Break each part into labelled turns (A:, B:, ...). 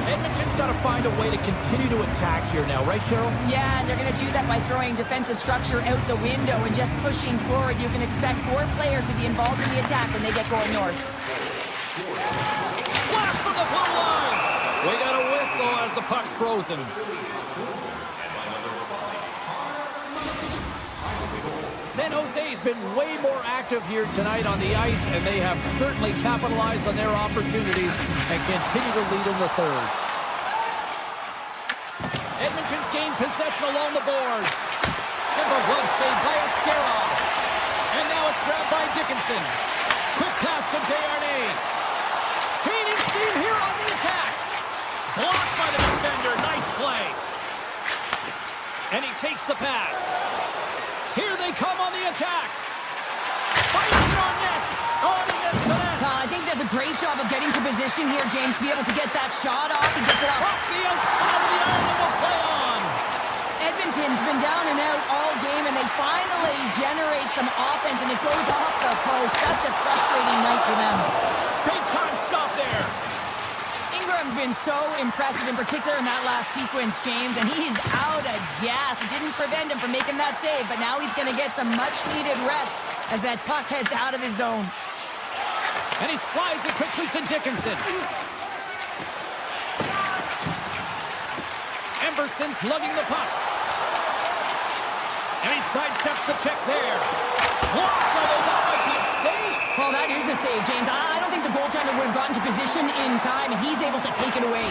A: Edmonton's got to find a way to continue to attack here now, right, Cheryl?
B: Yeah, and they're going to do that by throwing defensive structure out the window and just pushing forward. You can expect 4 players to be involved in the attack when they get going north.
A: Blast from the blue line! We got a whistle as the puck's frozen. San Jose's been way more active here tonight on the ice, and they have certainly capitalized on their opportunities and continue to lead in the third. Edmonton's gained possession along the boards. Simple glove save by Askarov. And now it's grabbed by Dickinson. Quick pass to Desharnais. Gaining steam here on the attack. Blocked by the defender. Nice play. And he takes the pass. Here they come on the attack. Fires it on net. Oh, he missed the net.
B: I think he does a great job of getting to position here, James, to be able to get that shot off. He gets it off.
A: Off the outside of the island will play on.
B: Edmonton's been down and out all game, and they finally generate some offense, and it goes off the post. Such a frustrating night for them.
A: Big time stop there.
B: Ingram's been so impressive, in particular in that last sequence, James, and he's out of gas. It didn't prevent him from making that save, but now he's going to get some much-needed rest as that puck heads out of his zone.
A: And he slides it quickly to Dickinson. Emberson's lugging the puck. And he sidesteps the check there. Blocked, although that might be a save.
B: Well, that is a save, James. I don't think the goaltender would have gotten to position in time, and he's able to take it away.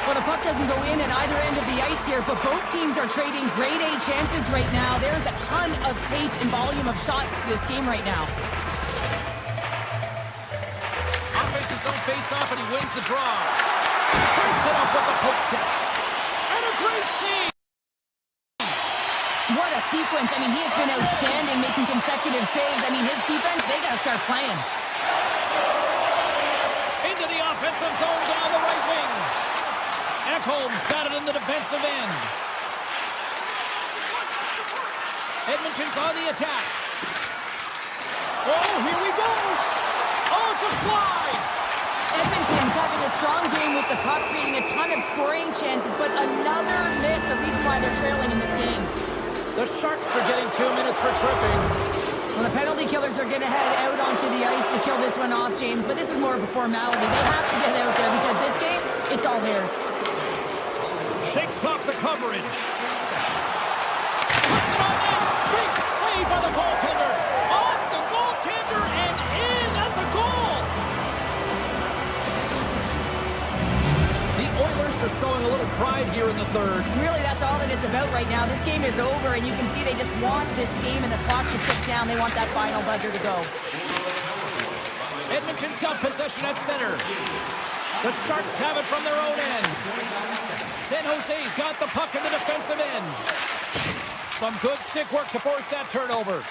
B: Well, the puck doesn't go in at either end of the ice here, but both teams are trading grade A chances right now. There's a ton of pace and volume of shots to this game right now.
A: Offense his own face-off, and he wins the draw. Breaks it up with the poke check. And a great save.
B: What a sequence. I mean, he has been outstanding making consecutive saves. I mean, his defense, they got to start playing.
A: Into the offensive zone down the right wing. Ekholm's got it in the defensive end. Edmonton's on the attack. Oh, here we go. Oh, just wide.
B: Edmonton's having a strong game with the puck, creating a ton of scoring chances, but another miss, a reason why they're trailing in this game.
A: The Sharks are getting 2 minutes for tripping.
B: Well, the penalty killers are going to head out onto the ice to kill this one off, James, but this is more of a formality. They have to get out there because this game, it's all theirs.
A: Shakes off the coverage. Puts it on net. Big save by the goaltender. Off the goaltender and in. That's a goal. The Oilers are showing a little pride here in the third.
B: Really, that's all that it's about right now. This game is over, and you can see they just want this game and the clock to tick down. They want that final buzzer to go.
A: Edmonton's got possession at center. The Sharks have it from their own end. San Jose's got the puck in the defensive end. Some good stick work to force that turnover.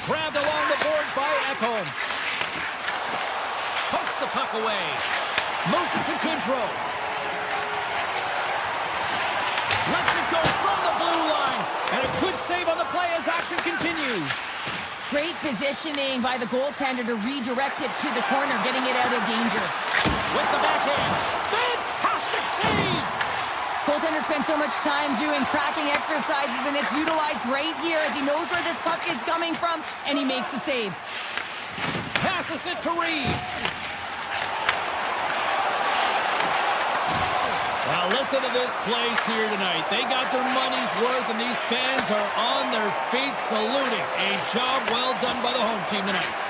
A: Grabbed along the boards by Ekholm. Pokes the puck away. Moves it to Goodrow. Lets it go from the blue line. And a good save on the play as action continues.
B: Great positioning by the goaltender to redirect it to the corner, getting it out of danger.
A: With the backhand. Fantastic save!
B: Goaltender spent so much time doing tracking exercises, and it's utilized right here as he knows where this puck is coming from, and he makes the save.
A: Passes it to Reeves. Well, listen to this place here tonight. They got their money's worth, and these fans are on their feet saluting. A job well done by the home team tonight.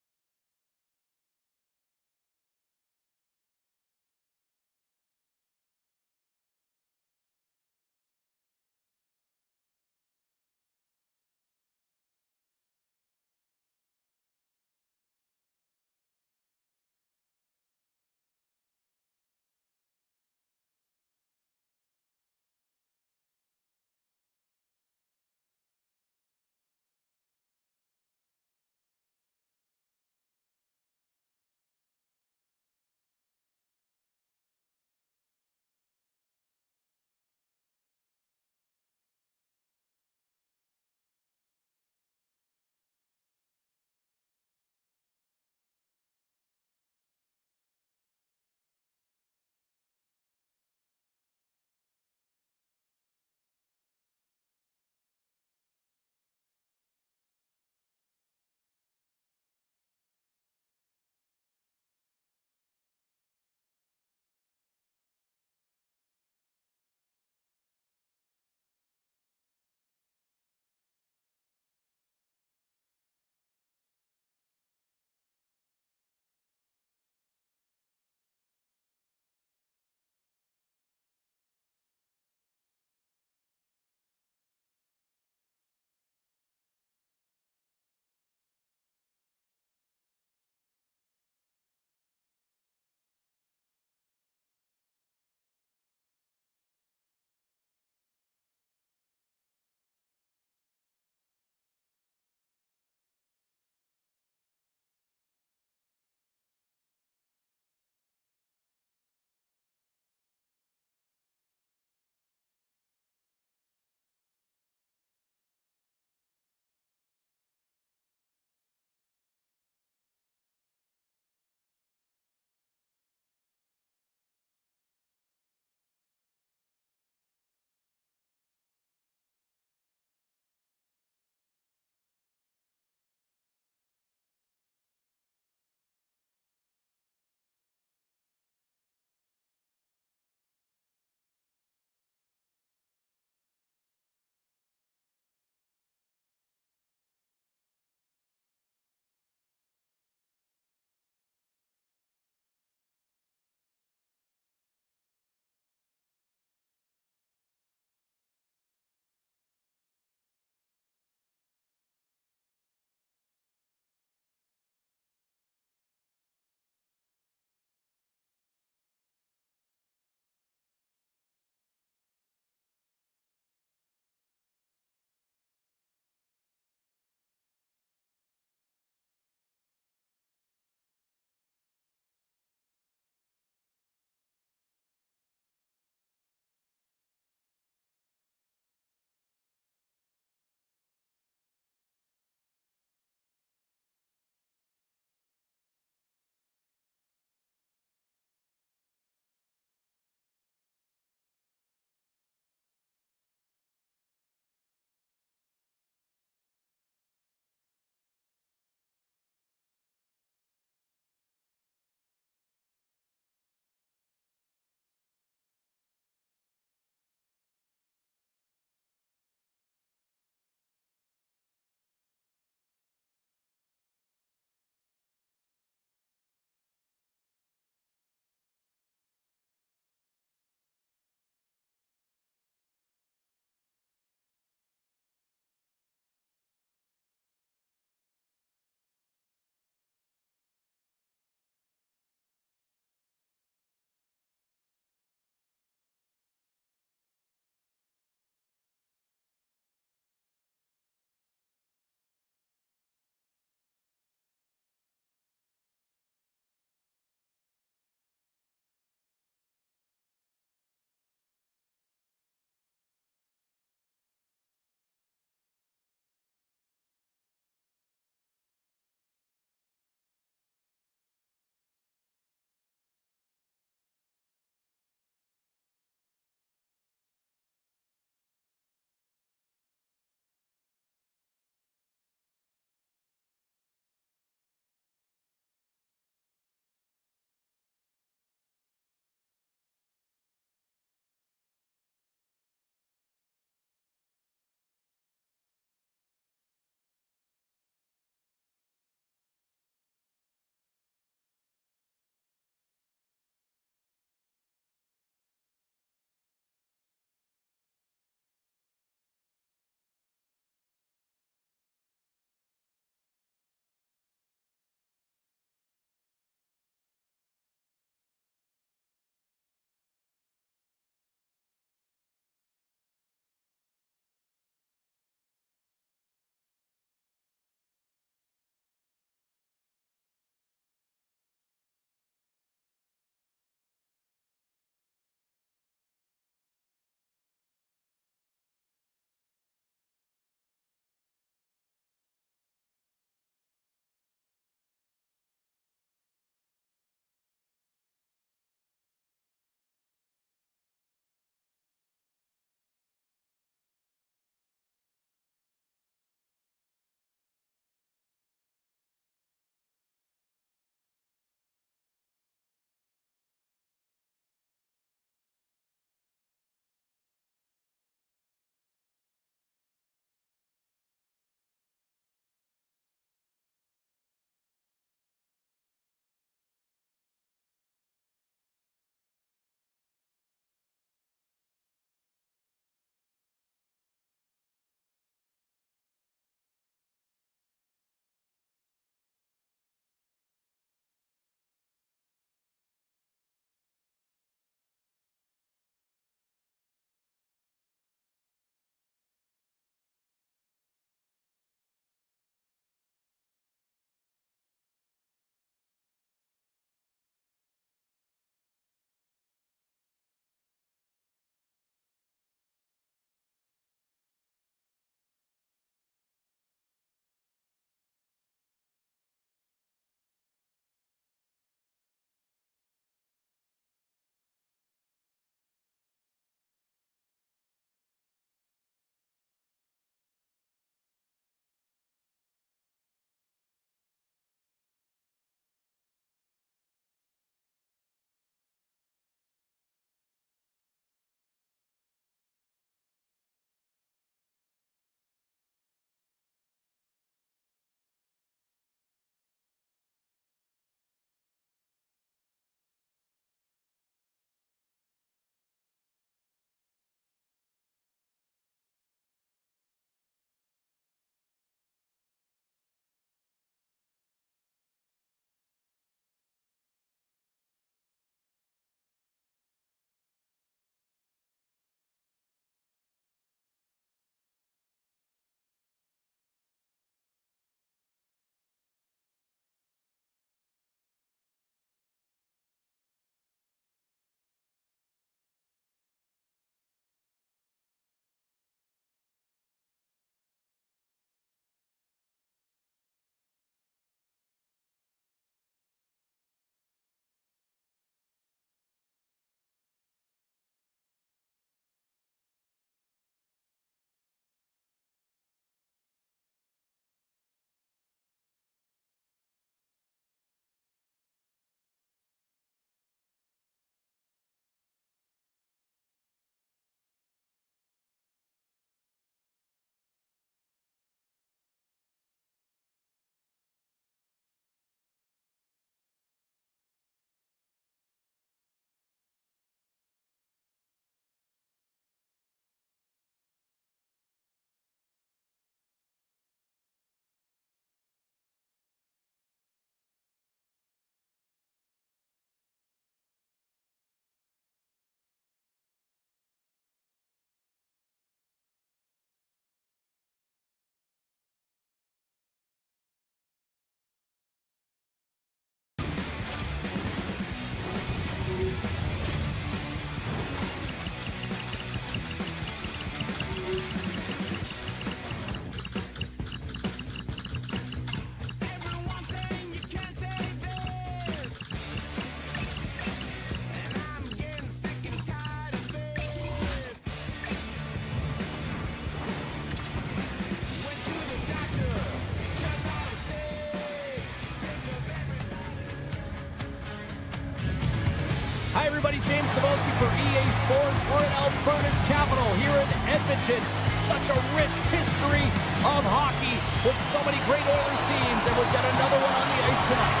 A: everybody, James Cebulski for EA Sports. We're in Alberta's capital here in Edmonton. Such a rich history of hockey with so many great Oilers teams, and we'll get another one on the ice tonight.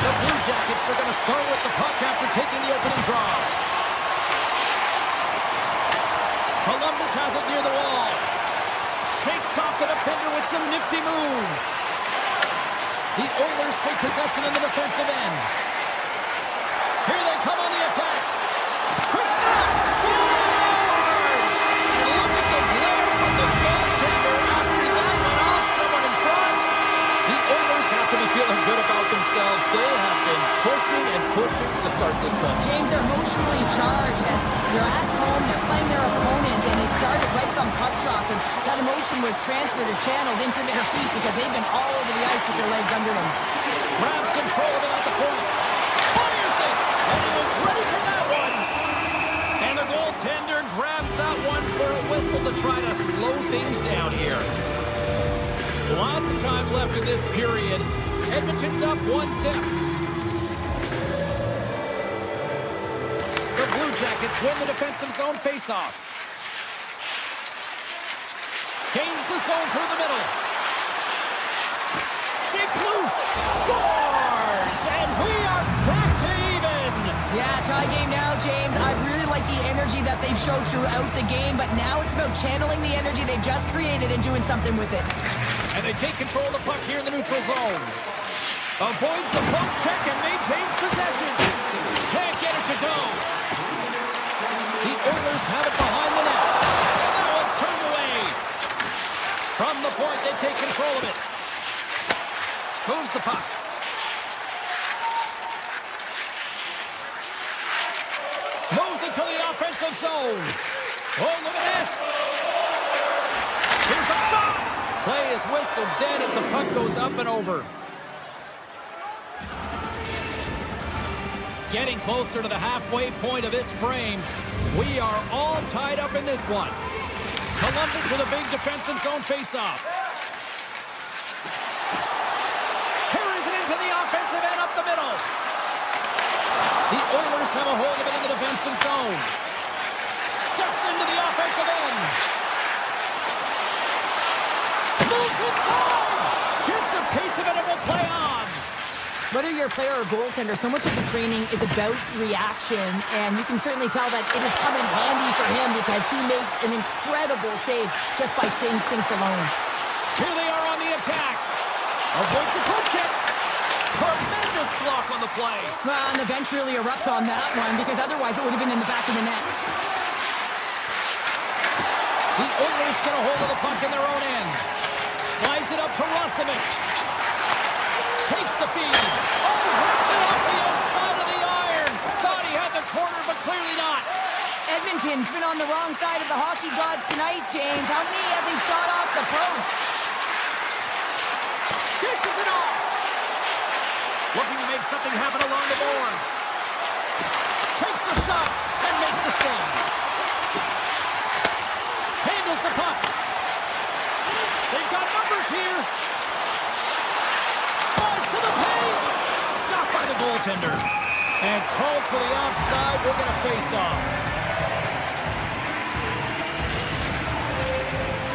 A: The Blue Jackets are going to start with the puck after taking the opening draw. Columbus has it near the wall. Shakes off the defender with some nifty moves. The Oilers take possession in the defensive end. Here they come on the attack. Quick shot! Scores! And look at the glare from the goaltender after that went off someone in front. The Oilers have to be feeling good about themselves. They have been pushing and pushing to start this one.
B: James, are emotionally charged as they're at home, they're playing their opponent, and they started right from puck drop, and that emotion was transferred or channeled into their feet because they've been all over the ice with their legs under them.
A: Grabs control of it at the point. Fires it! And he was ready for that one! And the goaltender grabs that one for a whistle to try to slow things down here. Lots of time left in this period. Edmonton's up 1-0. The Blue Jackets win the defensive zone faceoff. Gains the zone through the middle. Shakes loose. Scores! And we are back to even.
B: Yeah, tie game now, James. I really like the energy that they've showed throughout the game, but now it's about channeling the energy they've just created and doing something with it.
A: And they take control of the puck here in the neutral zone. Avoids the poke check and maintains possession. Can't get it to go. The Oilers have it behind the net. And now it's turned away. From the point, they take control of it. Moves the puck. Moves into the offensive zone. Oh, look at this. Here's a shot. Play is whistled dead as the puck goes up and over. Getting closer to the halfway point of this frame. We are all tied up in this one. Columbus with a big defensive zone faceoff. Carries it into the offensive end up the middle. The Oilers have a hold of it in the defensive zone. Steps into the offensive end. Moves inside. Gets a piece of it and will play on.
B: Whether you're a player or goaltender, so much of the training is about reaction, and you can certainly tell that it has come in handy for him because he makes an incredible save just by instincts alone.
A: Here they are on the attack. Avoids the poke check. Tremendous block on the play.
B: Well, and the bench really erupts on that one because otherwise it would have been in the back of the net.
A: The Oilers get a hold of the puck in their own end. Slides it up to Rostovich. Takes the feed. Oh, hits it off the outside of the iron. Thought he had the corner, but clearly not.
B: Edmonton's been on the wrong side of the hockey gods tonight, James. How many have they shot off the post?
A: Dishes it off. Looking to make something happen along the boards. Takes the shot and makes the save. Handles the puck. They've got numbers here. To the paint. Stopped by the goaltender. And called for the offside. We're going to face off.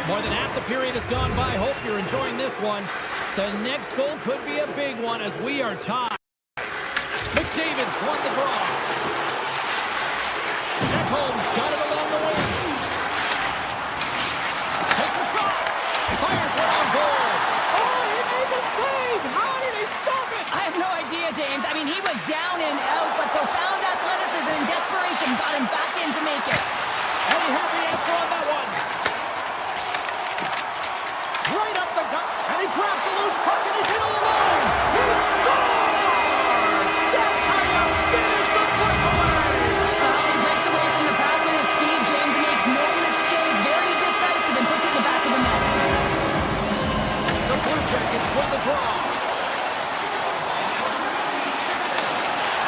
A: More than half the period has gone by. Hope you're enjoying this one. The next goal could be a big one as we are tied. McDavid's won the draw. Ekholm's got it along the wing. Takes a shot. Fires one on goal. Oh, he made the save. How did he stop it?
B: I have no idea, James. I mean, he was down and out, but profound athleticism and desperation got him back in to make it.
A: And he had the answer on that one. Right up the gut, and he grabs the loose puck, and he's in all alone. He scores! That's how you finish the breakaway.
B: Well, he breaks away from the pack with his speed. James makes no mistake. Very decisive and puts it in the back of the net.
A: The Blue Jackets win the draw.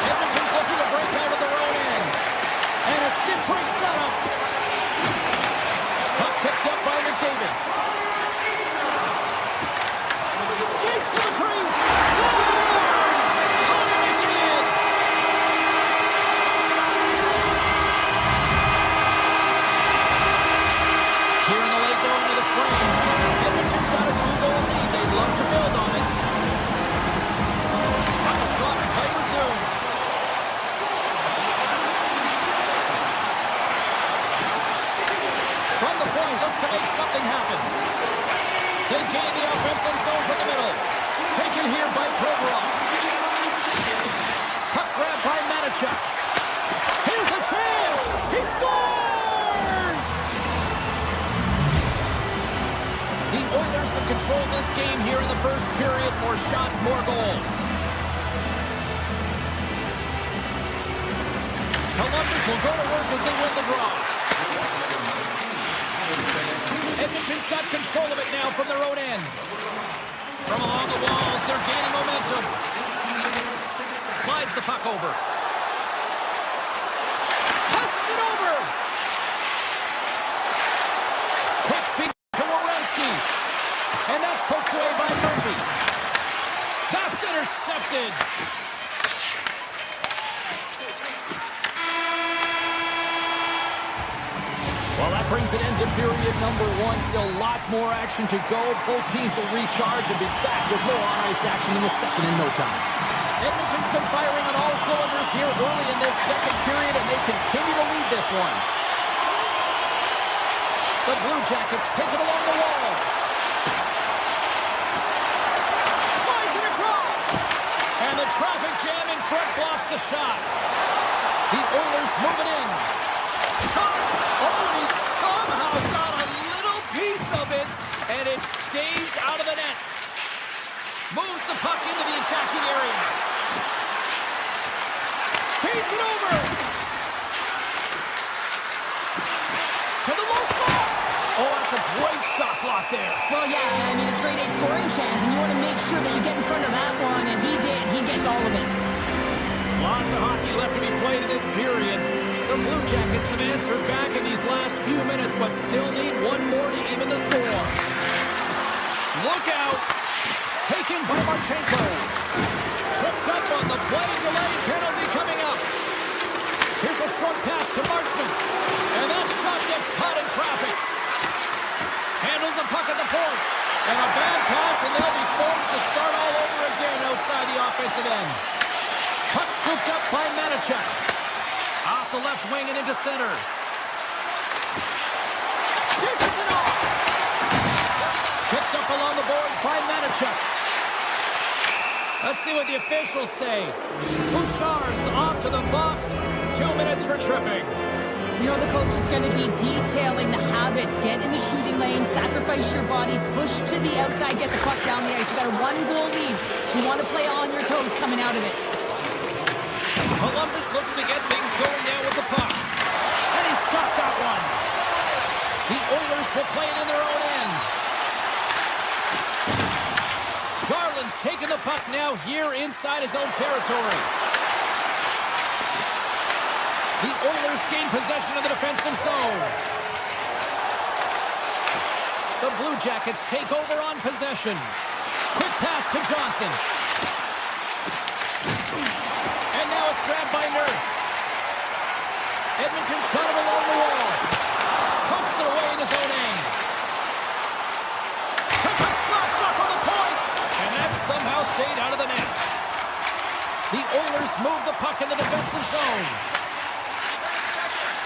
A: Edmonton's looking to break out of their own end. And a stiff break setup. Puck picked up by McDavid. Skates to the crease. Scores! Connor McDavid! They gain the offensive zone from the middle. Taken here by Provorov. Puck grab by Manichuk. Here's a chance. He scores! The Oilers have controlled this game here in the first period. More shots, more goals. Columbus will go to work as they win the draw. Edmonton's got control of it now from their own end. From along the walls, they're gaining momentum. Slides the puck over. Passes it over. Quick feed to Werenski. And that's poked away by Murphy. That's intercepted. Well, that brings an end to period number one. Still lots more action to go. Both teams will recharge and be back with more on-ice action in the second in no time. Edmonton's been firing on all cylinders here early in this second period, and they continue to lead this one. The Blue Jackets take it along the wall. Slides it across. And the traffic jam in front blocks the shot. The Oilers move it in. Shot. Oh, and he somehow got a little piece of it, and it stays out of the net. Moves the puck into the attacking area. Feeds it over. To the low slot. Oh, that's a great shot block there.
B: Well, yeah, I mean, it's a grade A scoring chance, and you want to make sure that you get in front of that one, and he did. He gets all of it.
A: Lots of hockey left to be played in this period. The Blue Jackets have answered back in these last few minutes, but still need one more to even the score. Look out! Taken by Marchenko. Tripped up on the play, delayed penalty coming up. Here's a short pass to Marchment. And that shot gets caught in traffic. Handles the puck at the point. And a bad pass, and they'll be forced to start all over again outside the offensive end. Puck scooped up by Manichuk. Off the left wing and into center. Dishes it off. Picked up along the boards by Manichuk. Let's see what the officials say. Bouchard's off to the box. 2 minutes for tripping.
B: You know, the coach is going to be detailing the habits. Get in the shooting lane, sacrifice your body, push to the outside, get the puck down the ice. You got a 1-goal lead. You want to play on your toes coming out of it.
A: Columbus looks to get things going now with the puck. And he's got that one. The Oilers will play it in their own end. Garland's taking the puck now here inside his own territory. The Oilers gain possession of the defensive zone. The Blue Jackets take over on possession. Quick pass to Johnson. And now it's grabbed by Nurse. Edmonton's got it along the wall. Pumps it away in his own end. Takes a slap shot from the point. And that somehow stayed out of the net. The Oilers move the puck in the defensive zone.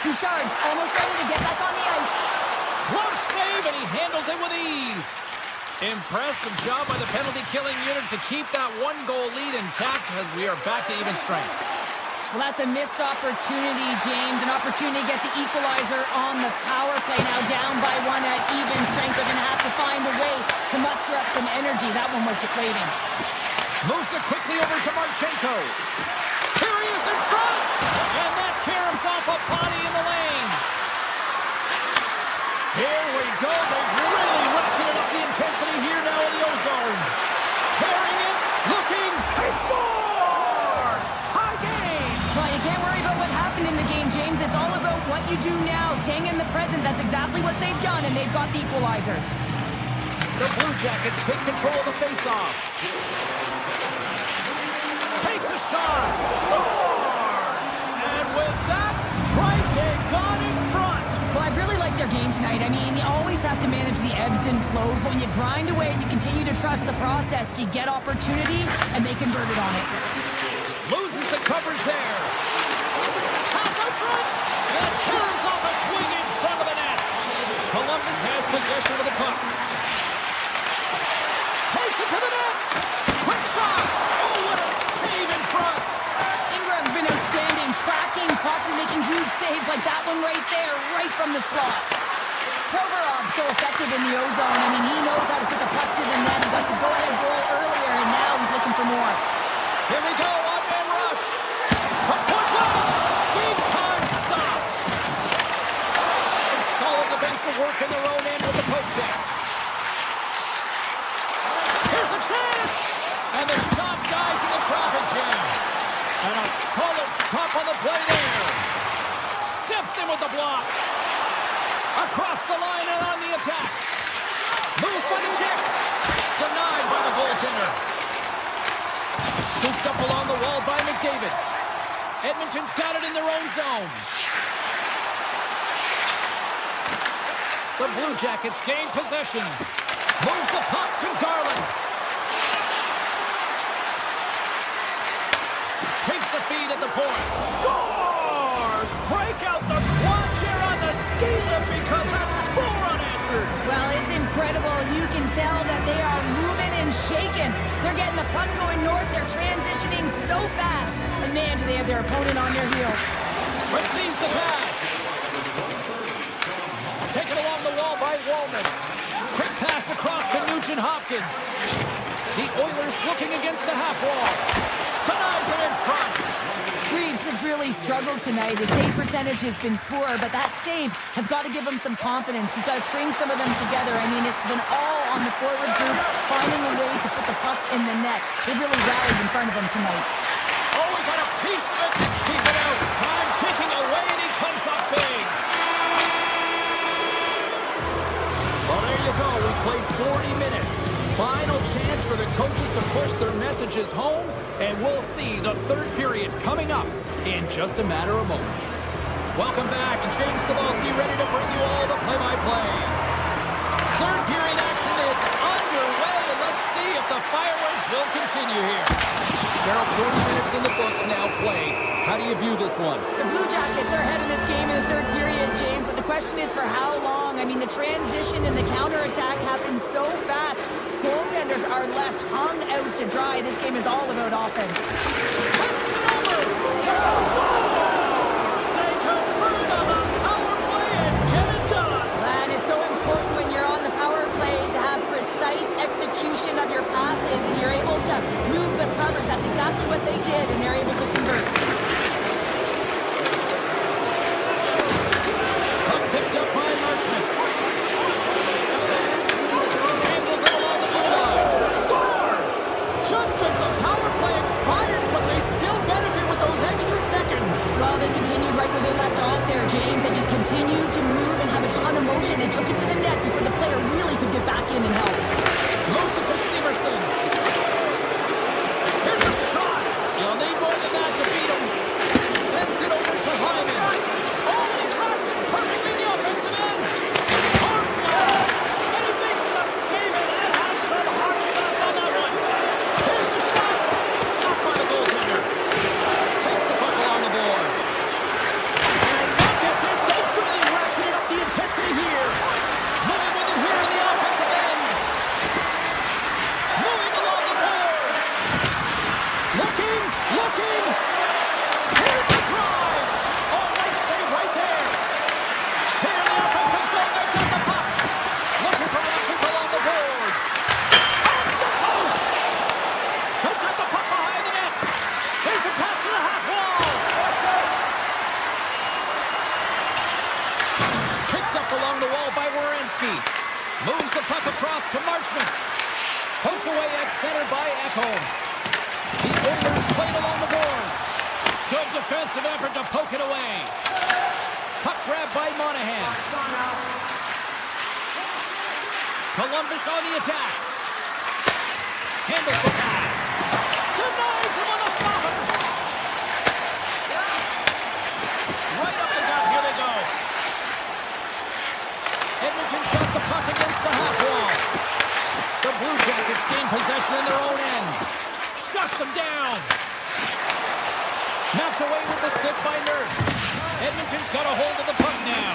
B: Bouchard's almost ready to get back on the ice.
A: Close save, and he handles it with ease. Impressive job by the penalty-killing unit to keep that 1-goal lead intact as we are back to even strength.
B: Well, that's a missed opportunity, James. An opportunity to get the equalizer on the power play. Now down by 1 at even strength. They're going to have to find a way to muster up some energy. That one was deflating.
A: Moves it quickly over to Marchenko. Here he is in front! And that caroms off a body in the lane. Here we go. They've really ratcheted up the intensity here now in the O-zone. Carrying it, looking, he scores! Tie game!
B: Well, you can't worry about what happened in the game, James. It's all about what you do now, staying in the present. That's exactly what they've done, and they've got the equalizer.
A: The Blue Jackets take control of the face-off. Takes a shot, scores! And with that strike, they got in front.
B: Well, I've really liked their game tonight. I mean, you always have to manage the ebbs and flows, but when you grind away and you continue to trust the process, you get opportunity, and they convert it on it.
A: Loses the coverage there. Pass out front, and turns off a twing in front of the net. Columbus has possession of the puck. it to the net. Quick shot. Oh, what a save in front.
B: Ingram's been outstanding, tracking pucks and making huge saves like that one right there, right from the slot. Provorov's so effective in the O-zone. I mean, he knows how to put the puck to the net. He got the go-ahead goal earlier, and now he's looking for more.
A: Here we go, one-man rush. From point blank. Big time stop. Some solid defensive work in their own end with the poke check. Here's a chance. And the shot dies in the traffic jam. And a solid stop on the play there. Steps in with the block. Across the line and on the attack. Moves by the chick. Denied by the goaltender. Scooped up along the wall by McDavid. Edmonton's got it in their own zone. The Blue Jackets gain possession. Moves the puck to Garland. Takes the feed at the point. Scores! Break out the quad chair on the ski lift because that's 4 unanswered.
B: Well, it's incredible. You can tell that they are moving and shaking. They're getting the puck going north. They're transitioning so fast. And man, do they have their opponent on their heels.
A: Receives the pass. Taken along the wall by Wallman. Quick pass across to Nugent-Hopkins. The Oilers looking against the half wall. Denies him in front.
B: Reeves has really struggled tonight. His save percentage has been poor, but that save has got to give him some confidence. He's got to string some of them together. I mean, it's been all on the forward group, finding a way to put the puck in the net. They really rallied in front of him tonight.
A: Oh, he got a piece of it to keep it out. Time ticking away, and he comes up big. Well, there you go. We played 40 minutes. Final chance for the coaches to push their messages home, and we'll see the third period coming up in just a matter of moments. Welcome back, and James Cebulski ready to bring you all the play-by-play. Third period action is underway, and let's see if the fireworks will continue here. Cheryl, 40 minutes in the books now played. How do you view this one?
B: The Blue Jackets are ahead in this game in the third period, James, but the question is for how long? I mean, the transition and the counterattack happen so fast. Goaltenders are left hung out to dry. This game is all about offense.
A: Passes it over. Scores! They convert on the power play and get it done.
B: And it's so important when you're on the power play to have precise execution of your passes, and you're able to move the covers. That's exactly what they did, and they're able to convert.
A: Puck picked up by Marchment. Angles it along the blue line. Scores! Just as the power play expires, but they still benefit with those extra seconds.
B: Well, they continued right where they left off there, James. They just continued to move and have a ton of motion. They took it to the net before the player really could get back in and help.
A: Moves it to Severson. Here's a shot. You'll need more than that to beat him. Sends it over to Hyman. Oh, he tracks it perfectly in the offensive end. Hard blast. And he makes the save, and it has some hot sauce on that one. Here's a shot. Stopped by the goaltender. Takes the puck along the boards. And look at this. They've really ratcheted up the intensity here. Moving with it here in the offensive end. Moving along the boards. Looking. Here's the drive. Oh, nice save right there. Here in the offensive zone, they've got the puck. Looking for options along the boards. Off the post. They've got the puck behind the net. Here's a pass to the half wall. Picked up along the wall by Werenski. Moves the puck across to Marchment. Poked away at center by Ekholm. The Oilers played along the boards. Good defensive effort to poke it away. Puck grab by Monahan. Columbus on the attack. Handles the pass. Denies him on the stopper. Right up the gut. Here they go. Edmonton's got the puck against the half wall. The Blue Jackets gain possession in their own end. Shuts them down. Knocked away with the stick by Nurse. Edmonton's got a hold of the puck now.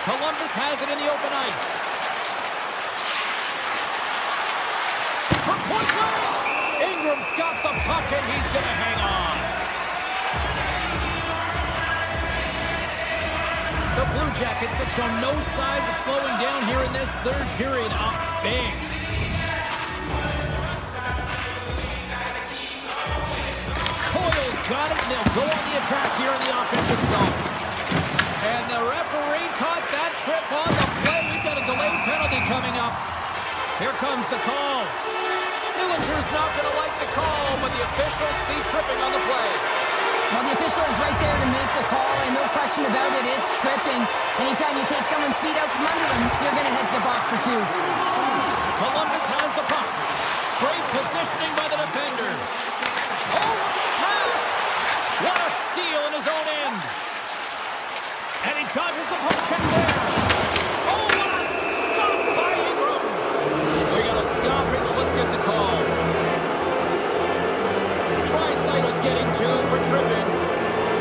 A: Columbus has it in the open ice. point blank. Ingram's got the puck, and he's going to hang on. The Blue Jackets have shown no signs of slowing down here in this third period. Up big. Coyle's got it, and they'll go on the attack here in the offensive zone. And the referee caught that trip on the play. We've got a delayed penalty coming up. Here comes the call. Sillinger's not going to like the call, but the officials see tripping on the play.
B: Well, the official is right there to make the call, and no question about it, it's tripping. Anytime you take someone's feet out from under them, you're going to head to the box for two.
A: Columbus has the puck. Great positioning by the defender. Oh, look at the pass! What a steal in his own end. And he dodges the poke check there. Oh, what a stop by Ingram. We got a stoppage. Let's get the call. Draisaitl getting two for tripping.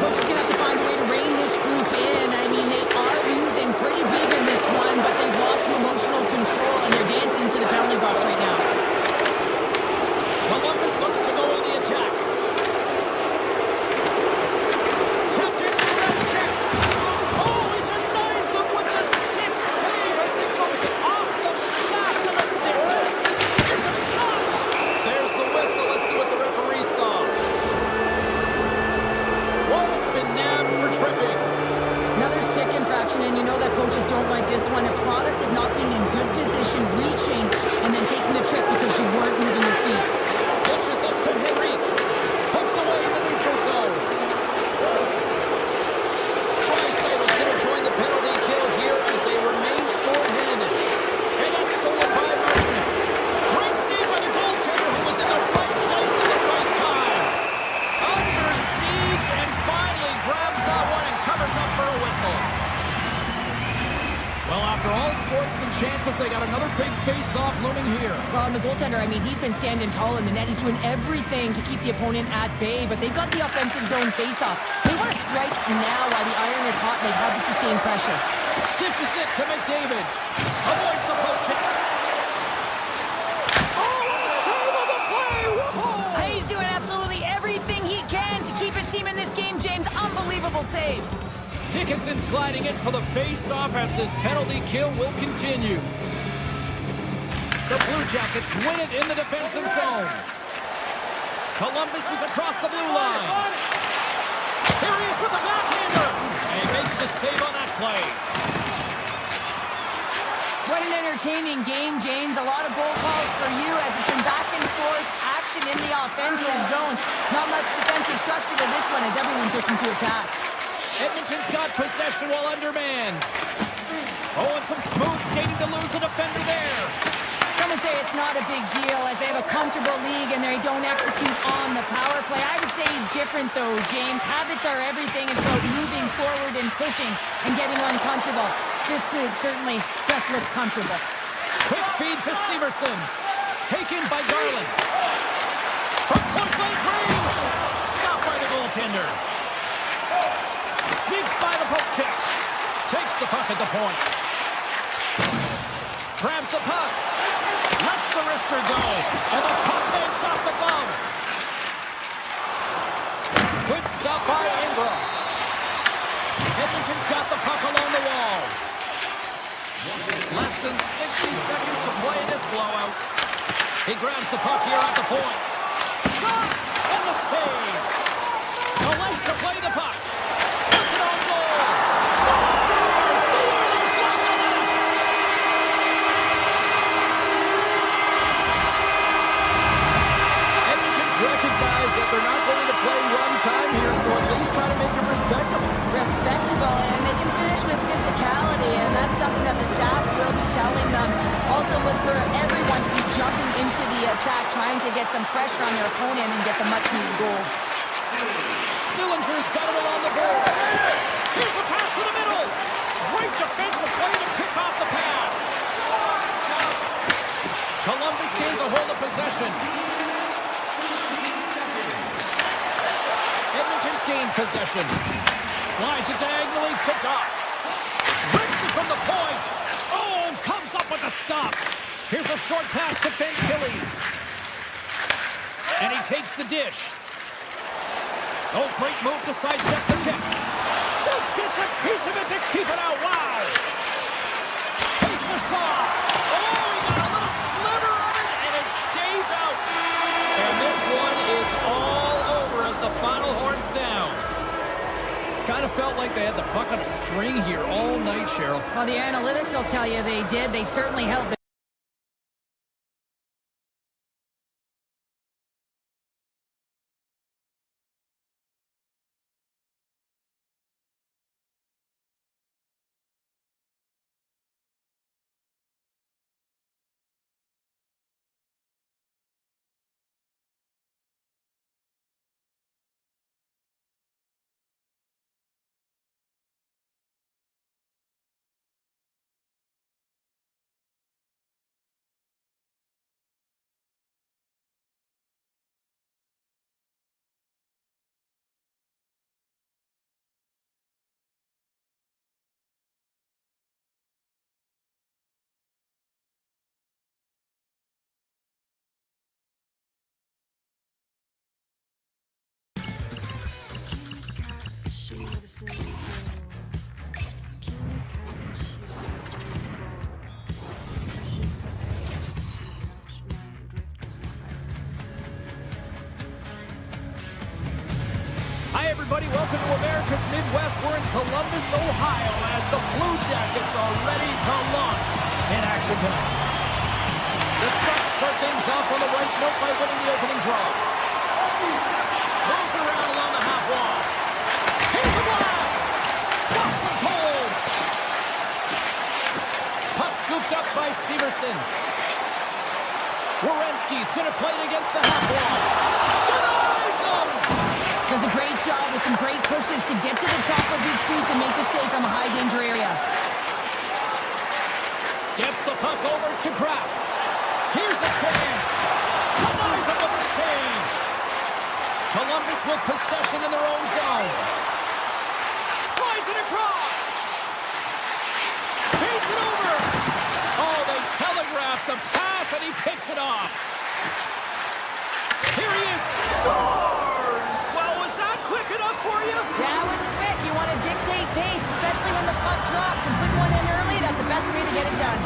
B: Coach is going to have to find a way to rein this group in. I mean, they are losing pretty big in this one, but they've lost some emotional control, and they're dancing to the penalty box right now.
A: Columbus looks to go on the attack. Tempted stretch check. Oh, he denies them with the stick save as it goes off the shaft of the stick. Here's a shot. There's the whistle. Let's see what the referee saw. Warman's been nabbed for tripping.
B: Another stick infraction, and you know that coaches don't like this one. A product of not being in good position, reaching, and then taking the trick because you weren't moving your feet.
A: Dishes up to Henrique. Poked away in the neutral zone. Draisaitl's going to join the penalty kill here as they remain short-handed. And that's stolen by Richmond. Great save by the goaltender who was in the right place at the right time. Under siege and finally grabs that one and covers up for a whistle. Well, after all sorts of chances, they got another big face-off looming here.
B: Well, and the goaltender, I mean, he's been standing tall in the net. He's doing everything to keep the opponent at bay, but they've got the offensive zone face-off. They want to strike now while the iron is hot, and they've had to sustain pressure.
A: Dishes it to McDavid. Avoids the poke check. Oh, what a save on the play! Whoa!
B: He's doing absolutely everything he can to keep his team in this game, James. Unbelievable save.
A: Dickinson's gliding in for the face-off as this penalty kill will continue. The Blue Jackets win it in the defensive zone. Columbus is across the blue line. Here he is with the backhander. And he makes the save on that play.
B: What an entertaining game, James. A lot of goal calls for you as it's been back and forth action in the offensive zones. Not much defensive structure to this one as everyone's looking to attack.
A: Edmonton's got possession while undermanned. Oh, and some smooth skating to lose the defender there.
B: Some would say it's not a big deal as they have a comfortable league and they don't execute on the power play. I would say different though, James. Habits are everything. It's about moving forward and pushing and getting uncomfortable. This group certainly just looks comfortable.
A: Quick feed to Severson. Taken by Garland. From point-blank range. Stopped by the goaltender. Sneaks by the poke check. Takes the puck at the point. Grabs the puck. Lets the wrister go. And the puck banks off the glove. Good stop by Ingram. Edmonton's got the puck along the wall. Less than 60 seconds to play in this blowout. He grabs the puck here at the point. Shot! And the save. No legs to play the puck. Puts it on goal. Scores! The Oilers lock it up! Edmonton's recognized that they're not going to play one time here, so at least try to make it respectable.
B: Respectable, and they can finish with physicality, and that's something that the staff will be telling them. Also look for everyone to be jumping into the attack, trying to get some pressure on their opponent and get some much-needed goals.
A: Sillinger's got it along the boards. Here's a pass to the middle. Great defensive play to pick off the pass. Columbus gains a hold of possession. Edmonton's gained possession. Slides it diagonally to Doc. Rips it from the point. Oh, comes up with a stop. Here's a short pass to Fantilli. And he takes the dish. Oh, great move to sidestep the check. Just gets a piece of it to keep it out. Wow. Takes a shot. Oh, he got a little sliver of it, and it stays out. And this one is all over as the final horn sounds. Kind of felt like they had the puck on a string here all night, Cheryl.
B: Well, the analytics will tell you they did. They certainly held the
A: Hi, everybody. Welcome to America's Midwest. We're in Columbus, Ohio, as the Blue Jackets are ready to launch in action tonight. The Sharks start things off on the right note by winning the opening draw. Moves around along the half wall. Here's the blast! Stops him cold! Puck scooped up by Severson. Werenski's going to play it against the half wall. Denies him!
B: does a great job with some great pushes to get to the top of his crease and make the save from a high-danger area.
A: Gets the puck over to Kraft. Here's a chance. Denies him with the save. Columbus with possession in their own zone. Slides it across. Feeds it over. Oh, they telegraphed the pass, and he picks it off. Here he is. Scores! Well, was that quick enough for you?
B: Yeah, it was quick. You want to dictate pace, especially when the puck drops, and put one in early. That's the best way to get it done.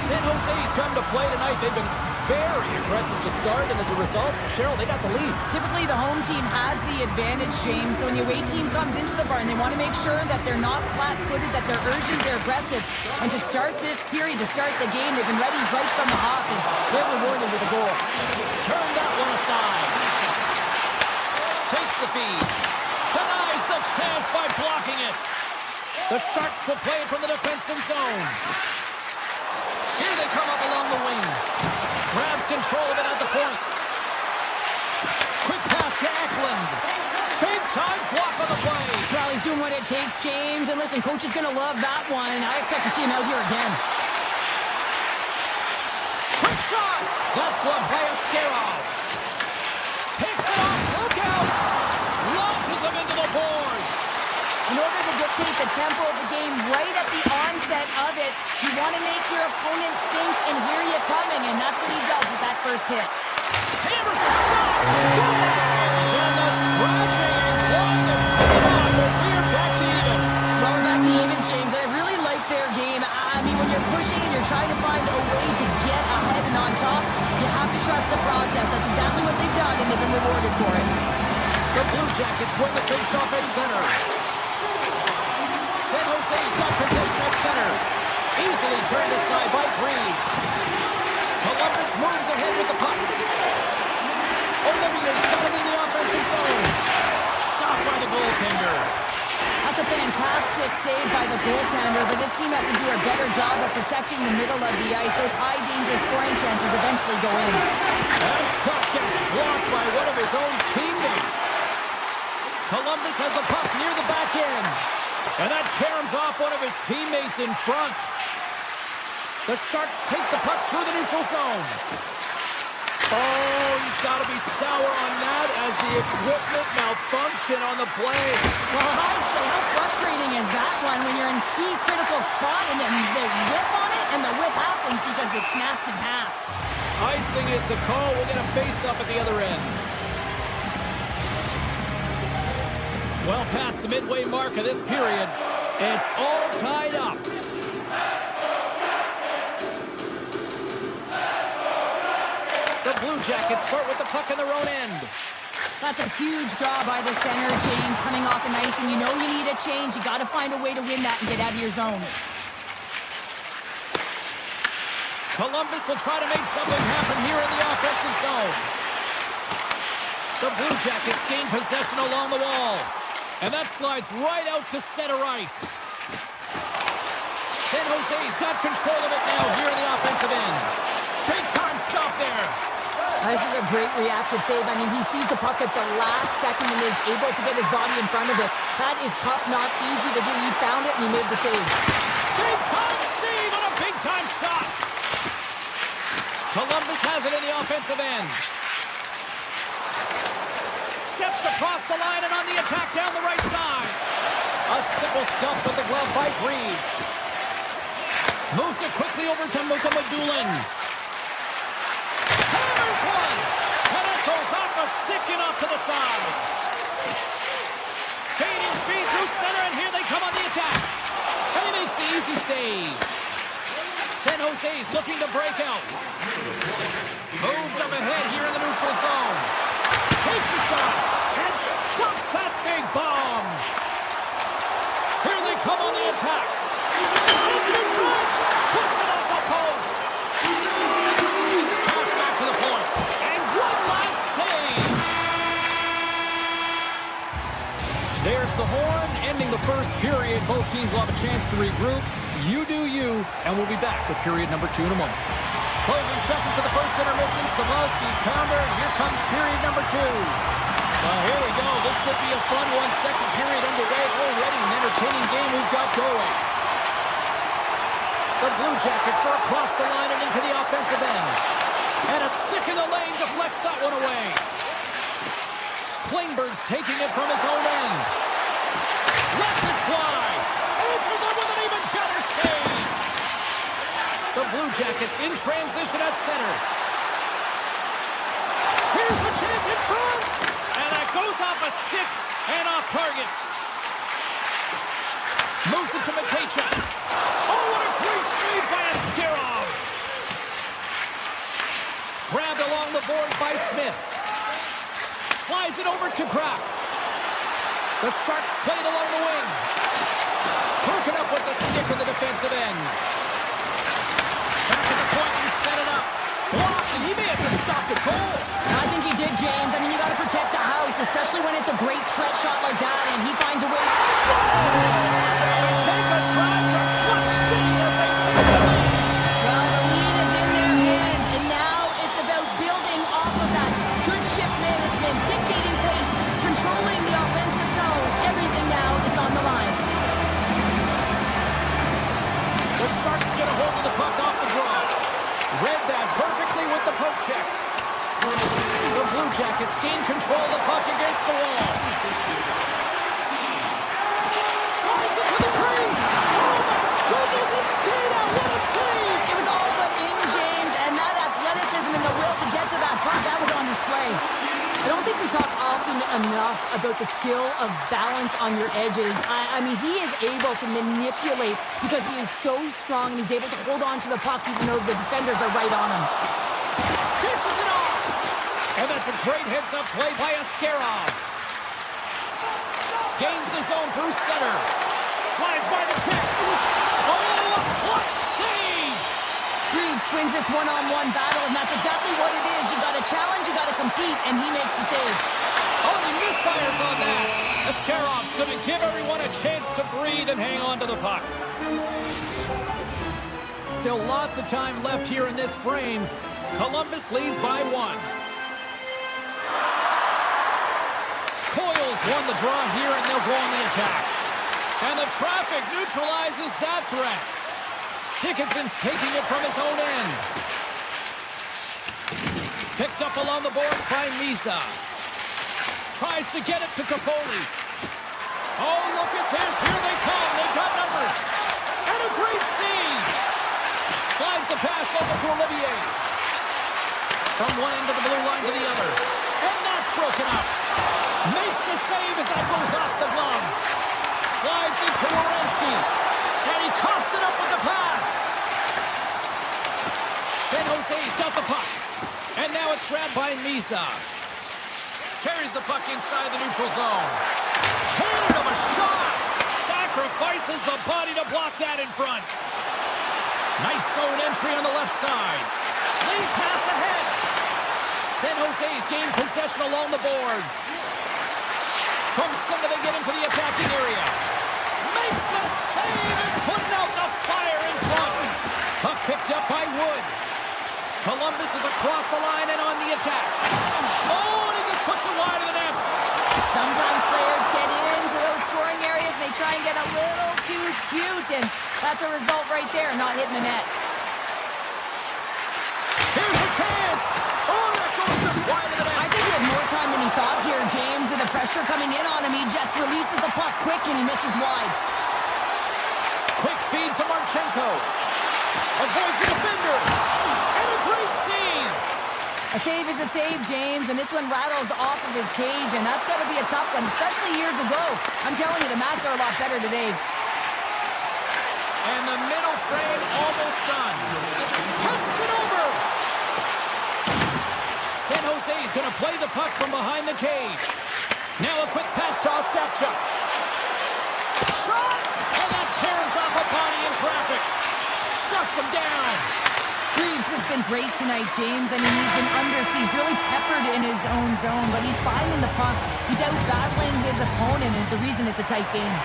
A: San Jose's come to play tonight. They've been very aggressive to start, and as a result, Cheryl, they got the lead.
B: Typically, the home team has the advantage, James. So when the away team comes into the barn, they want to make sure that they're not flat-footed, that they're urgent, they're aggressive. And to start this period, to start the game, they've been ready right from the hop, and they're rewarded with a goal.
A: Turn that one aside. Takes the feed. Denies the chance by blocking it. The Sharks will play it from the defensive zone. Here they come up along the wing. Grabs control of it at the point. Quick pass to Eklund. Big time block on the play.
B: Well, he's doing what it takes, James. And listen, coach is going to love that one. I expect to see him out here again.
A: Quick shot. That's gloved by Askarov. Takes it off. Look out. Launches him into the boards.
B: In order to dictate the tempo of the game right at the onset of it, you want to make your opponent think and hear you coming, and that's what he does with that first hit.
A: Hammers a shot. Scores! And the scratching and clawing is paid off as we are back to even.
B: Well, we're back to evens, James. I really like their game. I mean, when you're pushing and you're trying to find a way to get ahead and on top, you have to trust the process. That's exactly what they've done, and they've been rewarded for it.
A: The Blue Jackets win the face-off at center. San Jose's got possession at center. Easily turned aside by Greaves. Columbus moves ahead with the puck. Olivia's got him in the offensive zone. Stopped by the goaltender.
B: That's a fantastic save by the goaltender, but this team has to do a better job of protecting the middle of the ice. Those high-danger scoring chances eventually go in.
A: That shot gets blocked by one of his own teammates. Columbus has the puck near the back end. And that caroms off one of his teammates in front. The Sharks take the puck through the neutral zone. Oh, he's got to be sour on that as the equipment malfunction on the play.
B: Well, I'd say, how frustrating is that one when you're in key critical spot and then they whip on it and the whip happens because it snaps in half.
A: Icing is the call. We'll get a face-up at the other end. Well past the midway mark of this period, it's all tied up. The Blue Jackets start with the puck in their own end.
B: That's a huge draw by the center, James, coming off an ice, and you know you need a change. You got to find a way to win that and get out of your zone.
A: Columbus will try to make something happen here in the offensive zone. The Blue Jackets gain possession along the wall. And that slides right out to center ice. San Jose's got control of it now here in the offensive end. Big time stop there.
B: This is a great reactive save. I mean, he sees the puck at the last second and is able to get his body in front of it. That is tough, not easy to do. He found it and he made the save.
A: Big time save on a big time shot. Columbus has it in the offensive end. Steps across the line and on the attack down the right side. A simple stuff with the glove by Breeze. Moves it quickly over to Mukamadulin. Hammers one. And it goes off a stick and off to the side. Gaining speed through center, and here they come on the attack. And he makes the easy save. San Jose's looking to break out. Moved up ahead here in the neutral zone. Takes a shot and stops that big bomb. Here they come on the attack. Sees it in front. Puts it off the post. Pass back to the point. And one last save. There's the horn ending the first period. Both teams will have a chance to regroup. You do you, and we'll be back with period number 2 in a moment. Closing seconds of the first intermission. Samowski, pounder, and here comes period number 2. Well, here we go. This should be a fun one. Second period underway. Already an entertaining game we've got going. The Blue Jackets are across the line and into the offensive end. And a stick in the lane deflects that one away. Klingberg's taking it from his own end. Lets it fly. Answers it with an even better save. The Blue Jackets in transition at center. Here's a chance in front. And that goes off a stick and off target. Moves it to Matejchuk. Oh, what a great save by Askarov. Grabbed along the boards by Smith. Slides it over to Kraft. The Sharks play it along the wing. Broken up with the stick in the defensive end. Back at the point, he set it up. Blocked, and he may have just stopped a goal.
B: I think he did, James. I mean, you got to protect the house, especially when it's a great threat shot like that, and he finds a way.
A: Scores! And we take a drive to clutch City as they take the lead.
B: Well, the lead is in their hands, and now it's about building off of that. Good shift management, dictating pace, controlling the offensive zone. Everything now is on the line.
A: The Sharks get a hold of the puck off the draw. Read that perfectly with the poke check. The Blue Jackets gain control of the puck against the wall. Drives it to the crease. Oh my goodness, it stayed out. What a save.
B: It was all but in, James, and that athleticism and the will to get to that puck, that was on display. I don't think we talk often enough about the skill of balance on your edges. I mean, he is able to manipulate because he is so strong and he's able to hold on to the puck even though the defenders are right on him.
A: Dishes it off. And that's a great heads-up play by Askarov. Gains the zone through center. Slides by the check. Oh, a clutch save.
B: Reeves wins this one-on-one battle, and that's exactly what it is. You got to challenge, you got to compete, and he makes the save.
A: Oh, he misfires on that. Askarov's going to give everyone a chance to breathe and hang on to the puck. Still lots of time left here in this frame. Columbus leads by 1. Coils won the draw here, and they'll go on the attack. And the traffic neutralizes that threat. Dickinson's taking it from his own end. Picked up along the boards by Misa. Tries to get it to Toffoli. Oh, look at this. Here they come. They've got numbers. And a great save. Slides the pass over to Olivier. From one end of the blue line to the other. And that's broken up. Makes the save as that goes off the glove. Slides into Werenski. And he coughs it up with the pass. San Jose's got the puck. And now it's grabbed by Misa. Carries the puck inside the neutral zone. Cannon of a shot. Sacrifices the body to block that in front. Nice zone entry on the left side. Lead pass ahead. San Jose's gained possession along the boards. From center they get into the attacking area. Makes the save and putting out the fire in front. Puck picked up by Wood. Columbus is across the line and on the attack. Oh, and he just puts it wide of the net.
B: Sometimes players get into those scoring areas and they try and get a little too cute, and that's a result right there, not hitting the net.
A: Here's a chance. Oh, that goes just wide of the net.
B: I think he had more time than he thought here, James. With the pressure coming in on him, he just releases the puck quick and he misses wide.
A: Quick feed to Marchenko. Avoids the defender. And a great save.
B: A save is a save, James, and this one rattles off of his cage, and that's got to be a tough one, especially years ago. I'm telling you, the Mats are a lot better today.
A: And the middle frame almost done. Passes it over. San Jose is going to play the puck from behind the cage. Now a quick pass to Ostapchuk. Shot! And that tears off a body in traffic. Shuts him down.
B: Reeves has been great tonight, James. I mean, he's been undersea, really peppered in his own zone, but he's finding the puck. He's out battling his opponent, and it's a reason it's a tight game.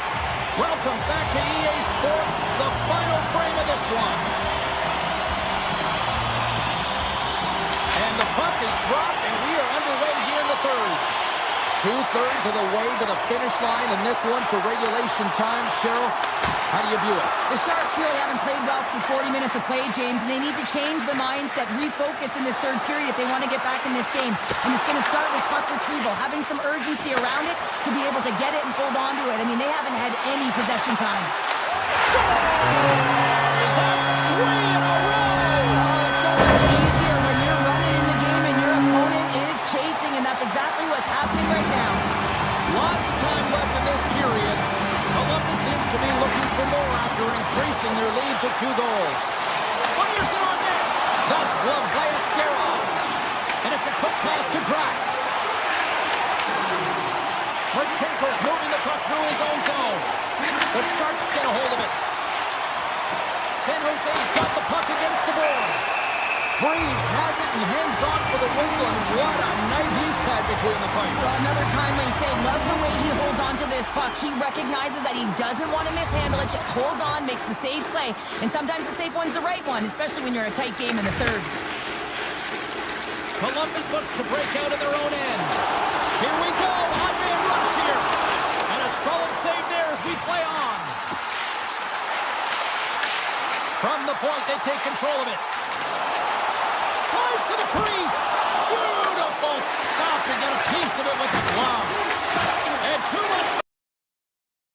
A: Welcome back to EA Sports, the final frame of this one. And the puck is dropped, and we are underway here in the third. 2/3 of the way to the finish line in this one for regulation time. Cheryl, how do you view it?
B: The Sharks really haven't played well for 40 minutes of play, James, and they need to change the mindset, refocus in this third period if they want to get back in this game. And it's going to start with puck retrieval, having some urgency around it to be able to get it and hold on to it. I mean, they haven't had any possession time.
A: Scores! That's 3 in a row!
B: Oh, it's so much easier when you're running in the game and your opponent is chasing, and that's exactly what's happening right now.
A: Lots of time left in this period. Columbus seems to be looking for more after increasing their lead to 2 goals. Fires it on net. That's gloved by Askarov. And it's a quick pass to Draft. Marchenko's moving the puck through his own zone. The Sharks get a hold of it. San Jose's got the puck against the boards. Reeves has it and hangs on for the whistle, and what a night he's had between the pipes.
B: Well, another timely save. Love the way he holds on to this puck. He recognizes that he doesn't want to mishandle it, just holds on, makes the safe play. And sometimes the safe one's the right one, especially when you're in a tight game in the third.
A: Columbus looks to break out in their own end. Here we go, on-man rush here. And a solid save there as we play on. From the point, they take control of it. Tries to the crease. Beautiful stop to get a piece of it with the glove. And too much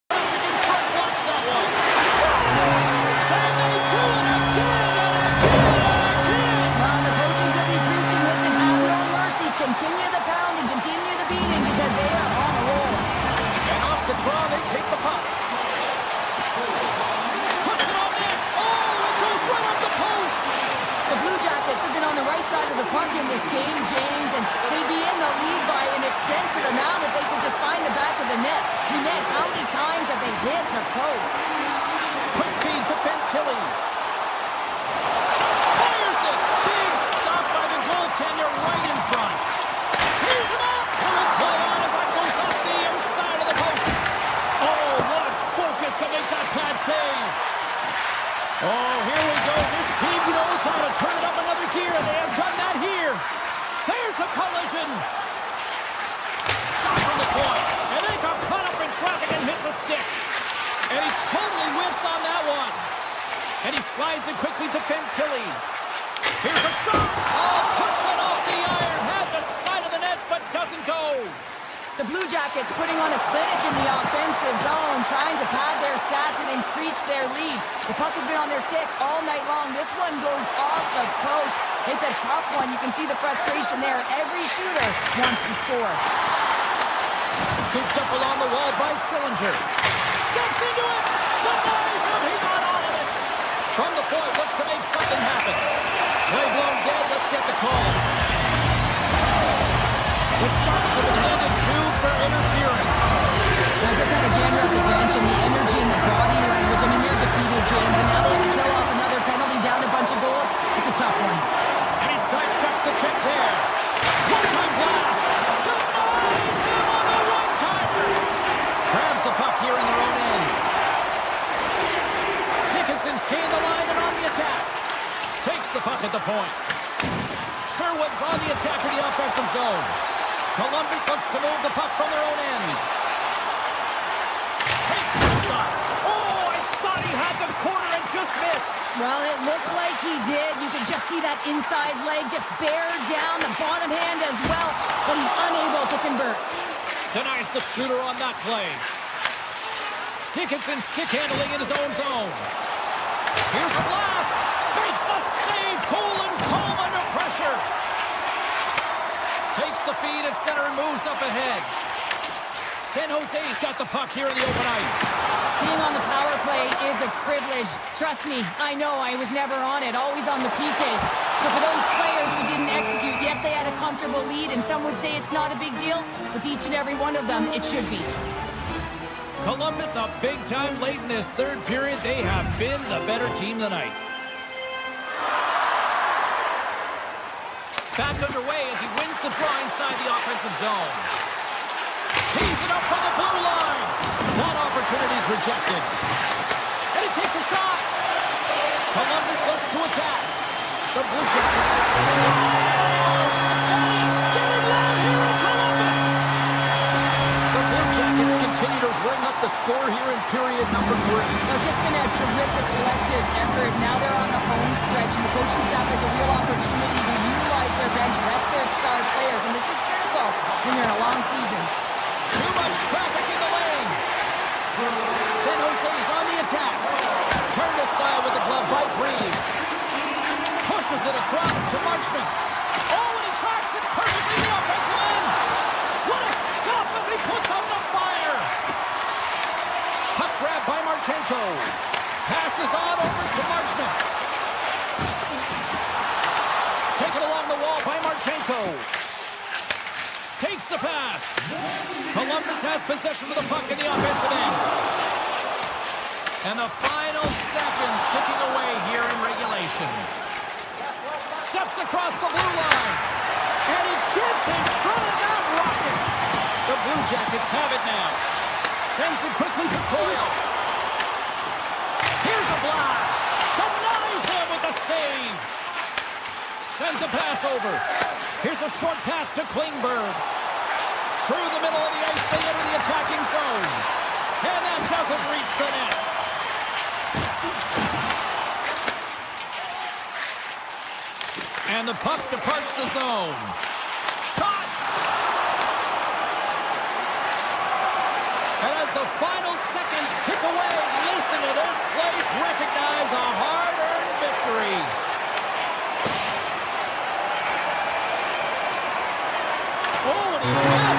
A: traffic in front blocks that one. Scores! And they do it again and again and again.
B: Well, the coaches will be preaching, listen, have no mercy. Continue the pounding, continue the beating, because they are on a roll.
A: And off the draw, they take the puck. Puts it on net. Oh, it goes right up the post.
B: The Blue Jackets have been on the right side of the puck in this game, James, and they'd be in the lead by an extensive amount if they could just find the back of the net. You meant how many times have they hit the post?
A: Quick feed to Fantilli. Fires it. Big stop by the goaltender right in front. Tears him up. And a play on as that goes off the inside of the post. Oh, what focus to make that pad save. Oh, here we go. This team knows how to turn it up another gear. They have done that here. There's a collision. Shot from the point. And they got caught up in traffic and hits a stick. And he totally whiffs on that one. And he slides it quickly to Fantilli. Here's a shot. Oh, puts it off the iron.
B: Jackets putting on a clinic in the offensive zone, trying to pad their stats and increase their lead. The puck has been on their stick all night long. This one goes off the post. It's a tough one. You can see the frustration there. Every shooter wants to score.
A: Scooped up along the wall by Sillinger. Steps into it. Denies him. He got all of it. From the point, looks to make something happen. Play blown dead. Let's get the call. The Sharks have been handed 2 for interference.
B: I just had a gander at the bench and the energy and the body language. I mean, they're defeated, James, and now they have to kill off another penalty, down a bunch of goals. It's a tough one.
A: And he sidesteps the check there. One-time blast. Denies him on a one-timer. Grabs the puck here in their own end. Dickinson's gained the line and on the attack. Takes the puck at the point. Sherwood's on the attack in the offensive zone. Columbus looks to move the puck from their own end. Takes the shot. Oh, I thought he had the corner and just missed.
B: Well, it looked like he did. You could just see that inside leg just bear down the bottom hand as well, but he's unable to convert.
A: Denies the shooter on that play. Dickinson stick handling in his own zone. Here's the blast. Makes the save. Cool and calm under pressure. Takes the feed at center and moves up ahead. San Jose's got the puck here in the open ice.
B: Being on the power play is a privilege. Trust me, I know I was never on it, always on the PK. So for those players who didn't execute, yes, they had a comfortable lead, and some would say it's not a big deal, but to each and every one of them, it should be.
A: Columbus up big time late in this third period. They have been the better team tonight. Back underway as he wins the draw inside the offensive zone. Tees it up from the blue line. That opportunity's rejected. And he takes a shot. Columbus looks to attack. The Blue Jackets scores! And it's getting loud here in Columbus. The Blue Jackets continue to bring up the score here in period number 3.
B: It's just been a terrific collective effort. Now they're on the home stretch, and the coaching staff has a real opportunity to utilize their bench, rest their star players, and this is critical when you're in a long season.
A: Too much traffic in the lane. San Jose's on the attack. Turned aside with the glove by Freeze. Pushes it across to Marchment. Oh, and he tracks it perfectly in the offensive end. What a stop as he puts out the fire. Puck grab by Marchenko. Passes on over to Marchment. Taken along the wall by Marchenko. Takes the pass. Columbus has possession of the puck in the offensive end. And the final seconds ticking away here in regulation. Steps across the blue line. And he gets in front of that rocket. The Blue Jackets have it now. Sends it quickly to Coyle. Here's a blast. Denies him with the save. Sends a pass over. Here's a short pass to Klingberg. Through the middle of the ice, they enter the attacking zone. And that doesn't reach the net. And the puck departs the zone. Shot! And as the final seconds tick away, listen to this place recognize a hard-earned victory. Oh, and he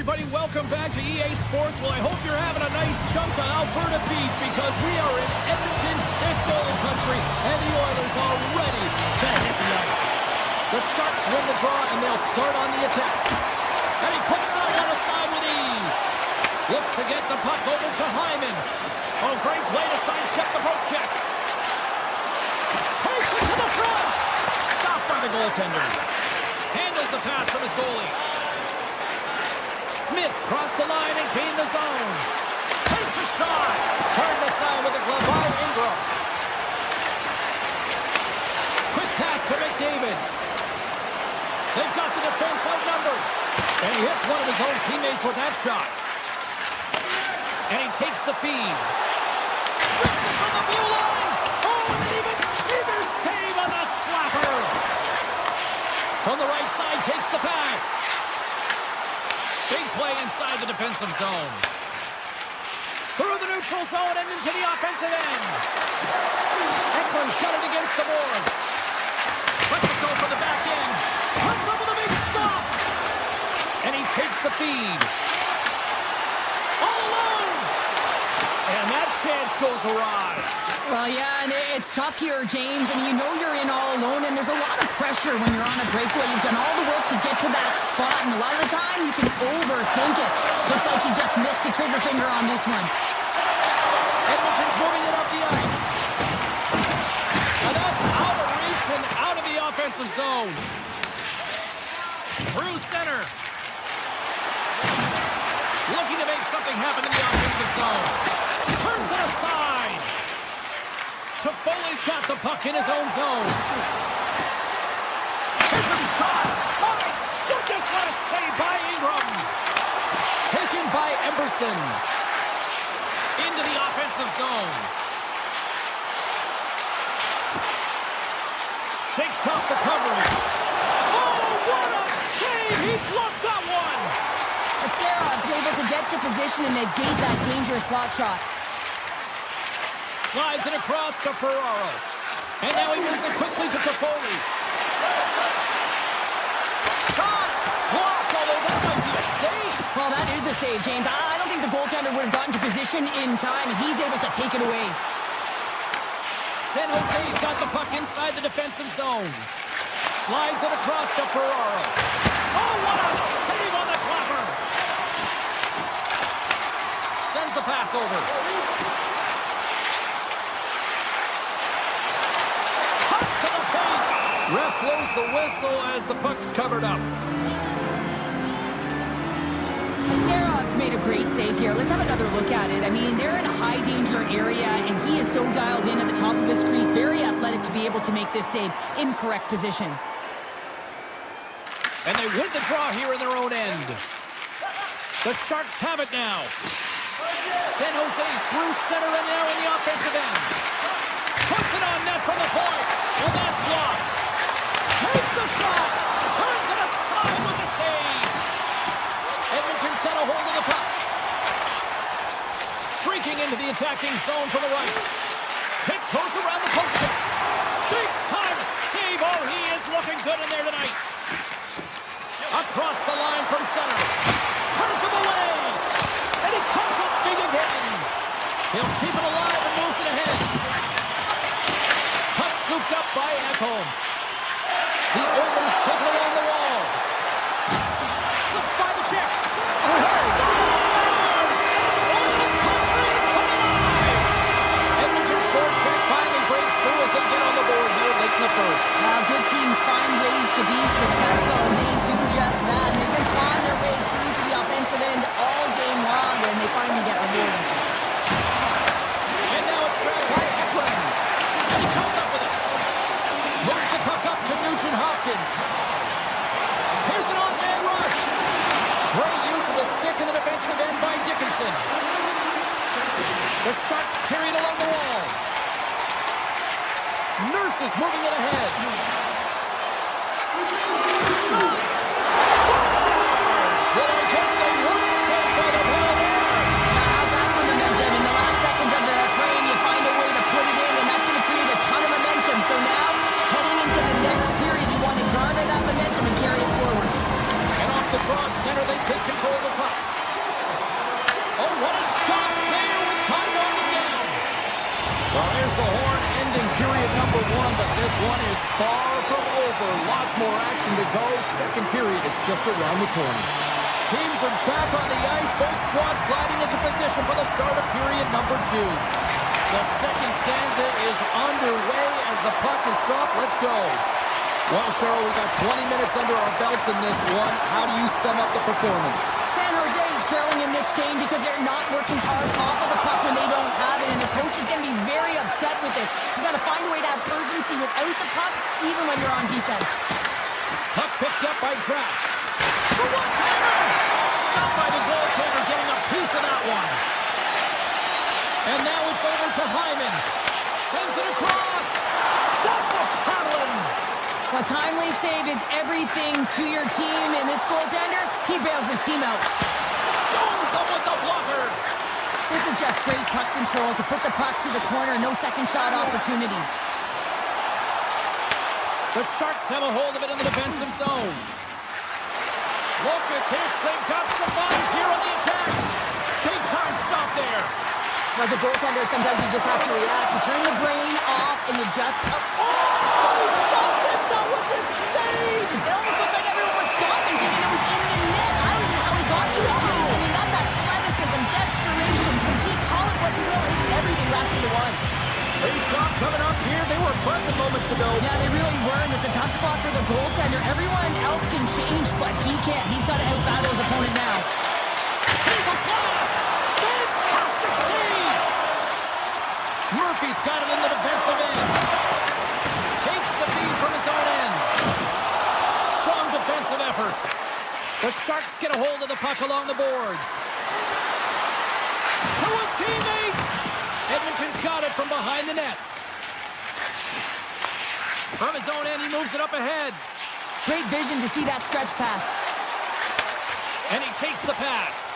A: everybody. Welcome back to EA Sports. Well, I hope you're having a nice chunk of Alberta beef because we are in Edmonton. It's oil country, and the Oilers are ready to hit the ice. The Sharks win the draw, and they'll start on the attack. And he puts that one aside with ease. Looks to get the puck over to Hyman. Oh, great play to sidestep the poke check. Takes it to the front. Stopped by the goaltender. Handles the pass from his goalie. Smith crossed the line and gained the zone. Takes a shot. Turned aside with a glove by Ingram. Quick pass to McDavid. They've got the defense outnumbered. And he hits one of his own teammates with that shot. And he takes the feed. Rips it from the blue line. Oh, and even save on the slapper. From the right side, takes the pass. Big play inside the defensive zone. Through the neutral zone and into the offensive end. Eklund's got it against the boards. Lets it go for the back end. Puts up with a big stop. And he takes the feed. All alone. And that chance goes awry.
B: Well, yeah, and it's tough here, James. I mean, you know you're in all alone, and there's a lot of pressure when you're on a breakaway. You've done all the work to get to that spot, and a lot of the time you can overthink it. Looks like he just missed the trigger finger on this one.
A: Edmonton's moving it up the ice. And that's out of reach and out of the offensive zone. Through center. Looking to make something happen in the offensive zone. Turns it aside. Toffoli's got the puck in his own zone. Here's a shot. My goodness, what a save by Ingram. Taken by Emberson. Into the offensive zone. Shakes off the coverage. Oh, what a save. He bluffed that one.
B: Ascarov's able to get to position and negate that dangerous slot shot.
A: Slides it across to Ferraro. And now he moves it quickly to Toffoli. Shot! Blocked, although that might be a save.
B: Well, that is a save, James. I don't think the goaltender would have gotten to position in time, and he's able to take it away.
A: San Jose's got the puck inside the defensive zone. Slides it across to Ferraro. Oh, what a save on the clapper! Sends the pass over. Ref blows the whistle as the puck's covered up.
B: Ascarov's made a great save here. Let's have another look at it. I mean, they're in a high-danger area, and he is so dialed in at the top of his crease. Very athletic to be able to make this save in correct position.
A: And they win the draw here in their own end. The Sharks have it now. San Jose's through center and now in the offensive end. Puts it on net from the point. And that's blocked. Takes the shot. Turns it aside with the save. Edmonton's got a hold of the puck. Streaking into the attacking zone from the right. Tiptoes around the poke check. Big time save. Oh, he is looking good in there tonight. Across the line from center. Turns him away. And he comes up big again. He'll keep it alive and moves it ahead. Puck scooped up by Ekholm. The Oilers take it along the wall. Slips by the check. Stars! Oil country is coming alive! Edmonton's forecheck finally breaks through as they get on the board here late in the first.
B: Good teams find ways to be successful, and they do just that. They've been clawing their way through to the offensive end all game long, and they finally get rewarded.
A: And now it's grabbed by Eklund. And he comes up with it. Moves the puck up to Nugent Hopkins. Here's an on-man rush. Great use of the stick in the defensive end by Dickinson. The Sharks carry it along the wall. Nurse is moving it ahead. Shot! Scores! Then I guess they weren't set by the ball there.
B: That's the momentum. In the last seconds of the frame, you find a way to put it in, and that's going to create a ton of momentum. So now, heading into the next period, you want to garner that momentum and carry it forward.
A: And off the draw at center, they take control of the puck. Well, here's the horn ending period number 1, but this one is far from over. Lots more action to go. Second period is just around the corner. Teams are back on the ice. Both squads gliding into position for the start of period number 2. The second stanza is underway as the puck is dropped. Let's go. Well, Cheryl, we got 20 minutes under our belts in this one. How do you sum up the performance?
B: San Jose is trailing in this game because they're not working hard off of the puck when they don't have it, and the coach is going to be very upset with this. You got to find a way to have urgency without the puck, even when you're on defense.
A: Puck picked up by Kraft. The one-timer! Stopped by the goaltender, getting a piece of that one. And now it's over to Hyman. Sends it across. That's a paddling.
B: A timely save is everything to your team, and this goaltender, he bails his team out.
A: Stones him with the blocker.
B: This is just great puck control to put the puck to the corner. No second shot opportunity.
A: The Sharks have a hold of it in the defensive zone. Look at this. They've got some bodies here on the attack. Big time stop there.
B: As a goaltender, sometimes you just have to react. You turn the brain off and you just...
A: Oh, he stopped it. That was insane.
B: It almost looked like everyone was stopping, thinking it was in the net. I don't know how he got to it, James. I mean, that's athleticism, desperation, complete, call it what you will. It's everything wrapped into one.
A: Face-off coming up here. They were pleasant moments ago.
B: Yeah, they really were, and it's a tough spot for the goaltender. Everyone else can change, but he can't. He's got to out-battle his opponent now.
A: Here's a blast. Fantastic save. Murphy's got it in the defensive end. Takes the feed from his own end. Strong defensive effort. The Sharks get a hold of the puck along the boards. To his teammate. Edmonton's got it from behind the net. From his own end, he moves it up ahead.
B: Great vision to see that stretch pass.
A: And he takes the pass.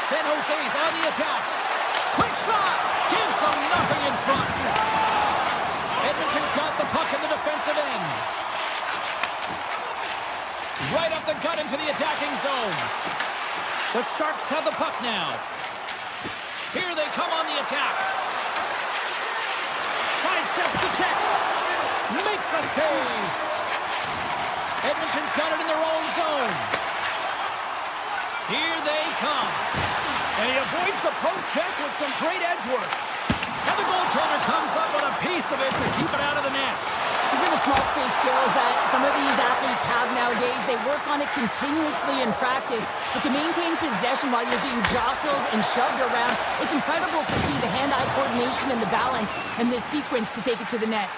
A: San Jose's on the attack. Quick shot. Gives them nothing in front. Edmonton's got the puck in the defensive end. Right up the gut into the attacking zone. The Sharks have the puck now. Here they come on the attack. Sidesteps the check. Makes a save. Edmonton's got it in their own zone. Here they come. And he avoids the poke check with some great edge work. And the goaltender comes up with a piece of it to keep it out of the net.
B: These are the small space skills that some of these athletes have nowadays. They work on it continuously in practice. But to maintain possession while you're being jostled and shoved around, it's incredible to see the hand-eye coordination and the balance and this sequence to take it to the net.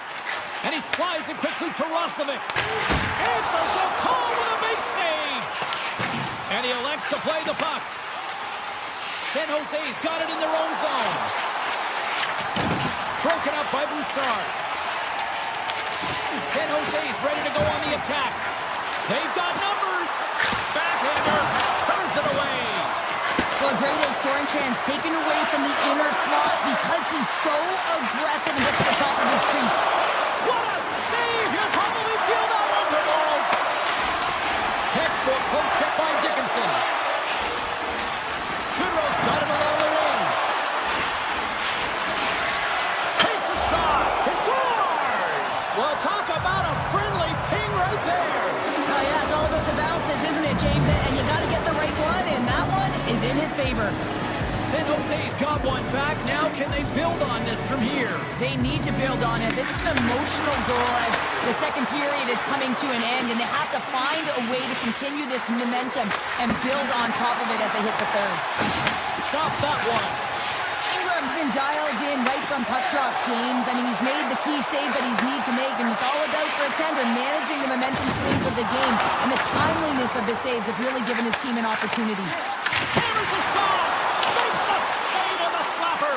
A: And he slides it quickly to Roslovic. Answers the call with a big save. And he elects to play the puck. San Jose's got it in their own zone. Broken up by Bouchard. San Jose's ready to go on the attack. They've got numbers. Backhander turns it away.
B: Well, a great A scoring chance taken away from the inner slot because he's so aggressive and gets to the top of his crease.
A: What a save! He'll probably feel that one tomorrow. Textbook poke check by Dickinson. Goodrow's got it along the wing. Takes a shot. He scores! Well, talk about a friendly ping right there.
B: Oh, yeah, it's all about the bounces, isn't it, James? And you got to get the right one, and that one is in his favor.
A: San Jose's got one back. Now can they build on this from here?
B: They need to build on it. This is an emotional goal as the second period is coming to an end, and they have to find a way to continue this momentum and build on top of it as they hit the third.
A: Stop that one.
B: Ingram's been dialed in right from puck drop, James. I mean, he's made the key saves that he's needs to make, and it's all about for a tender managing the momentum swings of the game, and the timeliness of the saves have really given his team an opportunity.
A: Hammers a shot. Makes the save on the slapper.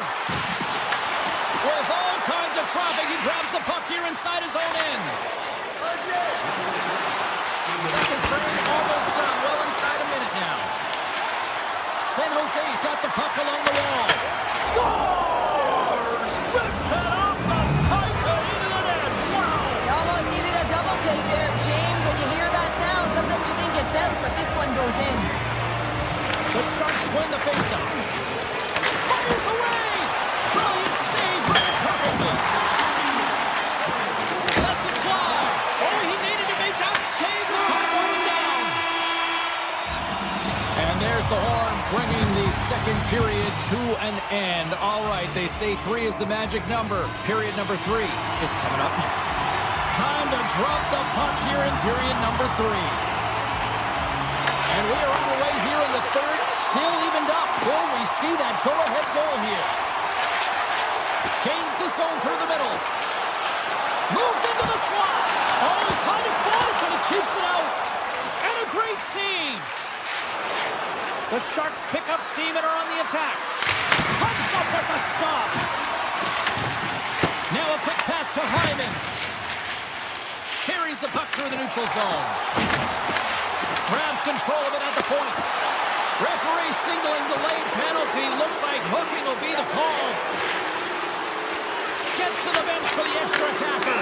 A: With all kinds of traffic, he grabs the puck here inside his own end. Second frame almost done. Well inside a minute now. San Jose's got the puck along the wall. Scores! Rips it off the pipe and into the net. Wow!
B: He almost needed a double take there, James. When you hear that sound, sometimes you think it's out, but this one goes in.
A: The Sharks win the faceoff. Fires away! Brilliant an end. All right, they say 3 is the magic number. Period number 3 is coming up next. Time to drop the puck here in period number 3. And we are underway here in the third, still evened up. Will we see that go-ahead goal here? Gains the zone through the middle. Moves into the slot. Oh, he kind of fought it, but he keeps it out. And a great save. The Sharks pick up steam and are on the attack. Comes up with a stop. Now a quick pass to Hyman. Carries the puck through the neutral zone. Grabs control of it at the point. Referee signaling delayed penalty. Looks like hooking will be the call. Gets to the bench for the extra attacker.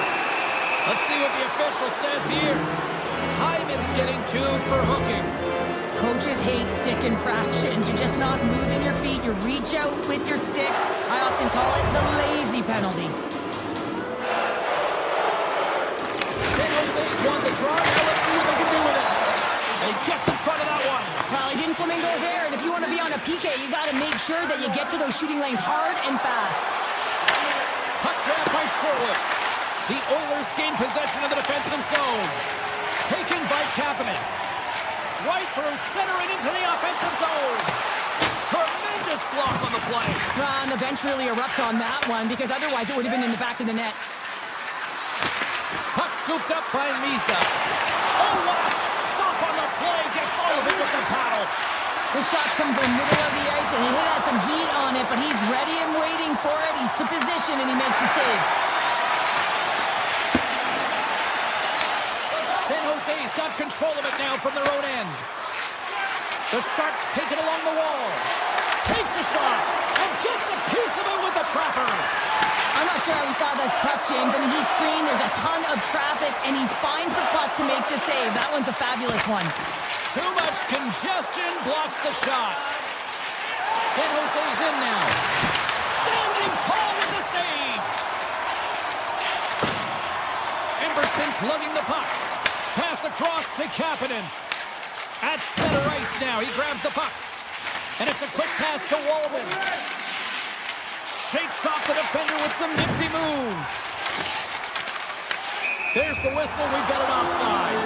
A: Let's see what the official says here. Hyman's getting 2 for hooking.
B: Coaches hate stick infractions. You're just not moving your feet. You reach out with your stick. I often call it the lazy penalty.
A: San Jose's won the draw. Now let's see what they can do with it. And he gets in front of that one.
B: Well, he didn't flamingo there. And if you want to be on a PK, you got to make sure that you get to those shooting lanes hard and fast.
A: Puck grab by Sherwood. The Oilers gain possession of the defensive zone. Taken by Kapanen. Right through center and into the offensive zone. Tremendous block on the play.
B: And the bench really erupts on that one because otherwise it would have been in the back of the net.
A: Puck scooped up by Misa. Oh, what a stop on the play. Gets all of it with the paddle.
B: The shot's coming from the middle of the ice and he has some heat on it, but he's ready and waiting for it. He's to position and he makes the save.
A: San Jose's got control of it now from their own end. The Sharks take it along the wall. Takes a shot and gets a piece of it with the trapper.
B: I'm not sure how he saw this puck, James. I mean, he's screened. There's a ton of traffic, and he finds the puck to make the save. That one's a fabulous one.
A: Too much congestion blocks the shot. San Jose's in now. Standing tall with the save. Emberson's lugging the puck. Pass across to Kapanen. At center ice now. He grabs the puck. And it's a quick pass to Walman. Shakes off the defender with some nifty moves. There's the whistle. We've got an offside.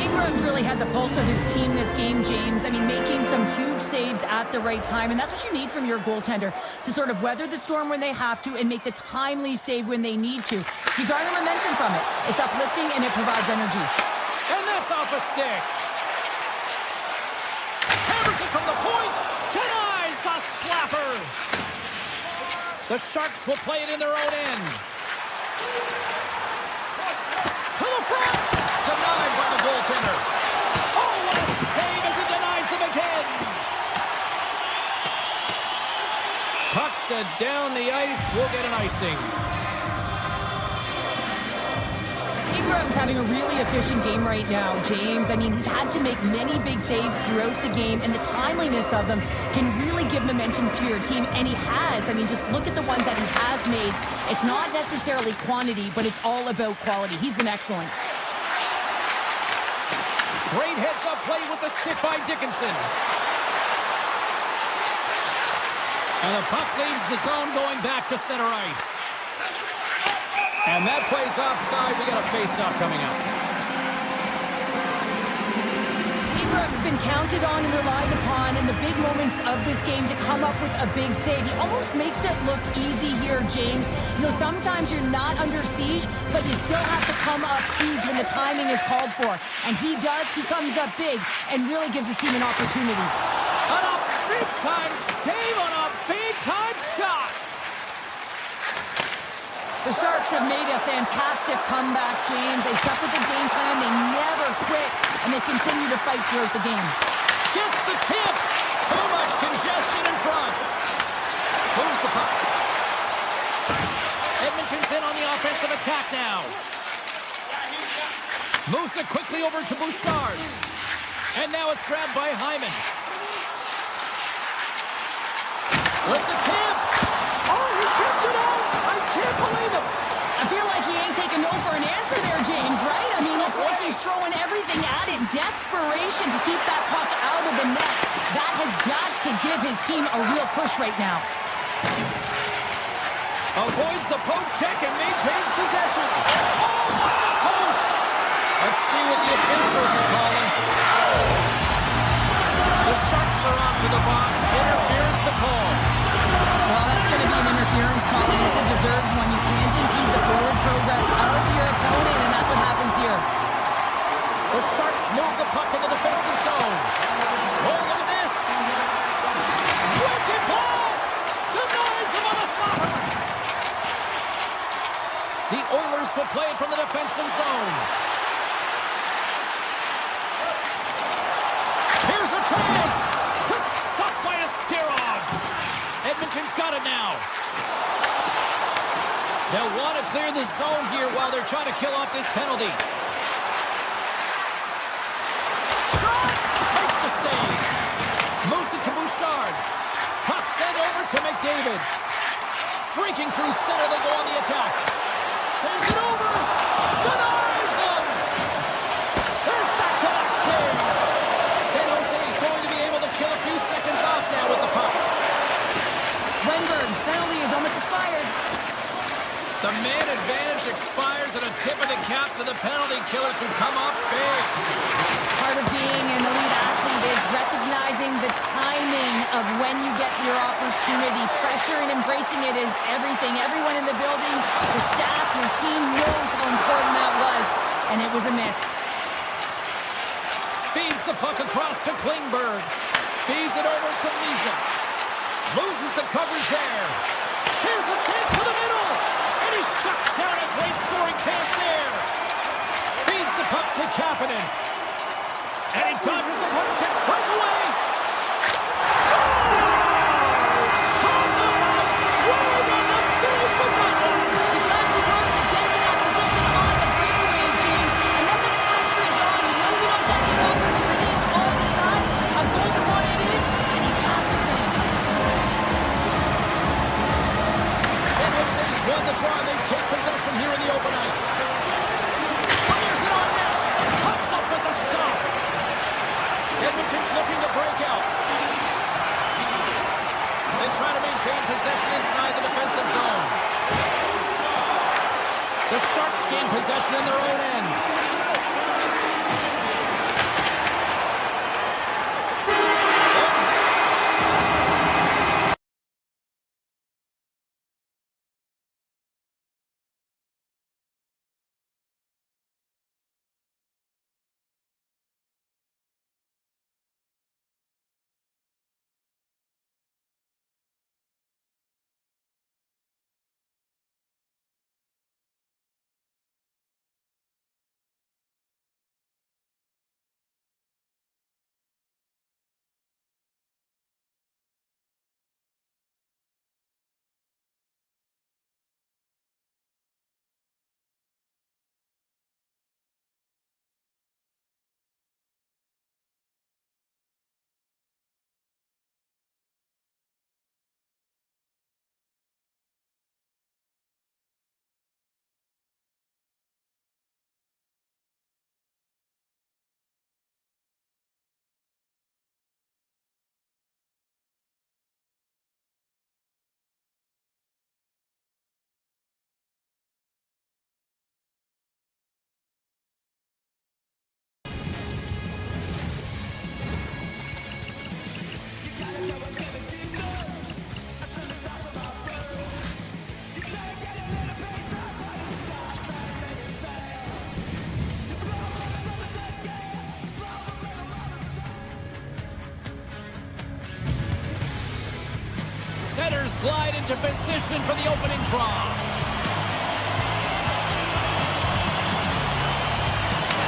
B: Ingram's really had the pulse of his team this game, James. I mean, making some huge saves at the right time, and that's what you need from your goaltender, to sort of weather the storm when they have to and make the timely save when they need to. You garner momentum from it. It's uplifting, and it provides energy.
A: And that's off a stick. Hammers it from the point. Denies the slapper. The Sharks will play it in their own end. To the front. Denied by the goaltender. Oh, what a save as he denies them again. Puck set down the ice. We'll get an icing.
B: Ingram's having a really efficient game right now, James. I mean, he's had to make many big saves throughout the game, and the timeliness of them can really give momentum to your team, and he has. I mean, just look at the ones that he has made. It's not necessarily quantity, but it's all about quality. He's been excellent.
A: Great heads-up play with the stick by Dickinson. And the puck leaves the zone going back to center ice. And that plays offside. We got a face-off coming up.
B: Ingram's been counted on and relied upon in the big moments of this game to come up with a big save. He almost makes it look easy here, James. You know, sometimes you're not under siege, but you still have to come up huge when the timing is called for. And he does. He comes up big and really gives his team an opportunity.
A: On a big-time save on a big-time shot.
B: The Sharks have made a fantastic comeback, James. They stuck with the game plan. They never quit, and they continue to fight throughout the game.
A: Gets the tip. Too much congestion in front. Moves the puck. Edmonton's in on the offensive attack now. Moves it quickly over to Bouchard. And now it's grabbed by Hyman. With the tip. Oh, he kept it out. I can't believe it.
B: I feel like he ain't taking no for an answer there, James, right? I mean, it's like he's throwing everything at it. Desperation to keep that puck out of the net. team a real push right now.
A: Avoids the poke check and maintains possession. Oh, off the post! Let's see what the officials are calling. The Sharks are off to the box. Interference the call.
B: Well, that's going to be an interference call, and it's a deserved one. You can't impede the forward progress of your opponent, and that's what happens here.
A: The Sharks move the puck in the defensive zone. Oh, look at this. Wicked blast! Denies him on the slapper. The Oilers will play it from the defensive zone. Here's a chance. Quick stop by Askarov. Edmonton's got it now. They'll want to clear the zone here while they're trying to kill off this penalty. Shot! Makes the save. Moves it to Bouchard. Puck sent over to McDavid. Streaking through center, they go on the attack. Sends it over. Denies him. There's back-to-back saves. San Jose is going to be able to kill a few seconds off now with the puck.
B: Wenberg's penalty is almost expired.
A: The man advantage expires at a tip of the cap to the penalty killers who come up big.
B: Part of being an elite athlete is recognizing the timing of when you get your opportunity. Pressure and embracing it is everything. Everyone in the building, the staff, your team knows how important that was, and it was a miss.
A: Feeds the puck across to Klingberg. Feeds it over to Lisa. Loses the coverage there. Here's a chance to the middle. And he shuts down a great scoring chance there. Feeds the puck to Kapanen. And he dodges the puck check. Breakaway. Scores! Talk about swag on the finish with that one.
B: He does the work to get to that position on the breakaway, James. And then the pressure is on. You know you don't get these opportunities all the time. A golden one it is, and he cashes in.
A: San Jose's won the draw. They take possession here in the open ice. Fires it on net. Cuts up with the stop. Edmonton's looking to break out. They try to maintain possession inside the defensive zone. The Sharks gain possession in their own end. Setters glide into position for the opening draw.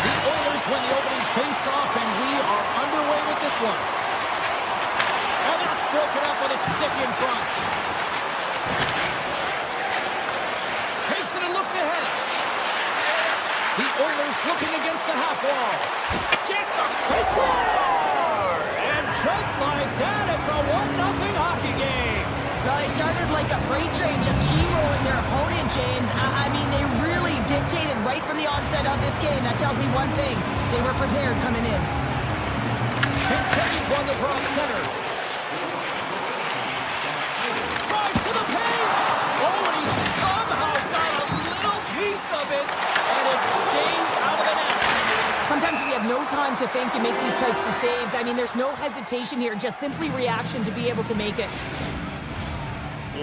A: The Oilers win the opening face-off, and we are underway with this one. And that's broken up with a stick in front. Takes it and looks ahead. The Oilers looking against the half wall. Gets up, they score! And just like that, it's a 1-0 hockey game.
B: Well, they started like a freight train, just steamrolling their opponent, James. I mean, they really dictated right from the onset of this game. That tells me one thing. They were prepared coming in.
A: Kentucky's won the draw at center.
B: no time to think and make these types of saves. I mean, there's no hesitation here, just simply reaction to be able to make it.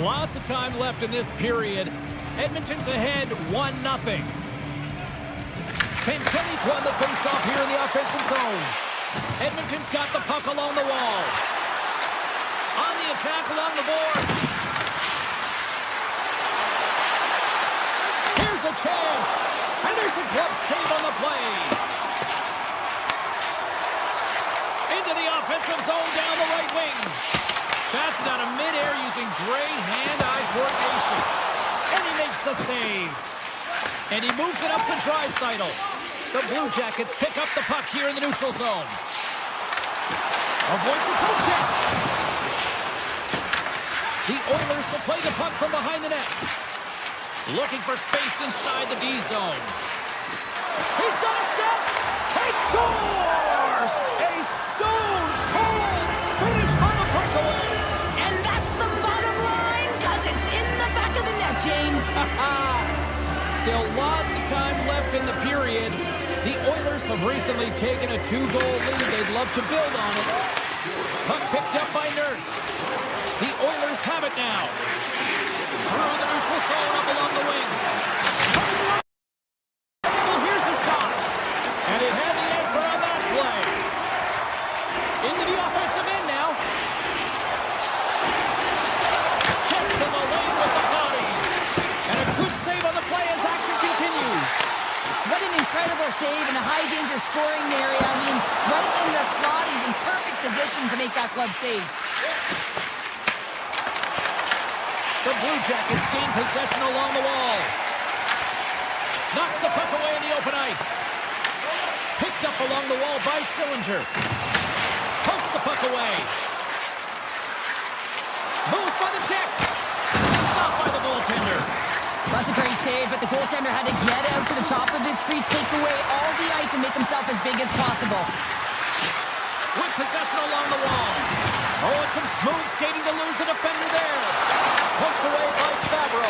A: Lots of time left in this period. Edmonton's ahead 1-0. Kenny's won the faceoff here in the offensive zone. Edmonton's got the puck along the wall. On the attack along the boards. Here's a chance. And there's a glove save on the play. Into the offensive zone down the right wing. That's down to midair using great hand-eye coordination. And he makes the save. And he moves it up to Draisaitl. The Blue Jackets pick up the puck here in the neutral zone. Avoids the poke check. The Oilers will play the puck from behind the net. Looking for space inside the D zone. He's got a step. He scores! A stone-cold finish on the breakaway.
B: And that's the bottom line, because it's in the back of the net, James.
A: Still lots of time left in the period. The Oilers have recently taken a 2-goal lead. They'd love to build on it. Puck picked up by Nurse. The Oilers have it now. Through the neutral zone up along the wing. Here's a shot. And it had the answer on that play. Into the offensive end now. Gets him a lane with the body. And a good save on the play as action continues.
B: What an incredible save in a high-danger scoring area. I mean, right in the slot, he's in perfect position to make that glove save.
A: The Blue Jackets gain possession along the wall. Knocks the puck away in the open ice. Picked up along the wall by Sillinger. Pokes the puck away. Moves by the check. Stopped by the goaltender.
B: That's a great save, but the goaltender had to get out to the top of his crease, take away all the ice, and make himself as big as possible.
A: With possession along the wall. Oh, and some smooth skating to lose the defender there. Poked away by Fabro.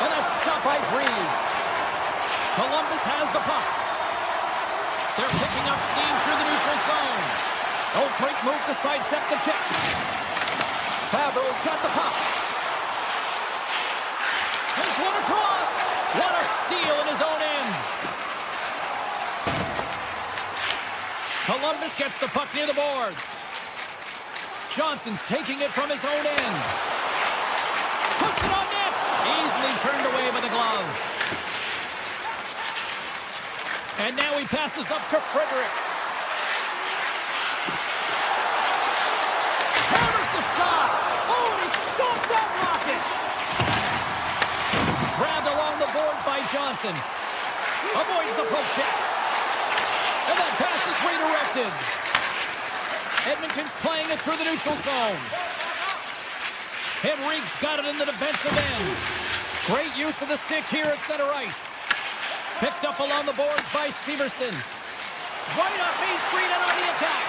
A: And that's stopped by Breeze. Columbus has the puck. They're picking up steam through the neutral zone. Oh, great move to sidestep the check. Fabro's got the puck. Sends one across. What a steal in his own end. Columbus gets the puck near the boards. Johnson's taking it from his own end. Puts it on net. Easily turned away by the glove. And now he passes up to Frederick. Hammers the shot. Oh, and he stopped that rocket. Grabbed along the board by Johnson. Avoids the poke check. And that pass is redirected. Edmonton's playing it through the neutral zone. Henrique's got it in the defensive end. Great use of the stick here at center ice. Picked up along the boards by Severson. Right up Main Street and on the attack.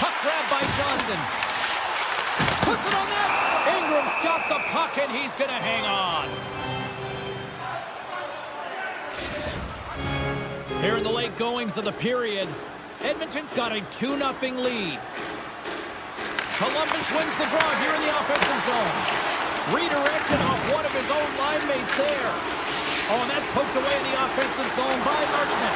A: Puck grabbed by Johnson. Puts it on net. Ingram's got the puck and he's going to hang on. Here in the late goings of the period, Edmonton's got a 2-0 lead. Columbus wins the draw here in the offensive zone. Redirected off one of his own line mates there. Oh, and that's poked away in the offensive zone by Marchment.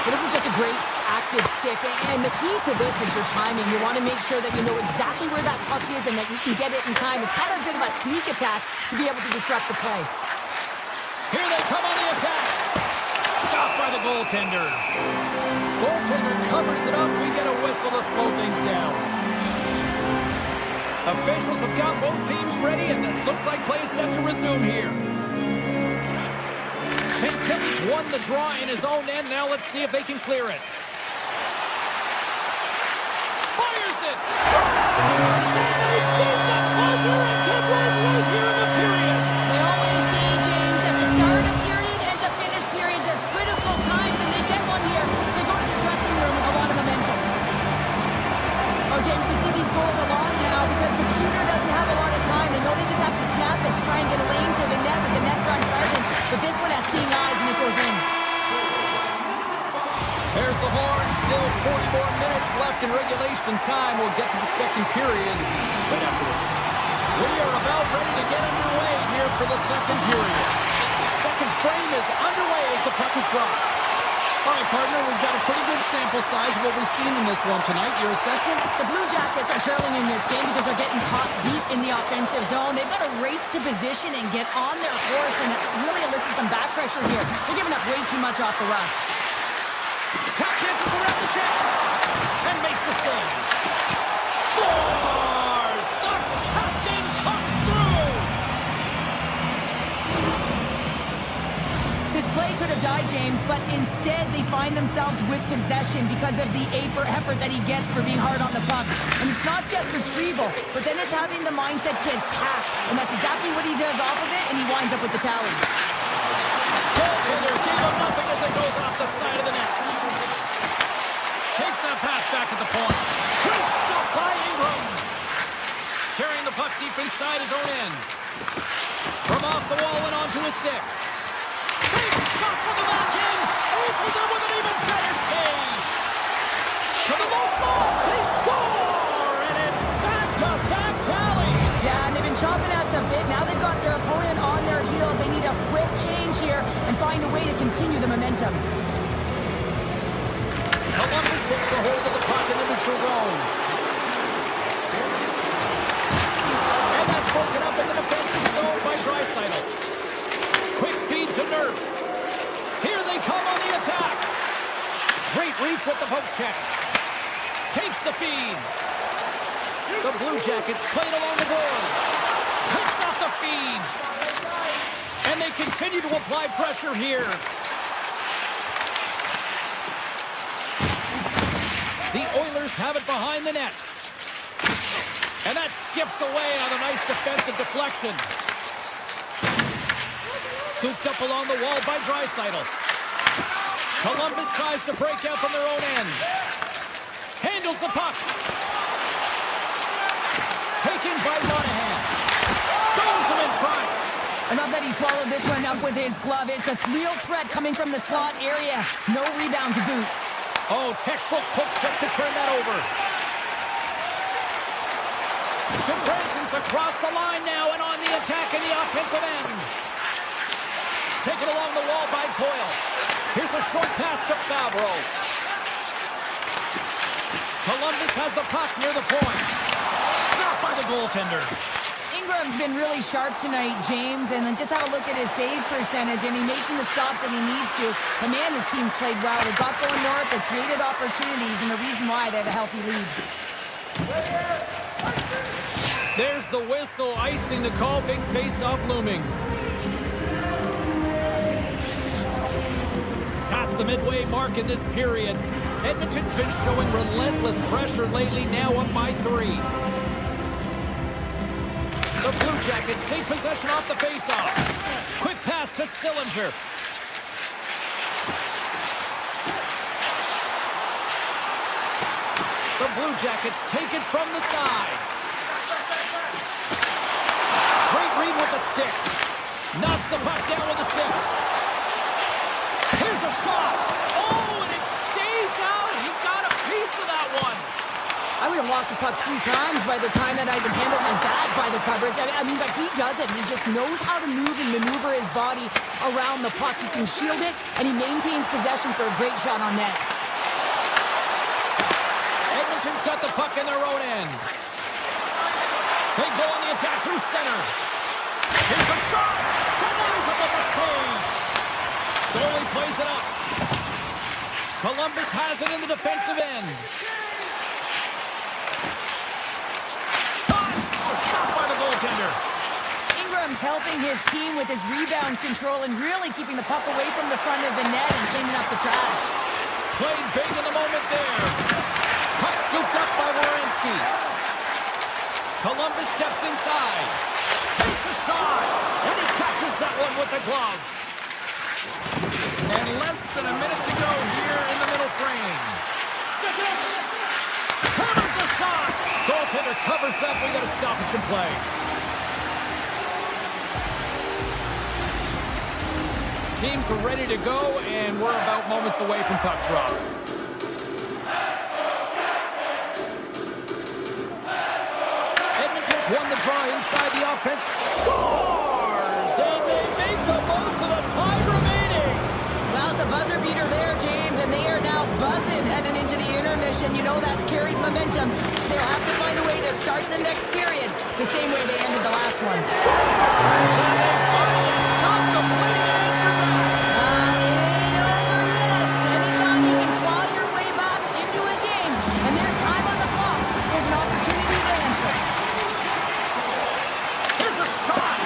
B: But this is just a great active stick, and the key to this is your timing. You want to make sure that you know exactly where that puck is and that you can get it in time. It's kind of a bit of a sneak attack to be able to disrupt the play.
A: Here they come on the attack. Stopped by the goaltender. Goaltender covers it up. We get a whistle to slow things down. Officials have got both teams ready, and it looks like play is set to resume here. Kenny's won the draw in his own end. Now let's see if they can clear it. Fires it! Scores! And they beat the buzzer and took one right here in the period.
B: They always say, James, that the start of period and the finish periods are critical times, and they get one here. They go to the dressing room with a lot of momentum. Oh, James, we see these goals a lot now because the shooter doesn't have a lot of time. They know they just have to snap it to try and get a lane to the net with the net front presence. But this one has seeing eyes and it goes in.
A: There's the horn, still second period right after this. We are about ready to get underway here for the second period. Second frame is underway as the puck is dropped. All right, partner, we've got a pretty good sample size of what we've seen in this one tonight. Your assessment?
B: The Blue Jackets are trailing in this game because they're getting caught deep in the offensive zone. They've got to race to position and get on their horse and really elicit some back pressure here. They're giving up way too much off the rush.
A: Tap dances around the check and makes the save. Scores! The captain comes through!
B: This play could have died, James, but instead they find themselves with possession because of the effort that he gets for being hard on the puck. And it's not just retrieval, but then it's having the mindset to attack. And that's exactly what he does off of it, and he winds up with the tally.
A: Goaltender gave him nothing as it goes off the side of the net. Takes that pass back at the point. Great stop by Ingram. Carrying the puck deep inside his own end. From off the wall and onto his stick. Big shot from the back end. Answers it with an even better save. To the low slot. They score. And it's back-to-back tallies.
B: Yeah, and they've been chopping at the bit. Now they've got their opponent on their heels. They need a quick change here and find a way to continue the momentum.
A: Columbus takes a hold of the puck in the neutral zone. And that's broken up in the defensive zone by Draisaitl. Quick feed to Nurse. Here they come on the attack. Great reach with the poke check. Takes the feed. The Blue Jackets played along the boards. Picks off the feed. And they continue to apply pressure here. The Oilers have it behind the net. And that skips away on a nice defensive deflection. Scooped up along the wall by Draisaitl. Columbus tries to break out from their own end. Handles the puck. Taken by Monahan. Stones him in front.
B: Enough that he swallowed this one up with his glove. It's a real threat coming from the slot area. No rebound to boot.
A: Oh, textbook poke check to turn that over. Goodbranson's across the line now and on the attack in the offensive end. Taken along the wall by Coyle. Here's a short pass to Favreau. Columbus has the puck near the point. Stopped by the goaltender.
B: Ingram's been really sharp tonight, James, and then just have a look at his save percentage, and he's making the stops that he needs to. The man, his team's played well. They got going north, they created opportunities, and the reason why they have a healthy lead.
A: There's the whistle, icing the call, big face-off looming. Past the midway mark in this period. Edmonton's been showing relentless pressure lately, now up by 3. The Blue Jackets take possession off the faceoff. Quick pass to Sillinger. The Blue Jackets take it from the side. Great read with the stick. Knocks the puck down with the stick. Here's a shot. Oh, and it stays out. He got a piece of that one.
B: I would have lost the puck 3 times by the time that I even handled my back by the coverage. I mean, but he does it. He just knows how to move and maneuver his body around the puck. He can shield it, and he maintains possession for a great shot on net.
A: Edmonton's got the puck in their own end. They go on the attack through center. Here's a shot. Denies him with the save. Goalie plays it up. Columbus has it in the defensive end. Stopped by the goaltender.
B: Ingram's helping his team with his rebound control and really keeping the puck away from the front of the net and cleaning up the trash.
A: Played big in the moment there. Puck scooped up by Werenski. Columbus steps inside. Takes a shot. And he catches that one with the glove. And less than a minute to go here in the middle frame. Hammers a shot. Goaltender covers that. We got a stoppage in play. Teams are ready to go, and we're about moments away from puck drop. won the draw inside the offense. Scores! And they make the most of the time remaining.
B: Well, it's a buzzer beater there, James, and they are now buzzing heading into the intermission. You know that's carried momentum. They'll have to find a way to start the next period the same way they ended the last one.
A: Scores! And they finally stop the play to answer back.
B: It ain't over yet. Anytime you can claw your way back into a game, and there's time on the clock, there's an opportunity to answer.
A: Here's a shot.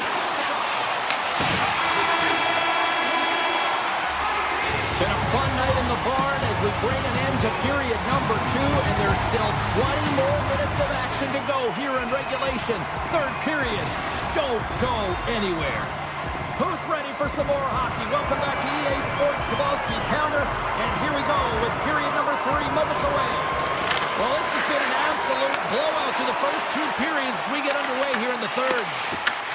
A: Been a fun night in the barn as we bring an end to period number 2, and there's still 20 more minutes of action to go here in regulation. Third period. Don't go anywhere. Who's ready for some more hockey? Welcome back to EA Sports Sabalski Pounder, and here we go with period number 3 moments away. Well, this has been an absolute blowout to the first 2 periods as we get underway here in the third.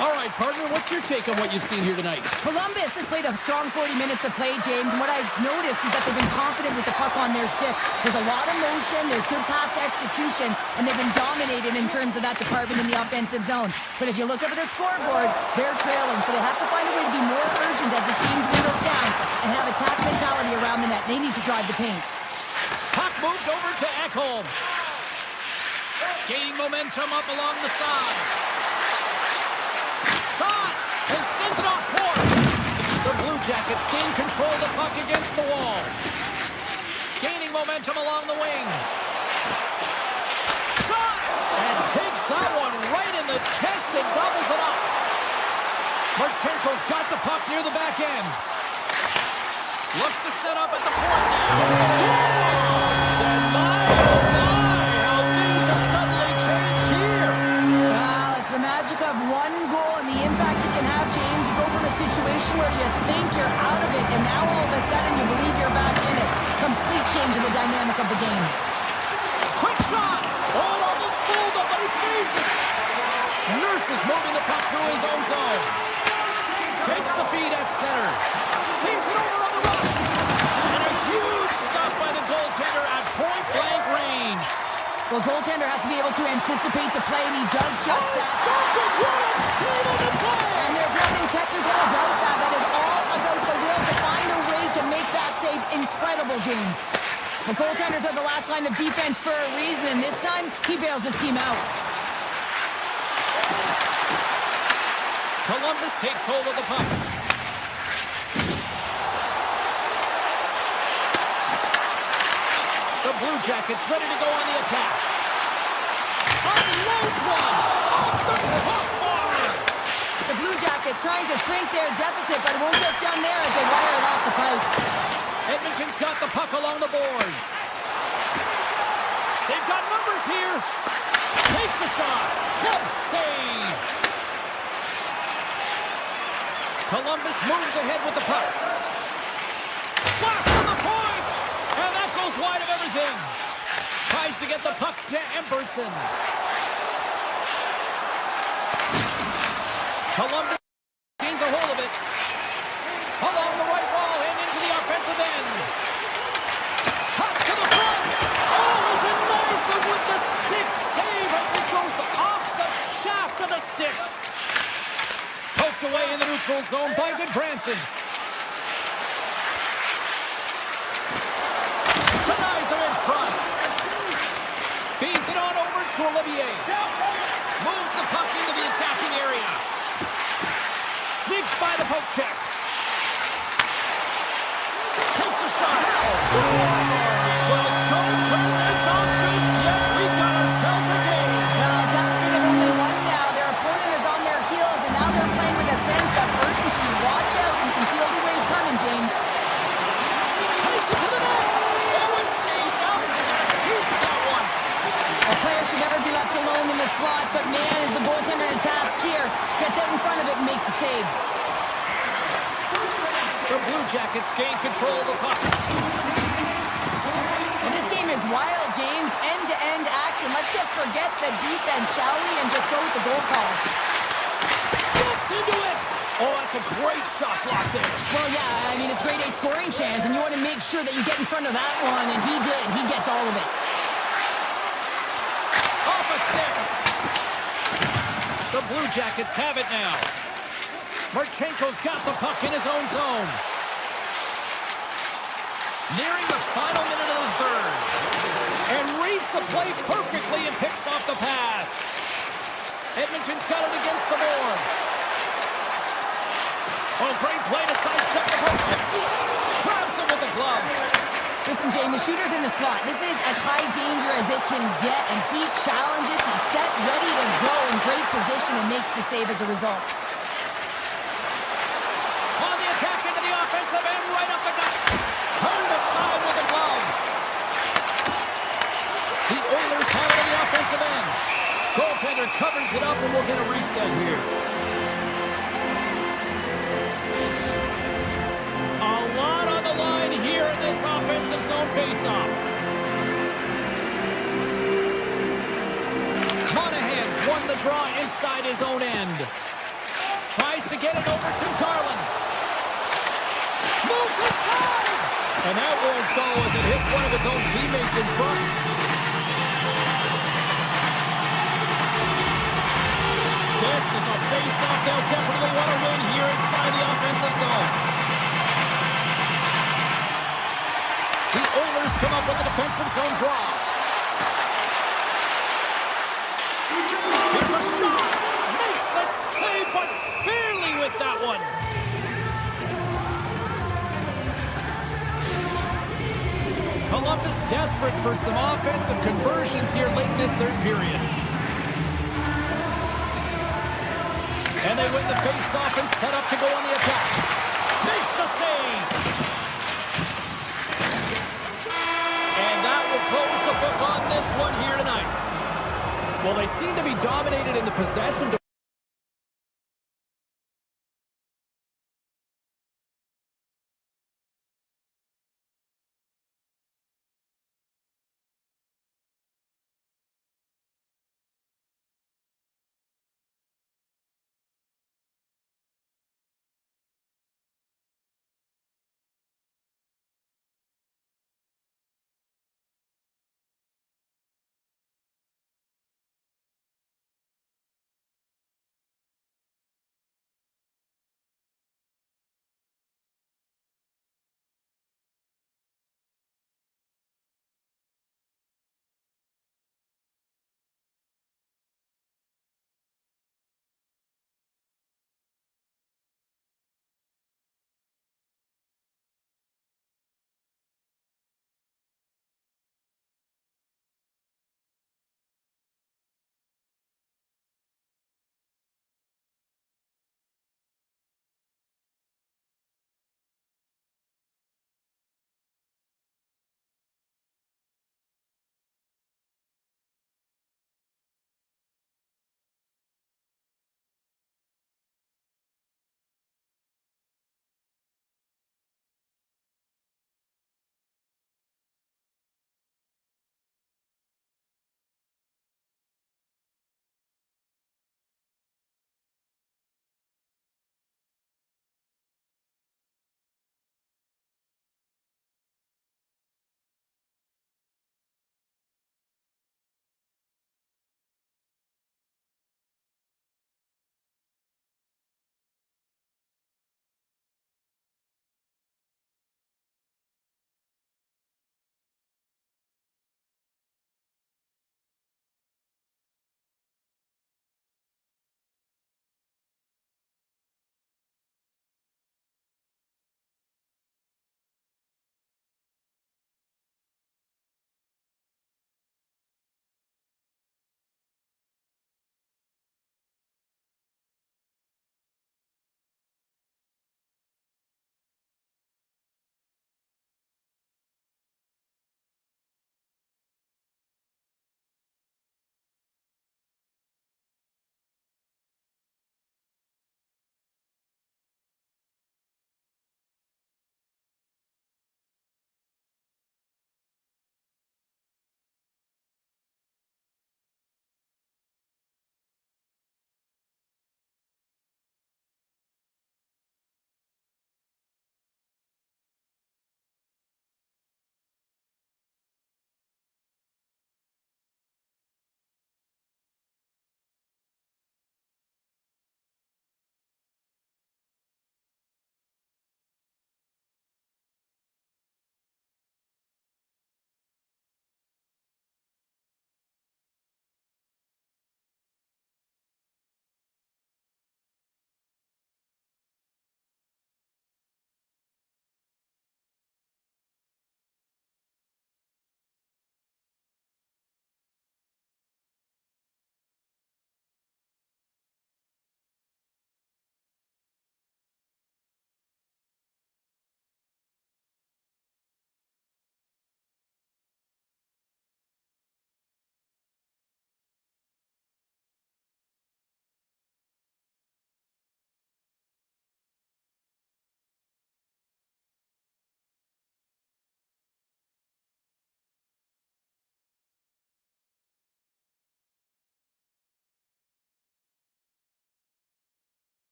A: All right, partner, what's your take on what you've seen here tonight?
B: Columbus has played a strong 40 minutes of play, James, and what I've noticed is that they've been confident with the puck on their stick. There's a lot of motion, there's good pass execution, and they've been dominated in terms of that department in the offensive zone. But if you look up at the scoreboard, they're trailing, so they have to find a way to be more urgent as this game dwindles down and have attack mentality around the net. They need to drive the paint.
A: Puck moved over to Ekholm. Gaining momentum up along the side. Shot! And sends it off course. The Blue Jackets gain control of the puck against the wall. Gaining momentum along the wing. Shot! And takes that one right in the chest and doubles it up. Marchenko's got the puck near the back end. Looks to set up at the point now. Scores! And my, oh my, how things have suddenly changed here.
B: Well, it's the magic of one goal and the impact it can have, James. You go from a situation where you think you're out of it, and now all of a sudden you believe you're back in it. Complete change of the dynamic of the game.
A: Quick shot! Oh, it almost fooled him, but he saves it. Nurse is moving the puck through his own zone. Takes the feed at center. Feeds it over on the run. And a huge stop by the goaltender at point-blank range.
B: Well, goaltender has to be able to anticipate the play, and he does just that.
A: Stopped it! What a save on the play!
B: And there's nothing technical about that. That is all about the will to find a way to make that save incredible, James. The goaltenders are the last line of defense for a reason, and this time, he bails his team out.
A: Columbus takes hold of the puck. The Blue Jackets ready to go on the attack. Unloads one off the crossbar.
B: The Blue Jackets trying to shrink their deficit, but it won't get done there as they wire it off the pipe.
A: Edmonton's got the puck along the boards. They've got numbers here. Takes a shot. Good save. Columbus moves ahead with the puck. Flash from the point. And that goes wide of everything. Tries to get the puck to Emberson. Columbus gains a hold of it. Along the right wall and into the offensive end. Cuts to the front. Oh, he denies them with the stick save as it goes off the shaft of the stick. Poked away in the neutral zone by Goodbranson. Denies him in front. Feeds it on over to Olivier. Moves the puck into the attacking area. Sneaks by the poke check. Takes a shot. Scores! Well, don't turn this off just yet. We've got ourselves a game.
B: Well, deficit of only one now. Their opponent is on their heels, and now they're playing with a sense of urgency. Watch out. You can feel the wave coming, James.
A: Takes it to the net. Oh, it stays out. They got a piece of that one.
B: A player should never be left alone in the slot, but man, is the goaltender to task here. Gets out in front of it and makes the save.
A: The Blue Jackets gain control of the puck.
B: Well, this game is wild, James. End-to-end action. Let's just forget the defense, shall we, and just go with the goal calls.
A: Steps into it. Oh, that's a great shot block there.
B: Well, yeah, I mean, it's grade A scoring chance, and you want to make sure that you get in front of that one, and he did. He gets all of it.
A: Off a stick. the Blue Jackets have it now. Marchenko's got the puck in his own zone. Nearing the final minute of the third. And reads the play perfectly and picks off the pass. Edmonton's got it against the boards. Oh, great play to sidestep the puck. Grabs him with the glove.
B: Listen, Jane, the shooter's in the slot. This is as high danger as it can get, and he challenges. He's set, ready to go in great position, and makes the save as a result.
A: On the attack into the offensive end, right up the gut. Turned aside with the glove. The Oilers have it in the offensive end. Goaltender covers it up, and we'll get a reset here. A lot on the line here in this offensive zone faceoff. Monahan's won the draw inside his own end. Tries to get it over to Garland. Moves inside! And that won't go as it hits one of his own teammates in front. This is a face-off they'll definitely want to win here inside the offensive zone. The Oilers come up with a defensive zone draw. Here's a shot. Makes the save, but barely with that one. Columbus desperate for some offensive conversions here late in this third period. And they win the face-off and set up to go on the attack. Makes the save. And that will close the book on this one here tonight. Well, they seem to be dominated in the possession.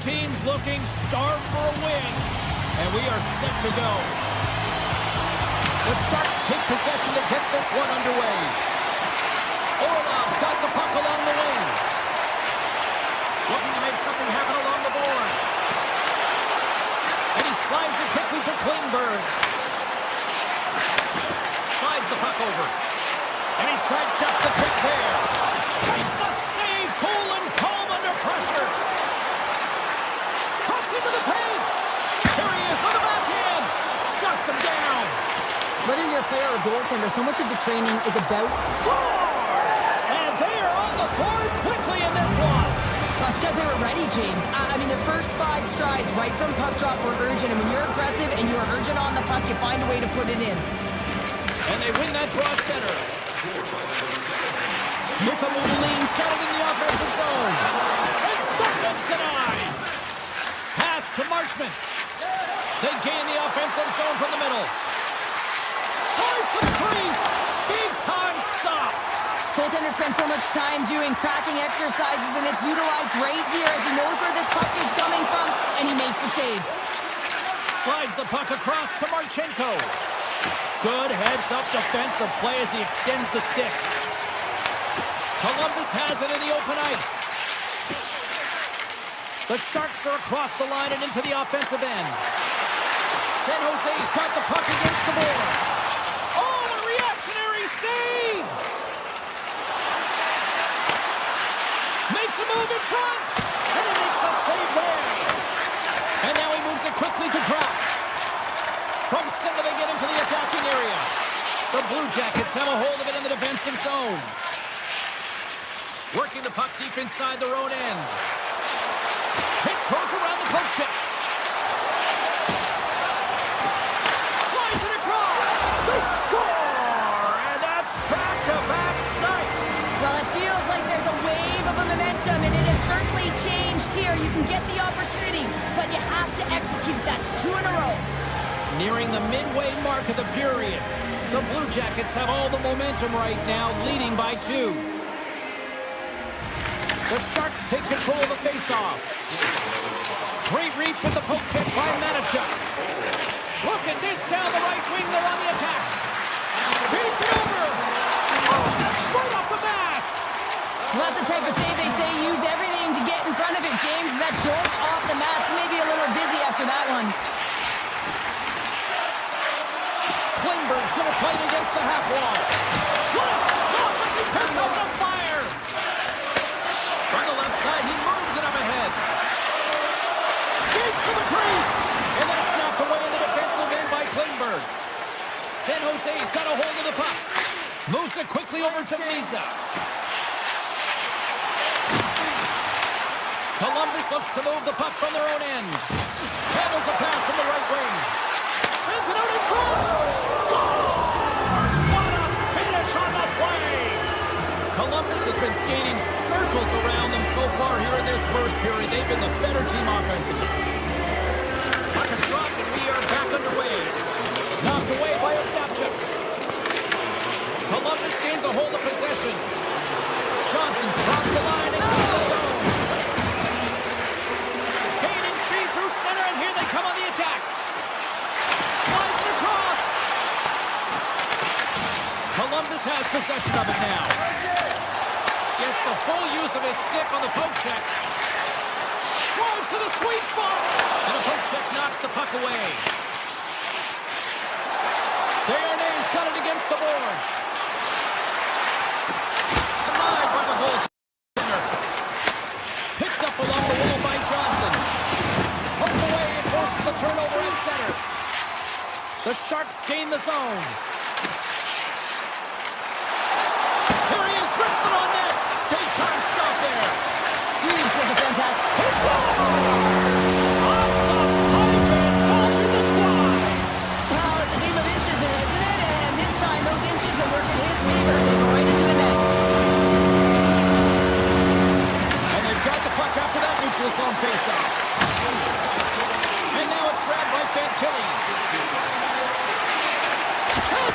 A: teams looking starved for a win, and we are set to go. The Sharks take possession to get this one underway. Orlov's got the puck along the wing. Looking to make something happen along the boards. And he slides it quickly to Klingberg. Slides the puck over. And he sidesteps the kick there. Makes the save, cool and calm under pressure. Cuts into the paint. Here he is on the backhand. Shuts him down.
B: Whether you're a player or goaltender, so much of the training is about
A: scores! And they are on the board quickly in this one.
B: That's because they were ready, James. I mean, their first 5 strides right from puck drop were urgent, and when you're aggressive and you're urgent on the puck, you find a way to put it in.
A: And they win that draw at center. Luka Moodleen's got it in the offensive zone. And that one's denied. Pass to Marchment. They gain the offensive zone from the middle. Tries to the crease. Big time stop.
B: Goaltender spends so much time doing cracking exercises, and it's utilized right here as he knows where this puck is coming from, and he makes the save.
A: Slides the puck across to Marchenko. Good heads-up defensive play as he extends the stick. Columbus has it in the open ice. The Sharks are across the line and into the offensive end. San Jose's got the puck against the boards. Oh, a reactionary save! Makes a move in front, and he makes a save there. And now he moves it quickly to drop. From center they get into the attacking area. The Blue Jackets have a hold of it in the defensive zone. Working the puck deep inside their own end. Tiptoes around the poke check. Slides it across. They score! And that's back-to-back snipes.
B: Well, it feels like there's a wave of momentum, and it has certainly changed here. You can get the opportunity, but you have to execute. That's 2 in a row.
A: Nearing the midway mark of the period. The Blue Jackets have all the momentum right now, leading by 2. The Sharks take control of the faceoff. Great reach with the poke check by Manichuk. Look at this down the right wing. They're on the attack. Beats it over. Oh, that's right off the mask.
B: Well, that's the type of save they say use everything to get in front of it, James. That jolts off the mask. Maybe a little dizzy after that one.
A: Klingberg's going to fight against the half wall. What a stop as he picks up the fire. From the left side, he moves it up ahead. Skates to the crease. And that's knocked away in the defensive end by Klingberg. San Jose's got a hold of the puck. Moves it quickly over to Misa. Columbus looks to move the puck from their own end. Handles the pass from the right wing. Sends it out in front. Scores! What a finish on the play! Columbus has been skating circles around them so far here in this first period. They've been the better team offensively. Puck is dropped and we are back underway. Knocked away by Ostapchuk. Columbus gains a hold of possession. Johnson's crossed the line and into the zone. Gaining speed through center, and here they come on the attack. Slides it across. Columbus has possession of it now. Gets the full use of his stick on the poke check. Drives to the sweet spot. And the poke check knocks the puck away. Desharnais got it against the boards. Denied by the goaltender. Picked up along the wall by Johnson. Poked away and forces the turnover at center. The Sharks gain the zone. Here he is, wristed on net. Big time stop there.
B: This is a fantastic.
A: He scores! Off the pipe and launching the twine.
B: Well, it's a game of inches, isn't it? And this time, those inches that work in his favor, they go right into the net.
A: And they've got the puck after that neutral zone faceoff. And now it's grabbed by Fantilli. Chance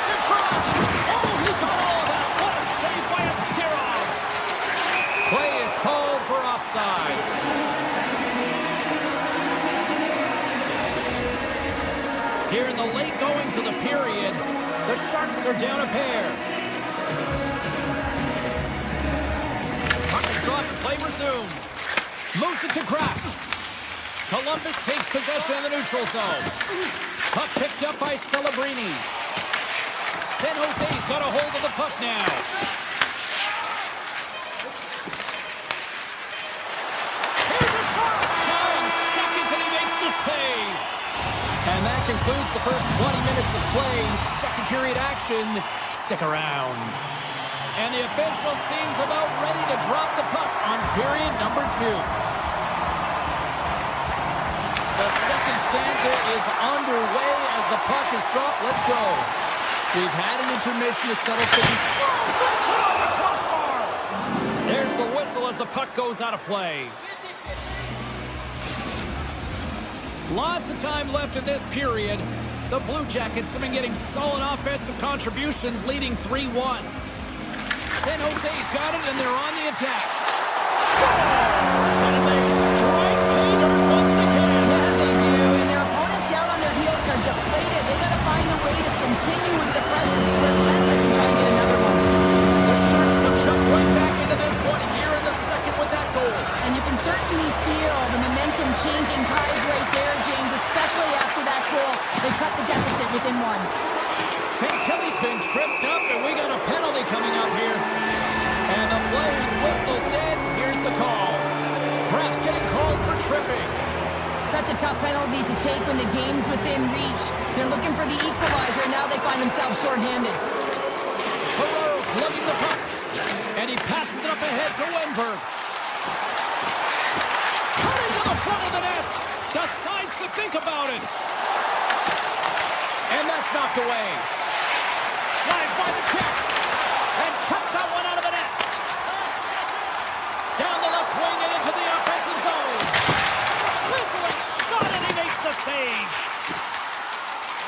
A: Here in the late goings of the period, the Sharks are down a pair. Puck is dropped, play resumes. Moves it to Kraft. Columbus takes possession of the neutral zone. Puck picked up by Celebrini. San Jose's got a hold of the puck now. Here's a shot! 9 seconds and he makes the save. And that concludes the first 20 minutes of play. Second period action. Stick around. And the official seems about ready to drop the puck on period number 2. The second stanza is underway as the puck is dropped. Let's go. We've had an intermission to settle things. Knocks it off the crossbar. There's the whistle as the puck goes out of play. Lots of time left in this period. The Blue Jackets have been getting solid offensive contributions, leading 3-1. San Jose's got it, and they're on the attack. Scores! And they strike pay dirt once again.
B: Yeah, they do. And their opponents down on their heels are deflated. They got to find a way to continue with the pressure, be relentless, and try to get another one.
A: The Sharks have jumped right back into this one here in the second with that goal.
B: And you can certainly feel the momentum changing ties right there, James, especially after that goal. They cut the deficit within one.
A: Fantilli's been tripped up, and we got a penalty coming up here. And the Flames whistle dead. Here's the call. Kraft's getting called for tripping.
B: Such a tough penalty to take when the game's within reach. They're looking for the equalizer. Now they find themselves shorthanded.
A: Ferrero's lugging the puck. And he passes it up ahead to Wenberg. Cutting to the front of the net. Decides to think about it. And that's knocked away. Slides by the check. And kept that one out of the net. Down the left wing and into the offensive zone. Sizzling shot and he makes the save.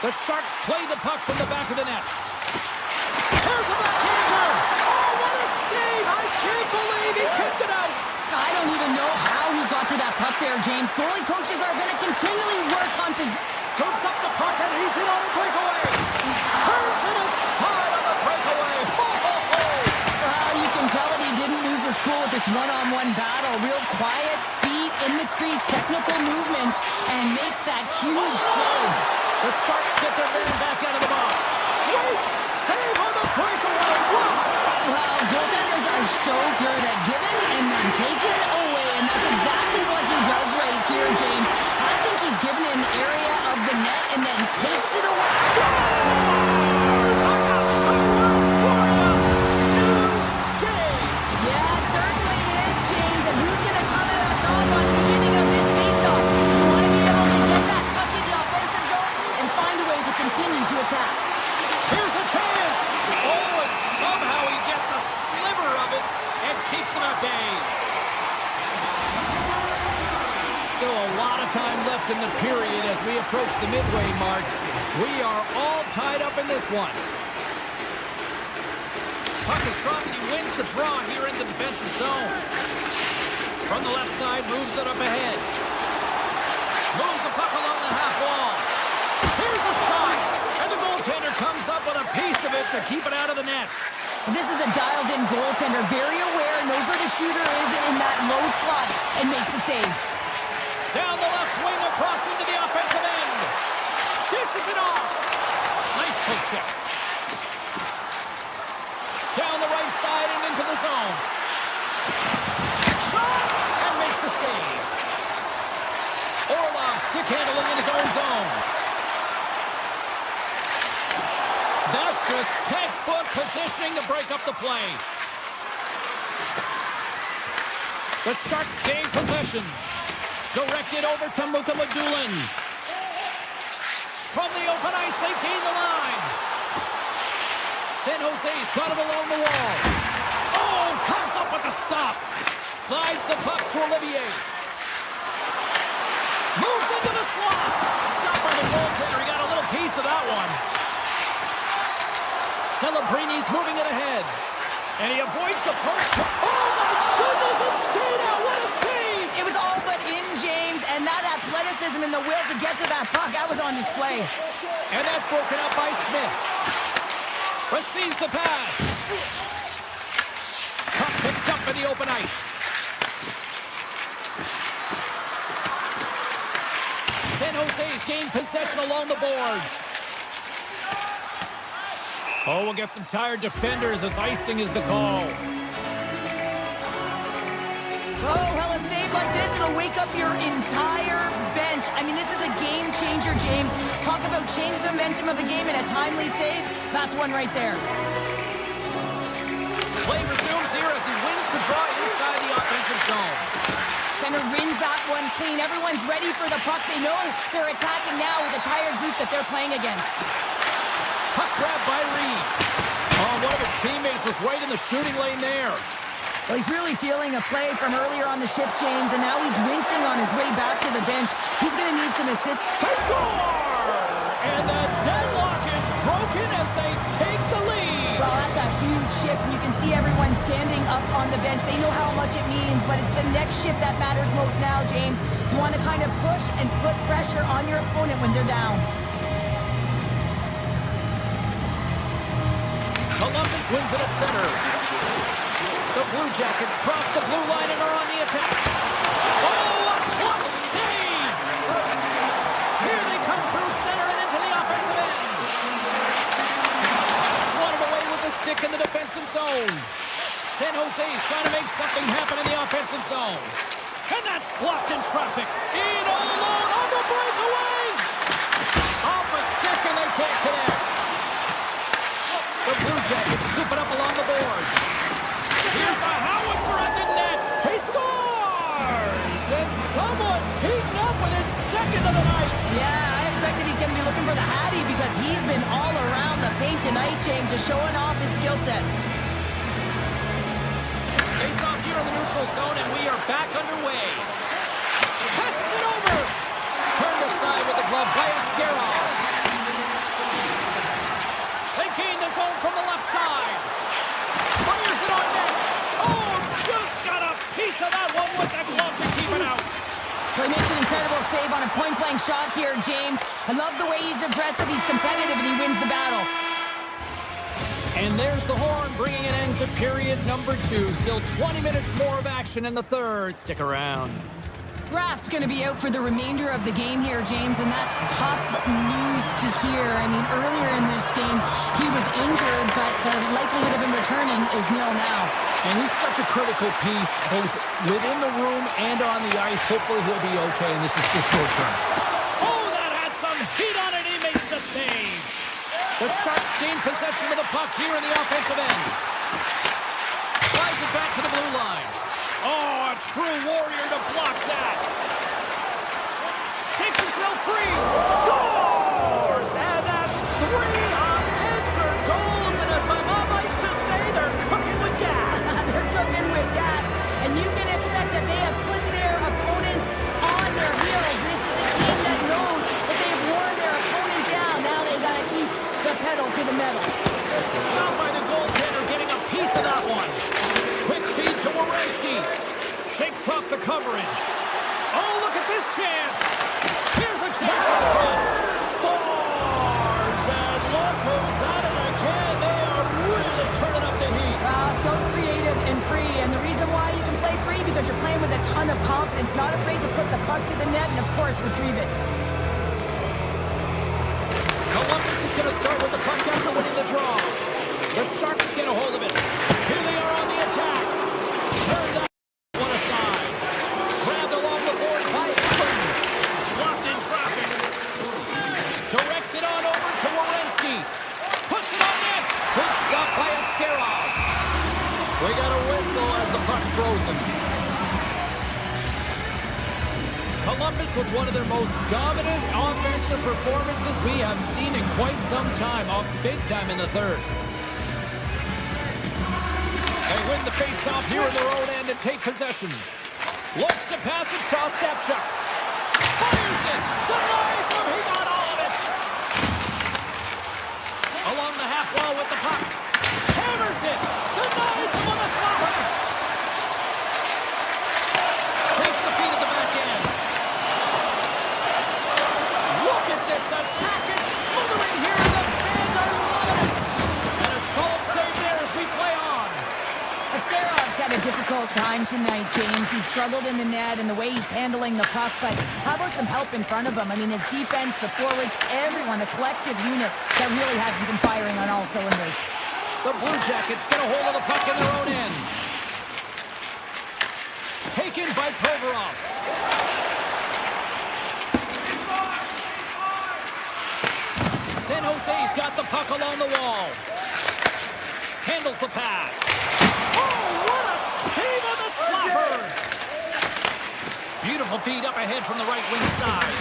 A: The Sharks play the puck from the back of the net. Here's a backhander. Oh, what a save. I can't believe he kicked it out.
B: I don't even know how he got to that puck there, James. Goalie coaches are going to continually work on position.
A: Scoops up the puck and he's in on a breakaway. Turns it aside on the breakaway. Ho, ho, ho.
B: You can tell that he didn't lose his cool with this one-on-one battle. Real quiet, feet in the crease, technical movements, and makes that huge save.
A: The Sharks get their man back out of the box. Great save on the breakaway. Wow.
B: Well, goaltenders are so good at giving and then taking away, and that's exactly what he does right here, James. I think he's given an area of the net and then takes it away. Yeah, certainly is, James. And who's going to come out on top on the beginning of this faceoff? You want to be able to get that puck in the offensive zone and find a way to continue to attack.
A: Here's a chance. Oh, and somehow he gets a sliver of it and keeps them at bay. Still a lot of time left in the period as we approach the midway mark. We are all tied up in this one. Puck is dropped and he wins the draw here in the defensive zone. From the left side, moves it up ahead. Moves the puck along the half wall. Here's a shot. And the goaltender comes up with a piece of it to keep it out of the net.
B: This is a dialed-in goaltender, very aware, knows where the shooter is in that low slot, and makes the save.
A: Down the left wing, across into the offensive end. Dishes it off. Nice poke check. Down the right side and into the zone. Shot! And makes the save. Orlov stick handling in his own zone. That's just textbook positioning to break up the play. The Sharks gain possession. Directed over to Mukhamadullin. From the open ice, they gain the line. San Jose's got him along the wall. Oh, comes up with the stop. Slides the puck to Olivier. Moves into the slot. Stop by the goaltender. He got a little piece of that one. Celebrini's moving it ahead. And he avoids the post. Oh, my goodness, it stayed out. What a save.
B: It was all but in, James, and that athletic athleticism and the will to get to that puck. That was on display.
A: And that's broken up by Smith. Receives the pass. Puck picked up in the open ice. San Jose's gained possession along the boards. Oh, we'll get some tired defenders as icing is the call.
B: Oh, well, a save like this, it'll wake up your entire bench. I mean, this is a game changer, James. Talk about change the momentum of the game in a timely save. That's one right there.
A: Play resumes here as he wins the draw inside the offensive zone.
B: Center wins that one clean. Everyone's ready for the puck. They know they're attacking now with a tired group that they're playing against.
A: Puck grab by Reeves. Oh, one of his teammates was right in the shooting lane there.
B: Well, he's really feeling a play from earlier on the shift, James, and now he's wincing on his way back to the bench. He's going to need some assist.
A: They score! And the deadlock is broken as they take the lead.
B: Well, that's a huge shift, and you can see everyone standing up on the bench. They know how much it means, but it's the next shift that matters most now, James. You want to kind of push and put pressure on your opponent when they're down.
A: Columbus wins it at center. The Blue Jackets cross the blue line and are on the attack. Oh, a clutch save! Here they come through center and into the offensive end. Swatted away with the stick in the defensive zone. San Jose's trying to make something happen in the offensive zone. And that's blocked in traffic. In all alone on the breakaway! Off a stick and they can't connect. The Blue Jackets scoop it up along the boards. Here's a howitzer at the net. He scores! And someone's heating up with his second of the night.
B: Yeah, I expected he's going to be looking for the Hattie because he's been all around the paint tonight, James, just showing off his skill set.
A: Face off here in the neutral zone, and we are back underway. Passes it over. Turned aside with the glove by Askarov. They gain the zone from the left side. Fires it on net. Oh, just got a piece of that one with the glove to keep it out.
B: Well, he makes an incredible save on a point-blank shot here, James. I love the way he's aggressive, he's competitive, and he wins the battle.
A: And there's the horn, bringing an end to period number 2. Still 20 minutes more of action in the third. Stick around.
B: Raff's going to be out for the remainder of the game here, James, and that's tough news to hear. I mean, earlier in this game, he was injured, but the likelihood of him returning is nil now.
A: And he's such a critical piece, both within the room and on the ice. Hopefully he'll be okay, and this is just short term. Oh, that has some heat on it. He makes the save. The Sharks gain possession of the puck here in the offensive end. Slides it back to the blue line. Oh, a true warrior to block that. Shakes himself free. Scores! And that's 3 unanswered goals. And as my mom likes to say, they're cooking with gas.
B: They're cooking with gas. And you can expect that they have put their opponents on their heels. This is a team that knows that they've worn their opponent down. Now they got to keep the pedal to the metal.
A: Stopped by the goaltender, getting a piece of that one. Quick feed to Werenski. Shakes off the coverage. Oh, look at this chance. Here's a chance up front. Scores! And look who's at it again. They are really turning up the heat.
B: So creative and free. And the reason why you can play free, because you're playing with a ton of confidence, not afraid to put the puck to the net and, of course, retrieve it.
A: Columbus is going to start with the puck after winning the draw. The Sharks get a hold of it. Here they are on the attack. Turned up. One aside. Grabbed along the board by Edwin. Blocked in traffic. Directs it on over to Werenski. Puts it on net. Good stop by Askarov. We got a whistle as the puck's frozen. Columbus with one of their most dominant offensive performances we have seen in quite some time. Off big time in the third. They win the face-off here in their own end and take possession. Looks to pass it across Stepchuk. Fires it. Denies him. He got all of it. Along the half wall with the puck. Hammers it. Denies him on the slapper. Takes the feed at the back end.
B: time tonight, James. He's struggled in the net and the way he's handling the puck, but how about some help in front of him? I mean, his defense, the forwards, everyone, a collective unit that really hasn't been firing on all cylinders.
A: The Blue Jackets get a hold of the puck in their own end. Taken by Provorov. San Jose's got the puck along the wall. Handles the pass. Oh, what a save on the slapper! Beautiful feed up ahead from the right wing side.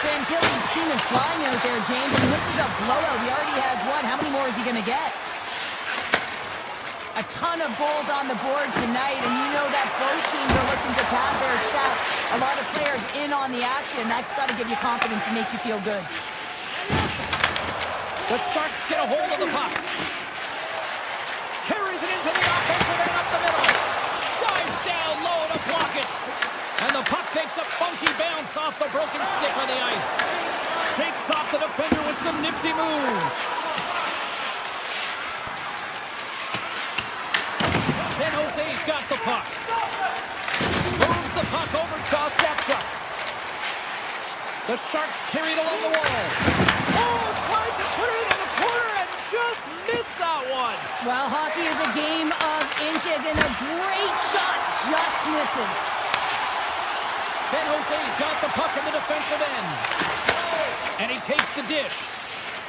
B: Fantilli's team is flying out there, James, and this is a blowout. He already has one. How many more is he going to get? A ton of goals on the board tonight, and you know that both teams are looking to pad their stats. A lot of players in on the action. That's got to give you confidence and make you feel good.
A: The Sharks get a hold of the puck. Carries it into the offensive end up the middle. Dives down low to block it. And the puck takes a funky bounce off the broken stick on the ice. Shakes off the defender with some nifty moves. San Jose's got the puck. Moves the puck over to Ostapchuk. The Sharks carry it along the wall. Oh, tried to put it in the corner and just missed that one.
B: Well, hockey is a game of inches, and a great shot just misses.
A: San Jose's got the puck in the defensive end. And he takes the dish.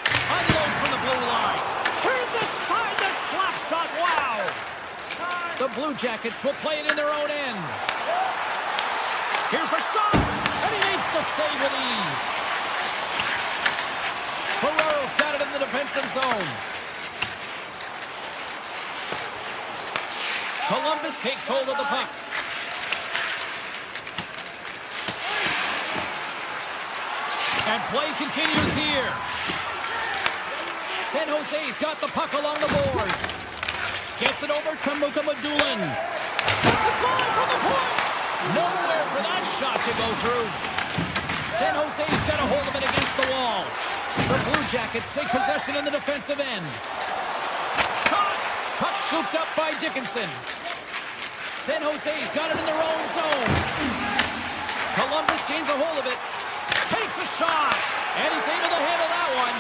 A: Unloads from the blue line. Turns aside the slap shot. Wow. The Blue Jackets will play it in their own end. Here's a shot. And he makes the save with ease. Ferraro's got it in the defensive zone. Columbus takes hold of the puck. And play continues here. San Jose's got the puck along the boards. Gets it over to Mukamadulin. That's a drive from the point. Nowhere for that shot to go through. San Jose's got a hold of it against the wall. The Blue Jackets take possession in the defensive end. Shot! Puck scooped up by Dickinson. San Jose's got it in their own zone. Columbus gains a hold of it. Takes a shot. And he's able to handle that one.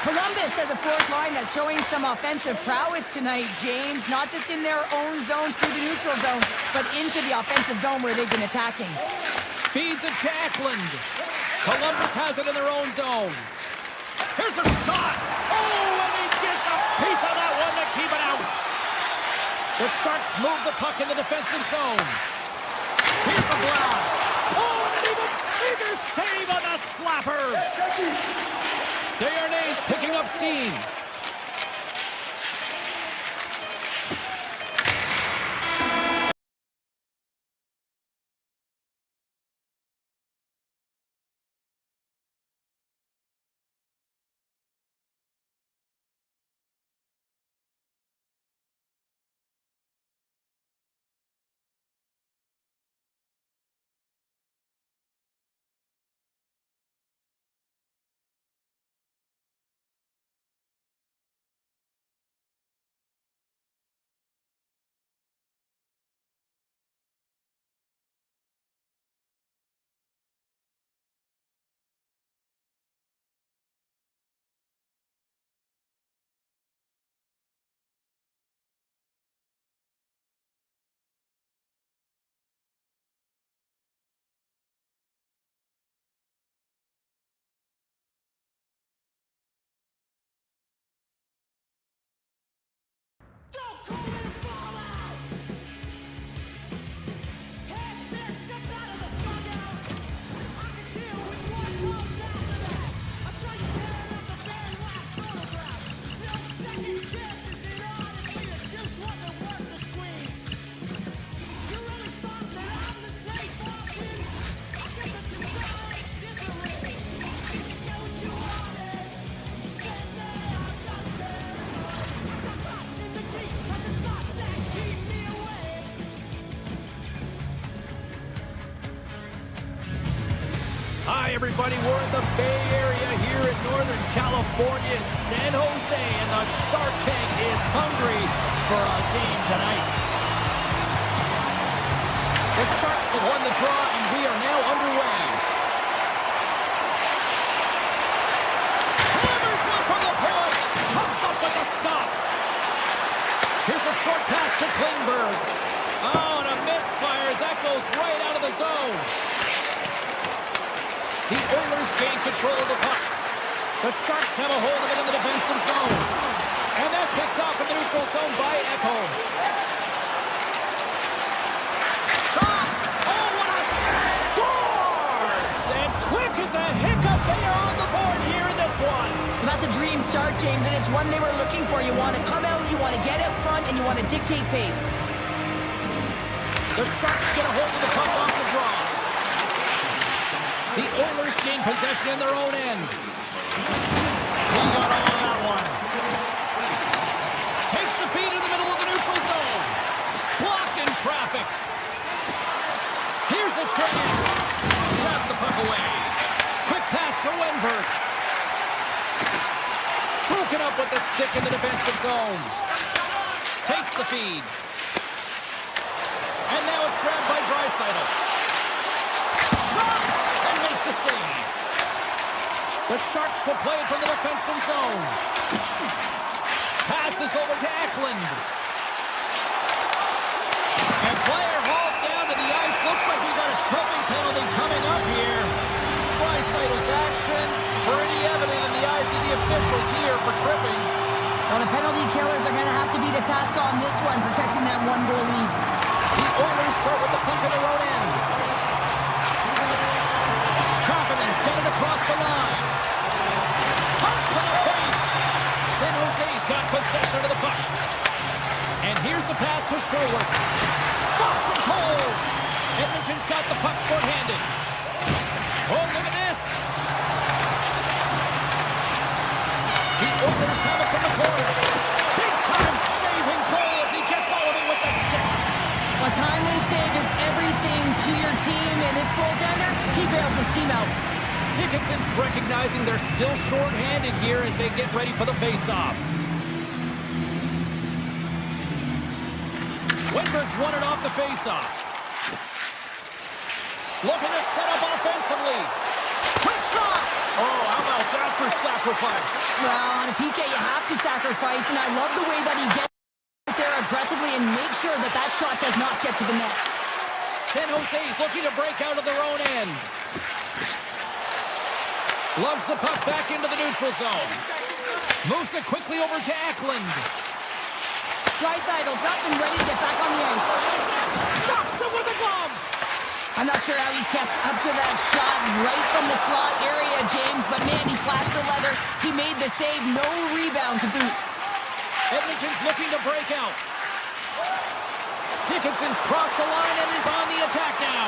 B: Columbus has a fourth line that's showing some offensive prowess tonight, James. Not just in their own zone through the neutral zone, but into the offensive zone where they've been attacking.
A: Feeds it to Eklund. Columbus has it in their own zone. Here's a shot. Oh, and he gets a piece of that one to keep it out. The Sharks move the puck in the defensive zone. Here's a blast. Oh, and an even bigger save on the slapper. Desharnais picking up steam. Hi, everybody. We're in the Bay Area here in Northern California in San Jose, and the Shark Tank is hungry for a game tonight. The Sharks have won the draw, and we are now underway. Hammers one from the point. Comes up with a stop. Here's a short pass to Klingberg. Oh, and a misfire as that goes right out of the zone. The Oilers gain control of the puck. The Sharks have a hold of it in the defensive zone. And that's picked off in the neutral zone by Ekholm. Shot! Oh, what a scores! And quick as a hiccup, they are on the board here in this one.
B: Well, that's a dream start, James, and it's one they were looking for. You want to come out, you want to get out front, and you want to dictate pace.
A: The Sharks get a hold of the puck off the draw. The Oilers gain possession in their own end. He got all of that one. Takes the feed in the middle of the neutral zone. Blocked in traffic. Here's a chance. Shots the puck away. Quick pass to Wenberg. Broken up with the stick in the defensive zone. Takes the feed. And now it's grabbed by Draisaitl. Shot! And makes the save. The Sharks will play it from the defensive zone. Passes over to Eklund. And player hauled down to the ice. Looks like we got a tripping penalty coming up here. Draisaitl's actions pretty evident in the eyes of the officials here for tripping.
B: Well, the penalty killers are going to have to be the task on this one, protecting that one-goal lead.
A: The Oilers start with the puck in their own end. Confidence got it across the line. Comes to the paint. San Jose's got possession of the puck. And here's the pass to Sherwood. Stops him cold. Edmonton's got the puck short-handed. Oh, look at this. The Oilers have it from the corner. Big-time saving goal as he gets all of it with the stick.
B: A timely save is everything to your team, and this goaltender, he bails his team out.
A: Dickinson's recognizing they're still short-handed here as they get ready for the face-off. Wenberg's won it off the face-off. Looking to set up offensively. Quick shot! Oh, how about that for sacrifice?
B: Well, on a PK, you have to sacrifice, and I love the way that he gets out there aggressively and make sure that that shot does not get to the net.
A: San Jose's looking to break out of their own end. Lugs the puck back into the neutral zone. Moves it quickly over to Eklund.
B: Draisaitl's not been ready to get back on the ice.
A: Stops him with a glove.
B: I'm not sure how he kept up to that shot right from the slot area, James, but man, he flashed the leather. He made the save, no rebound to boot.
A: Edmonton's looking to break out. Dickinson's crossed the line and is on the attack now.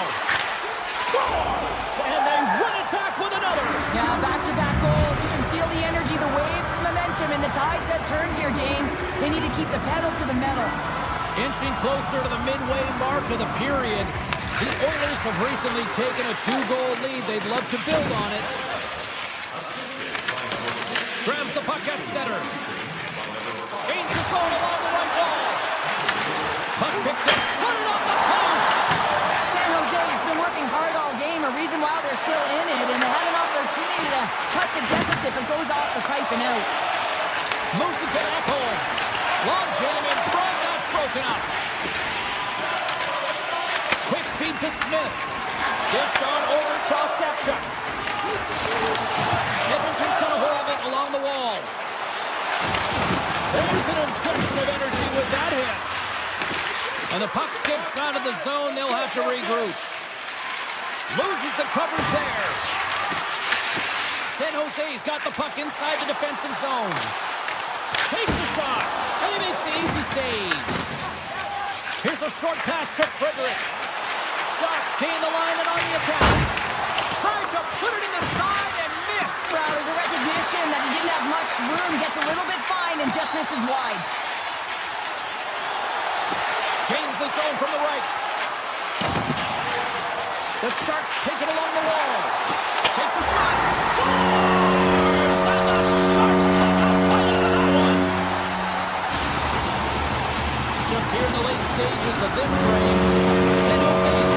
A: Scores! And they win it back with another.
B: Yeah, back-to-back goals. You can feel the energy, the wave, the momentum, and the tides have turned here, James. They need to keep the pedal to the metal.
A: Inching closer to the midway mark of the period. The Oilers have recently taken a 2-goal lead. They'd love to build on it. Grabs the puck at center. Gains the zone along the right wall. Puck picked up. Put it up the post.
B: San Jose's been working hard all game, a reason why they're still in it, and they had an opportunity to cut the deficit, but goes off the pipe and out.
A: Moves it to Ekholm. Long jam in front. That's broken up. Quick feed to Smith. Dished on over to Ostapchuk. Edmonton's got a hold of it along the wall. There's an injection of energy with that hit. And the puck skips out of the zone. They'll have to regroup. Loses the coverage there. San Jose's got the puck inside the defensive zone. Takes a shot. And he makes the easy save. Here's a short pass to Frederick. Docs gain the line and on the attack. Tried to put it in the side and missed.
B: Well, there's a recognition that he didn't have much room. Gets a little bit fine and just misses wide.
A: Gains the zone from the right. The Sharks take it along the wall. Takes a shot. Scores! And the Sharks take a bite out of that one. Just here in the late stages of this frame, San Jose's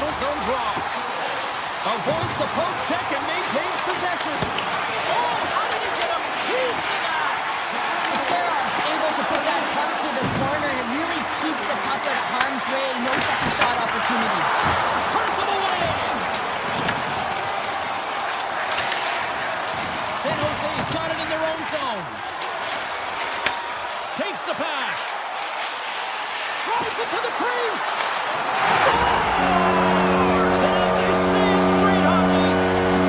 A: neutral zone draw. Avoids the poke check and maintains possession. Oh, how did he get him? He's not.
B: Skarov's able to put that puck to the corner, and it really keeps the puck at harm's way. No second shot opportunity.
A: Turns him away. San Jose's got it in their own zone. Takes the pass. Drives it to the crease. Scores! And as they say in street hockey,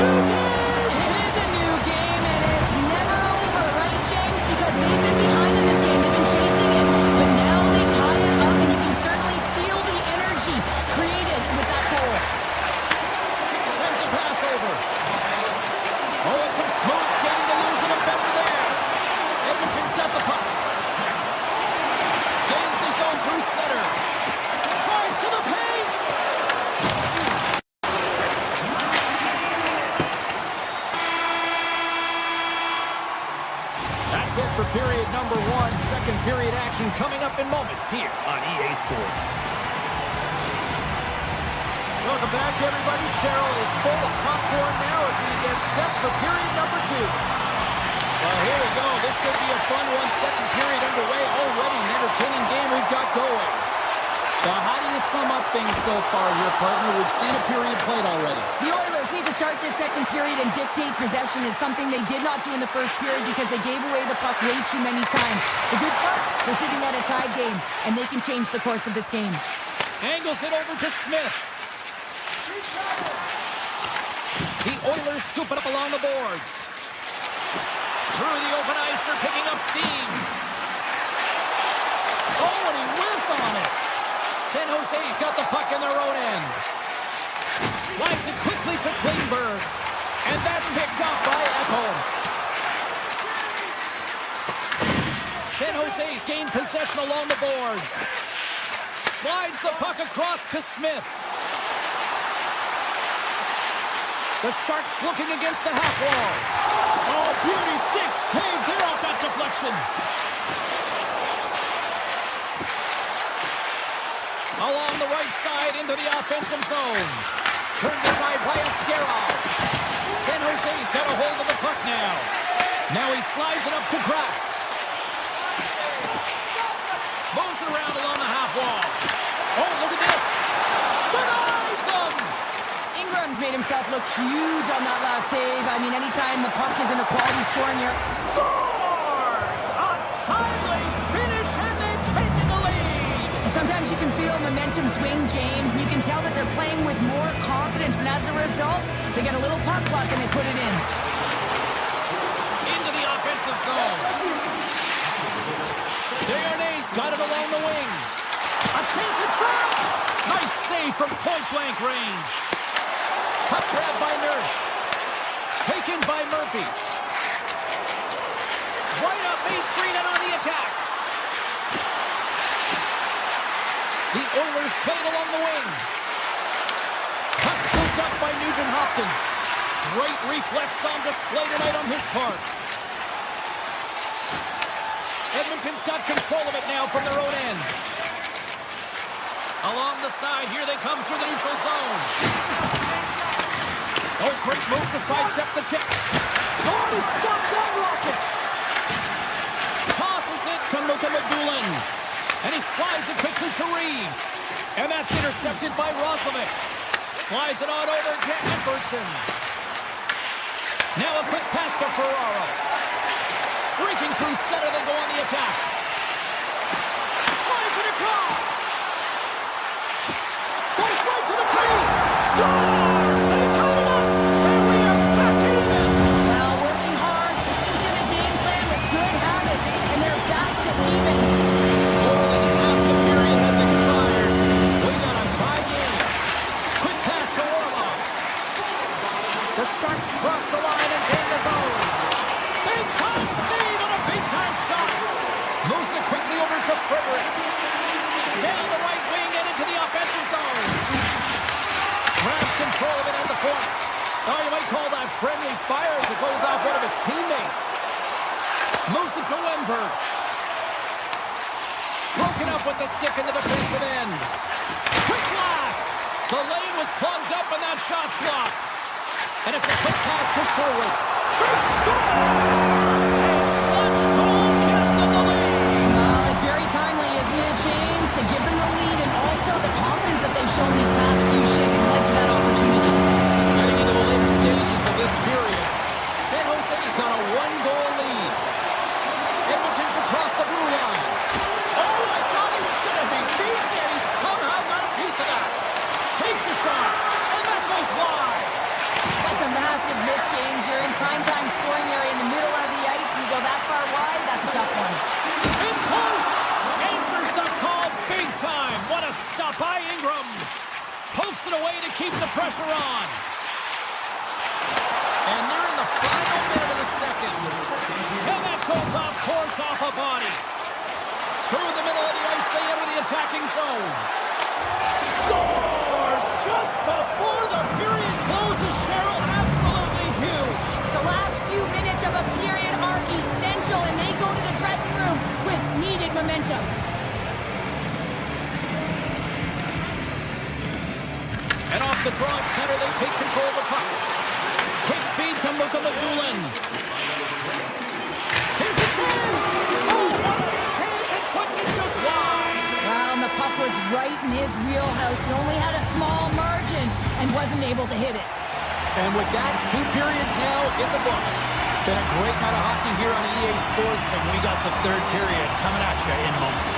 A: new game!
B: It is a new game, and it's never over, right, James? Because they've been behind in this game. They've been chasing it, but now they tie it up, and you can certainly feel the energy created with that goal.
A: Sends a pass over. Oh, it's some smooth skating to lose an defender there. Edmonton's got the puck. Gains the zone through center. Tries to the paint. That's it for period number one. Second period action coming up in moments here on EA Sports. Welcome back, everybody. Cheryl is full of popcorn now as we get set for period number two. Well, here we go. This should be a fun one. Second period underway. Already an entertaining game we've got going. Now, how do you sum up things so far here, partner? We've seen a period played already.
B: The Oilers need to start this second period and dictate possession. It's something they did not do in the first period because they gave away the puck way too many times. The good part, they're sitting at a tied game, and they can change the course of this game.
A: Angles it over to Smith. The Oilers scoop it up along the boards. Through the open ice, they're picking up steam. Oh, and he whiffs on it. San Jose's got the puck in their own end. Slides it quickly to Klingberg. And that's picked up by Ekholm. San Jose's gained possession along the boards. Slides the puck across to Smith. The Sharks looking against the half wall. Oh, beauty stick save there off that deflection. Along the right side into the offensive zone. Turned aside by Askarov. San Jose's got a hold of the puck now. Now he slides it up to Kraft. Moves it around along the half wall. Oh, look at this. Denies him.
B: Ingram's made himself look huge on that last save. I mean, anytime the puck is in a quality scoring area.
A: Scores! A timely finish, and they've taken the lead.
B: Sometimes you can feel momentum swing, James, and you can tell that they're playing with more confidence, and as a result, they get a little puck luck and they put it in.
A: Into the offensive zone. Desharnais got it along the wing. A chance in front. Nice save from point-blank range. Puck grab by Nurse. Taken by Murphy. Right up Main Street and on the attack. The Oilers played along the wing. Puck scooped up by Nugent-Hopkins. Great reflex on display tonight on his part. Edmonton's got control of it now from their own end. Along the side, here they come through the neutral zone. Oh, great move to sidestep the check. Oh, he stopped that rocket. Tosses it to Mukhamadullin. And he slides it quickly to Reeves. And that's intercepted by Roslovic. Slides it on over to Edvardsson. Now a quick pass to Ferraro. Streaking through center, they go on the attack. Slides it across. Goes right to the crease. Scores! They tie it up. And we are back to even.
B: Well, working hard, sticking to the game plan with good habits, and they're back to even.
A: More than half the period has expired. We got a tie game. Quick pass to Orlov. The Sharks cross the line and gain the zone. Big time save on a big time shot. Moves it quickly over to Frederick. Down the right wing and into the offensive zone. Grabs control of it at the point. Oh, you might call that friendly fire as it goes off one of his teammates. Moves it to Wenberg. Broken up with the stick in the defensive end. Quick blast. The lane was shot's blocked. And it's a quick pass to Sherwood. They score! It's clutch goal gets them the lead.
B: Well, it's very timely, isn't it, James? To give them the lead and also the confidence that they've shown these past few shifts led to that opportunity.
A: Getting into the later stages of this period, San Jose's got a one-goal lead. Edmonton's across the blue line. Oh, I thought he was going to be beaten, and he somehow got a piece of that. Takes a shot, and that goes wide.
B: That's a massive miss, James. You're in primetime scoring area in the middle of the ice. You go that far wide, that's a tough one.
A: In close. Answers the call big time. What a stop by Ingram. Pokes it away to keep the pressure on. And they're in the final minute of the second. And that goes off course off a body. Through the middle of the ice, they enter the attacking zone. Scores just before the period closes, Cheryl. Absolutely huge.
B: The last few minutes of a period are essential, and they go to the dressing room with needed momentum.
A: And off the draw at center, they take control of the puck. Quick feed to Luka Magulin. Here's a chance! Oh, what a chance! It puts it just wide!
B: Well, and the puck was right in his wheelhouse. He only had a small margin and wasn't able to hit it.
A: And with that, 2 periods now in the books. Been a great night of hockey here on EA Sports, and we got the third period coming at you in moments.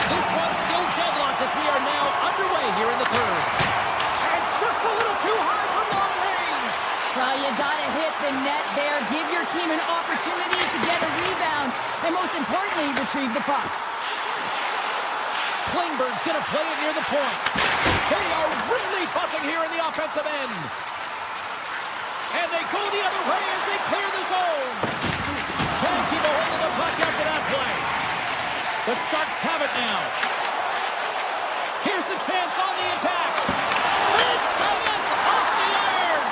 A: This one's still deadlocked as we are now underway here in the third. And just a little too high for long range.
B: Well, you gotta hit the net there. Give your team an opportunity to get a rebound, and most importantly, retrieve the puck.
A: Klingberg's gonna play it near the point. They are really buzzing here in the offensive end. And they go the other way as they clear the zone. Can't keep a hold of the puck after that play. The Sharks have it now. Here's the chance on the attack. And it's off the iron.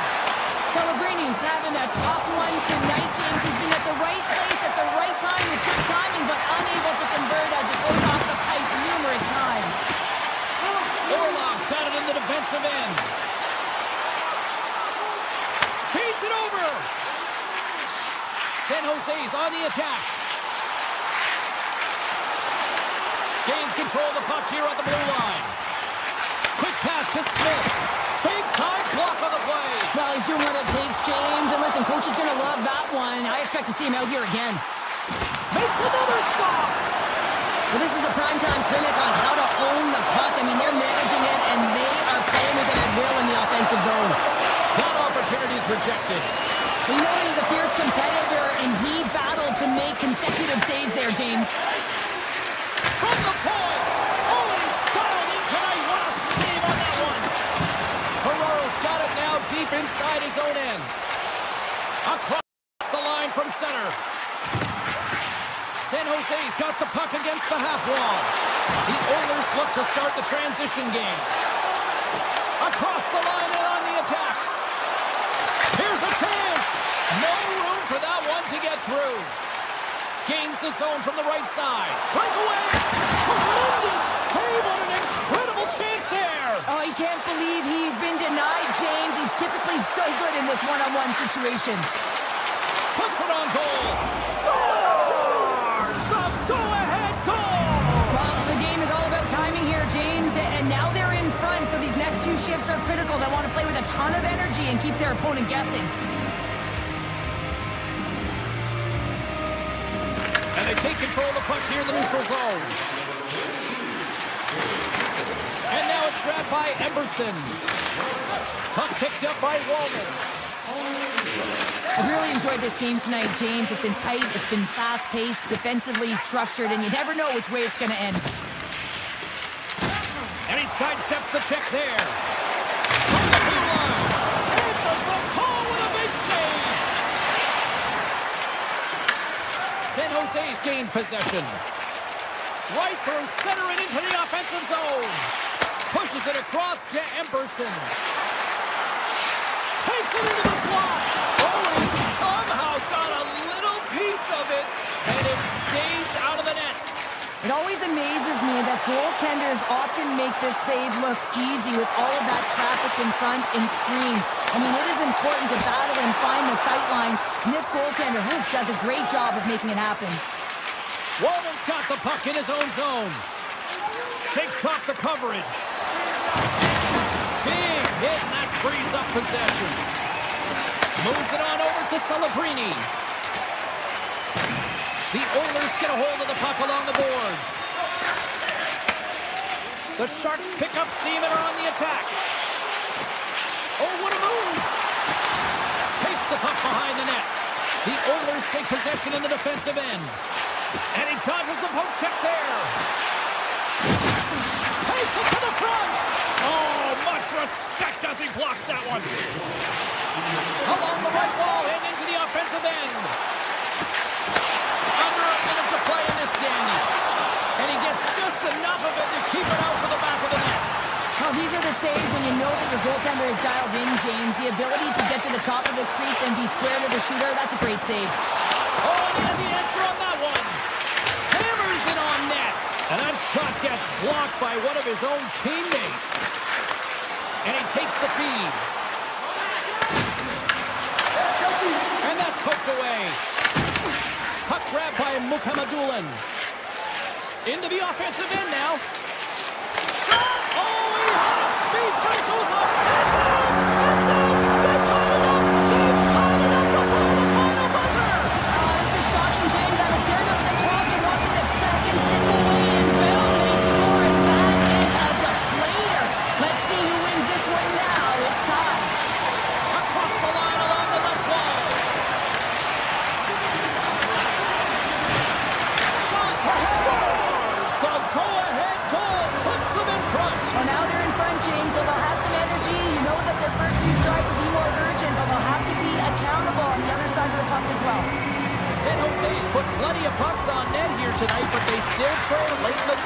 B: Celebrini's having a tough one tonight, James. He's been at the right place at the right time with good timing, but unable to convert as it goes off the pipe numerous times.
A: Orlov's got it in the defensive end. Feeds it over. San Jose's on the attack. Gains control of the puck here on the blue line. Quick pass to Smith. Big time block on the play.
B: Well, he's doing what it takes, James. And listen, coach is going to love that one. I expect to see him out here again.
A: Makes another stop.
B: Well, this is a primetime clinic on how to own the puck. I mean, they're managing it, and they are playing with it at will in the offensive zone.
A: That opportunity is rejected.
B: You know he's a fierce competitor, and he battled to make consecutive saves there, James.
A: From the point. Oh, he's dialed in tonight. What a save on that one. Ferraro's got it now deep inside his own end. Across the line from center. San Jose's got the puck against the half wall. The Oilers look to start the transition game. Across the line and on the attack. Here's a chance. No room for that one to get through. Gains the zone from the right side. Breakaway. Tremendous save on an incredible chance there.
B: Oh, he can't believe he's been denied, James. He's typically so good in this one-on-one situation.
A: Puts it on goal. Scores! The go-ahead goal!
B: Well, the game is all about timing here, James, and now they're in front, so these next 2 shifts are critical. They want to play with a ton of energy and keep their opponent guessing.
A: And they take control of the puck here in the neutral zone. And now it's grabbed by Emberson. Puck picked up by Wallman.
B: I've really enjoyed this game tonight, James. It's been tight, it's been fast-paced, defensively structured, and you never know which way it's going to end.
A: And he sidesteps the check there. From the blue line. Answers the call with a big save. San Jose's gained possession. Right through center and into the offensive zone. Pushes it across to Emberson. Takes it into the slot. Oh, he somehow got a little piece of it, and it stays out of the net.
B: It always amazes me that goaltenders often make this save look easy with all of that traffic in front and screen. I mean, it is important to battle and find the sight lines, and this goaltender does a great job of making it happen.
A: Walman's got the puck in his own zone. Shakes off the coverage. Big hit, and that frees up possession. Moves it on over to Celebrini. The Oilers get a hold of the puck along the boards. The Sharks pick up steam and are on the attack. Oh, what a move! Takes the puck behind the net. The Oilers take possession in the defensive end. And he dodges the poke check there. Takes it to the front. Oh, much respect as he blocks that one. Along the right wall and into the offensive end. Under a minute to play in this dandy. And he gets just enough of it to keep it out for the back of the net.
B: Well, these are the saves when you know that your goaltender is dialed in, James. The ability to get to the top of the crease and be square to the shooter, that's a great save.
A: Oh, and he had the answer on that one. Hammers it on net. And that shot gets blocked by one of his own teammates. And he takes the feed. And that's poked away. Puck grabbed by Mukhamadullin. Into the offensive end now. Shot! Oh, he had a beat, but it goes up. It's in! It's in! They've tied it up! They've tied it up before the final buzzer!
B: This is shocking, James. I was staring up at the clock and watching the seconds tick away, and boom, they score, and that is a deflator. Let's see who wins this one now. It's tied.
A: Across the line along the left wall. Scores! The go-ahead goal puts them in front.
B: Well, now they're in front, James, so they'll have some energy. You know that their first two strikes will be more urgent, but they'll have to be accountable on the other side of the puck as well.
A: San Jose's put plenty of pucks on net here tonight, but they still trail late in the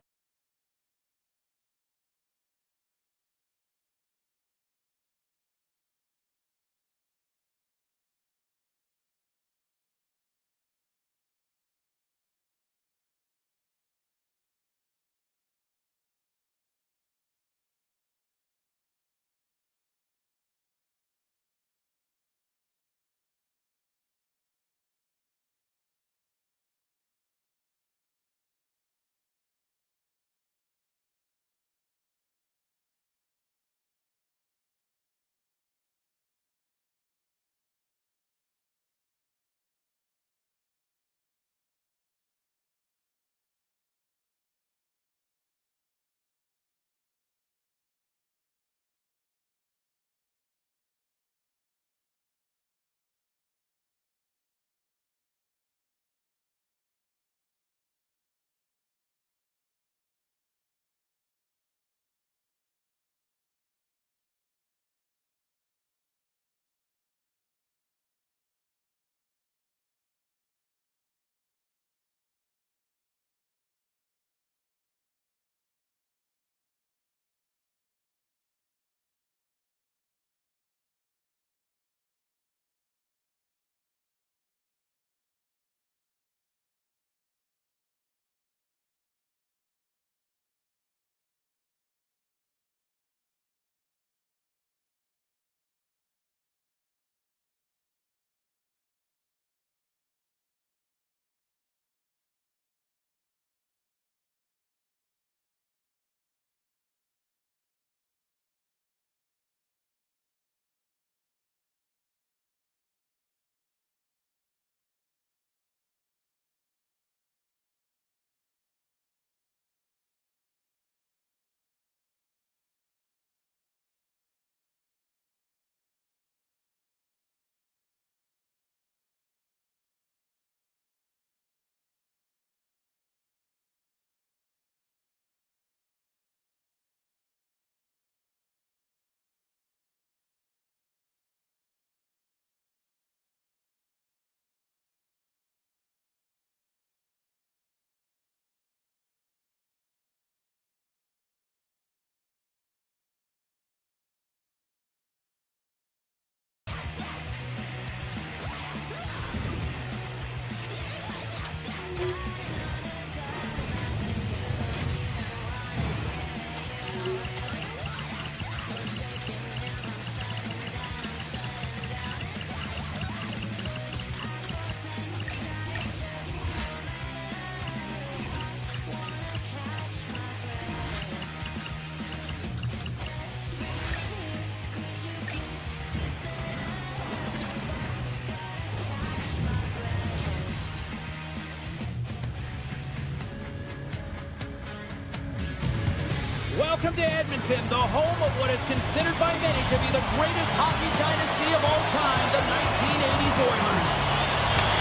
A: Welcome to Edmonton, the home of what is considered by many to be the greatest hockey dynasty of all time, the 1980s Oilers.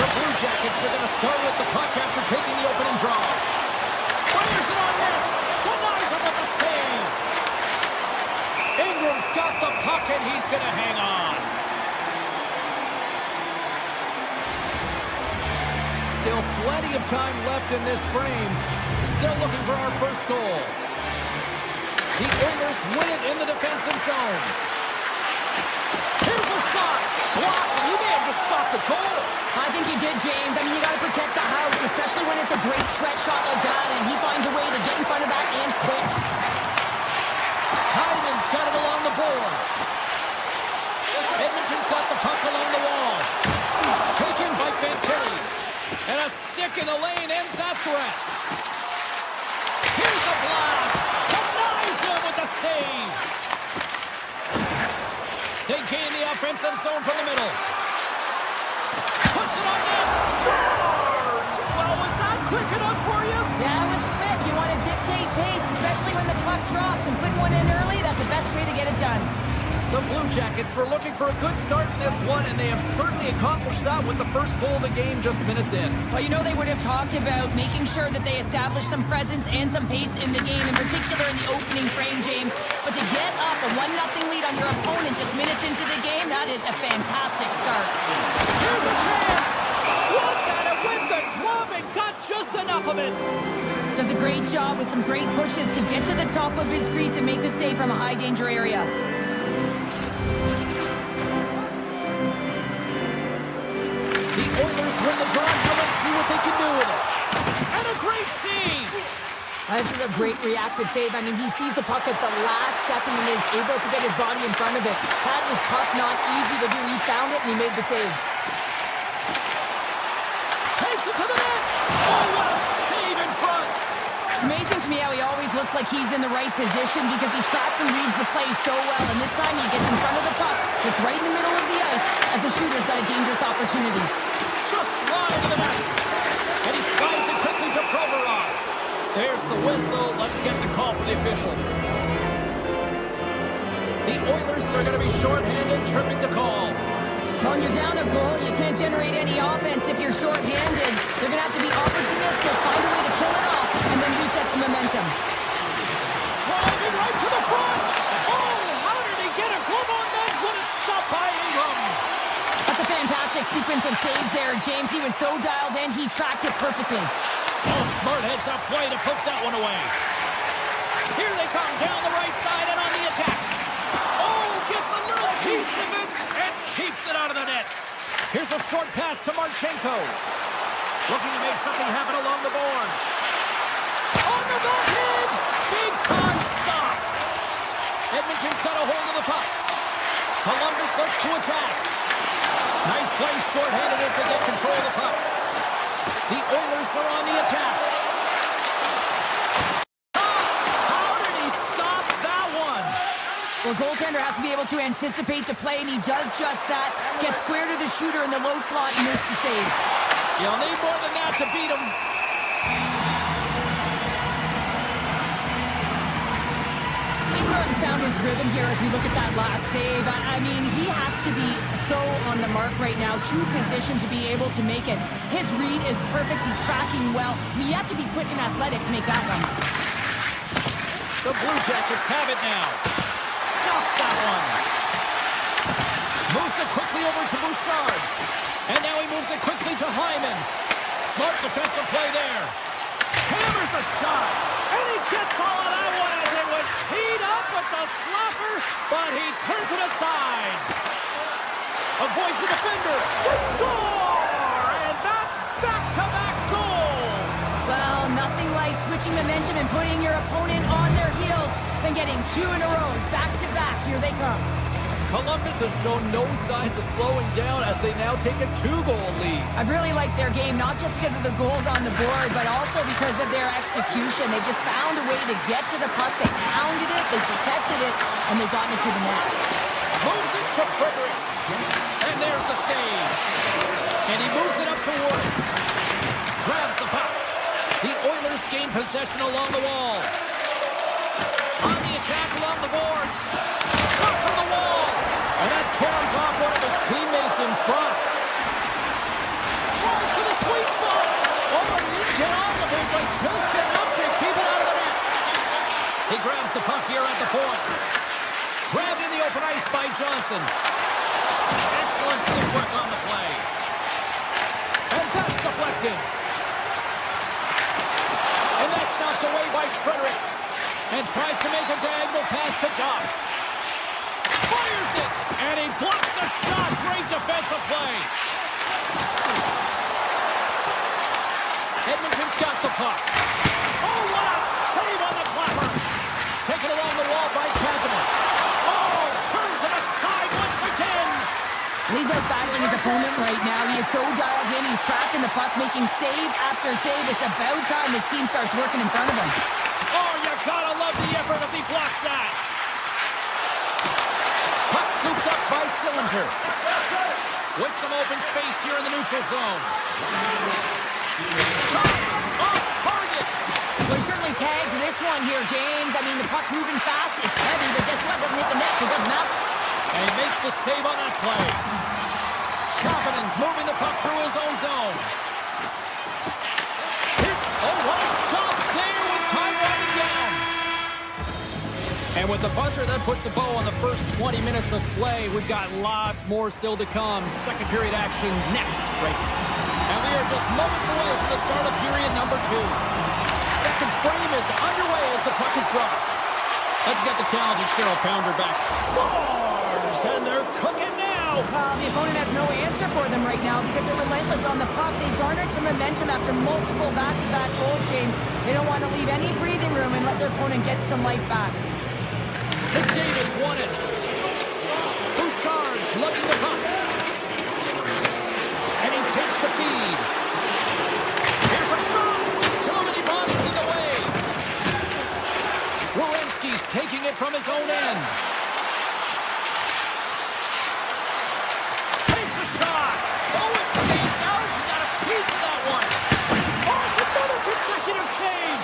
A: The Blue Jackets are going to start with the puck after taking the opening draw. Fires it on net. Denies him with the save. Ingram's got the puck and he's going to hang on. Still plenty of time left in this frame. Still looking for our first goal. The Oilers win it in the defensive zone. Here's a shot. Blocked, and he may have just stopped the goal.
B: I think he did, James. I mean, you got to protect the house, especially when it's a great threat shot like that, and he finds a way to get in front of that and quick.
A: Hyman's got it along the boards. Edmonton's got the puck along the wall. Taken by Fantilli. And a stick in the lane ends that threat. Here's a blast. Denies him with the save. They gain the offensive zone from the middle. Puts it on net. Scores! Well, was that quick enough for you?
B: Yeah, it was quick. You want to dictate pace, especially when the puck drops, and put one in early. That's the best way to get it done.
A: The Blue Jackets were looking for a good start in this one, and they have certainly accomplished that with the first goal of the game just minutes in.
B: Well, you know they would have talked about making sure that they establish some presence and some pace in the game, in particular in the opening frame, James. But to get up a 1-0 lead on your opponent just minutes into the game, that is a fantastic start.
A: Here's a chance. Swats at it with the glove and got just enough of it.
B: Does a great job with some great pushes to get to the top of his crease and make the save from a high-danger area.
A: The Oilers win the draw. Now let's see what they can do with it. And a great save.
B: This is a great reactive save. I mean, he sees the puck at the last second and is able to get his body in front of it. That is tough, not easy to do. He found it and he made the save.
A: Takes it to the net. Oh, what a save in front.
B: It's amazing to me how he always looks like he's in the right position because he tracks and reads the play so well. And this time he gets in front of the puck. It's right in the middle of the ice as the shooter's got a dangerous opportunity.
A: Just slide to the net. And he slides it quickly to Provorov. There's the whistle. Let's get the call for the officials. The Oilers are going to be shorthanded, tripping the call.
B: When you're down a goal, you can't generate any offense if you're shorthanded. They're going to have to be opportunistic, find a way to kill it off, and then reset the momentum.
A: Driving right to the front. Oh, how did he get a glove on that? What a stop by Ingram.
B: That's a fantastic sequence of saves there, James. He was so dialed in, he tracked it perfectly.
A: Oh, smart heads up play to poke that one away. Here they come down the right side and on the attack. Oh, gets a little piece of it and keeps it out of the net. Here's a short pass to Marchenko. Looking to make something happen along the boards. On the backhand. Big time stop. Edmonton's got a hold of the puck. Columbus looks to attack. Nice play shorthanded as they get control of the puck. The Oilers are on the attack. How did he stop that one?
B: Well, goaltender has to be able to anticipate the play, and he does just that. Gets square to the shooter in the low slot and makes the save.
A: You'll need more than that to beat him.
B: Ingram's found his rhythm here as we look at that last save. I mean, he has to be so on the mark right now. True position to be able to make it. His read is perfect. He's tracking well. You have to be quick and athletic to make that one.
A: The Blue Jackets have it now. Stops that one. Moves it quickly over to Bouchard. And now he moves it quickly to Hyman. Smart defensive play there. Hammers a shot. And he gets all of that one as it was teed up with the slapper. But he turns it aside. Avoids the defender. They score! And that's back-to-back goals.
B: Well, nothing like switching momentum and putting your opponent on their heels than getting two in a row. Back-to-back. Here they come.
A: Columbus has shown no signs of slowing down as they now take a 2-goal lead.
B: I've really liked their game, not just because of the goals on the board, but also because of their execution. They just found a way to get to the puck. They pounded it, they protected it, and they got it to the net.
A: Moves it to Frederick. And there's the save. And he moves it up to Warren. Grabs the puck. The Oilers gain possession along the wall. On the attack along the boards. Shot from the wall. And that carries off one of his teammates in front. Drives to the sweet spot. Oh, he didn't get all of it, but just enough to keep it out of the net. He grabs the puck here at the point. Grabbed in the open ice by Johnson. Excellent stick work on the play. And that's deflected. And that's knocked away by Frederick. And tries to make a diagonal pass to Doc. Fires it. And he blocks the shot. Great defensive play. Edmonton's got the puck. Oh, what a save on the flapper. Taken along the wall by Kapanen. Oh, turns it aside once again.
B: He's out battling his opponent right now. He is so dialed in. He's tracking the puck, making save after save. It's about time his team starts working in front of him.
A: Oh, you gotta love the effort as he blocks that. Puck scooped up by Sillinger. With some open space here in the neutral zone. Shot off target.
B: Well, he certainly tags this one here, James. I mean, the puck's moving fast. It's heavy, but guess what? It doesn't hit the net, so it doesn't matter.
A: And he makes the save on that play. Kapanen's moving the puck through his own zone. Oh, what a stop there with time running down. And with the buzzer, that puts a bow on the first 20 minutes of play. We've got lots more still to come. Second period action next, right? And we are just moments away from the start of period number 2. Second frame is underway as the puck is dropped. Let's get the talented Cheryl Pounder back. Stars! And they're cooking now!
B: The opponent has no answer for them right now because they're relentless on the puck. They've garnered some momentum after multiple back-to-back goals, James. They don't want to leave any breathing room and let their opponent get some life back.
A: McDavid's won it. Bouchard's lugging the puck. And he takes the feed. Here's a shot! Too many bodies in the way. Werenski's taking it from his own end. Takes a shot. Oh, it stays out. He got a piece of that one. Oh, it's another consecutive save.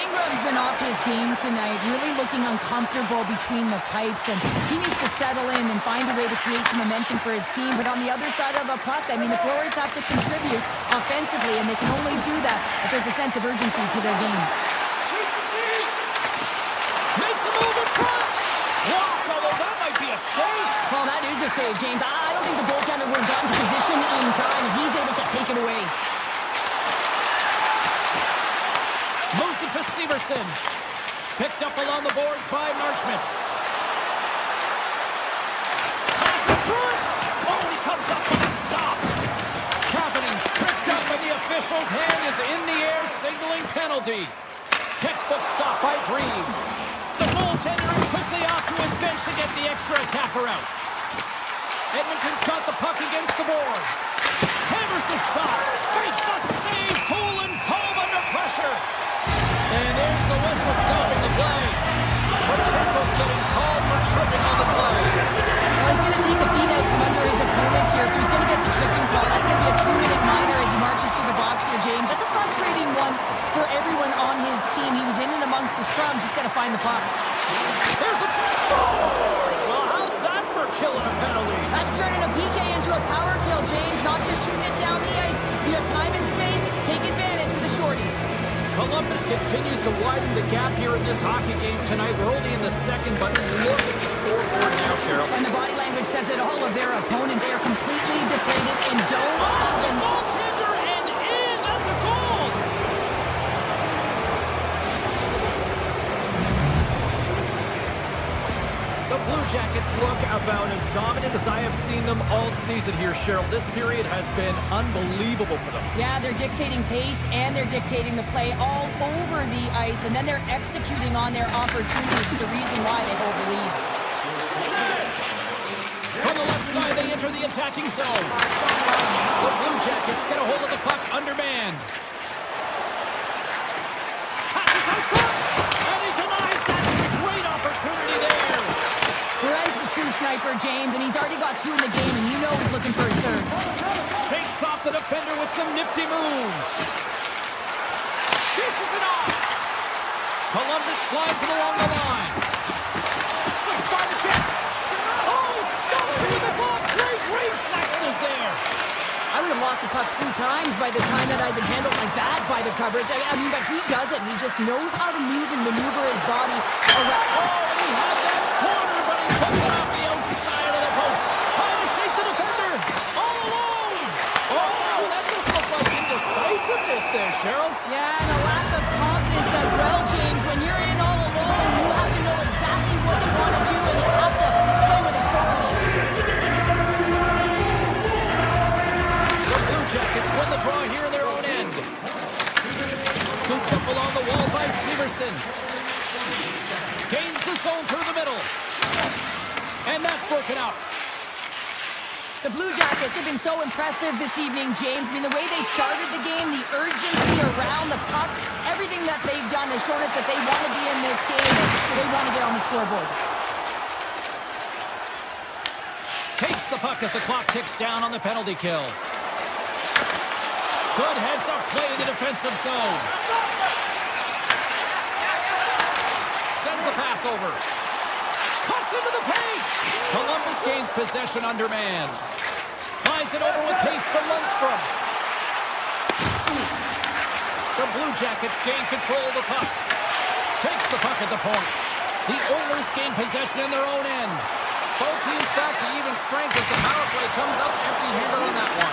B: Ingram's been off his game tonight, really looking uncomfortable between the pipes, and he needs to settle in and find a way to create some momentum for his team. But on the other side of a puck, I mean, the forwards have to contribute offensively, and they can only do that if there's a sense of urgency to their game.
A: Makes a move in front. Blocked, although that might be a save.
B: Well, that is a save, James. I don't think the goaltender would have gotten to position in time, and he's able to take it away.
A: Moves it to Severson. Picked up along the boards by Marchment. Pass in front. Oh, he comes up with a stop. Kapanen's tripped up, and the official's hand is in the air, signaling penalty. Textbook stop by Greaves. The goaltender is quickly off to his bench to get the extra attacker out. Edmonton's got the puck against the boards. Hammers the shot. Makes the save. Cool and calm under pressure. And there's the whistle stopping the play. Marchenko's getting called for tripping on the play.
B: Well, he's going to take the feed out from under his opponent here, so he's going to get the tripping call. That's going to be a 2-minute minor as he marches to the box here, James. That's a frustrating one for everyone on his team. He was in and amongst the scrum, just got to find the puck.
A: There's a scores! Well, how's that for killing a penalty?
B: That's turning a PK into a power kill, James. Not just shooting it down the ice. If you have time and space, take advantage with a shorty.
A: Columbus continues to widen the gap here in this hockey game tonight. We're only in the second, but look at the scoreboard now, Cheryl.
B: And the body language says it all of their opponent. They are completely deflated and don't
A: the goaltender and in! That's a goal! The Blue Jackets look about as dominant as I have seen them all season here, Cheryl. This period has been unbelievable for them.
B: Yeah, they're dictating pace and they're dictating the play all over the ice, and then they're executing on their opportunities. It's the reason why they hold the lead.
A: From the left side, they enter the attacking zone. The Blue Jackets get a hold of the puck undermanned. Passes out front, and he denies that. Great opportunity there.
B: Brent's a true sniper, James, and he's already got 2 in the game, and you know he's looking for his third.
A: Shakes off the defender with some nifty moves. Dishes it off. Columbus slides it along the line. Slips by the check. Oh, stops it with the glove. Great reflexes there.
B: I would have lost the puck 3 times by the time that I'd been handled like that by the coverage. I mean, but he doesn't. He just knows how to move and maneuver his body around.
A: Oh, and he had that corner, but he puts it off the outside of the post. Trying to shake the defender. All alone. Oh, that just looked like indecisiveness there, Cheryl.
B: Yeah, and a lack of confidence as well, James. When you're in all alone, you have to know exactly what you want to do, and you have to play with authority.
A: The Blue Jackets win the draw here in their own end. Scooped up along the wall by Severson. Gains the zone through the middle. And that's broken out.
B: The Blue Jackets have been so impressive this evening, James. I mean, the way they started the game, the urgency around the puck, everything that they've done has shown us that they want to be in this game and they want to get on the scoreboard.
A: Takes the puck as the clock ticks down on the penalty kill. Good heads-up play in the defensive zone. Sends the pass over. Cuts into the paint. Columbus gains possession under man. Slides it over with pace to Lundstrom. The Blue Jackets gain control of the puck. Takes the puck at the point. The Oilers gain possession in their own end. Both teams back to even strength as the power play comes up empty-handed on that one.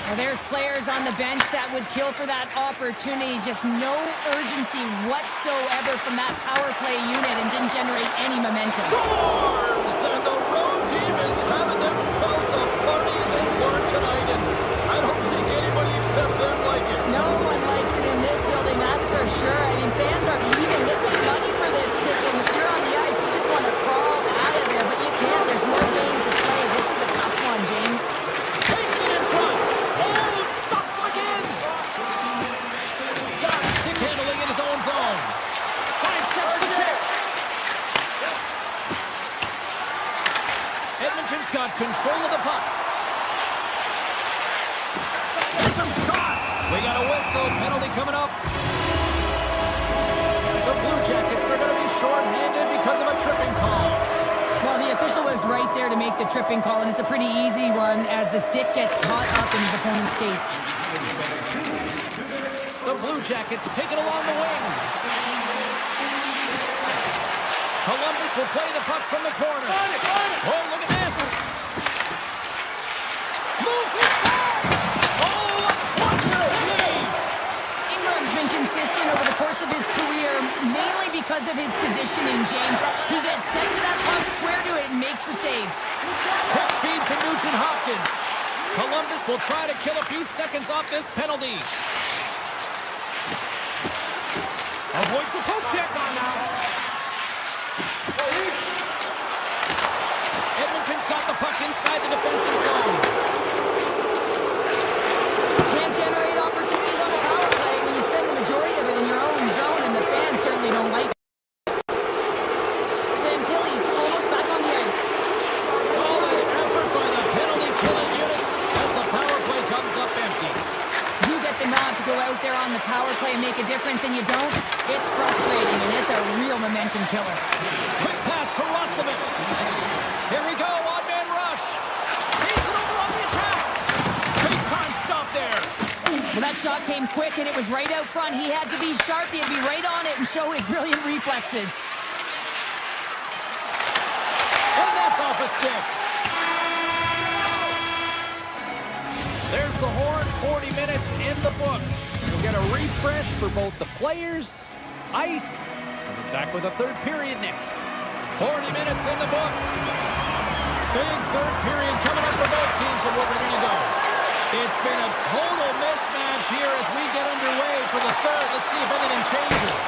B: Well, there's players on the bench that would kill for that opportunity. Just no urgency whatsoever from that power play unit and didn't generate any momentum.
A: Scores! And the road team is having themselves a party this one tonight, and I don't think anybody except them like it.
B: No one likes it in this building, that's for sure. I mean, fans are leaving. They paid money for this ticket, and if you're on the ice, you just want to crawl out of there, but you can't. There's more game to play. This is a tough one, James.
A: Takes it in front. Oh, it stops again. Got stick handling in his own zone. Sidesteps the check. Edmonton's got control of the puck. There's a shot. We got a whistle. Penalty coming up. The Blue Jackets are going to be shorthanded because of a tripping call.
B: Well, the official was right there to make the tripping call, and it's a pretty easy one as the stick gets caught up in his opponent's skates.
A: The Blue Jackets take it along the wing. Columbus will play the puck from the corner. Oh, look at this. Moves inside. Oh, a clutch save.
B: Ingram's been consistent over the course of his career, mainly because of his positioning, James. He gets sent to that puck, square to it, and makes the save.
A: Quick feed to Nugent Hopkins. Columbus will try to kill a few seconds off this penalty. Avoids the poke check on now. Edmonton's got the puck inside the defensive zone.
B: Can't generate opportunities on a power play when you spend the majority of it in your own zone, and the fans certainly don't like it. Then Tilly's almost back on the ice.
A: Solid effort by the penalty-killing unit as the power play comes up empty.
B: You get the nod to go out there on the power play and make a difference, and you don't. It's frustrating, and it's a real momentum killer.
A: Quick pass to Roslovic. Here we go, odd-man rush. He's it over on the attack. Big time stop there.
B: Well, that shot came quick, and it was right out front. He had to be sharp. He had to be right on it and show his brilliant reflexes.
A: And that's off a stick. There's the horn, 40 minutes in the books. We'll get a refresh for both the players, ice, and we're back with a third period next. 40 minutes in the books. Big third period coming up for both teams, and we're ready to go. It's been a total mismatch here as we get underway for the third. Let's see if anything changes.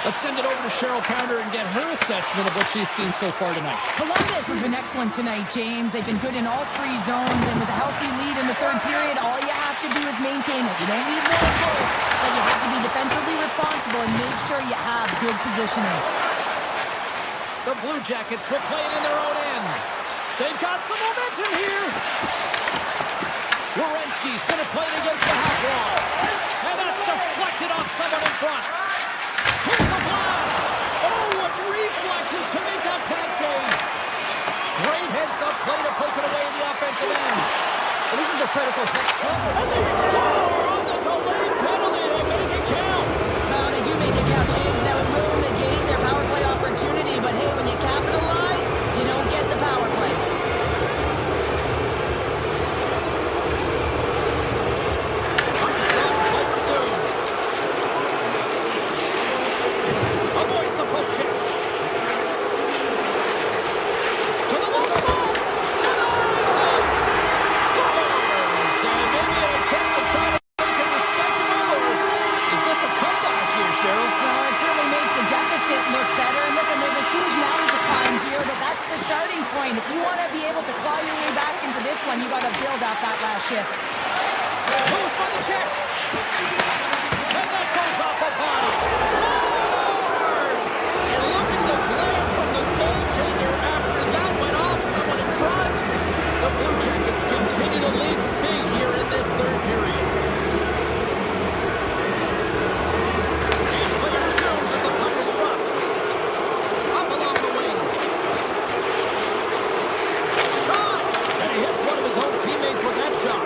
A: Let's send it over to Cheryl Pounder and get her assessment of what she's seen so far tonight.
B: Columbus has been excellent tonight, James. They've been good in all 3 zones, and with a healthy lead in the third period, all you have to do is maintain it. You don't need more goals, but you have to be defensively responsible and make sure you have good positioning.
A: The Blue Jackets will play it in their own end. They've got some momentum here. Werenski's going to play it against the half wall. And that's deflected off someone in front. Here's a block. play to poke it away in the offensive end.
B: Well, this is a critical play.
A: And they score on the delayed penalty. They make it count.
B: No, they do make it count, James. Now, it will negate their power play opportunity, but hey, when you capitalize, you don't get the power play.
A: Play resumes. Avoids the poke check. To the low slot. Denies it. Scores. And maybe an attempt to try to make it respectable, or is this a comeback here, Cheryl?
B: Well, it certainly makes the deficit look better. And listen, there's a huge mountain to climb here, but that's the starting point. If you want to be able to claw your way back into this one, you got to build off that last shift.
A: Moves by the check. And that goes off a body. Scores! And look at the glare from the goaltender after that went off someone in front. The Blue Jackets continue to lead big here in this third period. And play resumes as the puck is dropped. Up along the wing. Shot! And he hits one of his own teammates with that shot.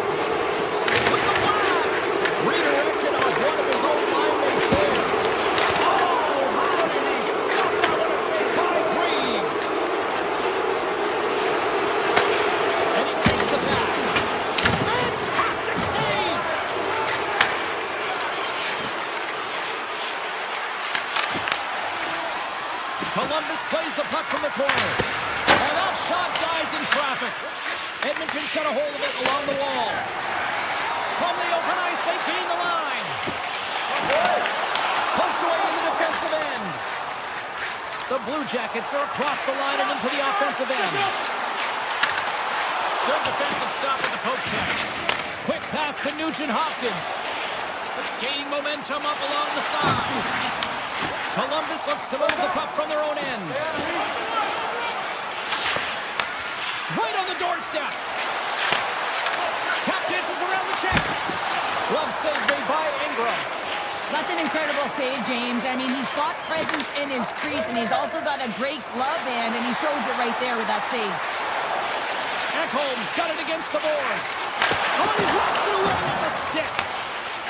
A: With the blast! Redirected off one of his own line mates there. Oh, how did he stop that one? A save by Greaves. And he takes the pass. Fantastic save! Columbus plays the puck from the corner. And that shot dies in traffic. Edmonton's got a hold of it along the wall. From the open ice, they gain the line. Poked away in the defensive end. The Blue Jackets are across the line and into the offensive end. Good defensive stop at the poke check. Quick pass to Nugent-Hopkins. Gaining momentum up along the side. Columbus looks to move the puck from their own end. Right on the doorstep. Tap dances around the check. Glove save made by Ingram.
B: That's an incredible save, James. I mean, he's got presence in his crease, and he's also got a great glove hand, and he shows it right there with that save.
A: Ekholm's got it against the boards. Oh, he walks it away with the stick.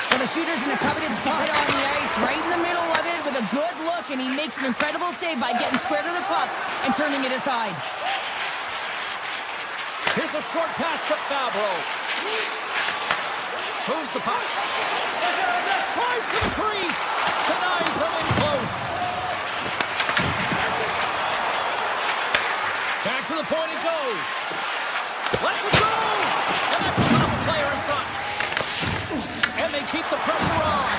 B: Well, the shooter's in a coveted spot on the ice, right in the middle of it with a good look, and he makes an incredible save by getting square to the puck and turning it aside.
A: Here's a short pass to Fabro. Moves the puck. Tries to the crease. Denies him in close. Back to the point it goes. Let's it go! And that goes off a player in front. And they keep the pressure on.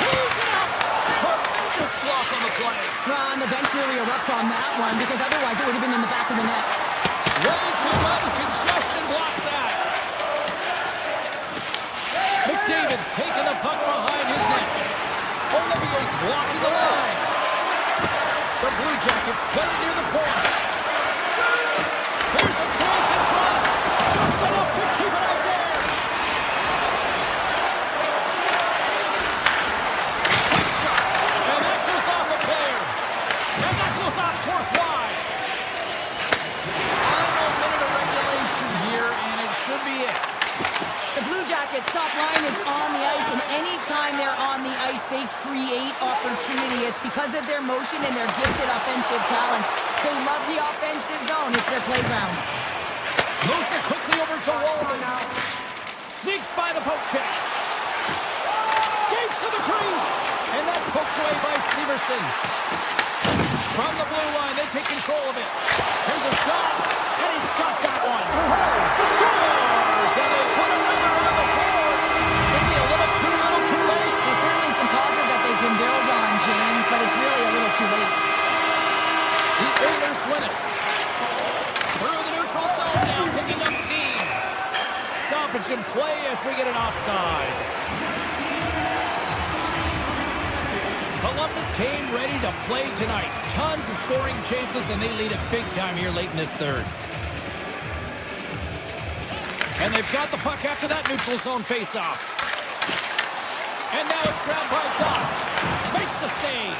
A: He's out! Tremendous block on the play.
B: Well, and the bench really erupts on that one, because otherwise it would have been in the back of the net.
A: Way too much congestion blocks that. McDavid's taking the puck behind his net. Olivier's blocking the line. The Blue Jackets play near the corner. Here's a chance in front. Just enough to keep it out there. Quick shot. And that goes off a player. And that goes off towards wide. Final minute of regulation here, and it should be it.
B: The Blue Jackets' top line is on the ice, and anytime they're on the ice, they create opportunity. It's because of their motion and their gifted offensive talents. They love the offensive zone. It's their playground.
A: Moves it quickly over to Wahlberg now. Sneaks by the poke check. Skates to the crease. And that's poked away by Severson. From the blue line, they take control of it. Here's a shot. And he's got that one. Scores! And they put another on the board. Maybe a little too late.
B: It's certainly some positive that they can build on, James, but it's really a little too late.
A: The Oilers win it. Through the neutral zone now, picking up steam. Stoppage in play as we get an offside. Columbus came ready to play tonight. Tons of scoring chances, and they lead it big time here late in this third. And they've got the puck after that neutral zone faceoff. And now it's grabbed by Doc. Makes the save.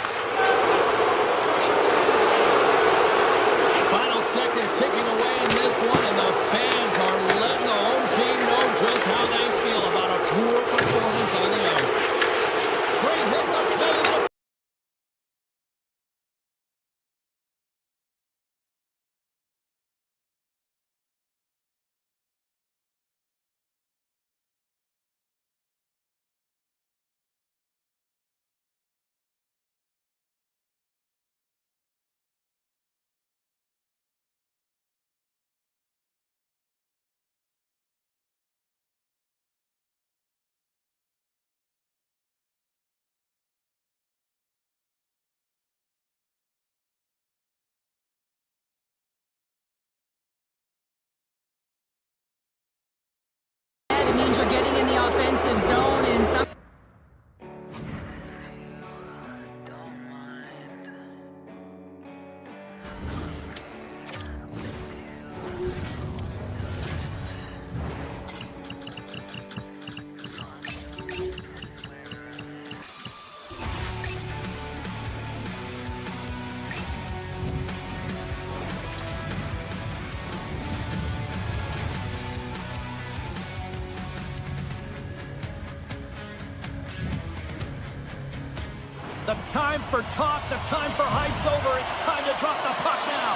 A: The time for talk, the time for hype's over. It's time to drop the puck now.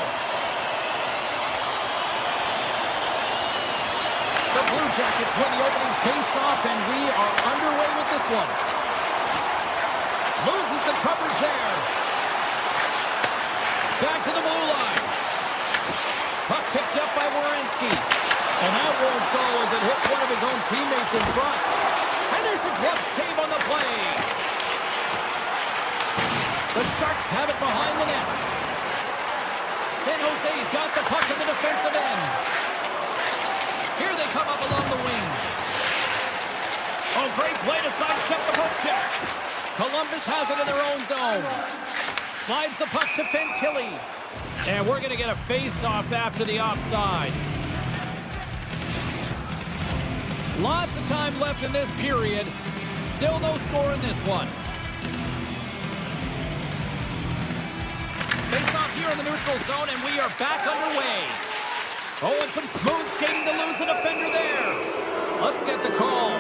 A: The Blue Jackets win the opening face-off, and we are underway with this one. Loses the coverage there. Back to the blue line. Puck picked up by Werenski. And that won't go as it hits one of his own teammates in front. And there's a glove save on the play. The Sharks have it behind the net. San Jose's got the puck in the defensive end. Here they come up along the wing. Oh, great play to sidestep the poke check. Columbus has it in their own zone. Slides the puck to Fantilli. And we're going to get a face-off after the offside. Lots of time left in this period. Still no score in this one. Face-off here in the neutral zone, and we are back underway. Oh, and some smooth skating to lose a defender there. Let's get the call.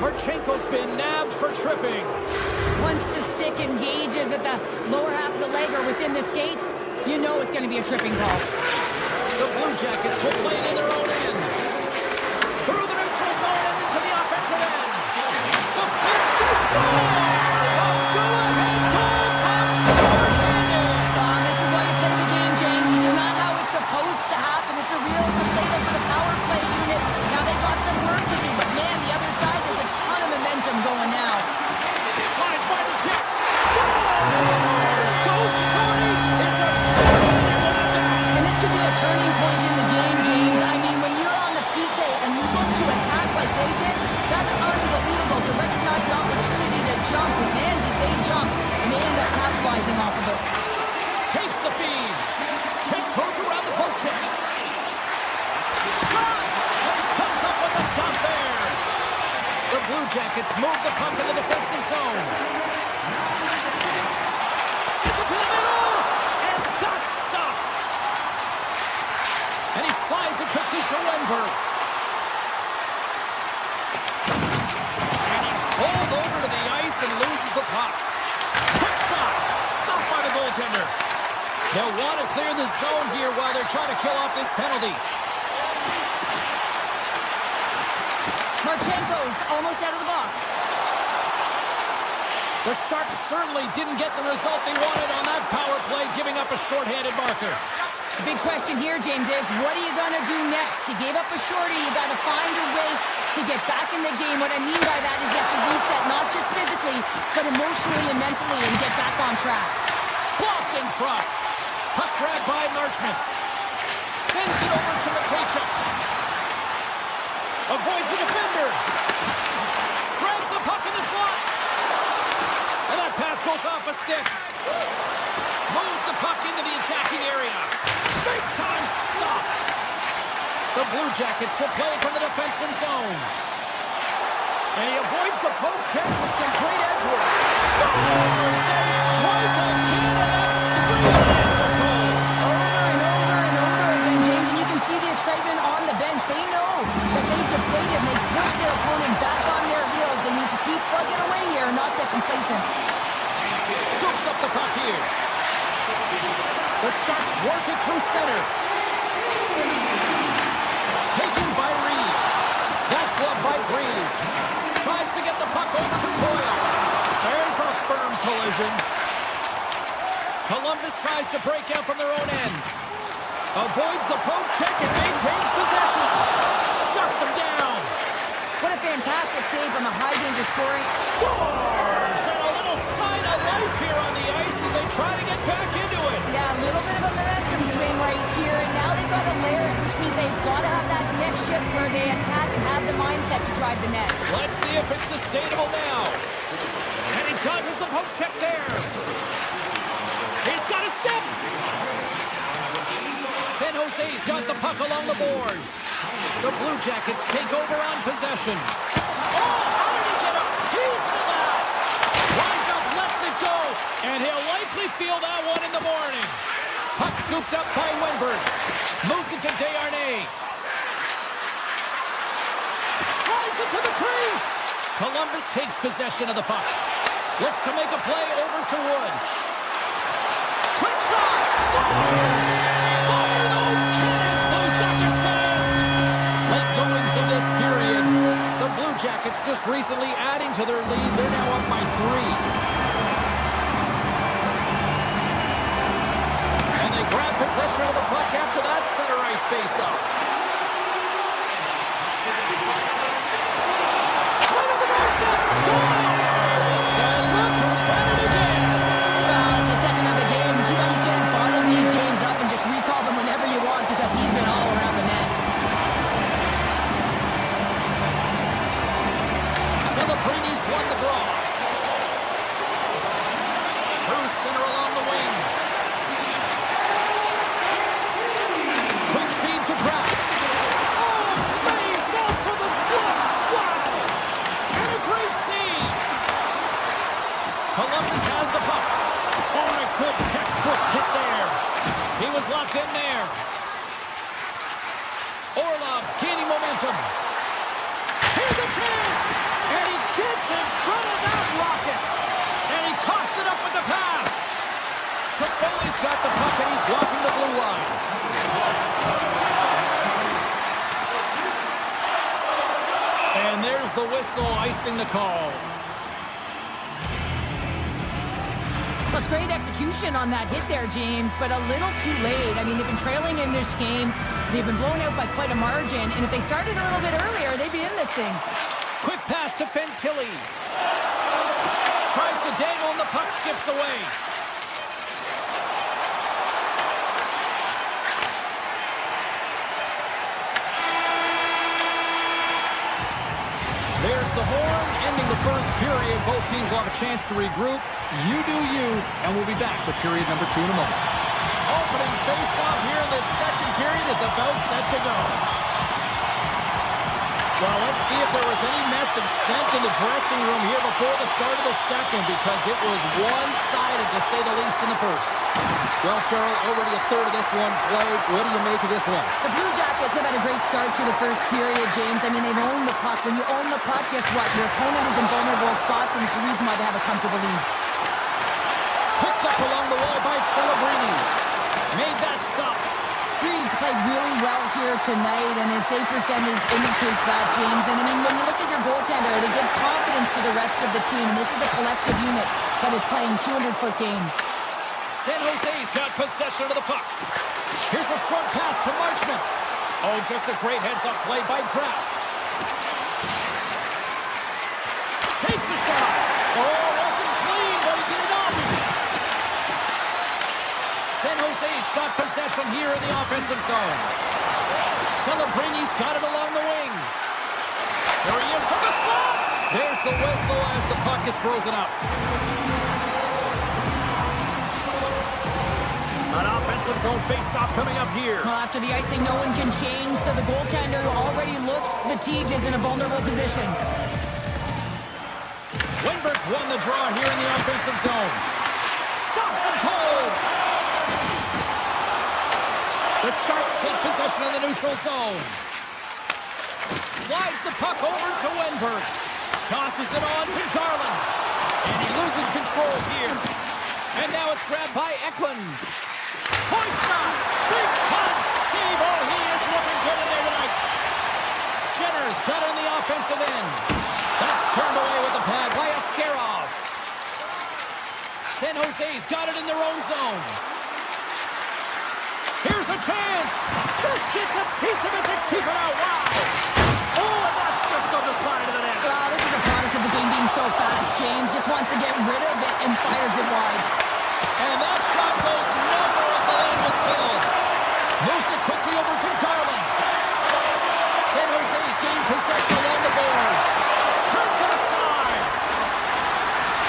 A: Marchenko's been nabbed for tripping.
B: Once the stick engages at the lower half of the leg or within the skates, you know it's going to be a tripping call.
A: The Blue Jackets will play it in their own end. Through the neutral zone and into the offensive end. Defend the score!
B: Turning point in the game, James. I mean, when you're on the PK and you look to attack like they did, that's unbelievable to recognize the opportunity to jump. And man, did they jump, and they end up capitalizing off of it.
A: Takes the feed. Tiptoes around the poke check. And he comes up with the stop there. The Blue Jackets move the puck in the defensive zone. Sends it to the middle. And that's stopped. And he slides it quickly to Wenberg. And he's pulled over to the ice and loses the puck. Quick shot. Stopped by the goaltender. They'll want to clear the zone here while they're trying to kill off this penalty.
B: Marchenko's almost out of the box.
A: The Sharks certainly didn't get the result they wanted on that power play, giving up a shorthanded marker.
B: The big question here, James, is what are you going to do next? You gave up a shorty. You got to find a way to get back in the game. What I mean by that is you have to reset, not just physically, but emotionally and mentally, and get back on track.
A: Blocked in front. Puck grabbed by Marchment. Sends it over to Matejchuk. Avoids the defender. Grabs the puck in the slot. And that pass goes off a stick. Moves the puck into the attacking area. Big time stop. The Blue Jackets will play it from the defensive zone. And he avoids the poke check with some great edge work. Scores! They strike again, and that's 3 unanswered goals.
B: Over and over and over again, James, and you can see the excitement on the bench. They know that they've deflated and they've pushed their opponent back on their heels. They need to keep plugging away here and not get complacent.
A: Scoops up the puck here. The Sharks work it through center. Taken by Reeves. That's gloved by Greaves. Tries to get the puck over to Coyle. There's a firm collision. Columbus tries to break out from their own end. Avoids the poke check and maintains possession. Shuts him down.
B: What a fantastic save from a high-danger scoring.
A: Scores! And a little sign of life here on the ice as they try to get back into it.
B: Yeah, a little bit of a momentum swing right here, and now they've got a layer, which means they've got to have that next shift where they attack and have the mindset to drive the net.
A: Let's see if it's sustainable now. And he dodges the poke check there. He puck along the boards. The Blue Jackets take over on possession. Oh, how did he get a piece of that? Lines up, lets it go, and he'll likely feel that one in the morning. Puck scooped up by Wenberg. Moves it to Desharnais. Drives it to the crease. Columbus takes possession of the puck. Looks to make a play over to Wood. Quick shot! Scores! Fire those cannons, Blue Jackets fans! Late goings of this period. The Blue Jackets just recently adding to their lead. They're now up by 3. And they grab possession of the puck after that center ice face-off. Right on the doorstep! Scores! And look who's at it again!
B: Well, it's the second of the game. Too bad you can't bottle these games up and just recall them whenever you want because he's been all around the net.
A: Celebrini's won the draw. Through center along the wing. Quick feed to Pratt. Oh, lays up for the block. Wow! And a great save. Columbus has the puck. Oh, and a good textbook hit there. He was locked in there. Orlov's gaining momentum. Here's a chance. And he gets in front of that rocket. And he coughs it up with the pass. Toffoli's got the puck and he's walking the blue line. And there's the whistle icing the call.
B: Well, it's great execution on that hit there, James, but a little too late. I mean, they've been trailing in this game. They've been blown out by quite a margin, and if they started a little bit earlier, they'd be in this thing.
A: Quick pass to Fantilli. Tries to dangle and the puck skips away. There's the horn, ending the first period. Both teams will have a chance to regroup. You do you, and we'll be back with period number 2 in a moment. Opening face-off here in the second period is about set to go. Well, let's see if there was any message sent in the dressing room here before the start of the second, because it was one-sided, to say the least, in the first. Well, Cheryl, already a third of this one played. What do you make of this one?
B: The Blue Jackets have had a great start to the first period, James. I mean, they've owned the puck. When you own the puck, guess what? Your opponent is in vulnerable spots, and it's the reason why they have a comfortable lead.
A: Picked up along the wall by Celebrini. Made that stop.
B: Reeves played really well here tonight, and his save percentage indicates that, James. And, I mean, when you look at your goaltender, they give confidence to the rest of the team. This is a collective unit that is playing 200-foot game.
A: San Jose's got possession of the puck. Here's a short pass to Marchment. Oh, just a great heads-up play by Kraft. Takes the shot. Oh, wasn't clean, but he did it off. San Jose's got possession here in the offensive zone. Celebrini's got it along the wing. There he is from the slot. There's the whistle as the puck is frozen up. An offensive zone face-off coming up here.
B: Well, after the icing, no one can change, so the goaltender who already looks fatigued is in a vulnerable position.
A: Wenberg's won the draw here in the offensive zone. Stops him cold. The Sharks take possession of the neutral zone. Slides the puck over to Wenberg. Tosses it on to Garland. And he loses control here. And now it's grabbed by Eklund. Point shot. Big time save. Oh, he is looking good in there tonight. Jenner's got it on the offensive end. That's turned away with the pad by Askarov. San Jose's got it in their own zone. Here's a chance. Just gets a piece of it to keep it out. Wow. Oh, and that's just on the side of the net.
B: Well, this is a product of the game being so fast. James just wants to get rid of it and fires it wide.
A: And that shot goes nowhere as the lane was filled. Moves it quickly over to Garland. San Jose's gained possession along the boards. Turns it aside.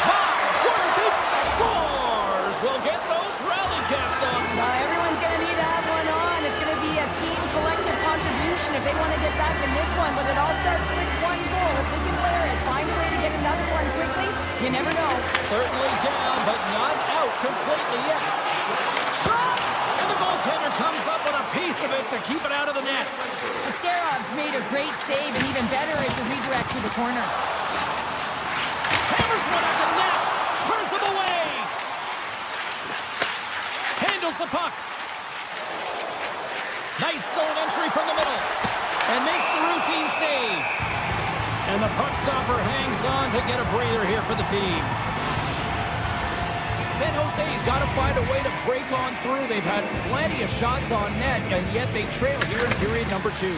A: My word, it scores. We'll get those rally caps on.
B: Everyone's going to need to have one on. It's going to be a team collective position if they want to get back in this one, but it all starts with one goal. If they can layer it, find a way to get another one quickly, you never know.
A: Certainly down, but not out completely yet. Shot! And the goaltender comes up with a piece of it to keep it out of the net.
B: Askerov's made a great save, and even better is the redirect to the corner.
A: Hammers one at the net. Turns it away. Handles the puck. Nice zone entry from the middle. And makes the routine save. And the puck stopper hangs on to get a breather here for the team. San Jose's got to find a way to break on through. They've had plenty of shots on net, and yet they trail here in period number 2.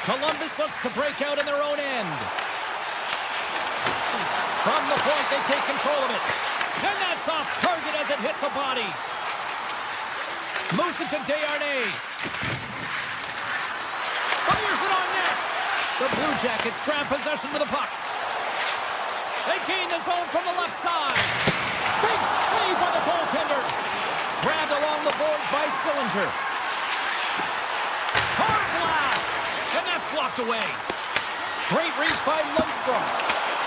A: Columbus looks to break out in their own end. From the point, they take control of it. And that's off target as it hits a body. Moves it to Desharnais. Fires it on net. The Blue Jackets grab possession of the puck. They gain the zone from the left side. Big save by the goaltender. Grabbed along the boards by Sillinger. Hard blast. And that's blocked away. Great reach by Lundstrom.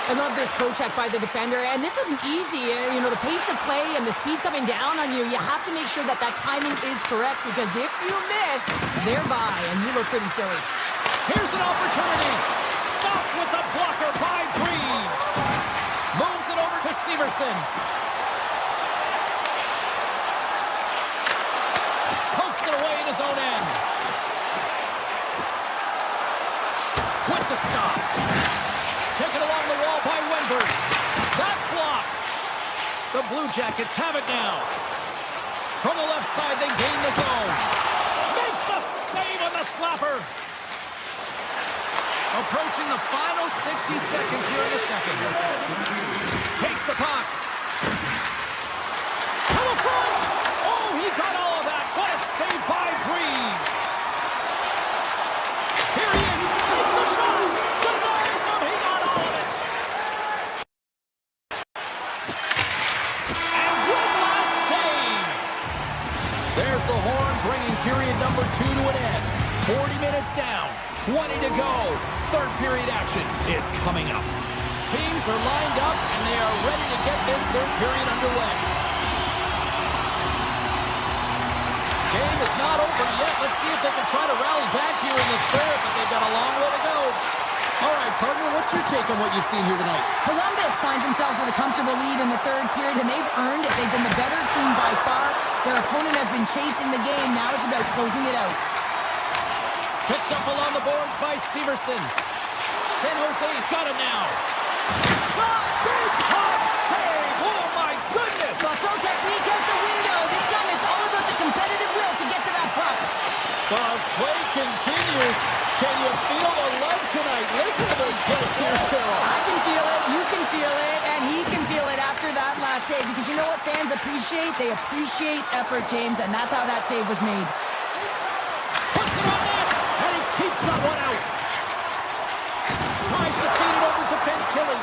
B: I love this poke check by the defender, and this isn't easy. You know, the pace of play and the speed coming down on you, you have to make sure that that timing is correct, because if you miss, they're by, and you look pretty silly.
A: Here's an opportunity. Stopped with the blocker by Breeze. Moves it over to Severson. Pokes it away in his own end. With the stop. Taken along the wall by Wenberg. That's blocked. The Blue Jackets have it now. From the left side, they gain the zone. Makes the save on the slapper. Approaching the final 60 seconds here in the second. Takes the puck. To the front. Oh, he got all of that. What a save by Breeze. Here he is. Takes the shot. Denies him. He got all of it. And one last save. There's the horn bringing period number 2 to an end. 40 minutes down. 20 to go. Third period action is coming up. Teams are lined up, and they are ready to get this third period underway. Game is not over yet. Let's see if they can try to rally back here in the third, but they've got a long way to go. All right, partner, what's your take on what you've seen here tonight?
B: Columbus finds themselves with a comfortable lead in the third period, and they've earned it. They've been the better team by far. Their opponent has been chasing the game. Now it's about closing it out.
A: Picked up along the boards by Severson. San Jose's got it now. Shot! Big hot save! Oh, my goodness!
B: Well, throw technique out the window. This time it's all about the competitive will to get to that puck.
A: Well, as play continues, can you feel the love tonight? Listen to this place here, Cheryl.
B: I can feel it, you can feel it, and he can feel it after that last save. Because you know what fans appreciate? They appreciate effort, James, and that's how that save was made.
A: Puts it on net, and he keeps that one out. Tries to feed it over to Fantilli.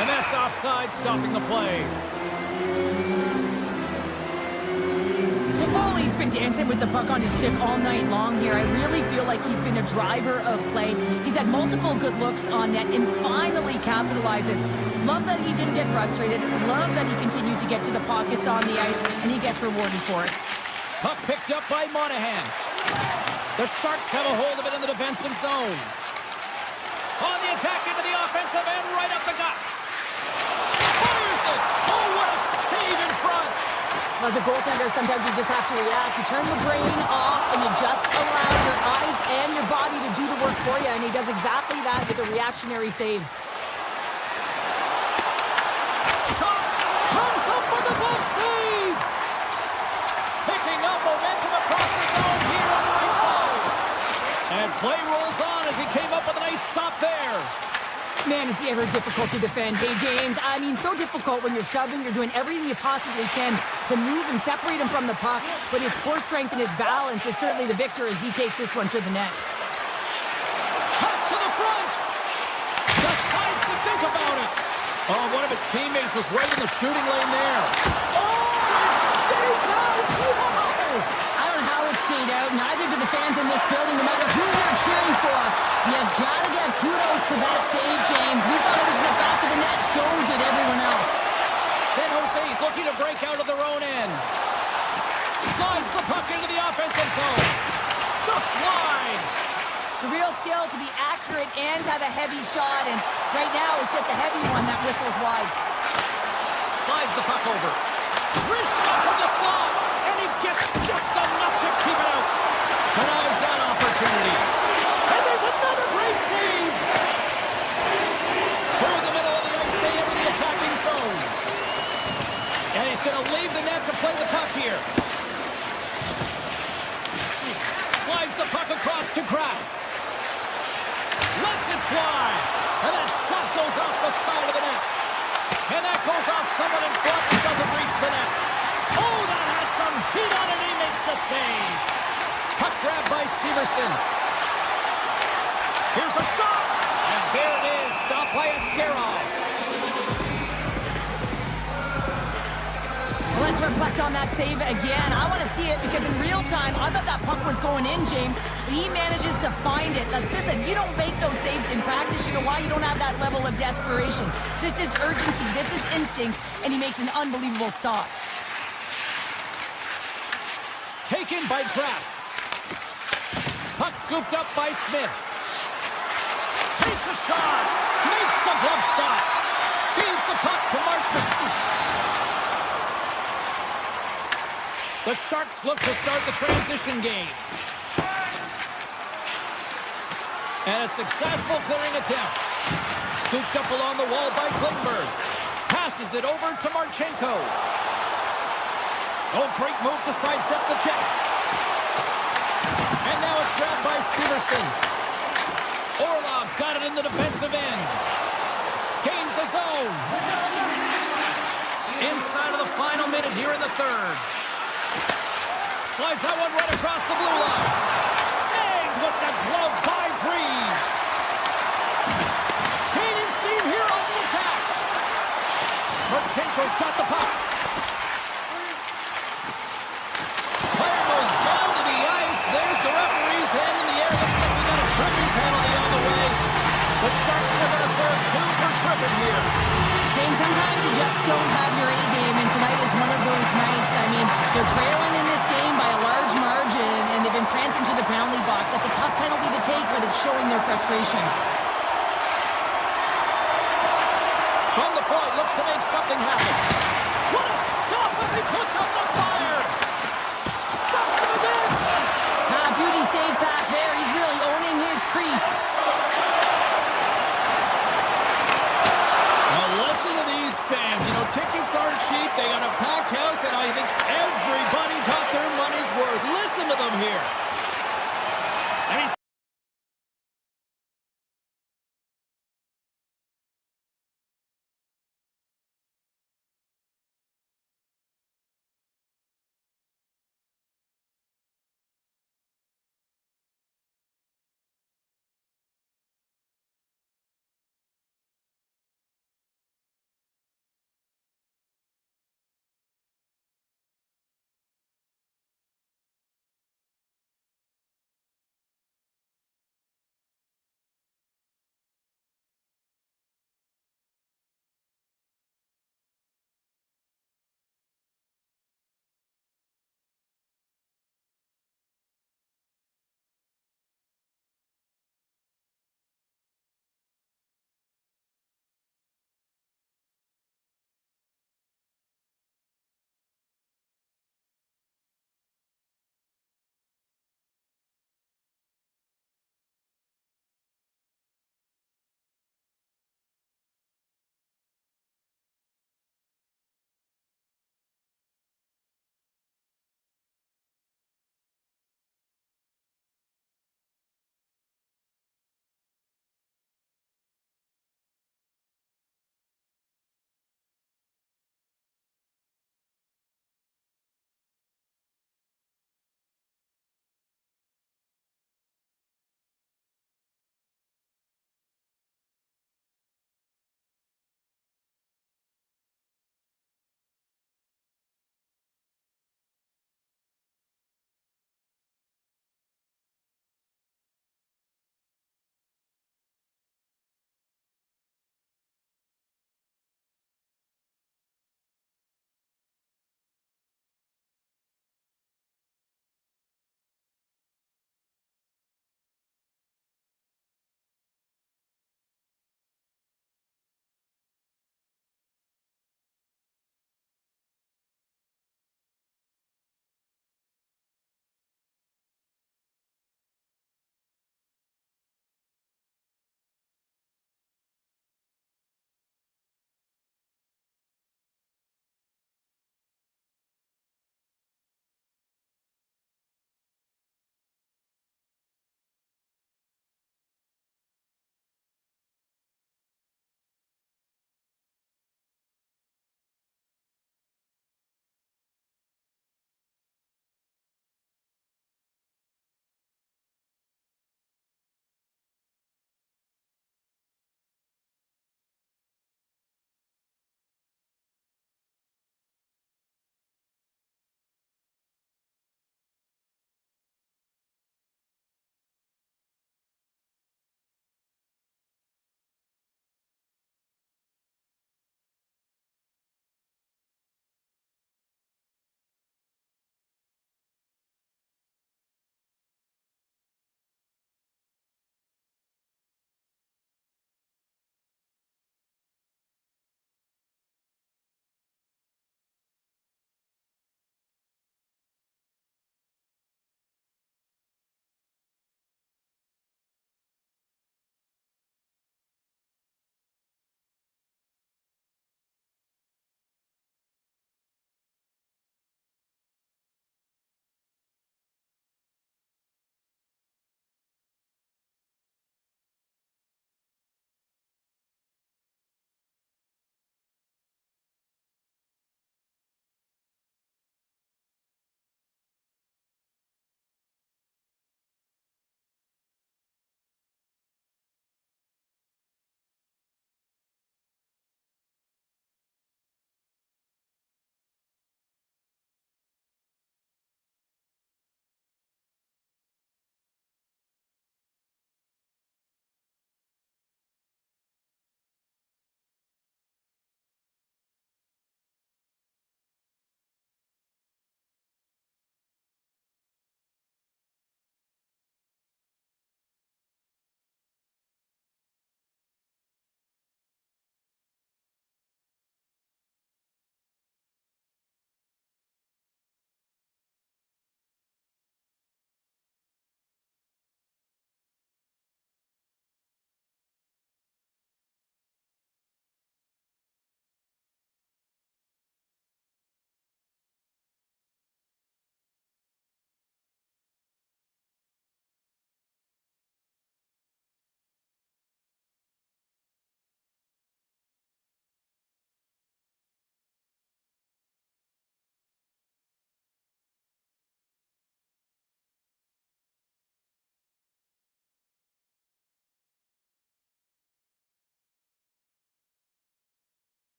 A: And that's offside, stopping the play.
B: Foley's been dancing with the puck on his stick all night long here. I really feel like he's been a driver of play. He's had multiple good looks on net and finally capitalizes. Love that he didn't get frustrated. Love that he continued to get to the pockets on the ice, and he gets rewarded for it.
A: Puck picked up by Monahan. The Sharks have a hold of it in the defensive zone. On the attack into the offensive end, right up the gut. Fires it! Oh, what a save in front!
B: As a goaltender, sometimes you just have to react. You turn the brain off, and you just allow your eyes and your body to do the work for you, and he does exactly that with a reactionary save.
A: Shot comes up with a glove save! Picking up momentum across the zone here on the right side. And play rolls on as he came up with a nice stop there.
B: Man, is he ever difficult to defend. Hey, James, I mean, so difficult when you're shoving. You're doing everything you possibly can to move and separate him from the puck. But his core strength and his balance is certainly the victor as he takes this one to the net.
A: Cuts to the front. Decides to think about it. Oh, one of his teammates was right in the shooting lane there. Oh, it stays out. Whoa!
B: I don't know how it's stayed out. Neither do the fans in this building, no matter who you're cheering for. You gotta give kudos to that save, James. We thought it was in the back of the net, so did everyone else.
A: San Jose's looking to break out of their own end. Slides the puck into the offensive zone. Just slide.
B: It's a real skill to be accurate and have a heavy shot, and right now it's just a heavy one that whistles wide.
A: Slides the puck over. Wrist shot from the slot, and he gets just enough to keep it out. Denies that opportunity. And there's another great save. Through the middle of the ice, they enter the attacking zone. And he's going to leave the net to play the puck here. Slides the puck across to Kraft. Lets it fly. And that shot goes off the side of the net. And that goes off someone in front that doesn't reach the net. Oh, that has some heat on it. He makes the save. Puck grab by Severson. Here's a shot. And there it is. Stopped by Askarov.
B: Let's reflect on that save again. I want to see it because in real time, I thought that puck was going in, James. He manages to find it. Now, listen, you don't make those saves in practice. You know why? You don't have that level of desperation. This is urgency. This is instincts. And he makes an unbelievable stop.
A: Taken by Kraft. Puck scooped up by Smith. Takes a shot. Makes the glove stop. Feeds the puck to Marchment. The Sharks look to start the transition game. And a successful clearing attempt. Scooped up along the wall by Klingberg. Passes it over to Marchenko. Oh, great move to sidestep the check. And now it's grabbed by Severson. Orlov's got it in the defensive end. Gains the zone. Inside of the final minute here in the third. Slides that one right across the blue line. Snagged with the glove by Breeze. Gaining steam here on the attack. Marchenko's got the puck. Player goes down to the ice. There's the referee's hand in the air. Looks like we got a tripping penalty on the way. The Sharks are going to serve 2 for tripping here.
B: James, sometimes you just don't have your A game, and tonight is one of those nights. I mean, they're trailing in this game by a large margin, and they've been prancing to the penalty box. That's a tough penalty to take, but it's showing their frustration.
A: From the point, looks to make something happen. What a stop as he puts up the fire! Stuffs him again!
B: Beauty save back there. He's really owning his crease.
A: Listen to these fans. You know, tickets aren't cheap. They got a packed house, and I think everybody got their money's worth. Listen to them here. And he's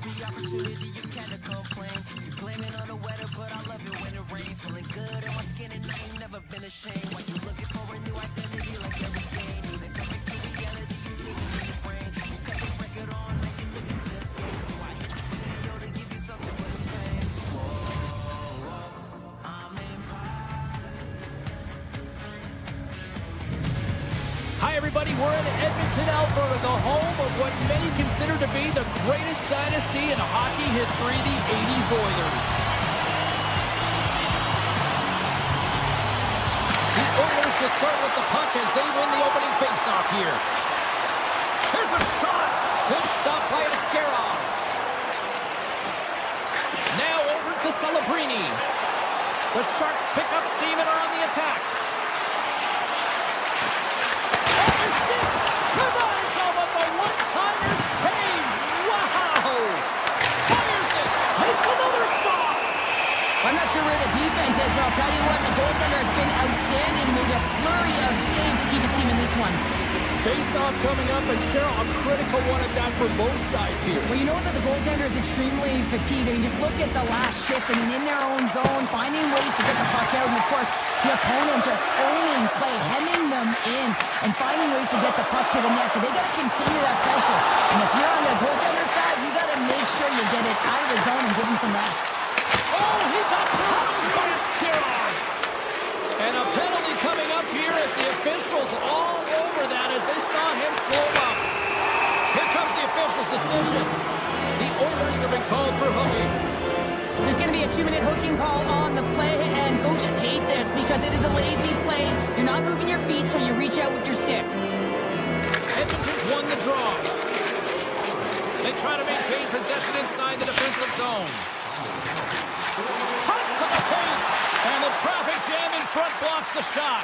C: Every opportunity you can to complain. You blame it on the weather, but I love it when it rains. Feeling good in my skin and I ain't never been ashamed. Why you looking for a new identity like every day? Need it coming to reality, you living in your brain. You got the record on like you're looking to escape. So I hit this video to give you something but it's pain. I'm impossible.
A: Hi, everybody. We're in Edmonton, Alberta, the home of what many consider to be the greatest dynasty in hockey history, the 80s Oilers. The Oilers to start with the puck as they win the opening faceoff here. Here's a shot. Good stop by Askarov. Now over to Celebrini. The Sharks pick up steam and are on the attack. Stick denies him with the one-timer save. Wow! Fires it. Makes another stop.
B: I'm not sure where the defense is, but I'll tell you what, the goaltender has been outstanding. Made a flurry of saves to keep his team in this one.
A: Face-off coming up, and Cheryl, a critical one at that for both sides here.
B: Well, you know that the goaltender is extremely fatigued. I mean, just look at the last shift. I mean, in their own zone, finding ways to get the puck out. And, of course, the opponent just owning play, hemming them in, and finding ways to get the puck to the net. So they got to continue that pressure. And if you're on the goaltender side, you got to make sure you get it out of the zone and give him some rest.
A: Oh, he got pummeled by Askarov. And a penalty coming up here as the officials all over that as they saw him slow up. Here comes the official's decision. The Oilers have been called for hooking.
B: There's going to be a 2-minute hooking call on the play, and coaches hate this because it is a lazy play. You're not moving your feet, so you reach out with your stick.
A: Edmonton's won the draw. They try to maintain possession inside the defensive zone. Cuts to the paint, and the traffic jam in front blocks the shot.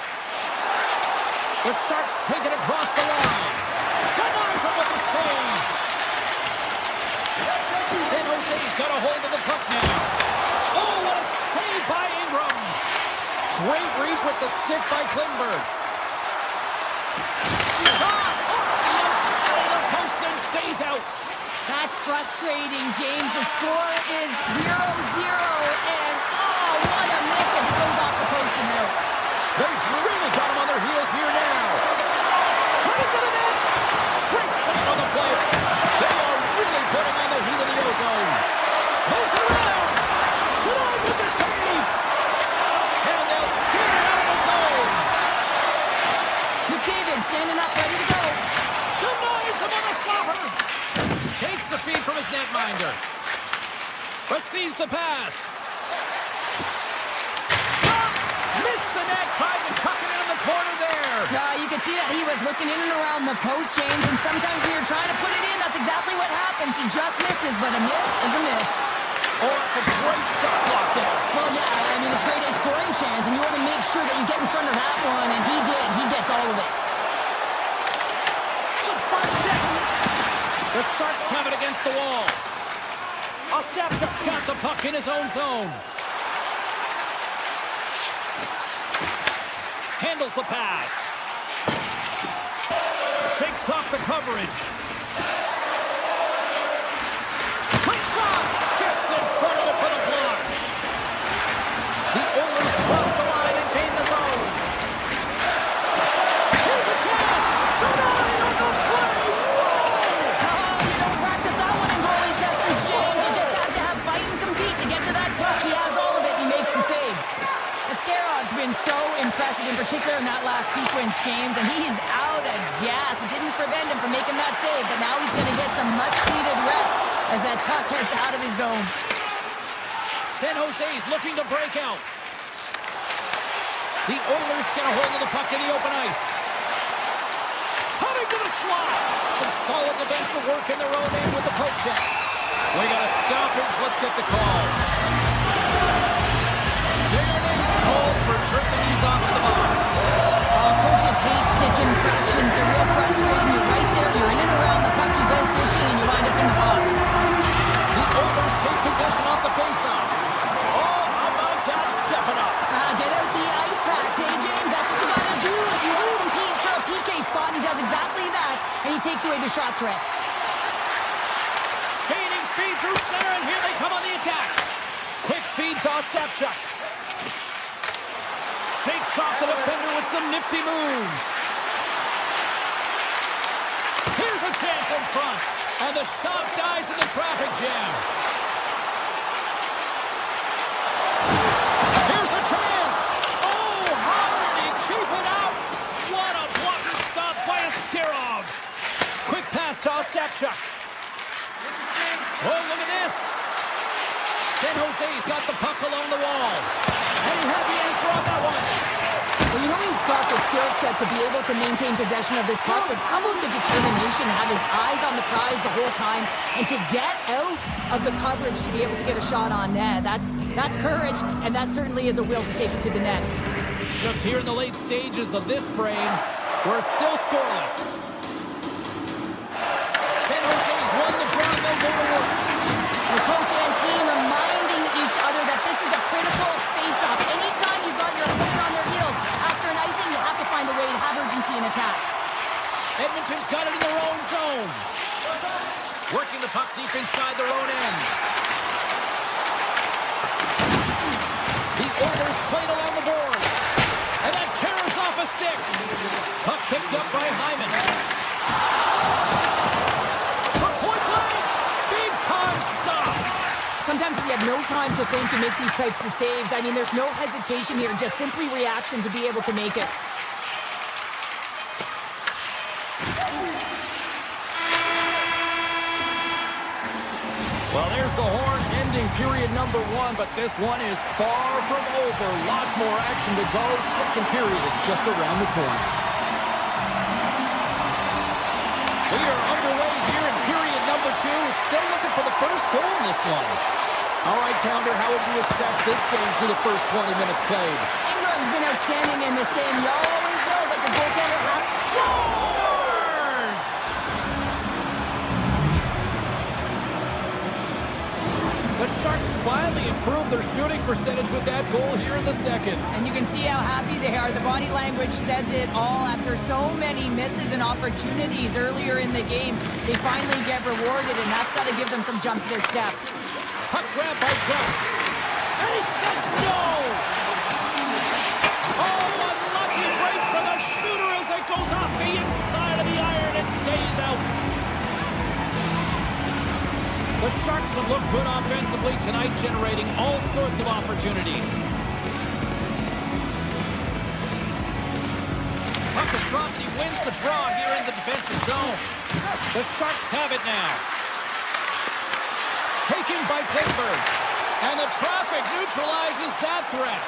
A: The Sharks take it across the line. Denies him with the save. San Jose's got a hold of the puck now. Oh, what a save by Ingram. Great reach with the stick by Klingberg. Shot off the outside of the post and stays out.
B: That's frustrating, James. The score is 0-0, and oh, what a miss as it goes off the post and out.
A: They've really got him on their heels here now. Cutting to the net. Great save on the play. They are really putting on the heat of the ozone. Moves around. Denied with the save. And they'll skate it out of the zone.
B: McDavid standing up, ready to go.
A: Denies him on the slapper. Takes the feed from his netminder. Receives the pass. Missed the net, tried to tuck it in the corner there.
B: You can see that he was looking in and around the post, James, and sometimes when you're trying to put it in, that's exactly what happens. He just misses, but a miss is a miss.
A: Oh, it's a great shot block there.
B: Well, yeah, I mean, it's great a scoring chance, and you want to make sure that you get in front of that one, and he did. He gets all of it.
A: Six-spot check. The Sharks have it against the wall. Ostapchuk's got the puck in his own zone. Handles the pass. Shakes off the coverage. Quick shot. Gets in front of it for the block. The Oilers cross the line and gain the zone. Here's a chance. Denied on the play.
B: You don't practice that one in goalie gestures, James. You just have to have fight and compete to get to that puck. He has all of it. He makes the save. Askarov's been so impressive, in particular in that last sequence, James, and he is out of gas. It didn't prevent him from making that save, but now he's going to get some much-needed rest as that puck heads out of his zone.
A: San Jose's looking to break out. The Oilers get a hold of the puck in the open ice. Coming to the slot. Some solid defensive work in their own end with the poke check. We got a stoppage. Let's get the call. Darnay's called for tripping. He's off to the box.
B: Coaches hate stick infractions. They're real frustrating. You're right there. You're in and around the puck. You go fishing, and you wind up in the box.
A: The Oilers take possession off the faceoff. Oh, how about that? Step it up.
B: Get out the ice packs, hey, James? That's what you got to do if you want to compete for a PK spot. He does exactly that, and he takes away the shot threat.
A: Gaining speed through center, and here they come on the attack. Quick feed to Ostapchuk. Shakes off the defender with some nifty moves. Here's a chance in front. And the shot dies in the traffic jam. Here's a chance. Oh, how did he keep it out? What a blocker stop by Askarov. Quick pass to Ostapchuk. Oh, look at this. San Jose's got the puck along the wall. And he had the answer on that one.
B: Well, you know he's got the skill set to be able to maintain possession of this puck, but how about the determination, have his eyes on the prize the whole time, and to get out of the coverage to be able to get a shot on net. That's courage, and that certainly is a will to take it to the net.
A: Just here in the late stages of this frame, we're still scoreless. San Jose's won the draw, they'll go to work.
B: The coach and team reminding each other that this is a critical face-off. Anytime you've got your opponent on their heels, after an icing, you have to find a way to have urgency in attack.
A: Edmonton's got it in their own zone. Working the puck deep inside their own end. The Oilers played along the boards. And that carries off a stick. Puck picked up by Hyman. For point blank. Big time stop.
B: Sometimes we have no time to think and make these types of saves. I mean, there's no hesitation here, just simply reaction to be able to make it.
A: Well, there's the horn ending period number 1, but this one is far from over. Lots more action to go. Second period is just around the corner. We are underway here in period number 2. Still looking for the first goal in this one. All right, Pounder, how would you assess this game through the first 20 minutes played?
B: Ingram's been outstanding in this game. You always know that the goaltender has scores!
A: The Sharks finally improved their shooting percentage with that goal here in the second.
B: And you can see how happy they are. The body language says it all. After so many misses and opportunities earlier in the game, they finally get rewarded, and that's got to give them some jump to their step.
A: Puck grab by Krause. And he says no! Oh, unlucky break for the shooter as it goes off the inside of the iron and stays out. The Sharks have looked good offensively tonight, generating all sorts of opportunities. Puck is dropped. He wins the draw here in the defensive zone. The Sharks have it now. Taken by Klingberg. And the traffic neutralizes that threat.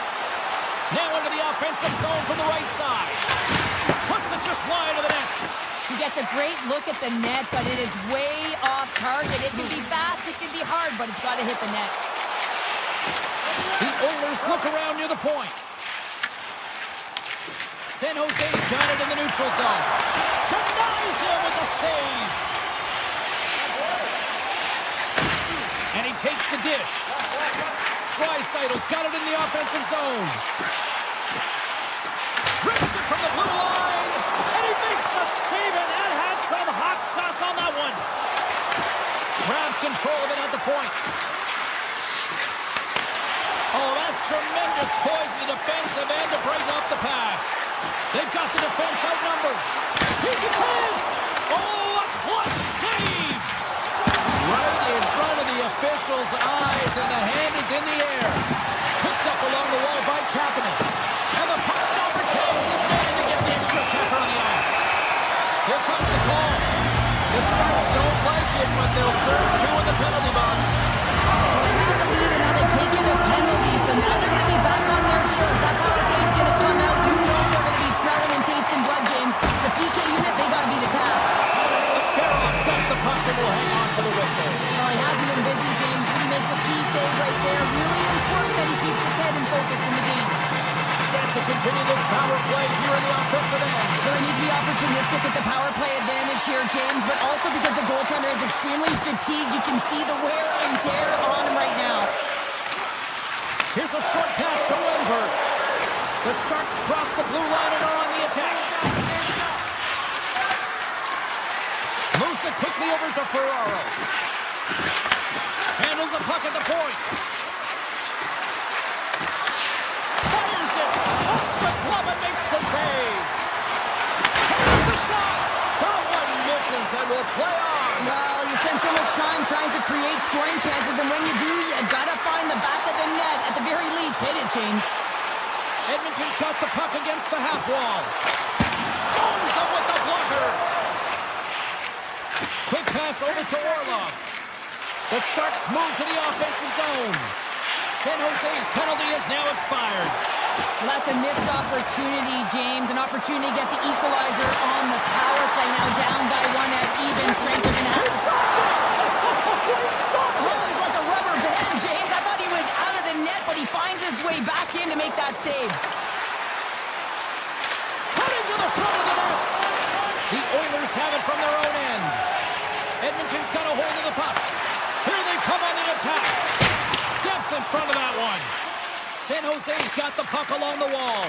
A: Now into the offensive zone from the right side. Puts it just wide of the net.
B: He gets a great look at the net, but it is way off target. It can be fast, it can be hard, but it's got to hit the net.
A: The Oilers look around near the point. San Jose's got it in the neutral zone. Denies him with the save. And he takes the dish. Draisaitl's got it in the offensive zone. Rips it from the blue line. And he makes the save, and that had some hot sauce on that one. Grabs control of it at the point. Oh, that's tremendous poise in the defensive end to break off the pass. They've got the defense outnumbered. Here's the chance. Oh, a clutch save. Right in front of the official's eyes, and the hand is in the air. Picked up along the wall by Kapanen. And the puck stopper takes his man to get the extra attacker on the ice. Here comes the call. The Sharks don't like it, but they'll serve 2 in the penalty box.
B: Well, they had the lead, and now they've taken a penalty, so now they're going to be back on their heels. That power play's going to come out. You know they're going to be smelling and tasting blood, James. The PK unit, they got to be the task.
A: Askarov stopped the puck and will hang on for the whistle.
B: Well, he hasn't been busy, James, but he makes a key save right there. Really important that he keeps his head in focus in the game.
A: Set to continue this power play here in the offensive end.
B: Well, they need to be opportunistic with the power play advantage here, James, but also because the goaltender is extremely fatigued. You can see the wear and tear on him right now.
A: Here's a short pass to Wenberg. The Sharks cross the blue line and are on the attack. Moves it quickly over to Ferraro. Handles the puck at the point. Fires it. Off the glove and makes the save. Here's the shot. That one misses and will play on.
B: Well, you spend so much time trying to create scoring chances, and when you do, you gotta find the back of the net. At the very least, hit it, James.
A: Edmonton's got the puck against the half wall. Stones him with the blocker. Quick pass over to Orlov. The Sharks move to the offensive zone. San Jose's penalty is now expired.
B: Well, that's a missed opportunity, James. An opportunity to get the equalizer on the power play. Now down by one at even strength. They're gonna have to stop it. Oh, he's like a rubber band, James. I thought he was out of the net, but he finds his way back in to make that save.
A: Cutting to the front of the net. The Oilers have it from their own end. Edmonton's got a hold of the puck. Here they come on the attack. Steps in front of that one. San Jose's got the puck along the wall.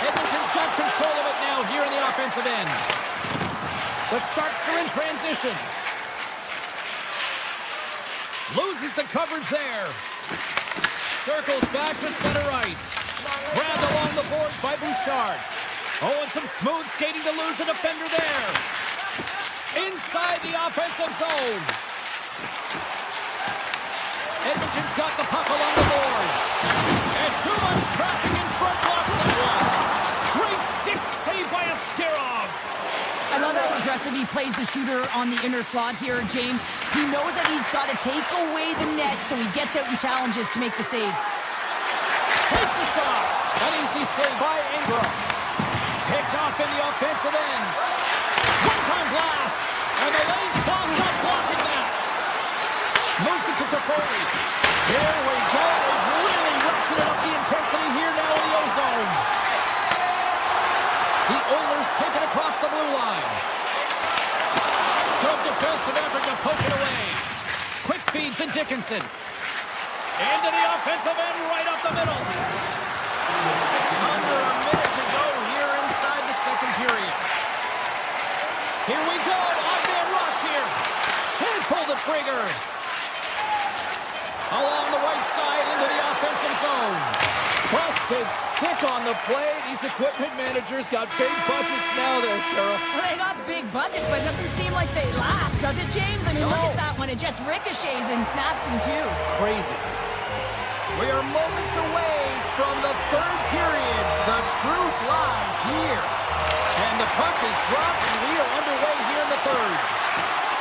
A: Edmonton's got control of it now here in the offensive end. The Sharks are in transition. Loses the coverage there. Circles back to center ice. Grabbed along the boards by Bouchard. Oh, and some smooth skating to lose the defender there. Inside the offensive zone. Edmonton's got the puck along the boards. And too much traffic in front blocks that one. Great stick save by Askarov.
B: I love how aggressive he plays the shooter on the inner slot here, James. He knows that he's got to take away the net, so he gets out and challenges to make the save.
A: Takes the shot. An easy save by Ingram. Picked off in the offensive end. One-time blast. And the lane's clogged up blocking that. Moves it to Toffoli. Here we go. They've really ratcheted up the intensity here now in the O-zone. The Oilers take it across the blue line. Good defensive effort to poke it away. Quick feed to Dickinson. Into the offensive end right up the middle. Under a minute to go here inside the second period. Here we go. On-man rush here. Can't pull the trigger. Along the right side into the offensive zone. Busted stick on the play. These equipment managers got big budgets now there, Cheryl.
B: Well, they got big budgets, but it doesn't seem like they last, does it, James? I mean, look at that one. It just ricochets and snaps in two.
A: Crazy. We are moments away from the third period. The truth lies here. And the puck is dropped, and we are underway here in the third.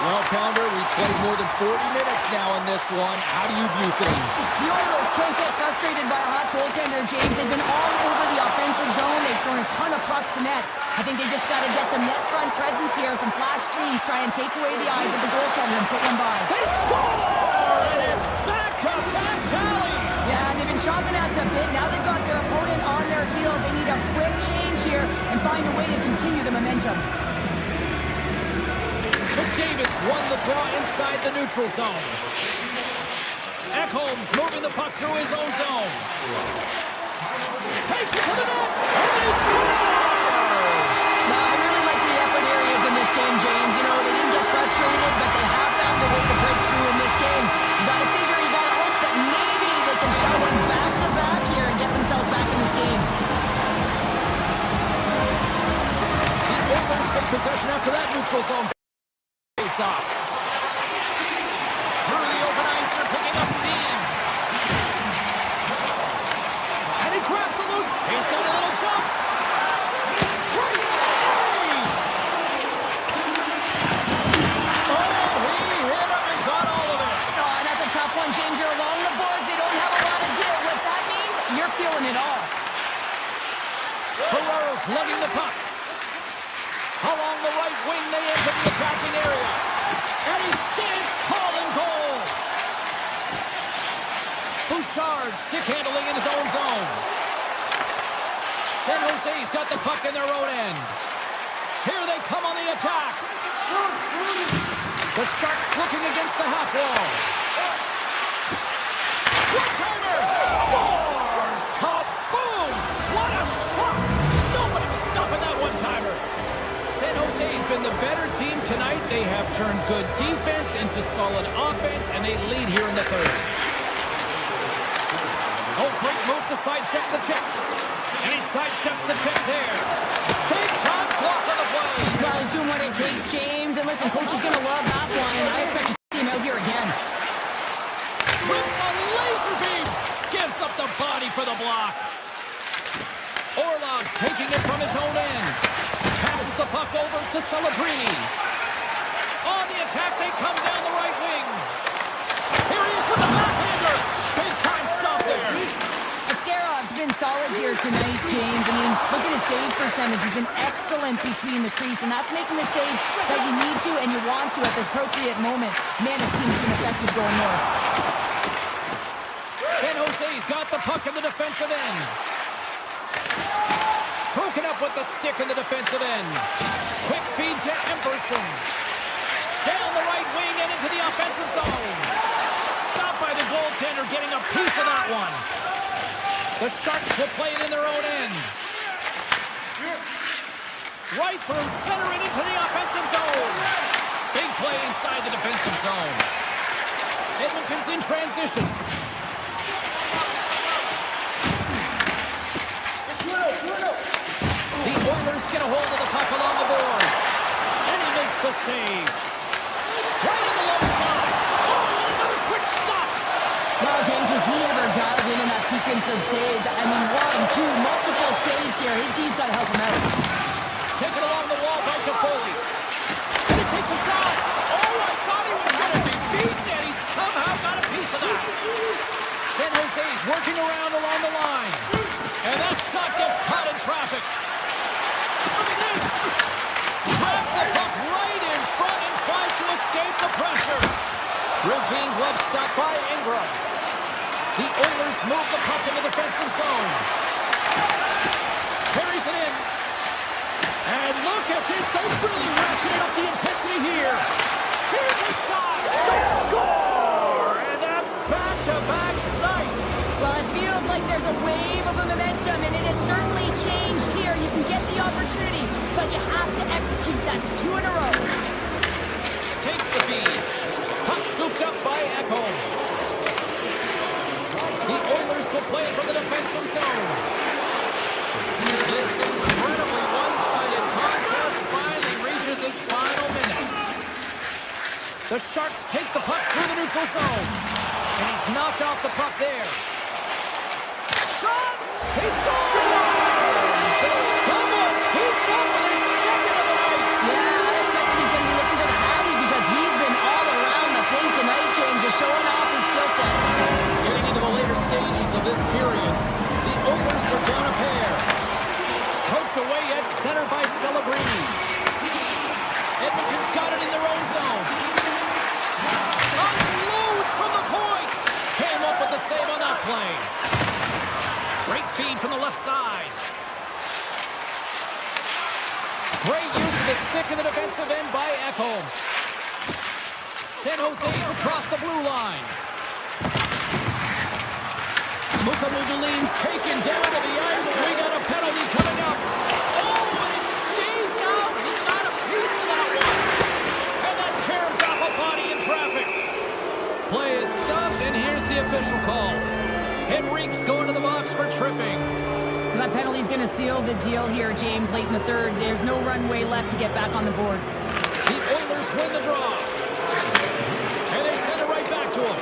A: Well, Pounder, we've played more than 40 minutes now in this one. How do you view things?
B: The Oilers can't get frustrated by a hot goaltender, James. They've been all over the offensive zone. They've thrown a ton of pucks to net. I think they just got to get some net front presence here, some flash screens, try and take away the eyes of the goaltender and put one by.
A: They score! And it's back-to-back tallies!
B: Yeah, they've been chomping at the bit. Now they've got their opponent on their heels. They need a quick change here and find a way to continue the momentum.
A: McDavid's won the draw inside the neutral zone. Ekholm's moving the puck through his own zone. Takes it to the net, and they score!
B: Now, I really like the effort areas in this game, James. You know, they didn't get frustrated, but they have found a way to break through in this game. You gotta figure, you gotta hope that maybe they can shot one back-to-back here and get themselves back in this game.
A: The Oilers take possession after that neutral zone. Off. Through the open ice, they're picking up steam. And he grabs the loose. He's got a little jump. Great save! Oh, he hit him and got all of it.
B: Oh, and that's a tough one, James. You're along the boards. They don't have a lot of give. What that means, you're feeling it all.
A: Ferraro's lugging the puck. Along the right wing, they enter the attacking area. And he stands tall in goal. Bouchard stick handling in his own zone. San Jose's got the puck in their own end. Here they come on the attack. The Sharks looking against the half wall. One-timer! Scores! Kaboom! What a shot! Nobody was stopping that one-timer. San Jose's been the better team tonight. They have turned good defense into solid offense, and they lead here in the third. Oh, great move to sidestep the check. And he sidesteps the check there. Big time block on the play.
B: Well, he's doing what it takes, James. And listen, coach is going to love that one. And I expect to see him out here again.
A: Rips a laser beam. Gives up the body for the block. Orlov's taking it from his own end. Passes the puck over to Celebrini. On the attack, they come down the right wing. Here he is with the backhander. Big time stop there.
B: Ascarov's been solid here tonight, James. I mean, look at his save percentage. He's been excellent between the crease, and that's making the saves that you need to and you want to at the appropriate moment. Man, his team's been effective going north.
A: San Jose's got the puck in the defensive end. Broken up with the stick in the defensive end. Quick feed to Emberson. Down the right wing and into the offensive zone. Stopped by the goaltender, getting a piece of that one. The Sharks will play it in their own end. Right through center and into the offensive zone. Big play inside the defensive zone. Edmonton's in transition. The Oilers get a hold of the puck along the boards. And he makes the save. Right in the low slot. Oh, and another quick stop.
B: Well, James, was he ever dialed in that sequence of saves? I mean, 1, 2, multiple saves here. His D's got to help him out.
A: Taken along the wall by Toffoli. And he takes a shot. Oh, I thought he was going to be beaten, and he somehow got a piece of that. San Jose's working around along the line. And that shot gets caught in traffic. Look at this. Grabs the puck right in front and tries to escape the pressure. Routine glove stop by Ingram. The Oilers move the puck in the defensive zone. Carries it in. And look at this. They're really ratcheting up the intensity here. Here's a shot. They score. And that's back-to-back snipes.
B: Well, it feels like there's a wave of momentum, and it has certainly changed here. You can get the opportunity, but you have to execute. That's 2 in a row.
A: Takes the feed. Puck scooped up by Ekholm. The Oilers will play it from the defensive zone. This incredibly one-sided contest finally reaches its final minute. The Sharks take the puck through the neutral zone. And he's knocked off the puck there. Shot! He scores! And someone's heaped up with his second of the night.
B: Yeah, I expect he's going to be looking for the Hattie because he's been all around the paint tonight, James, just showing off his skill set.
A: Getting into the later stages of this period, the Oilers are down a pair. Poked away at center by Celebrini. Edmonton's got it in their own zone. Unloads from the point. Came up with the save on that play. Great feed from the left side. Great use of the stick in the defensive end by Ekholm. San Jose's across the blue line. Mukamudulin's taken down to the ice. We got a penalty coming up. Oh, and it stays out. He got a piece of that one. And that caroms off a body in traffic. Play is stopped, and here's the official call. Henrique's going to the box for tripping.
B: That penalty's going to seal the deal here, James, late in the third. There's no runway left to get back on the board.
A: The Oilers win the draw. And they send it right back to him.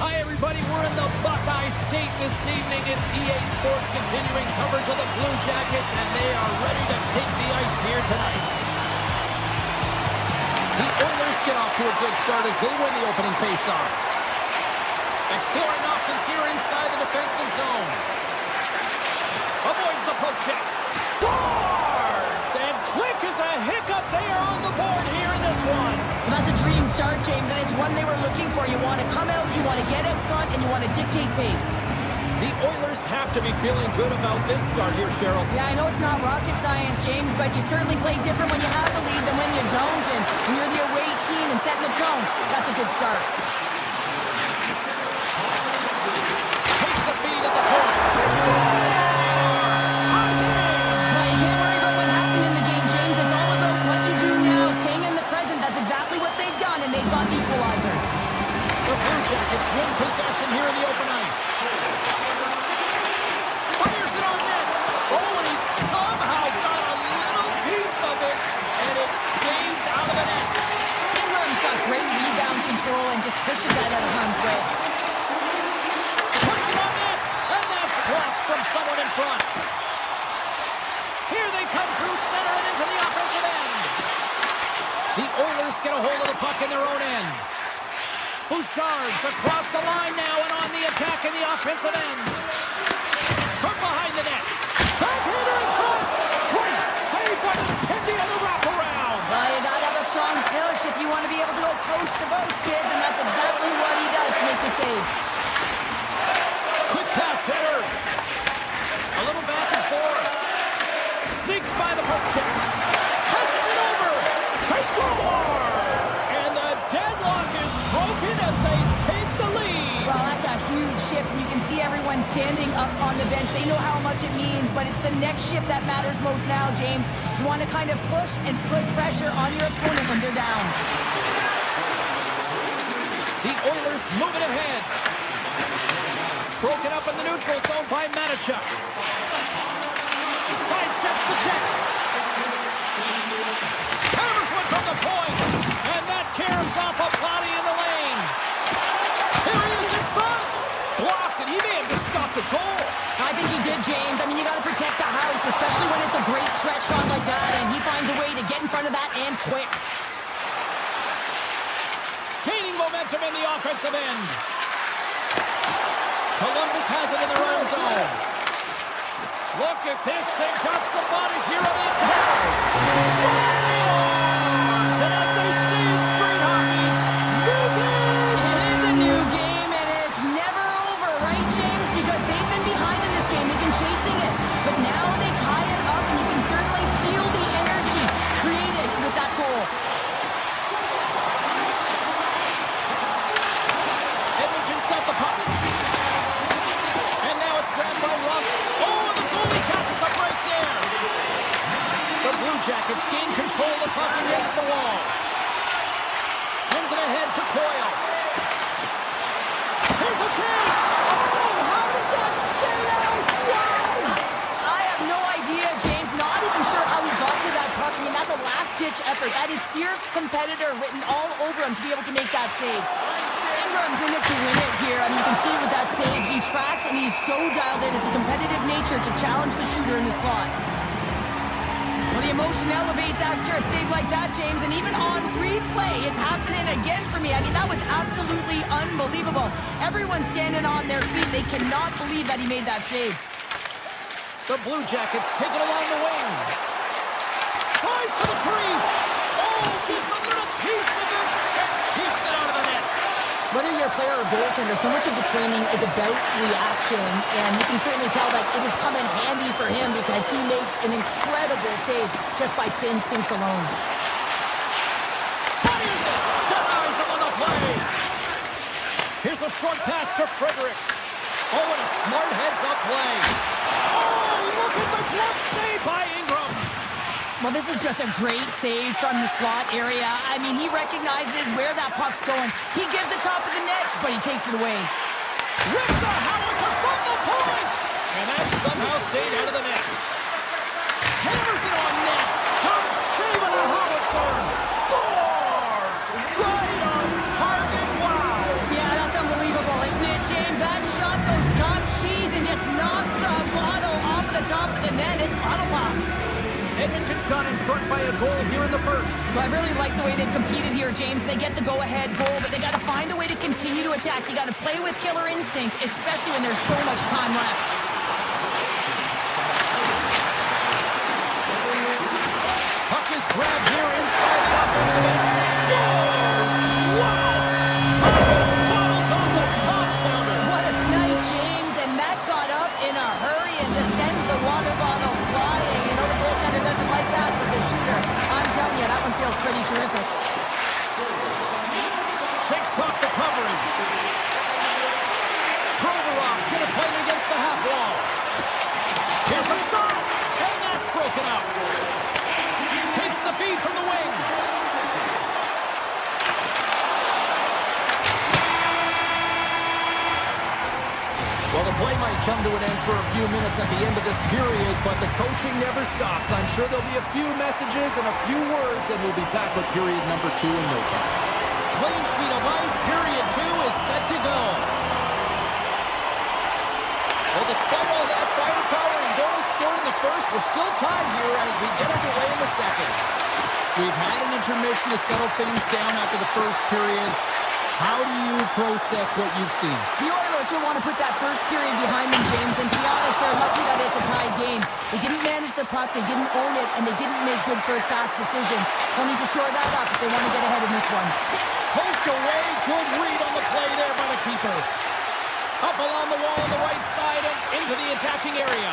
A: Hi, everybody. We're in the Buckeye State this evening. It's EA Sports continuing coverage of the Blue Jackets, and they are ready to take the ice here tonight. The Oilers get off to a good start as they win the opening faceoff. Exploring options here inside the defensive zone. Avoids the poke check. Scores! And quick as a hiccup, they are on the board here in this one.
B: Well, that's a dream start, James, and it's one they were looking for. You want to come out, you want to get out front, and you want to dictate pace.
A: The Oilers have to be feeling good about this start here, Cheryl.
B: Yeah, I know it's not rocket science, James, but you certainly play different when you have the lead than when you don't. And when you're the away team and setting the tone, that's a good start.
A: Takes the feed at the point. Scores!
B: Well, you can't worry about what happened in the game, James. It's all about what you do now, staying in the present. That's exactly what they've done, and they've got the equalizer.
A: The Blue Jackets win possession here in the open ice. Fires it on net. Oh, and he somehow got a little piece of it, and it stays out of the net.
B: Ingram's got great rebound control and just pushes that out of harm's way.
A: Puts it on net, and that's blocked from someone in front. Here they come through center and into the offensive end. The Oilers get a hold of the puck in their own end. Bouchard's across the line now and on the attack in the offensive end. From behind the net. Backhander in front. Great save by the Tendy on the wraparound.
B: Well, you gotta have a strong push if you want to be able to go coast to coast, kids, and that's exactly what he does to make the save.
A: Quick pass to Nurse. A little back and forth. Sneaks by the poke check. Passes it over. They score! And the deadlock is broken as they take the lead.
B: Well, that's a huge shift, and you can see everyone standing up on the bench. They know how much it means, but it's the next shift that matters most now, James. You want to kind of push and put pressure on your opponent when they're down.
A: The Oilers moving ahead. Broken up in the neutral zone by Manichuk. Sidesteps the check. Hammers one from the point. And that caroms off a body in the lane. Here he is in front. Blocked, and he may have just stopped a goal.
B: I think he did, James. I mean, you got to protect the house, especially when it's a great stretch shot like that, and he finds a way to get in front of that and quick.
A: Gaining momentum in the offensive end. Columbus has it in their own zone. Look at this. They've got some bodies here on the attack. Scores! And as they say in street hockey, new game!
B: It is a new game, and it's never over, right, James? Because they've been behind in this game. They've been chasing it. But now they tie it up, and you can certainly feel the energy created with that goal.
A: Edmonton's got the puck. And now it's grabbed by Ross. Oh, and the goalie catches a break there. The Blue Jackets gain control of the puck against the wall. Sends it ahead to Coyle. Here's a chance. Oh, how did that stay out? Wow!
B: I have no idea, James. Not even sure how he got to that puck. I mean, that's a last-ditch effort. That is fierce competitor written all over him to be able to make that save. Ingram's in it to win it here. I mean, you can see with that save, he tracks and he's so dialed in. It's a competitive nature to challenge the shooter in the slot. Well, the emotion elevates after a save like that, James, and even on replay, it's happening again for me. I mean, that was absolutely unbelievable. Everyone's standing on their feet. They cannot believe that he made that save.
A: The Blue Jackets take it along the wing. Tries to the crease. Oh, gets a little piece of it and keeps it out of the net.
B: Whether you're a player or goaltender, so much of the training is about reaction, and you can certainly tell that it has come in handy for him because he makes an incredible save just by instincts alone.
A: Fires it! Denies him on the play! Here's a short pass to Frederick. Oh, and a smart heads-up play. Oh, look at the glove save by Ingram.
B: Well, this is just a great save from the slot area. I mean, he recognizes where that puck's going. He gives the top of the net, but he takes it away.
A: Rips a howitzer from the point! And that somehow stayed out of the net. Hammers it on net. Top save on a howitzer. Scores! Right on target. Wow!
B: Yeah, that's unbelievable. Like,
A: It's gone in front by a goal here in the first.
B: Well, I really like the way they've competed here, James. They get the go-ahead goal, but they got to find a way to continue to attack. You got to play with killer instinct, especially when there's so much time left.
A: Puck is grabbed here inside the offensive end. Scores! Wow! Bottles on the top counter.
B: What a snipe, James, and that got up in a hurry and just sends the water bottle flying. You know the goaltender doesn't like that, but the shooter, I'm telling you, that one feels pretty terrific.
A: Shakes off the coverage. Provorov's going to play it against the half wall. Here's a shot, and that's broken up. Takes the feed from the wing. Well, the play might come to an end for a few minutes at the end of this period, but the coaching never stops. I'm sure there'll be a few messages and a few words, and we'll be back with period number 2 in no time. Clean sheet of ice, period 2 is set to go. Well, despite all that firepower and goals scored in the first, we're still tied here as we get underway in the second. We've had an intermission to settle things down after the first period. How do you process what you've seen?
B: The Oilers will want to put that first period behind them, James, and to be honest, they're lucky that it's a tied game. They didn't manage the puck, they didn't own it, and they didn't make good first pass decisions. They'll need to shore that up if they want to get ahead in this one.
A: Poked away, good read on the play there by the keeper. Up along the wall on the right side and into the attacking area.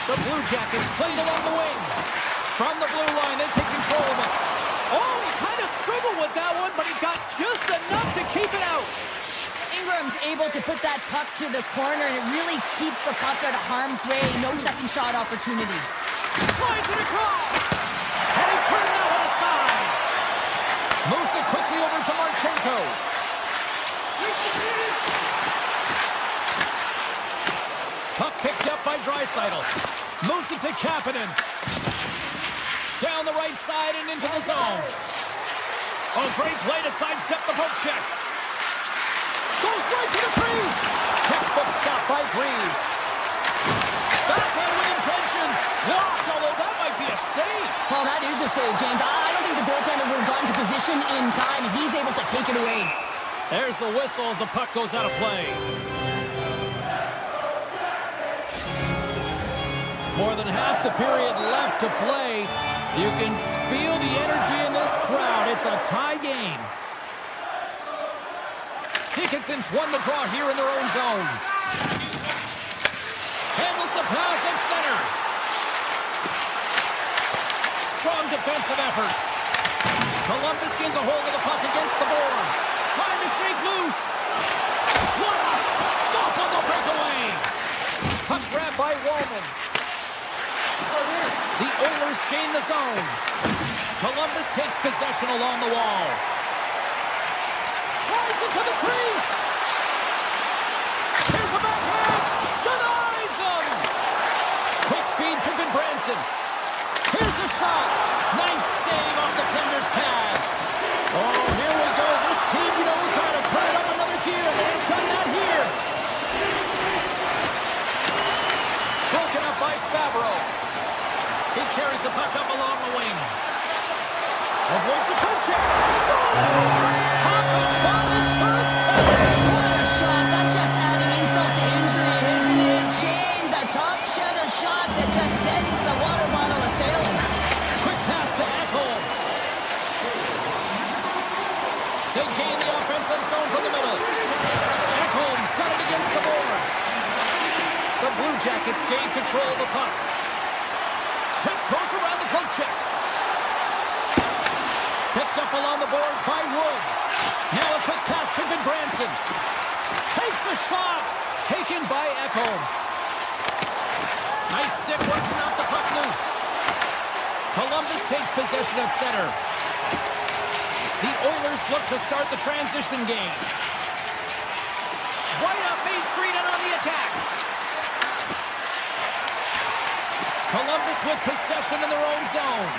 A: The Blue Jackets played along the wing. From the blue line, they take control of it. Oh, he kind of struggled with that one, but he got just enough to keep it out.
B: Ingram's able to put that puck to the corner, and it really keeps the puck out of harm's way. No second shot opportunity.
A: Slides it across. And he turned that one aside. Moves it quickly over to Marchenko. Puck picked up by Draisaitl. Moves it to Kapanen. Down the right side and into the zone. Oh, great play to sidestep the poke check. Goes right to the crease. Textbook stop by Greaves. Backhand with intention. Blocked, although that might be a save.
B: Well, that is a save, James. I don't think the goaltender would have gotten to position in time, and he's able to take it away.
A: There's the whistle as the puck goes out of play. More than half the period left to play. You can feel the energy in this crowd. It's a tie game. Dickinson's won the draw here in their own zone. Handles the pass at center. Strong defensive effort. Columbus gains a hold of the puck against the boards. Trying to shake loose. What a stop on the breakaway. Puck grab by Wallman. The Oilers gain the zone. Columbus takes possession along the wall. Drives into the crease. Here's a backhand. Denies him. Quick feed to Goodbranson. Here's a shot. Nice save off the tender's pad. Oh, here we go. This team knows how to turn up another gear. They have done that here. Broken up by Fabro. He carries the puck up along the wing. Avoids the poke check. Scores! On his first save.
B: What a shot. That's just adding insult to injury, isn't it? James, a top cheddar shot that just sends the water bottle a-sailing.
A: Quick pass to Ekholm. They gain the offensive zone from the middle. Ekholm's got it against the boards. The Blue Jackets gain control of the puck. Tiptoes around the poke check. Picked up along the boards by Wood. Now a quick pass to Goodbranson. Takes a shot. Taken by Ekholm. Nice stick work to knock the puck loose. Columbus takes possession at center. The Oilers look to start the transition game. Right up Main Street and on the attack. Columbus with possession in their own zone.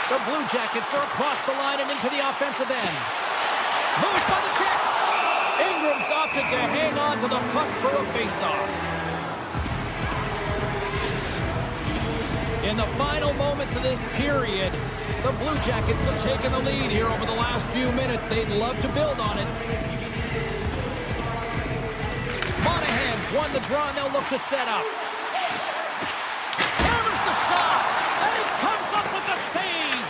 A: The Blue Jackets are across the line and into the offensive end. Moves by the check. Ingram's opted to hang on to the puck for a faceoff. In the final moments of this period, the Blue Jackets have taken the lead here over the last few minutes. They'd love to build on it. Monahan's won the draw, and they'll look to set up. Hammers the shot, and he comes up with the save.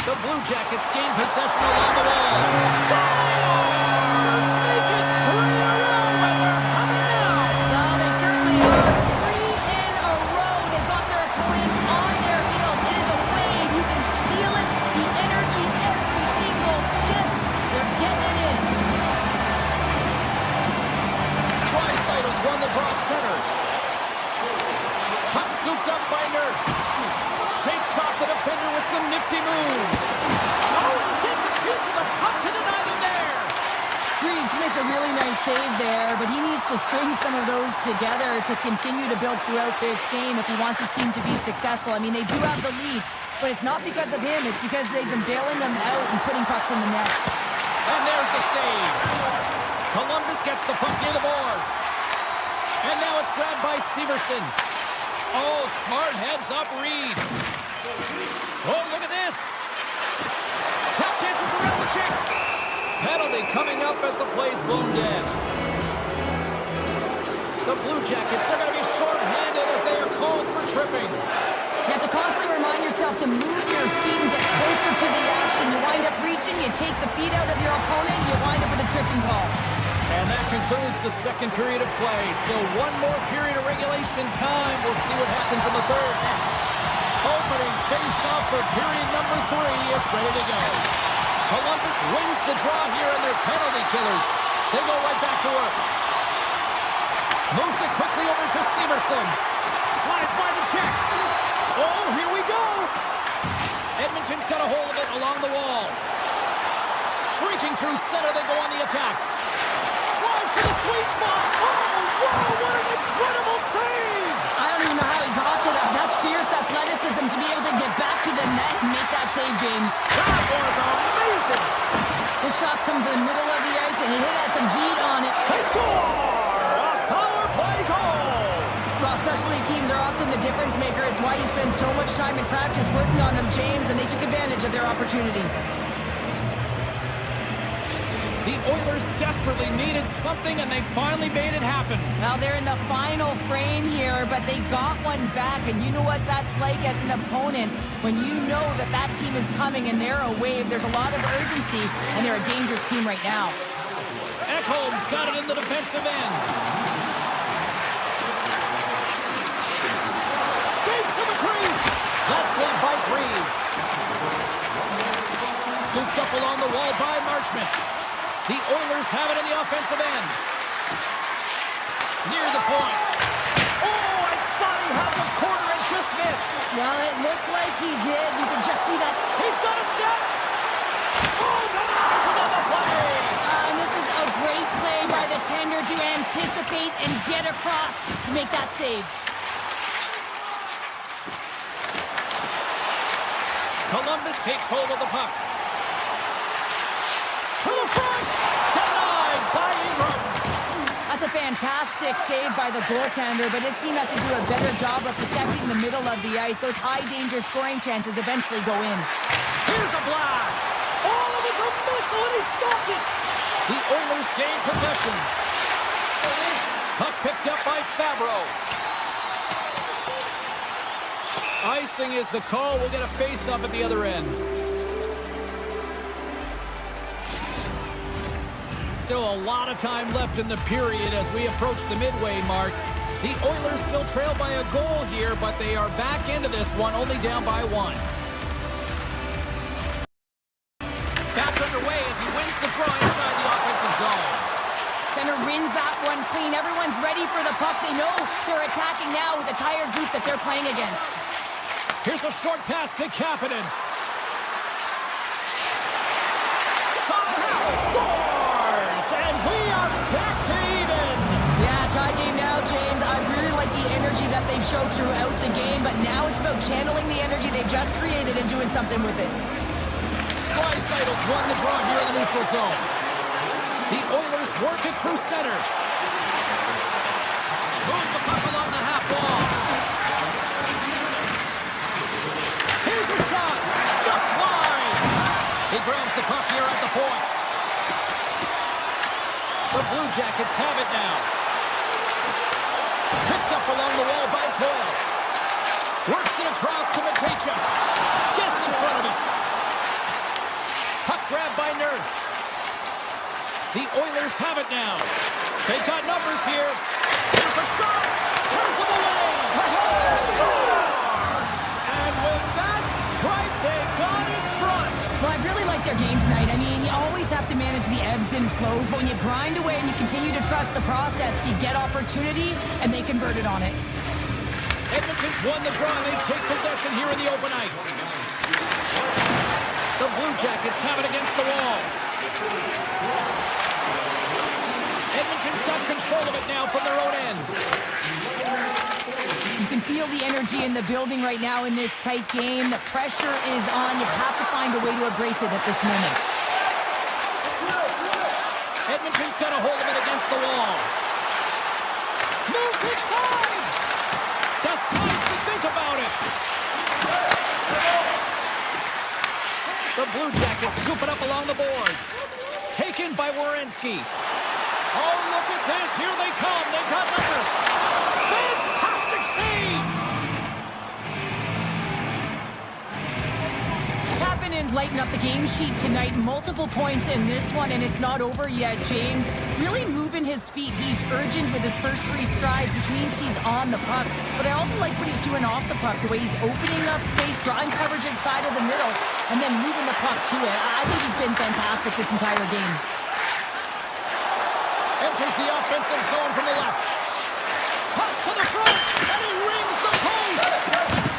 A: The Blue Jackets gain possession along the wall. Stars make it 3 in a row, and they're coming now.
B: Well, they certainly are. 3 in a row. They've got their opponents on their heels. It is a wave. You can feel it. The energy every single shift. They're getting it in.
A: Draisaitl won the draw at center. Puck scooped up by Nurse. Shakes off the defender with some nifty moves. Oh, and gets a piece of the puck to deny them there.
B: Greaves makes a really nice save there, but he needs to string some of those together to continue to build throughout this game if he wants his team to be successful. I mean, they do have the lead, but it's not because of him. It's because they've been bailing them out and putting pucks in the net.
A: And there's the save. Columbus gets the puck near the boards. And now it's grabbed by Severson. Oh, smart heads-up read. Oh, look at this. Tap dances around the chick. Penalty coming up as the play's blown dead. The Blue Jackets are going to be short-handed as they are called for tripping.
B: You have to constantly remind yourself to move your feet and get closer to the action. You wind up reaching, you take the feet out of your opponent, you wind up with a tripping call.
A: And that concludes the second period of play. Still one more period of regulation time. We'll see what happens in the third next. Opening face-off for period number 3 is ready to go. Columbus wins the draw here, and they're penalty killers. They go right back to work. Moves it quickly over to Severson. Slides by the check. Oh, here we go. Edmonton's got a hold of it along the wall. Streaking through center, they go on the attack. Drives to the sweet spot. Oh, wow, what an incredible save.
B: I don't even know how he got to that. That's fierce athleticism to be able to get back to the net and make that save, James.
A: That was amazing.
B: The shot's come to the middle of the ice, and he has some heat on it.
A: They score! A power play goal.
B: Well, specialty teams are often the difference maker. It's why you spend so much time in practice working on them, James, and they took advantage of their opportunity.
A: The Oilers desperately needed something, and they finally made it happen.
B: Now they're in the final frame here, but they got one back, and you know what that's like as an opponent. When you know that that team is coming and they're a wave, there's a lot of urgency, and they're a dangerous team right now.
A: Ekholm's got it in the defensive end. Skates in the crease. That's blocked by Freeze. Scooped up along the wall by Marchment. The Oilers have it in the offensive end. Near the point. Oh, I thought he had the corner and just missed.
B: Well, it looked like he did. You can just see that.
A: He's got a step. Oh, denies him on the play.
B: And this is a great play by the tender to anticipate and get across to make that save.
A: Columbus takes hold of the puck. To the front! Denied by Ingram!
B: That's a fantastic save by the goaltender, but his team has to do a better job of protecting the middle of the ice. Those high-danger scoring chances eventually go in.
A: Here's a blast! Oh, it was a missile, and he stopped it! The Oilers gain possession. Puck picked up by Fabro. Icing is the call. We'll get a face-off at the other end. Still a lot of time left in the period as we approach the midway mark. The Oilers still trail by a goal here, but they are back into this one, only down by 1. Back underway as he wins the draw inside the offensive zone.
B: Center wins that one clean. Everyone's ready for the puck. They know they're attacking now with a tired group that they're playing against.
A: Here's a short pass to Kapanen. Shot scores! And we are back to even.
B: Yeah, tie game now, James. I really like the energy that they've showed throughout the game, but now it's about channeling the energy they've just created and doing something with it.
A: Draisaitl's won the draw here in the neutral zone. The Oilers work it through center. Moves the puck along the half wall. The Blue Jackets have it now. Picked up along the wall by Coyle. Works it across to Matejchuk. Gets in front of it. Puck grabbed by Nurse. The Oilers have it now. They've got numbers here. Here's a shot. Turns him away. Scores! And with that strike, they got in front.
B: Well, I really like their game tonight. I mean, you always have to manage the ebbs and flows, but when you grind away and you continue to trust the process, you get opportunity, and they converted on it.
A: Edmonton's won the draw, and they take possession here in the open ice. The Blue Jackets have it against the wall. Edmonton's got control of it now from their own end.
B: You can feel the energy in the building right now in this tight game. The pressure is on. You have to find a way to embrace it at this moment.
A: Edmonton's got a hold of it against the wall. Moves inside! Decides to think about it. The Blue Jackets scoop it up along the boards. Taken by Werenski. Oh, look at this. Here they come. They've got numbers. Fantastic save!
B: Kapanen's lighting up the game sheet tonight. Multiple points in this one, and it's not over yet. James really moving his feet. He's urgent with his first 3 strides, which means he's on the puck. But I also like what he's doing off the puck, the way he's opening up space, drawing coverage inside of the middle, and then moving the puck to it. I think he's been fantastic this entire game.
A: Enters the offensive zone from the left. Toss to the front, and he rings the post!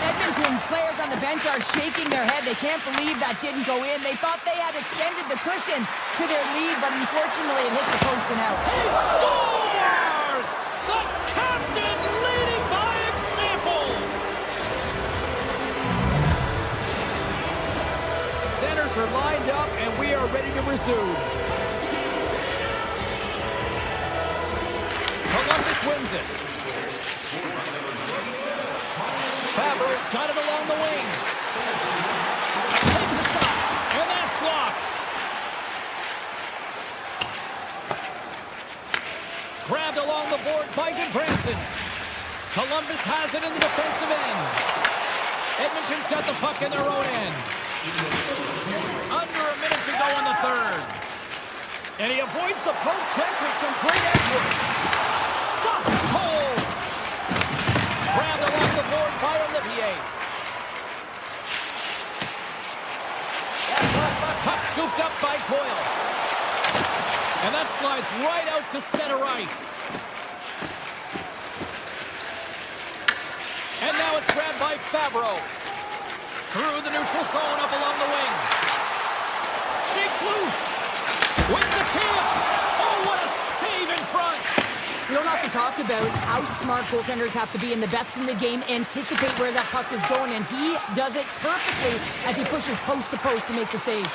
B: Edmonton's players on the bench are shaking their head. They can't believe that didn't go in. They thought they had extended the cushion to their lead, but unfortunately it hits the post and out.
A: He scores! The captain leading by example! Centers are lined up, and we are ready to resume. Columbus wins it. Fabro's got it along the wing. Takes a shot, and that's blocked. Grabbed along the boards by Goodbranson. Columbus has it in the defensive end. Edmonton's got the puck in their own end. Under a minute to go in the third. And he avoids the poke check with some great edge work. Stops it cold. Grabbed along the board by Olivier. Puck scooped up by Coyle. And that slides right out to center ice. And now it's grabbed by Fabro. Through the neutral zone up along the wing. Shakes loose. With the tip. Oh, what a save in front.
B: We don't have to talk about how smart goaltenders have to be, and the best in the game anticipate where that puck is going, and he does it perfectly as he pushes post to post to make the save.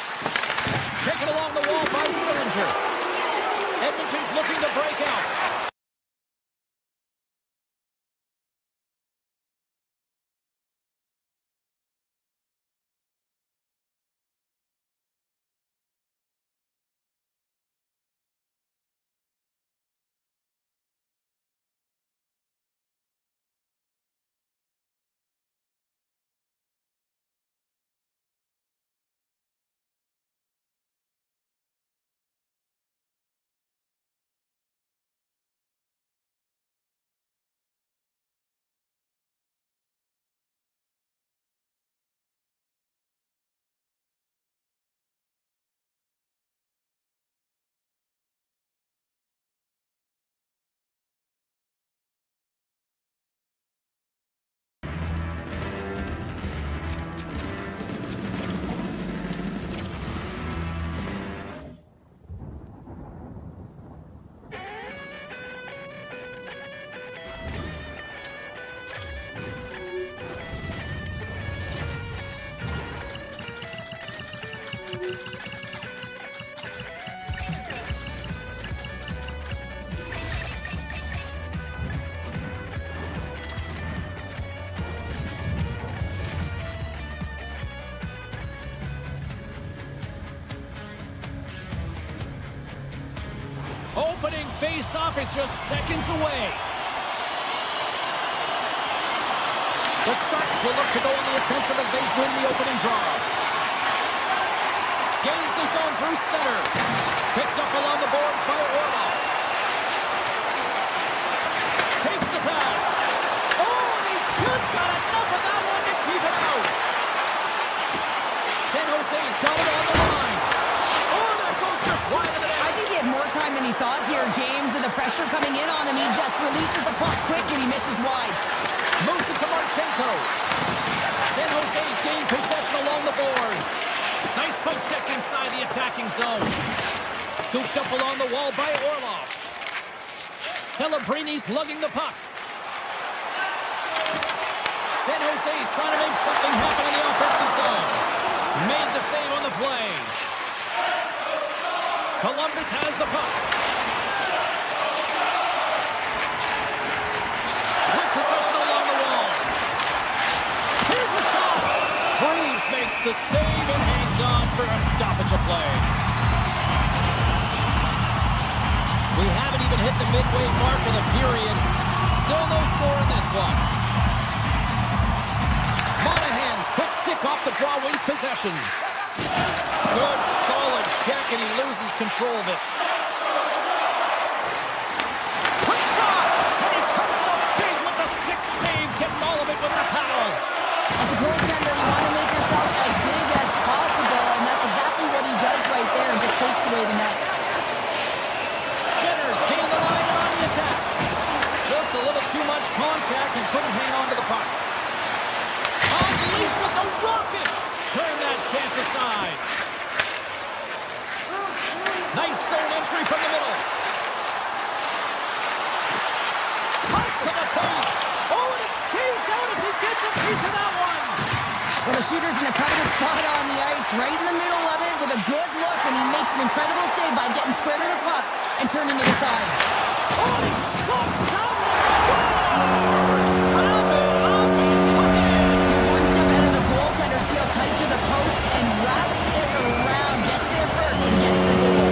A: Taken along the wall by Sillinger. Edmonton's looking to break out. face-off is just seconds away. The Sharks will look to go on the offensive as they win the opening draw. Gains the zone through center. Picked up along the boards by Orlov. Takes the pass. Oh, and he just got enough of that one to keep it out. San Jose's got it on the line. Oh, that goes just wide of the net.
B: I think he had more time than he thought here, James. With the pressure coming in on him, he just releases the puck quick and he misses wide.
A: Moves it to Marchenko. San Jose's gained possession along the boards. Nice puck check inside the attacking zone. Scooped up along the wall by Orlov. Celebrini's lugging the puck. San Jose's trying to make something happen in the offensive zone. Made the save on the play. Columbus has the puck. With possession along the wall. Here's a shot. Greaves makes the save and hangs on for a stoppage of play. We haven't even hit the midway mark of the period. Still no score in this one. Monahan's quick stick off the draw wins possession. Good solid check and he loses control of it. Quick shot! And he comes up big with the stick save, getting all of it with the paddle.
B: As a goaltender, you want to make yourself as big as possible, and that's exactly what he does right there and just takes away the net.
A: Jenners gained the line on the attack. Just a little too much contact and couldn't hang on to the puck. Unleashes a rocket! Turn that chance aside. Nice zone entry from the middle. Comes to the paint. Oh, and it stays out as he gets a piece of that one.
B: Well, the shooter's in a kind of spot on the ice, right in the middle of it with a good look, and he makes an incredible save by getting square to the puck and turning it aside.
A: Oh, and he stops them. Scores!
B: He's one step ahead of the goaltender, seal tight to the post, and wraps it around, gets there first, and gets the goal.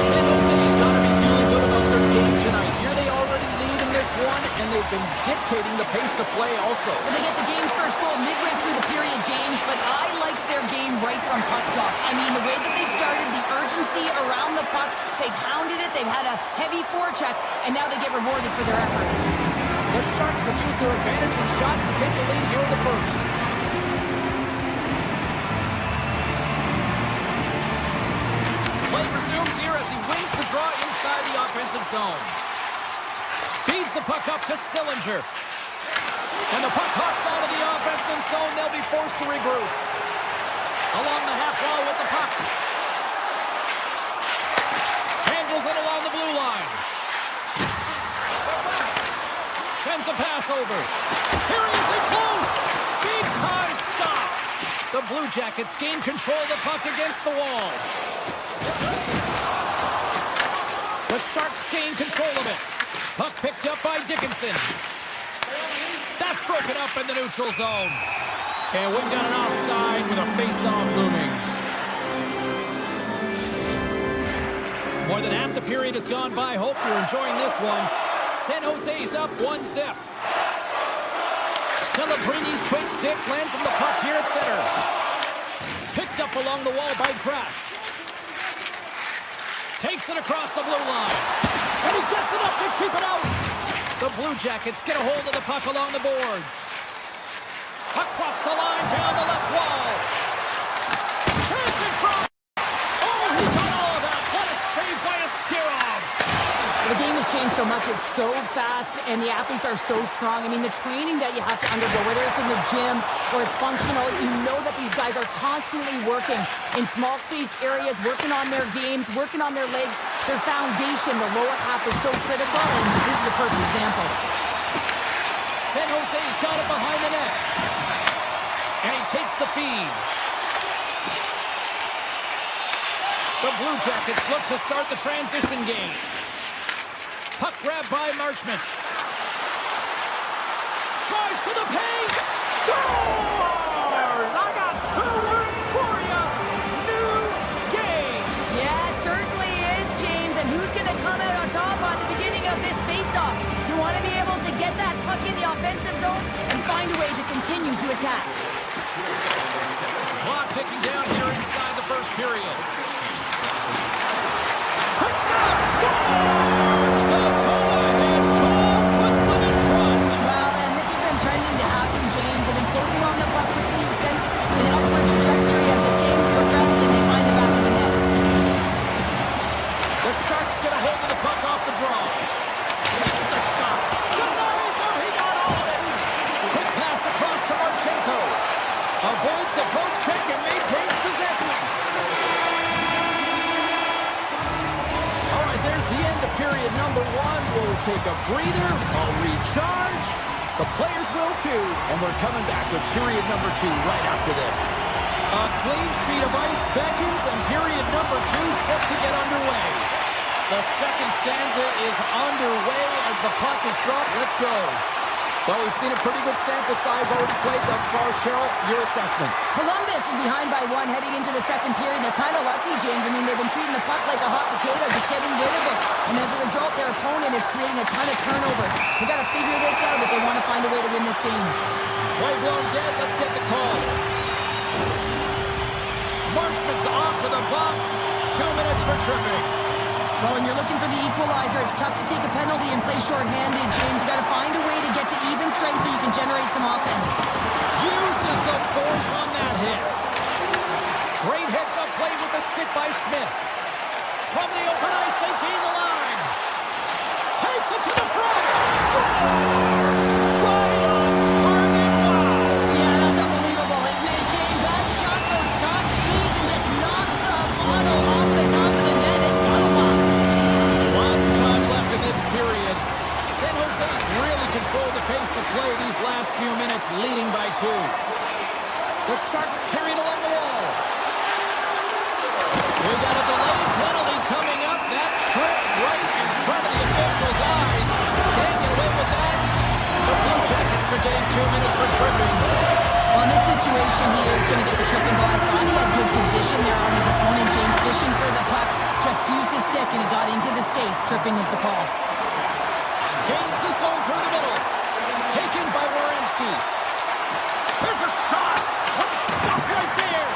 A: San Jose's got to be feeling good about their game tonight. Here they already lead in this one, and they've been dictating the pace of play also.
B: Well, they get the game's first goal midway through the period, James, but I liked their game right from puck drop. I mean, the way that they started, the urgency around the puck, they pounded it, they've had a heavy forecheck, and now they get rewarded for their efforts.
A: The Sharks have used their advantage in shots to take the lead here in the first. Play resumes here as he wins the draw inside the offensive zone. Feeds the puck up to Sillinger. And the puck hops out of the offensive zone. They'll be forced to regroup. Along the half wall with the puck. Handles it along the blue line. Sends a pass over. Here he is in close. Big time stop. The Blue Jackets gain control of the puck against the wall. The Sharks gain control of it. Puck picked up by Dickinson. That's broken up in the neutral zone. And we've got an offside with a face-off looming. More than half the period has gone by. Hope you're enjoying this one. San Jose's up 1-0. Celebrini's quick stick lands on the puck here at center. Picked up along the wall by Kraft. Takes it across the blue line. And he gets enough to keep it out. The Blue Jackets get a hold of the puck along the boards. Across the line, down the left wall. Chance in front. Oh, he got all of that. What a save by Askarov.
B: The game has changed so much. It's so fast, and the athletes are so strong. I mean, the training that you have to undergo, whether it's in the gym or it's functional, you know that these guys are constantly working in small space areas, working on their games, working on their legs. Their foundation, the lower half, is so critical, and this is a perfect example.
A: San Jose's got it behind the net. And he takes the feed. The Blue Jackets look to start the transition game. Puck grab by Marchment. Drives to the paint. Scores! I got 2 words for you. New game.
B: Yeah, it certainly is, James. And who's going to come out on top on
A: take a breather, I'll recharge. The players will too, and we're coming back with period number 2 right after this. A clean sheet of ice beckons, and period number 2 set to get underway. The second stanza is underway as the puck is dropped. Let's go. Well, we've seen a pretty good sample size already played thus far. Cheryl, your assessment.
B: Columbus is behind by 1 heading into the second period. They're kind of lucky, James. I mean, they've been treating the puck like a hot potato, just getting rid of it. And as a result, their opponent is creating a ton of turnovers. They've got to figure this out if they want to find a way to win this game.
A: Play blown dead. Let's get the call. Marchman's off to the box. 2 minutes for tripping.
B: Well, when you're looking for the equalizer, it's tough to take a penalty and play shorthanded, James. You got to find a way to get to even strength so you can generate some offense.
A: Uses the force on that hit. Great heads-up play with the stick by Smith. From the open ice, they gain the line. Takes it to the front. Scores! Right on target. Wow!
B: Yeah, that's unbelievable. James, that shot goes top cheese and just knocks the bottle off the top of the net. It's bottle box.
A: Lots of time left in this period. San Jose's really controlled the pace of play these last few minutes, leading by 2. The Sharks carried along the wall. We got a delayed penalty coming up. That trip right in front of the official's eyes. Can't get away with that. The Blue Jackets are getting 2 minutes for tripping.
B: Well, in this situation, he is going to get the tripping goal. I thought he had good position there on his opponent. James fishing for the puck. Just used his stick and he got into the skates. Tripping is the call.
A: Gains the zone through the middle. Taken by Werenski. There's a shot. Stop right there.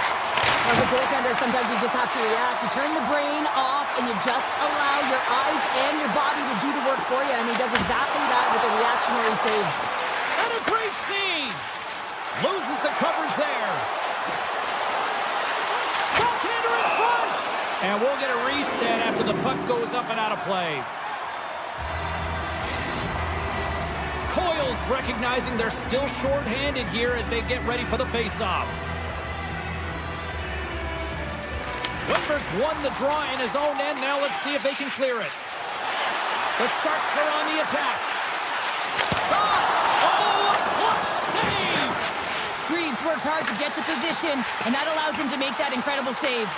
B: As a goaltender, sometimes you just have to react. You turn the brain off and you just allow your eyes and your body to do the work for you. And he does exactly that with a reactionary save.
A: And a great save. Loses the coverage there. Goaltender in front. And we'll get a reset after the puck goes up and out of play. Coyle's recognizing they're still short-handed here as they get ready for the face-off. Whitmer's won the draw in his own end. Now let's see if they can clear it. The Sharks are on the attack. Shot! Oh, a clutch save!
B: Greaves works hard to get to position, and that allows him to make that incredible save.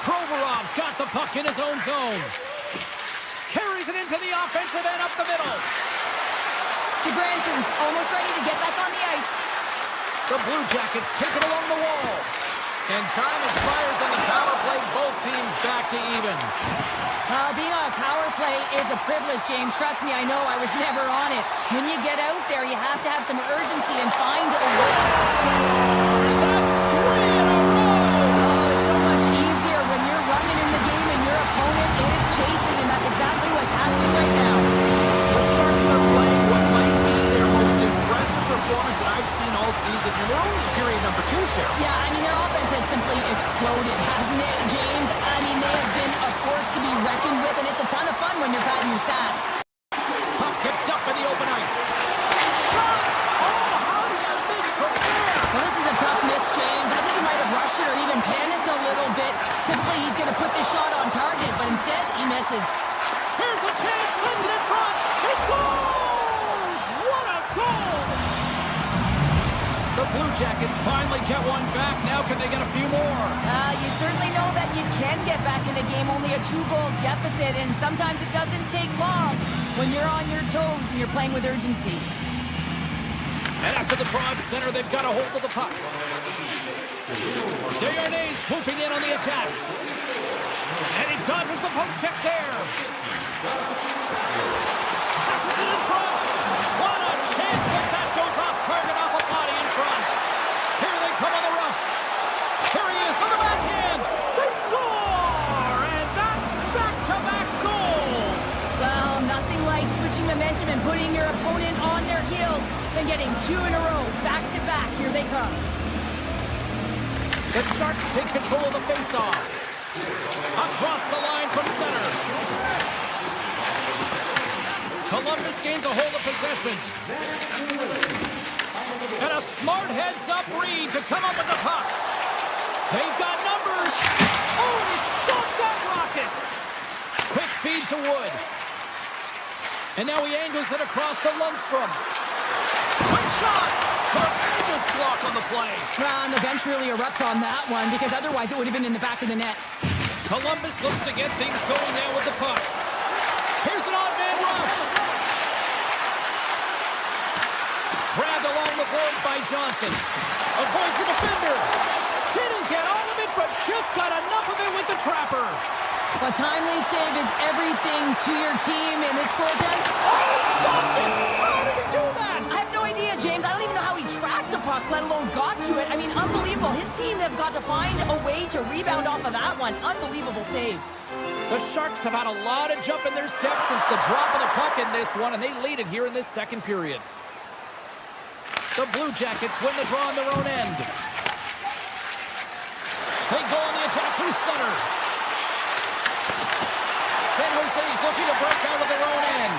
A: Provorov's got the puck in his own zone. Carries it into the offensive end up the middle.
B: The Bransons almost ready to get back on the ice.
A: The Blue Jackets take it along the wall. And time expires on the power play. Both teams back to even.
B: Being on a power play is a privilege, James. Trust me, I know. I was never on it. When you get out there, you have to have some urgency and find a way.
A: That's 3 in a row.
B: Oh, it's so much easier when you're running in the game and your opponent is chasing, and that's exactly what's happening right now.
A: The Sharks are playing what might be their most impressive performance that I've seen all season. And we're only in period number 2, Cheryl.
B: Yeah, I mean, their offense has simply exploded, hasn't it, James? I mean, they have been a force to be reckoned with, and it's a ton of fun when you're patting your stats.
A: Puck picked up in the open ice. Shot! Oh, how do you miss from there?
B: Well, this is a tough miss, James. I think he might have rushed it or even panicked a little bit. Typically, he's going to put this shot on target, but instead, he misses.
A: Here's a chance, sends it in front. He scores! What a goal! The Blue Jackets finally get one back. Now can they get a few more?
B: You certainly know that you can get back in a game, only a 2-goal deficit, and sometimes it doesn't take long when you're on your toes and you're playing with urgency.
A: And after the broad center, they've got a hold of the puck. Desharnais swooping in on the attack. And he dodges the poke check there. Passes it in front. What a chance, but that goes off target off a body in front. Here they come on the rush. Here he is on the backhand. They score! And that's back-to-back goals.
B: Well, nothing like switching momentum and putting your opponent on their heels than getting 2 in a row, back-to-back. Here they come.
A: The Sharks take control of the faceoff. Across the line from center. Columbus gains a hold of possession. And a smart heads-up read to come up with the puck. They've got numbers. Oh, he stopped that rocket. Quick feed to Wood. And now he angles it across to Lundstrom. Quick shot! Tremendous block on the play.
B: Well, and the bench really erupts on that one because otherwise it would have been in the back of the net.
A: Columbus looks to get things going now with the puck. Here's an odd-man rush. Grabbed along the boards by Johnson. Avoids the defender. Didn't get all of it, but just got enough of it with the trapper.
B: A timely save is everything to your team in this goaltend.
A: Oh, he stopped it! How did he do that?
B: I have no idea, James. I don't even know how he tracked the puck, let alone got to it. I mean, unbelievable. His team have got to find a way to rebound off of that one. Unbelievable save.
A: The Sharks have had a lot of jump in their steps since the drop of the puck in this one, and they lead it here in this second period. The Blue Jackets win the draw on their own end. They go on the attack through center. San Jose's looking to break out of their own end.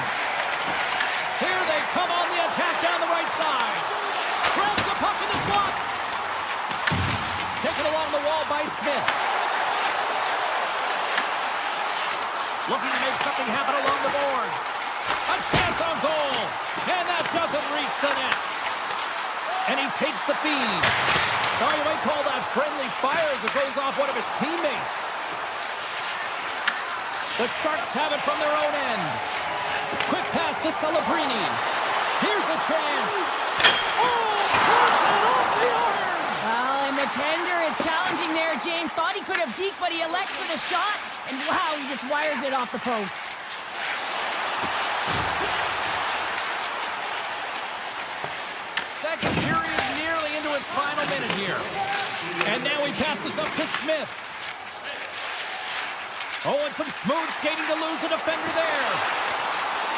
A: Here they come on the attack down the right side. Grabs the puck in the slot. Taken along the wall by Smith. Looking to make something happen along the boards. A chance on goal. And that doesn't reach the net. And he takes the feed. Now you might call that friendly fire as it goes off one of his teammates. The Sharks have it from their own end. Quick pass to Celebrini. Here's a chance. Oh, cuts it off the iron.
B: Well, and the tender is challenging there, James. Thought he could have deked, but he elects for the shot. And wow, he just wires it off the post.
A: Second period nearly into its final minute here. And now he passes up to Smith. Oh, and some smooth skating to lose the defender there.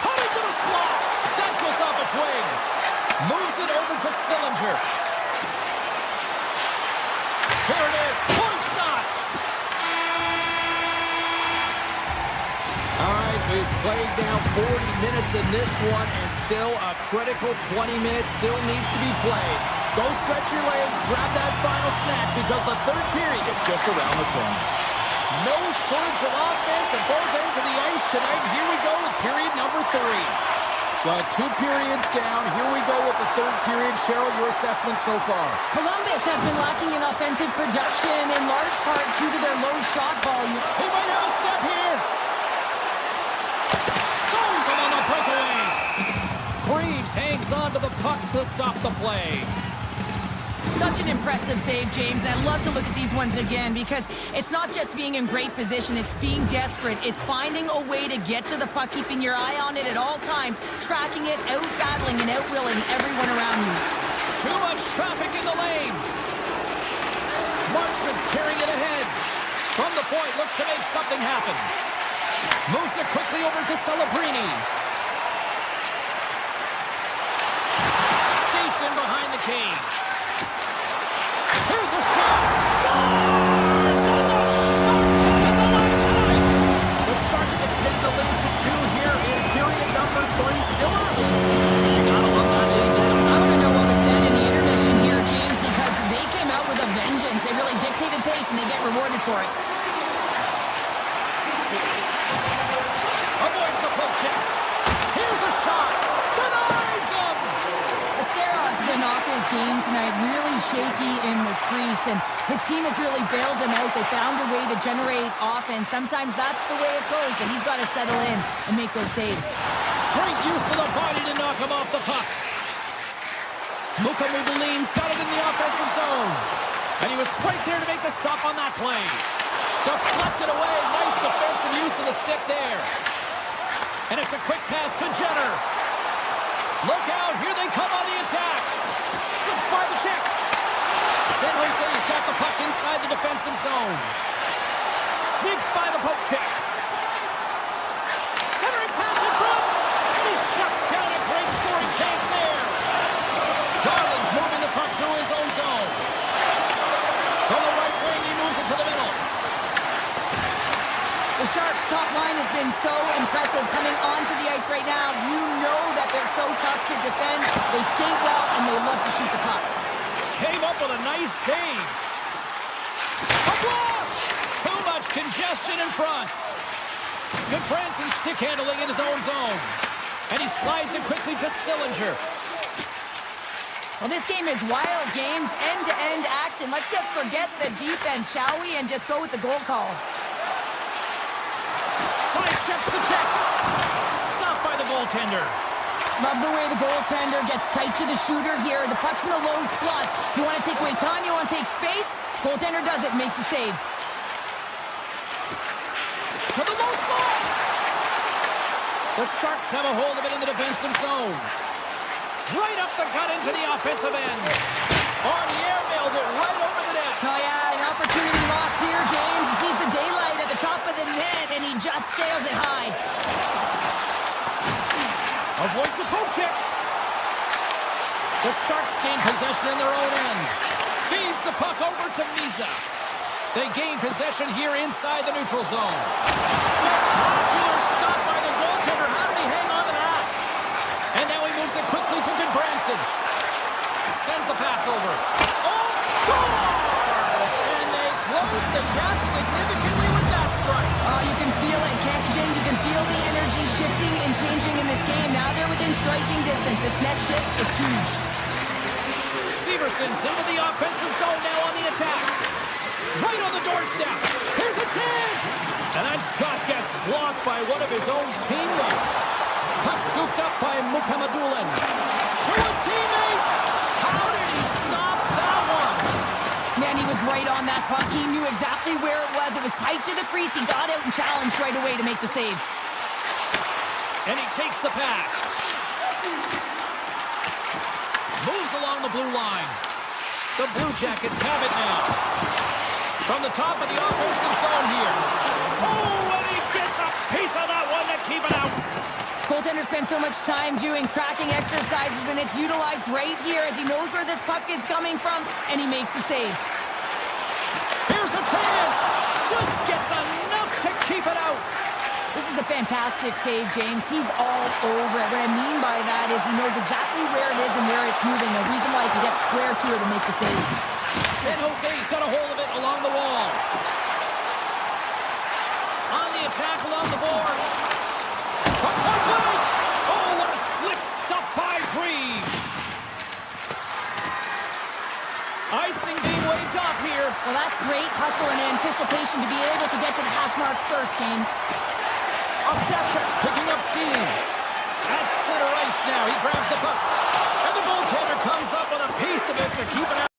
A: Cut into the slot. That goes off a twig. Moves it over to Sillinger. Here it is. Point shot. All right, we've played now 40 minutes in this one, and still a critical 20 minutes still needs to be played. Go stretch your legs, grab that final snack, because the third period is just around the corner. No shortage of offense at both ends of the ice tonight. Here we go with period number 3. Well, 2 periods down. Here we go with the third period. Cheryl, your assessment so far?
B: Columbus has been lacking in offensive production in large part due to their low shot volume.
A: He might have a step here. Stones him on the breakaway. Greaves hangs on to the puck to stop the play.
B: Such an impressive save, James. I love to look at these ones again because it's not just being in great position, it's being desperate. It's finding a way to get to the puck, keeping your eye on it at all times, tracking it, out-battling and out-willing everyone around you.
A: Too much traffic in the lane. Marchman's carrying it ahead. From the point, looks to make something happen. Moves it quickly over to Celebrini. Skates in behind the cage. Here's a shot. Stars! And the Sharks is alive tonight. The Sharks extend the lead to 2 here in period number 3. Still early. You gotta love that lead now.
B: I want to know what was said in the intermission here, James, because they came out with a vengeance. They really dictated pace, and they get rewarded for it.
A: Avoids the poke check. Here's a shot. Denies him.
B: Ascarov's been off his game tonight, really shaky in the crease, and his team has really bailed him out. They found a way to generate offense. Sometimes that's the way it goes, but he's got to settle in and make those saves.
A: Great use of the body to knock him off the puck. Mukamudulin's got it in the offensive zone. And he was right there to make the stop on that play. Deflected away. Nice defensive use of the stick there. And it's a quick pass to Jenner. Look out. Here they come on the attack. Slips by the check. San Jose's got the puck inside the defensive zone. Sneaks by the poke check. Centering pass in front. And he shuts down a great scoring chance there. Garland's moving the puck through his own zone. From the right wing, he moves it to the middle.
B: The Sharks' top line has been so impressive coming onto the ice right now. You know that they're so tough to defend. They skate well, and they love to shoot the puck.
A: Came up with a nice save. A blast! Too much congestion in front. Good Branson stick handling in his own zone. And he slides it quickly to Sillinger.
B: Well, this game is wild, James. End-to-end action. Let's just forget the defense, shall we? And just go with the goal calls.
A: Sidesteps the check. Stopped by the goaltender.
B: Love the way the goaltender gets tight to the shooter here. The puck's in the low slot. You want to take away time, you want to take space. Goaltender does it, makes the save.
A: To the low slot. The Sharks have a hold of it in the defensive zone. Right up the gut into the offensive end. On the air, nailed it right over the net.
B: Oh yeah, an opportunity lost here, James. He sees the daylight at the top of the net, and he just sails it high.
A: Avoids the poke check. The Sharks gain possession in their own end. Feeds the puck over to Misa. They gain possession here inside the neutral zone. Spectacular stop by the goaltender. How did he hang on to that? And now he moves it quickly to Goodbranson. Sends the pass over. Oh, scores! And they close the gap significantly with that strike.
B: You can feel it, can't you, James? You can feel the energy shifting and changing in this game. Now they're within striking distance. This next shift, it's huge.
A: Severson's into the offensive zone now on the attack. Right on the doorstep. Here's a chance. And that shot gets blocked by one of his own teammates. Puck scooped up by Mukhamadullin. To his teammate. How did he stop that one?
B: Man, he was right on that puck. He knew exactly where it was. It was tight to the crease. He got out and challenged right away to make the save.
A: And he takes the pass. Moves along the blue line. The Blue Jackets have it now. From the top of the offensive zone here. Oh, and he gets a piece of that one to keep it out.
B: Goaltender spends so much time doing tracking exercises, and it's utilized right here as he knows where this puck is coming from, and he makes the save.
A: Here's a chance. Just gets enough to keep it out.
B: This is a fantastic save, James. He's all over it. What I mean by that is he knows exactly where it is and where it's moving. A reason why he can get square to it and make the save.
A: San Jose's got a hold of it along the wall. On the attack along the boards. From point blank. Oh, what a slick stop by Greaves. Icing being waved off here.
B: Well, that's great hustle and anticipation to be able to get to the hash marks first, James.
A: Ostapchuk's picking up steam. At center ice now. He grabs the puck. And the goaltender comes up with a piece of it to keep it out.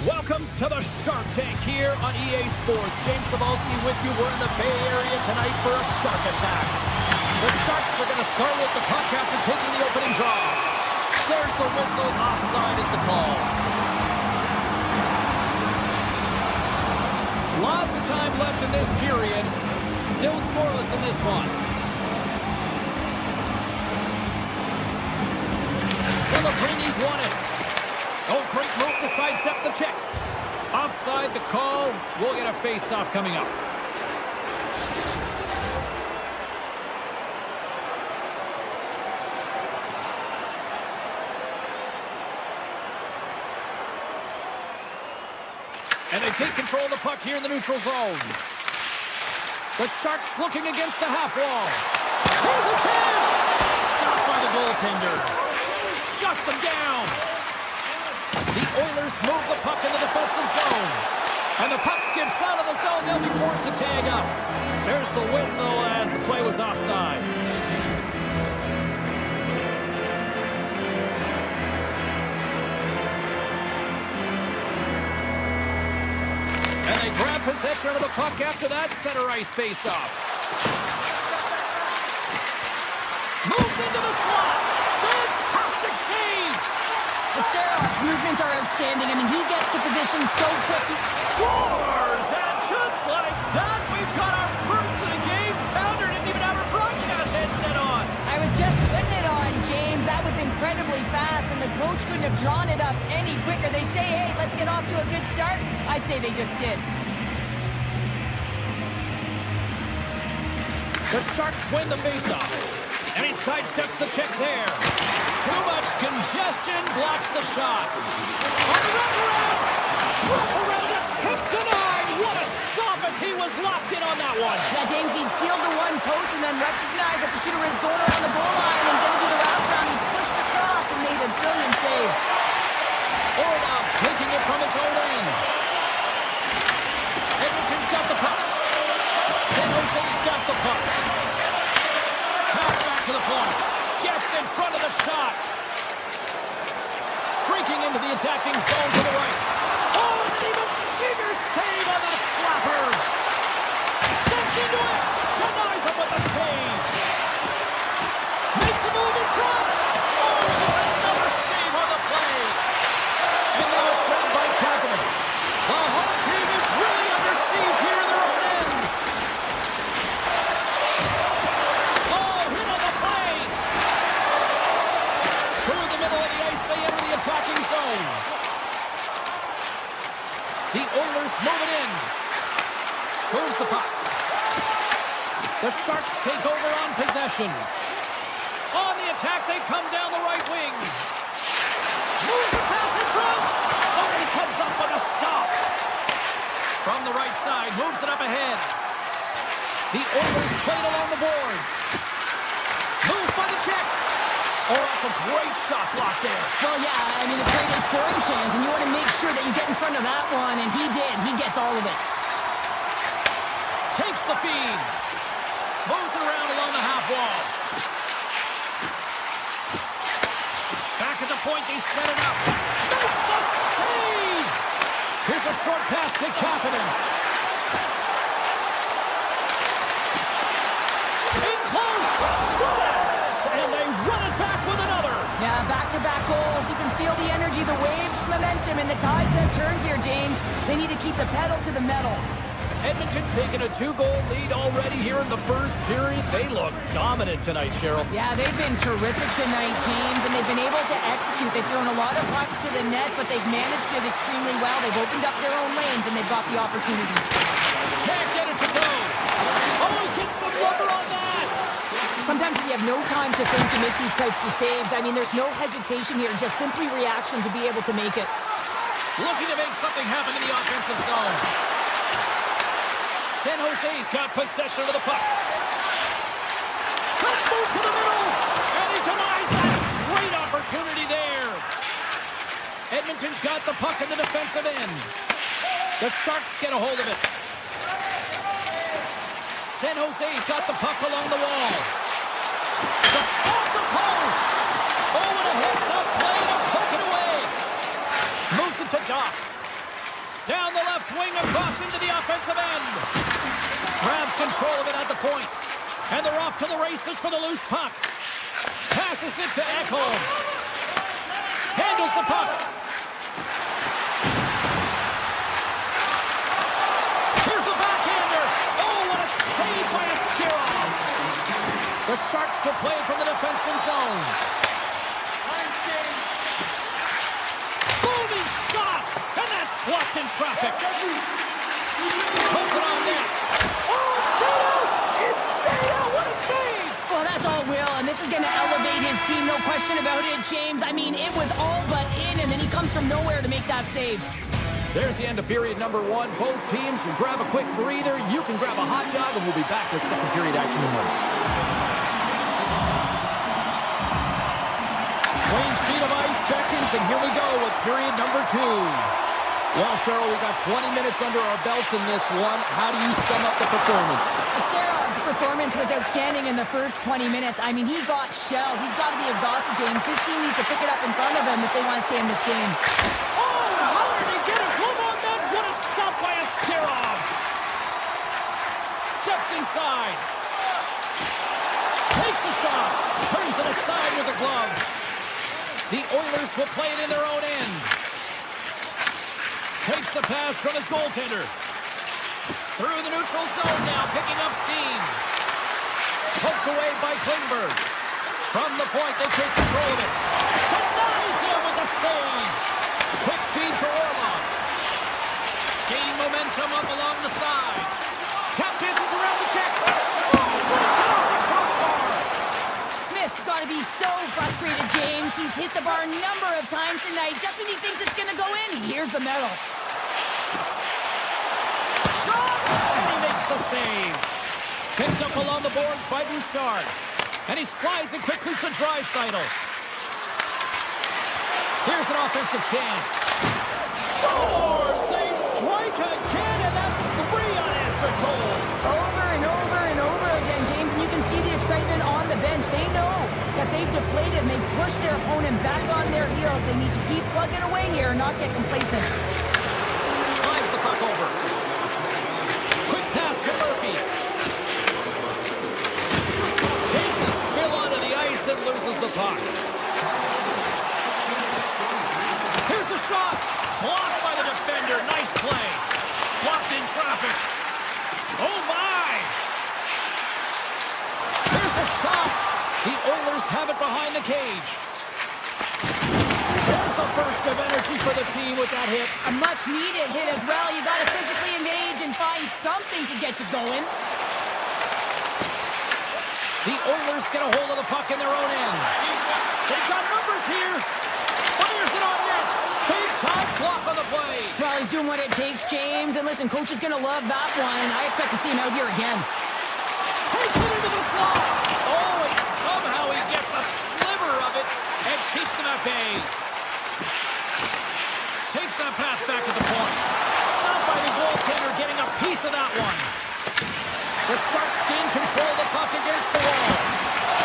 A: Welcome to the Shark Tank here on EA Sports. James Cebulski with you. We're in the Bay Area tonight for a shark attack. The Sharks are going to start with the puck after taking the opening draw. There's the whistle. Offside is the call. Lots of time left in this period. Still scoreless in this one. Celebrini's won it. Oh, great move to sidestep the check. Offside the call. We'll get a face-off coming up. And they take control of the puck here in the neutral zone. The Sharks looking against the half wall. Here's a chance! Stopped by the goaltender. Shuts him down. The Oilers move the puck in the defensive zone. And the puck skips out of the zone. They'll be forced to tag up. There's the whistle as the play was offside. And they grab possession of the puck after that center ice face-off. Moves into the slot. Fantastic save.
B: Steroff's movements are outstanding. I mean, he gets to position so quick.
A: Scores! And just like that, we've got our first of the game. Pounder didn't even have her broadcast headset on.
B: I was just putting it on, James. That was incredibly fast, and the coach couldn't have drawn it up any quicker. They say, hey, let's get off to a good start. I'd say they just did.
A: The Sharks win the faceoff. And he sidesteps the check there. Too much congestion blocks the shot. On the wraparound. Wraparound attempt denied. What a stop as he was locked in on that one.
B: Yeah, James, he'd sealed the one post and then recognized that the shooter was going around the goal line and going to do the wraparound. He pushed across and made a brilliant save.
A: Orlov's taking it from his own end. Edmonton's got the puck. San Jose's got the puck. Pass back to the point. Gets in front of the shot. Streaking into the attacking zone to the right. Oh, and an even bigger save on the slapper. Steps into it. Denies him with the save. Makes a move in front. Oh, and it's another save on the play. And now it's grabbed by Kapanen. The home team is really under siege here in their own end. Oh, hit on the play. Through the middle of the ice, they enter the attacking zone. The Oilers move it in. Moves the puck. The Sharks take over on possession. On the attack, they come down the right wing. Moves the pass in front. Oh, he comes up with a stop. From the right side, moves it up ahead. The Oilers played along the boards. Moves by the check. Oh, that's a great shot block there.
B: Well, yeah, I mean, it's great a scoring chance, and you want to make sure that you get in front of that one, and he did. He gets all of it.
A: Takes the feed. Moves it around along the half wall. Back at the point, they set it up. Makes the save! Here's a short pass to Kapanen. In close! Scores! And they run it back with another.
B: Yeah, back-to-back goals. You can feel the energy, the waves, momentum, and the tides have turned here, James. They need to keep the pedal to the metal.
A: Edmonton's taken a 2-goal lead already here in the first period. They look dominant tonight, Cheryl.
B: Yeah, they've been terrific tonight, James, and they've been able to execute. They've thrown a lot of pucks to the net, but they've managed it extremely well. They've opened up their own lanes, and they've got the opportunities.
A: Can't get it to go. Oh, he gets some rubber on that.
B: Sometimes you have no time to think to make these types of saves. I mean, there's no hesitation here, just simply reaction to be able to make it.
A: Looking to make something happen in the offensive zone. San Jose's got possession of the puck. Let's move to the middle. And he denies that. Great opportunity there. Edmonton's got the puck in the defensive end. The Sharks get a hold of it. San Jose's got the puck along the wall. Just off the post. Oh, and a heads-up play to poke it away. Moves it to Doc. Down the left wing, across into the offensive end. Grabs control of it at the point. And they're off to the races for the loose puck. Passes it to Ekholm. Handles the puck. Here's a backhander. Oh, what a save by Askarov. The Sharks will play from the defensive zone. Booming shot. And that's blocked in traffic. Puts it on net. Oh, it's stayed out! It's stayed out! What a save!
B: Well, that's all Will, and this is going to elevate his team, no question about it, James. I mean, it was all but in, and then he comes from nowhere to make that save.
A: There's the end of period number 1. Both teams will grab a quick breather. You can grab a hot dog, and we'll be back with second period action in moments. Dickinson. Here we go with period number 2. Well, Cheryl, we got 20 minutes under our belts in this one. How do you sum up the performance?
B: Asterov's performance was outstanding in the first 20 minutes. I mean, he got shelled. He's got to be exhausted, James. His team needs to pick it up in front of him if they want to stay in this game.
A: Oh, how did he get a glove on that? What a stop by Asterov. Steps inside. Takes a shot. Turns it aside with a glove. The Oilers will play it in their own end. Takes the pass from his goaltender. Through the neutral zone now, picking up steam. Poked away by Klingberg. From the point, they take control of it. Denies him with the save. Quick feed to Orlov. Gain momentum up along the side. Tap dances around the check. Oh, breaks it off the crossbar.
B: Smith's got to be so frustrated, James. He's hit the bar a number of times tonight. Just when he thinks it's going to go in, here's the medal.
A: Shot! And he makes the save. Picked up along the boards by Bouchard. And he slides it quickly to Draisaitl. Here's an offensive chance. Scores! They strike again, and that's 3 unanswered goals.
B: Over and over and over again, James, and you can see the excitement on the bench. They know that they've deflated and they've pushed their opponent back on their heels. They need to keep plugging away here and not get complacent.
A: Slides the puck over. Quick pass to Murphy. Takes a spill onto the ice and loses the puck. Here's a shot. Blocked by the defender. Nice play. Blocked in traffic. Oh, my! Here's a shot. The Oilers have it behind the cage. There's a burst of energy for the team with that hit.
B: A much-needed hit as well. You got to physically engage and find something to get you going.
A: The Oilers get a hold of the puck in their own end. They've got numbers here. Fires it on net. Big time block on the play.
B: Well, he's doing what it takes, James. And listen, coach is going to love that one. I expect to see him out here again.
A: Takes it into the slot. Oh, and somehow he gets a sliver of it and keeps him at bay. Takes that pass back at the point. Stopped by the goaltender, getting a piece of that one. The Sharks gain control of the puck against the wall.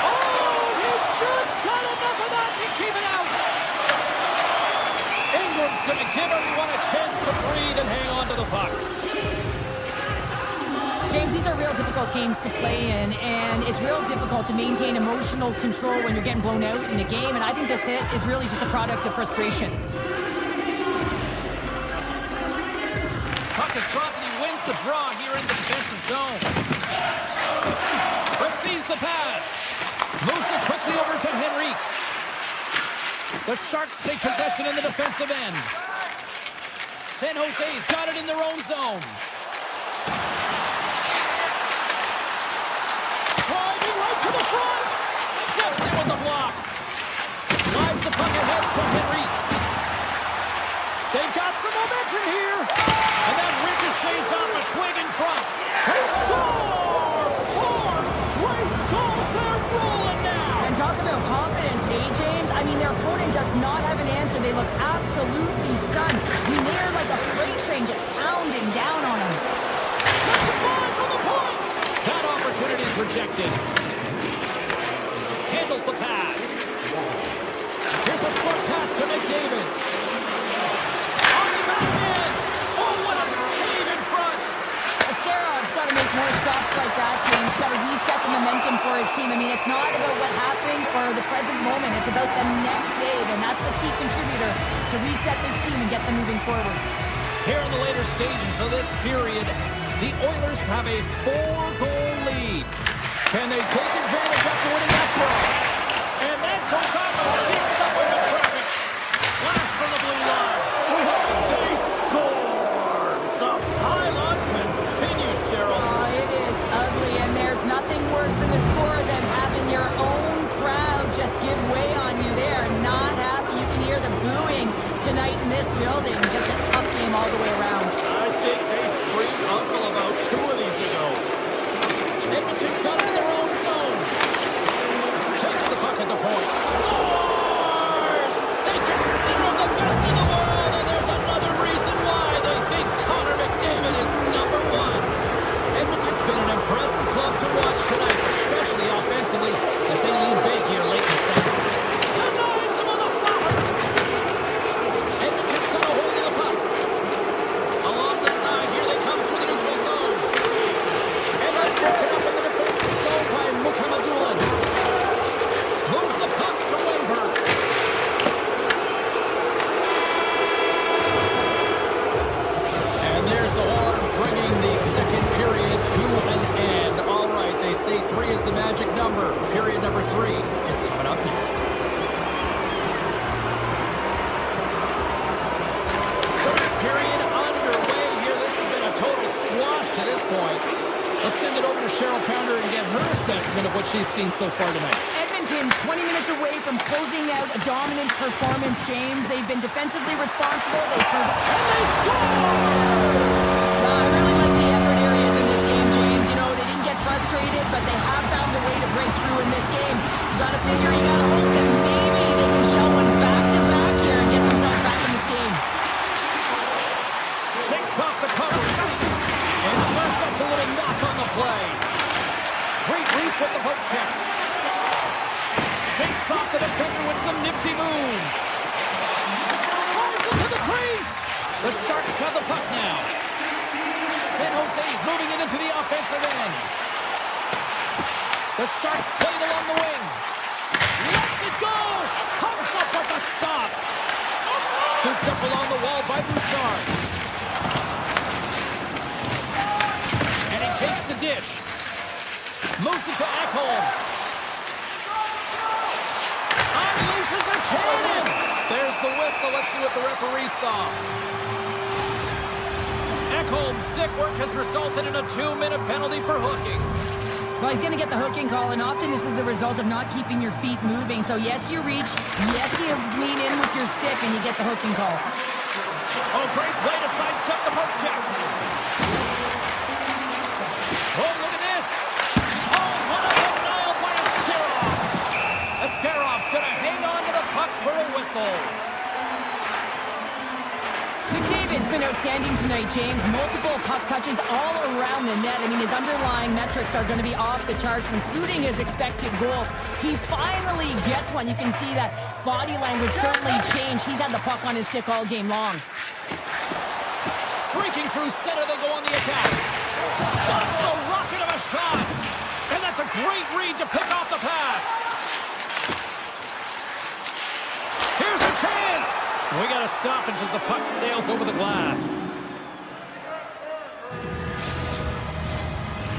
A: Oh, he just got enough of that to keep it out. Ingram's going to give everyone a chance to breathe and hang on to the puck.
B: James, these are real difficult games to play in, and it's real difficult to maintain emotional control when you're getting blown out in a game, and I think this hit is really just a product of frustration.
A: Puck is dropped and he wins the draw here in the defensive zone. Receives the pass. Moves it quickly over to Henrique. The Sharks take possession in the defensive end. San Jose's got it in their own zone. Driving right to the front. Steps in with the block. Slides the puck ahead to Henrique. They've got some momentum here. And that ricochets off a twig in front. They score! 4 straight goals. They're rolling now.
B: And talk about confidence, hey, James? I mean, their opponent does not have an answer. They look absolutely stunned. I mean, they're like a freight train just pounding down on them.
A: That's a try from the point. That opportunity is rejected. Handles the pass. Here's a short pass to McDavid. On the backhand. Oh, what a save in front.
B: Asterov's got to make more stops like that, James. Got to reset the momentum for his team. I mean, it's not about what happened or the present moment. It's about the next save, and that's the key contributor to reset this team and get them moving forward.
A: Here in the later stages of this period, the Oilers have a 4-goal lead. Can they take advantage after winning that draw? And that goes off a stick somewhere in traffic. Blast from the blue line. They score! The pylon continues, Cheryl.
B: Oh, it is ugly, and there's nothing worse than the score than having your own crowd just give way on you. They are not happy. You can hear the booing tonight in this building. Just a tough game all the way around.
A: I think they screamed uncle about 2 of these ago. Edmonton's got it in their own zone. Takes the puck at the point. Scores! They can the magic number. Period number 3 is coming up next. Third period underway here. This has been a total squash to this point. Let's send it over to Cheryl Pounder and get her assessment of what she's seen so far tonight.
B: Edmonton's 20 minutes away from closing out a dominant performance, James. They've been defensively responsible. And
A: they score!
B: I really like the effort areas in this game, James. You know, they didn't get frustrated, but they have found a way to break through in this game. You gotta figure, you gotta hope that maybe they can shell one back-to-back here and get themselves back in this game.
A: Shakes off the coverage and serves up a little knock on the play. Great reach with the hook check. Shakes off the defender with some nifty moves. Drives into the crease. The Sharks have the puck now. San Jose's moving it into the offensive end. The Sharks play it along the wing. Lets it go. Comes up with a stop. Scooped up along the wall by Bouchard. And he takes the dish. Moves it to Ekholm. Unleashes a cannon. There's the whistle. Let's see what the referee saw. Ekholm's stick work has resulted in a 2-minute penalty for hooking.
B: Well, he's going to get the hooking call, and often this is a result of not keeping your feet moving. So, yes, you reach. Yes, you lean in with your stick, and you get the hooking call.
A: Oh, great play to sidestep the poke check. Oh, look at this. Oh, what a denial by Askarov. Askarov's going to hang on to the puck for a whistle.
B: McDavid's been outstanding tonight, James. Multiple puck touches all around the net. I mean, his underlying metrics are going to be off the charts, including his expected goals. He finally gets one. You can see that body language certainly changed. He's had the puck on his stick all game long.
A: Streaking through center, they go on the attack. Stops the rocket of a shot. And that's a great read to pick off the pass. Here's a chance. We got a stoppage as the puck sails over the glass.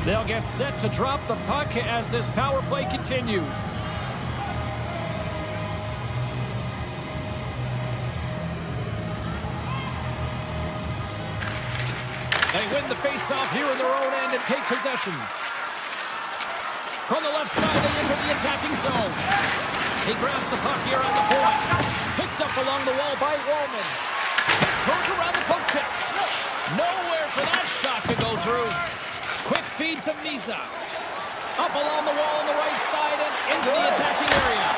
A: They'll get set to drop the puck as this power play continues. They win the faceoff here in their own end and take possession. From the left side, they enter the attacking zone. He grabs the puck here on the point. Picked up along the wall by Wallman. Throws around the poke check. Nowhere for that shot to go through. Quick feed to Misa. Up along the wall on the right side and into the attacking area.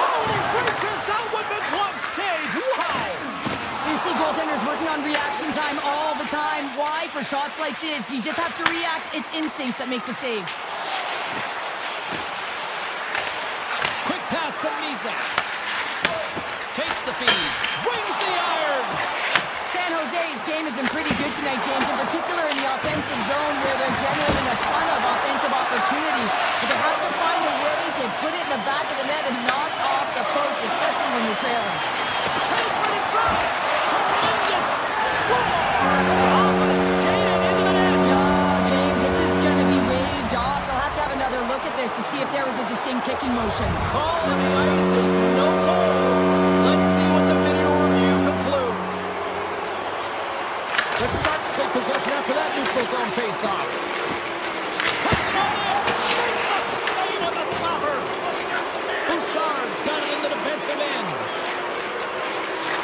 A: Oh, he reaches out with the glove save. Wow!
B: You see goaltenders working on reaction time all the time. Why? For shots like this, you just have to react. It's instincts that make the save.
A: Quick pass to Misa. Takes the feed. Wings the iron.
B: San Jose's game has been pretty good tonight, James, in particular in the offensive zone where they're generating a ton of offensive opportunities. But they have to find a way to put it in the back of the net and knock off the post, especially when you're trailing.
A: Chase right in front. Tremendous scores. Off a skate and into the net.
B: James, this is going to be waved off. They'll have to have another look at this to see if there was a distinct kicking motion.
A: Call on the ice is no goal. Let's see what the video review concludes. The Sharks take possession after that neutral zone face-off. Puts it on net. Makes the save on the slapper. Bouchard's got it in the defensive end.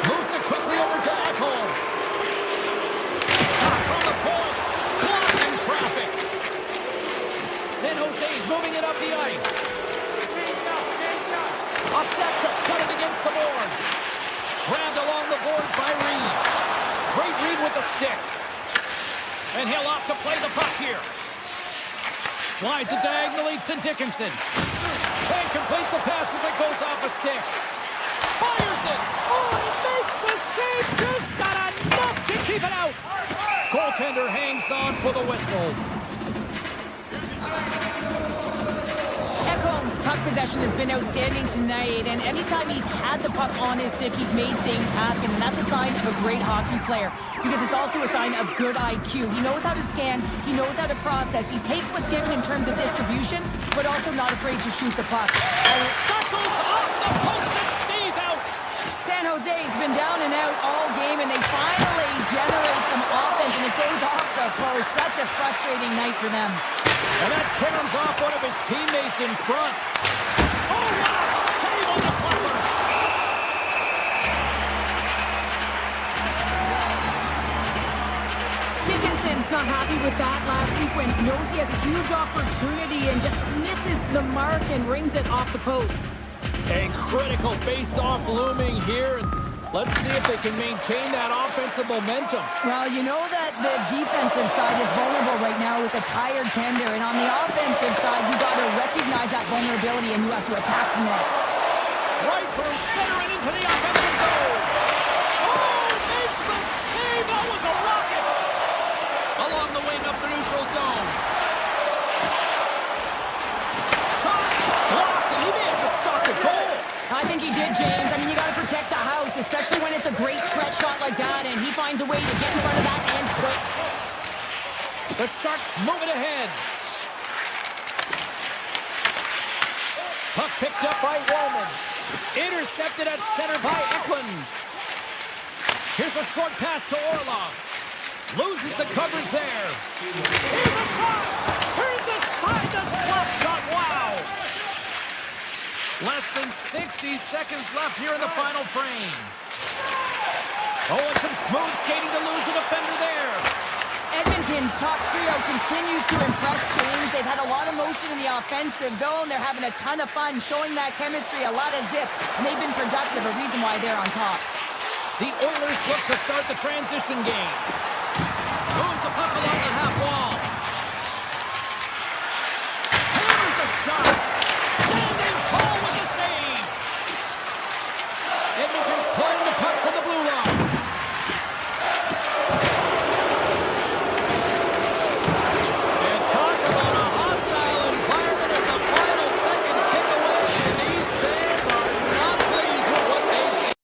A: Moves it quickly over to Ekholm. Shot from the point. Blocking traffic. San Jose's moving it up the ice. Ostapchuk's got it against the boards. Grabbed along the boards by Reeves. Great read with the stick. And he'll opt to play the puck here. Slides it diagonally to Dickinson. Can't complete the pass as it goes off a stick. Fires it. Oh, he makes the save. Just got enough to keep it out. Goaltender hangs on for the whistle.
B: Ekholm's puck puck possession has been outstanding tonight, and anytime he's had the puck on his stick, he's made things happen, and that's a sign of a great hockey player, because it's also a sign of good IQ. He knows how to scan, he knows how to process, he takes what's given in terms of distribution, but also not afraid to shoot the puck.
A: That goes off the post and stays out.
B: San Jose's been down and out all game, and they finally generate some offense, and it goes off the post. Such a frustrating night for them.
A: And that caroms off one of his teammates in front. Oh, what a save on the flapper!
B: Dickinson's not happy with that last sequence. Knows he has a huge opportunity and just misses the mark and rings it off the post.
A: A critical face-off looming here, and let's see if they can maintain that offensive momentum.
B: Well, you know that the defensive side is vulnerable right now with a tired tender, and on the offensive side, you got to recognize that vulnerability and you have to attack the net.
A: Right through center and into the offensive zone. Oh, makes the save. That was a rocket. Along the wing up the neutral zone. Shot blocked, and he may have just stopped a goal.
B: I think he did, James. I mean, you got to protect the house, especially when it's a great threat shot like that, and he finds a way to get in front of that and quick.
A: The Sharks moving ahead. Puck picked up by Roman. Intercepted at center by Eklund. Here's a short pass to Orlov. Loses the coverage there. Here's a shot. Turns aside the slap shot. Wow. Less than 60 seconds left here in the final frame. Oh, and some smooth skating to lose the defender there.
B: Edmonton's top trio continues to impress, James. They've had a lot of motion in the offensive zone. They're having a ton of fun, showing that chemistry, a lot of zip, and they've been productive, a reason why they're on top.
A: The Oilers look to start the transition game. Moves the puck along the half wall. Hammers a shot. Standing tall with the save. Edmonton's playing the puck from the blue line. And talk about a hostile environment as the final seconds tick away. And these fans are not pleased with what they've seen.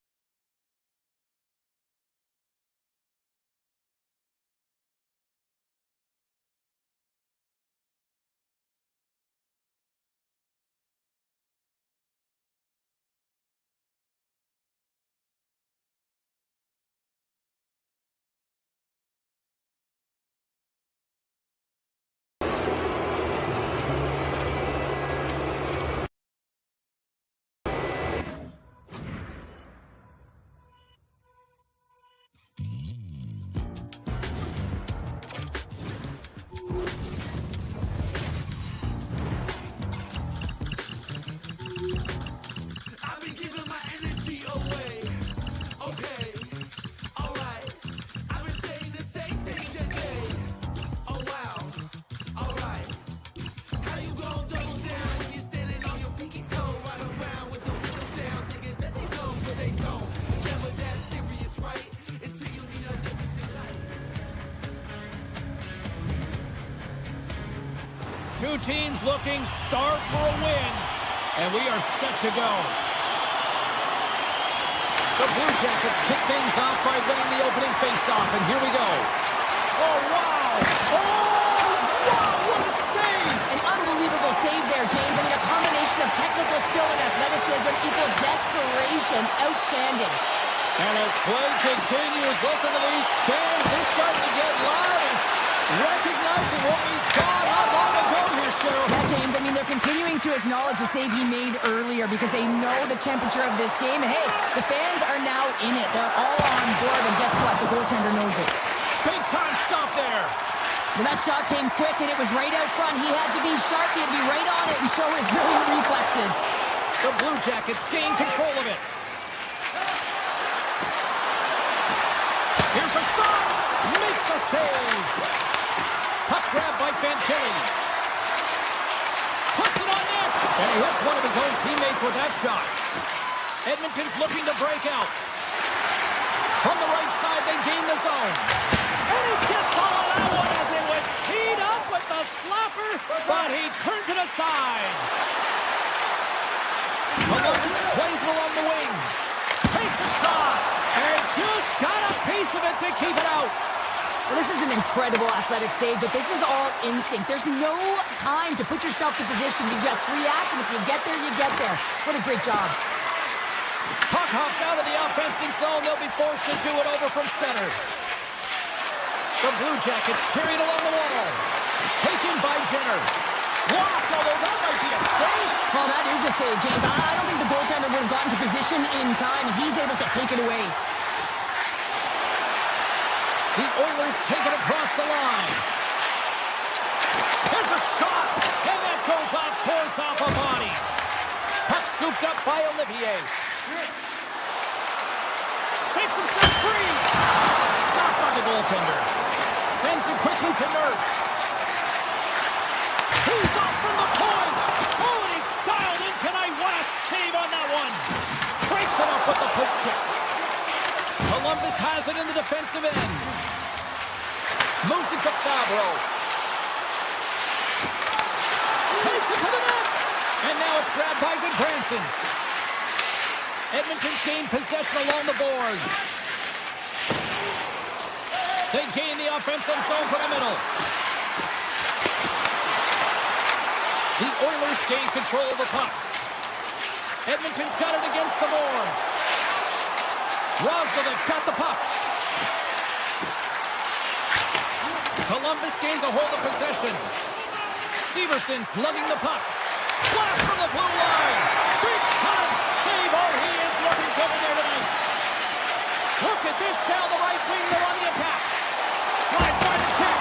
C: I've been giving my energy away. Okay, alright. I've been saying the same thing today. Oh wow, alright. How you gon' double down when you're standing on your pinky toe? Right around with the windows down, thinking that they know, but they don't. It's never that serious, right? Until you need a Nicholson light.
A: Two teams looking starved for a win, and we are set to go. The Blue Jackets kick things off by winning the opening faceoff, and here we go. Oh, wow! Oh, wow! What a save!
B: An unbelievable save there, James. I mean, a combination of technical skill and athleticism equals desperation. Outstanding.
A: And as play continues, listen to these fans. They're starting to get loud and recognizing what we saw not long ago here, Cheryl.
B: Yeah, James, I mean, they're continuing to acknowledge the save he made earlier because they know the temperature of this game. And hey, the fans are now in it. They're all on board, and guess what? The goaltender knows it.
A: Big time stop there.
B: Well, that shot came quick, and it was right out front. He had to be sharp. He had to be right on it and show his brilliant reflexes.
A: The Blue Jackets gain control of it. Here's a shot. Makes the save. Puck grab by Fantilli. Puts it on net. And he hits one of his own teammates with that shot. Edmonton's looking to break out. From the right side, they gain the zone. And he gets all of that one as it was teed up with the slapper, but he turns it aside. Columbus plays it along the wing. Takes a shot. And just got a piece of it to keep it out.
B: Well, this is an incredible athletic save, but this is all instinct. There's no time to put yourself to position. You just react, and if you get there, you get there. What a great job.
A: Puck hops out of the offensive zone. They'll be forced to do it over from center. The Blue Jackets carried along the wall. Taken by Jenner. Blocked, although that might be a save.
B: Well, that is a save, James. I don't think the goaltender would have gotten to position in time, and he's able to take it away.
A: The Oilers take it across the line. There's a shot, and that goes off course off a body. Puck scooped up by Olivier. Shakes himself free. Stopped by the goaltender. Sends it quickly to Nurse. Tees off from the point. Oh, and he's dialed in tonight. What a save on that one. Breaks it up with the poke check. Columbus has it in the defensive end. Moves it to Fabro. Takes it to the net. And now it's grabbed by Goodbranson. Edmonton's gained possession along the boards. They gain the offensive zone from the middle. The Oilers gain control of the puck. Edmonton's got it against the boards. Roslovic's got the puck. Columbus gains a hold of possession. Severson's lugging the puck. Blast from the blue line. Big time save. Oh, he is looking good in there tonight. Look at this down the right wing. They're on the attack. Slides by the check.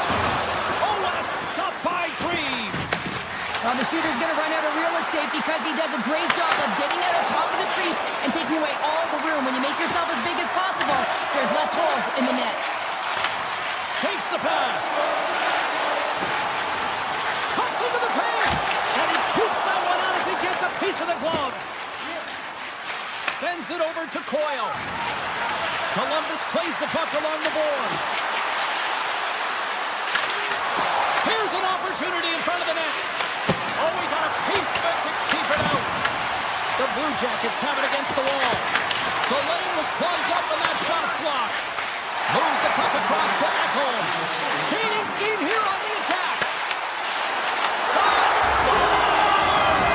A: Oh, what a stop by Greaves.
B: Well, the shooter's going to run out of real estate because he does a great job of getting out of top of the crease and taking away all the room. When you make yourself as big as possible, there's less holes in the net.
A: Takes the pass. Cuts into the paint. And he keeps that one out as he gets a piece of the glove. Sends it over to Coyle. Columbus plays the puck along the boards. Here's an opportunity in front of the net. Oh, he got a piece of it to keep it out. The Blue Jackets have it against the wall. The lane was plugged up and that shot's blocked. Moves the puck across to Ekholm. Gaining steam here on the attack. Shot scores!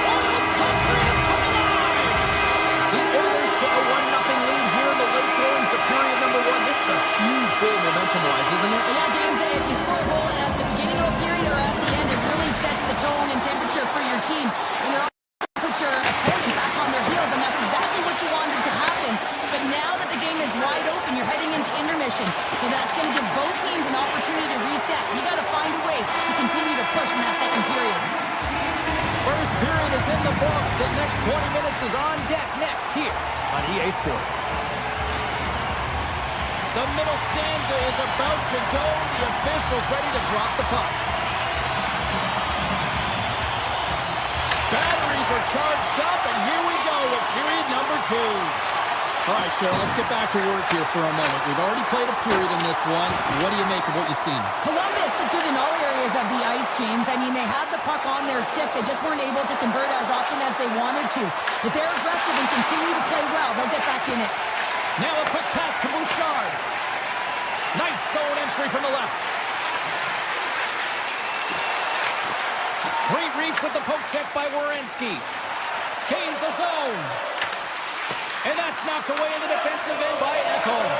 A: Oil Country has come alive. The Oilers take a 1-0 lead here in the late goings of period number 1. This is a huge goal momentum-wise, isn't it?
B: Yeah, James, if you score a goal at the beginning of a period or at the end, it really sets the tone and temperature for your team. And you're also put your opponent back on their heels, and that's exactly what you wanted to happen. But now that the game is wide open, you're heading into intermission. So that's going to give both teams an opportunity to reset. You got to find a way to continue to push in that second period.
A: First period is in the books. The next 20 minutes is on deck next here on EA Sports. The middle stanza is about to go. The official's ready to drop the puck. Batteries are charged up, and here we go with period number 2. All right, Cheryl, let's get back to work here for a moment. We've already played a period in this one. What do you make of what you've seen?
B: Columbus was good in all areas of the ice, James. I mean, they had the puck on their stick. They just weren't able to convert as often as they wanted to. If they're aggressive and continue to play well, they'll get back in it.
A: Now a quick pass to Bouchard. Nice zone entry from the left. Great reach with the poke check by Werenski. Gains the zone. And that's knocked away in the defensive end by Ekholm.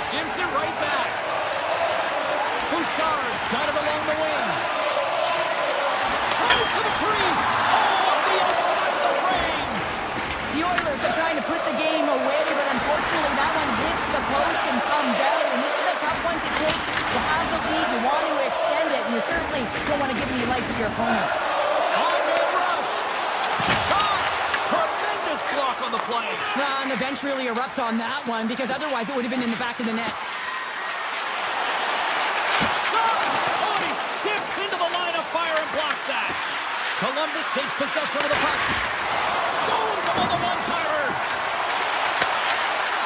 A: Gives it right back. Bouchard's got it along the wing. Tries to the crease. Oh, up the outside of the frame.
B: The Oilers are trying to put the game away, but unfortunately that one hits the post and comes out. And this is a tough one to take. You have the lead, you want to extend it, and you certainly don't want to give any life to your opponent.
A: On-man rush. Shot. Tremendous block on the play.
B: And the bench really erupts on that one, because otherwise it would have been in the back of the net.
A: Shot. Oh, he skips into the line of fire and blocks that. Columbus takes possession of the puck. Stones him on the one-timer.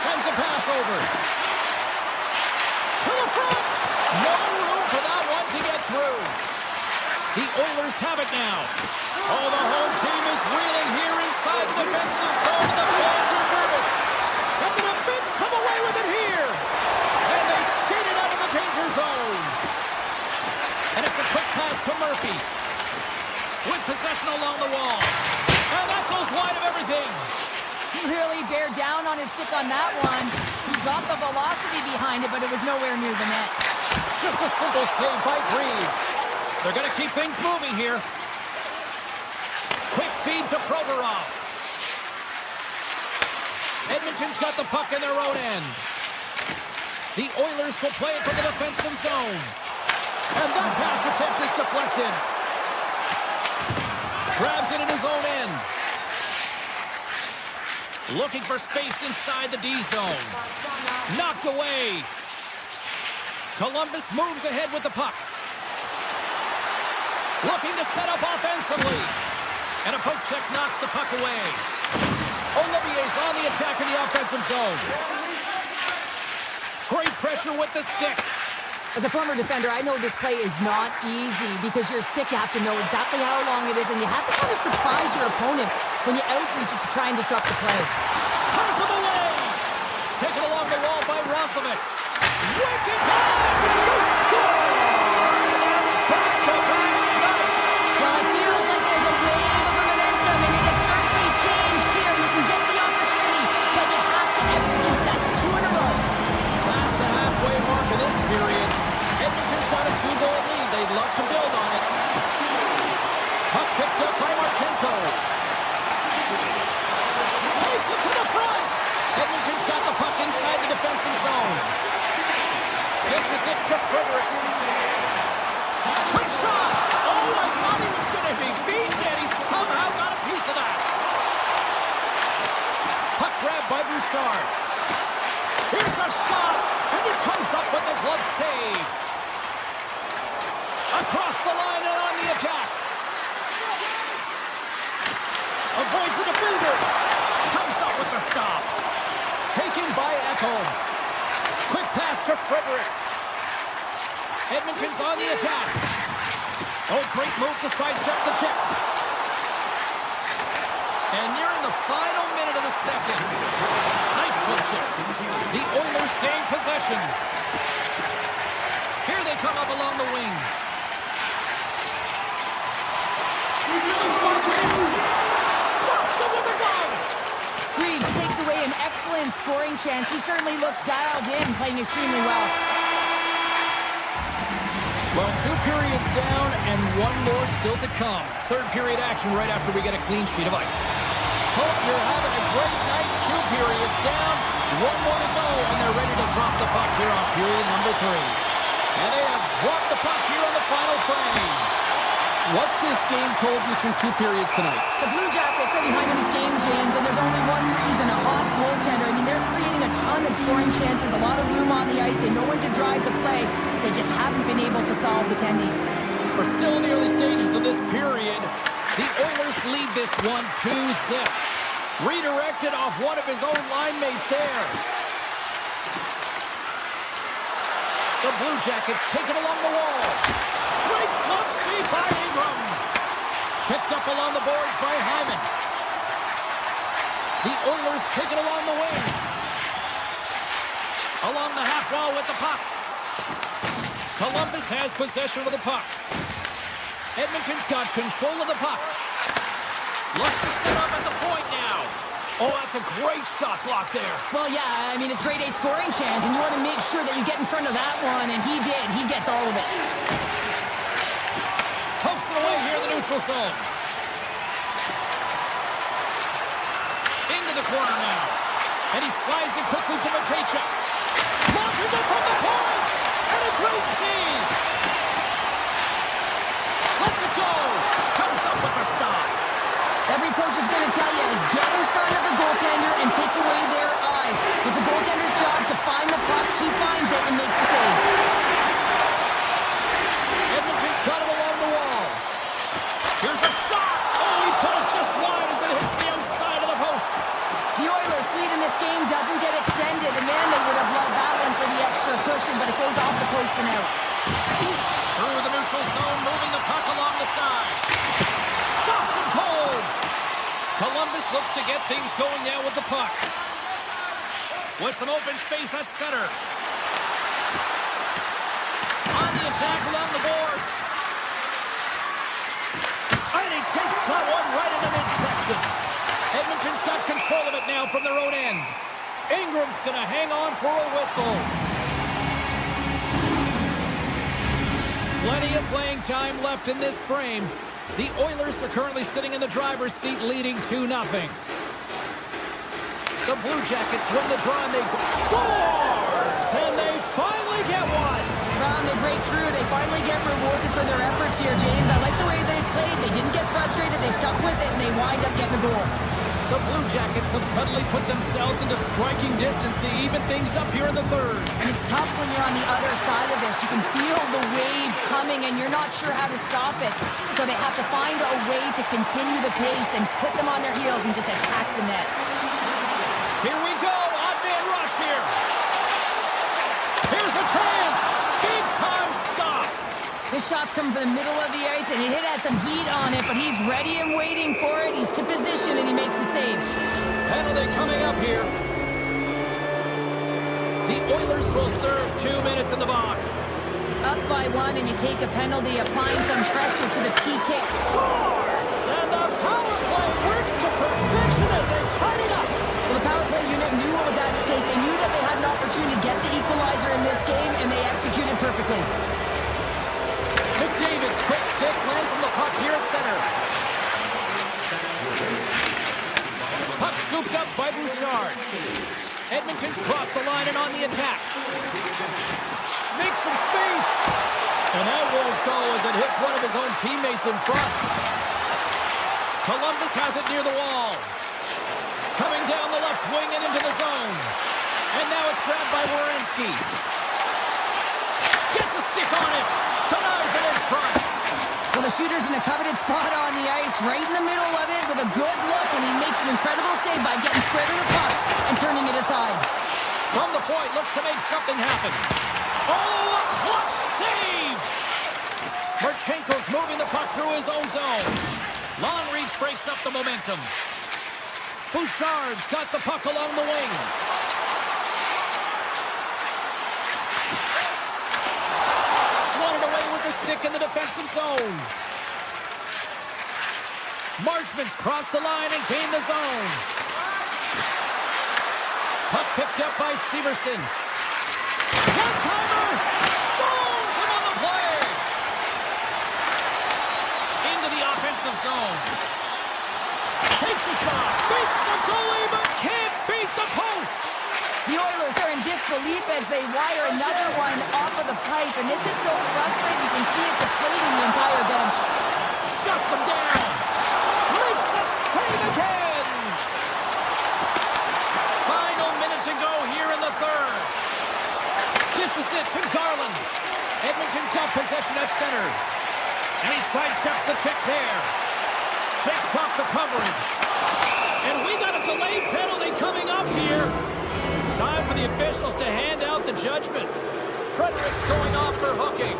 A: Sends a pass over. To the front. No room for that one to get through. The Oilers have it now. Oh, the home team is reeling here inside the defensive zone. The fans are nervous. And the defense come away with it here. And they skated out of the danger zone. And it's a quick pass to Murphy. With possession along the wall. And that goes wide of everything.
B: He really bear down on his stick on that one. He got the velocity behind it, but it was nowhere near the net.
A: Just a simple save by Greaves. They're going to keep things moving here. Quick feed to Provorov. Edmonton's got the puck in their own end. The Oilers will play it to the defensive zone. And that pass attempt is deflected. Grabs it in his own end. Looking for space inside the D zone. Knocked away. Columbus moves ahead with the puck. Looking to set up offensively. And a poke check knocks the puck away. Olivier's on the attack in the offensive zone. Great pressure with the stick.
B: As a former defender, I know this play is not easy because you're sick. You have to know exactly how long it is, and you have to kind of surprise your opponent when you outreach it to try and disrupt the play.
A: Turns him away. Taken along the wall by Roslovic. Wicked pass. They score. And that's back-to-back snipes.
B: Well, it feels like there's a wave of momentum, and it has certainly changed here. You can get the opportunity, but you have to execute. That's 2 in a row.
A: Past the halfway mark of this period. Edmonton's got a 2-goal lead. They'd love to build on it. Puck picked up by Marchenko. Takes it to the front. Edmonton's got the puck inside the defensive zone. Dishes it to Frederick. Quick shot. Oh, I thought he was going to be beaten, and he somehow got a piece of that. Puck grabbed by Bouchard. Here's a shot, and he comes up with the glove save. Across the line and on the attack. Avoids the defender. Comes up with the stop. Taken by Ekholm. Quick pass to Frederick. Edmonton's on the attack. Oh, great move to sidestep the check. And nearing the final minute of the second. Nice pull check. The Oilers gain possession. Here they come up along the wing. Stops them with a glove.
B: Greaves takes away an excellent scoring chance. He certainly looks dialed in, playing extremely well.
A: Well, 2 periods down and 1 more still to come. Third period action right after we get a clean sheet of ice. Hope you're having a great night. 2 periods down, 1 more to go, and they're ready to drop the puck here on period number 3. And they have dropped the puck here on the final frame. What's this game told you through 2 periods tonight?
B: The Blue Jackets are behind in this game, James, and there's only one reason, a hot goaltender. I mean, they're creating a ton of scoring chances, a lot of room on the ice. They know when to drive the play. They just haven't been able to solve the tendy.
A: We're still in the early stages of this period. The Oilers lead this one 2-zip. Redirected off one of his own line mates there. The Blue Jackets take it along the wall. Great glove save by Ingram. Picked up along the boards by Hyman. The Oilers take it along the wing. Along the half wall with the puck. Columbus has possession of the puck. Edmonton's got control of the puck. Looks to set up at the point now. Oh, that's a great shot block there.
B: Well, yeah, I mean, it's grade A scoring chance, and you want to make sure that you get in front of that one, and he did. He gets all of it.
A: Pokes it away here in the neutral zone. Into the corner now. And he slides it quickly to Matejchuk. Launches it from the point. And a great save. Lets it go. Comes up with a stop.
B: Every coach is going to tell you, get in front of the goaltender and take away their eyes. It's the goaltender's job to find the puck. He finds it and makes the save.
A: Edmonton's got it along the wall. Here's a shot. Oh, he put it just wide as it hits the outside of the post.
B: The Oilers' lead in this game doesn't get extended, and man, they would have loved that one for the extra cushion, but it goes off the post and out.
A: Through the neutral neutral zone, moving the puck along the side. Stops him cold. Columbus looks to get things going now with the puck. With some open space at center. On the attack along the boards. And he takes that one right in the midsection. Edmonton's got control of it now from their own end. Ingram's going to hang on for a whistle. Plenty of playing time left in this frame. The Oilers are currently sitting in the driver's seat, leading 2-0. The Blue Jackets win the draw and they scores! And they finally get one!
B: They break through. They finally get rewarded for their efforts here, James. I like the way they played. They didn't get frustrated. They stuck with it, and they wind up getting the goal.
A: The Blue Jackets have suddenly put themselves into striking distance to even things up here in the third.
B: And it's tough when you're on the other side of this. You can feel the wave coming, and you're not sure how to stop it. So they have to find a way to continue the pace and put them on their heels and just attack the net.
A: Here we go. Odd-man rush here. Here's a chance. Big-time stop.
B: This shot's coming from the middle of the ice, and it has some heat on it, but he's ready and waiting for it. He's to position, and he makes the save.
A: Penalty coming up here. The Oilers will serve 2 minutes in the box.
B: Up by 1, and you take a penalty, applying some pressure to the PK.
A: Scores! And the power play works to perfection as they've tied it up.
B: Well, the power play unit knew what was at stake. They knew that they had an opportunity to get the equalizer in this game, and they executed perfectly.
A: McDavid's quick stick lands on the puck here at center. Puck scooped up by Bouchard. Edmonton's crossed the line and on the attack. Makes some space. And that won't go as it hits one of his own teammates in front. Columbus has it near the wall. Coming down the left wing and into the zone. And now it's grabbed by Werenski. Gets a stick on it. Denies it in front.
B: Well, the shooter's in a coveted spot on the ice, right in the middle of it with a good look, and he makes an incredible save by getting square to the puck and turning it aside.
A: From the point, looks to make something happen. Oh, a clutch save! Marchenko's moving the puck through his own zone. Long reach breaks up the momentum. Bouchard's got the puck along the wing. Swatted away with the stick in the defensive zone. Marchman's crossed the line and gained the zone. Puck picked up by Severson. One-timer! Stones him on the play! Into the offensive zone. Takes a shot. Beats the goalie, but can't beat the post.
B: The Oilers are in disbelief as they wire another one off of the pipe, and this is so frustrating. You can see it deflating the entire bench.
A: Shuts him down. Makes the save again. Final minute to go here in the third. Dishes it to Garland. Edmonton's got possession at center. And he sidesteps the check there. Shakes off the coverage. And we got a delayed penalty coming up here. Time for the officials to hand out the judgment. Frederick's going off for hooking.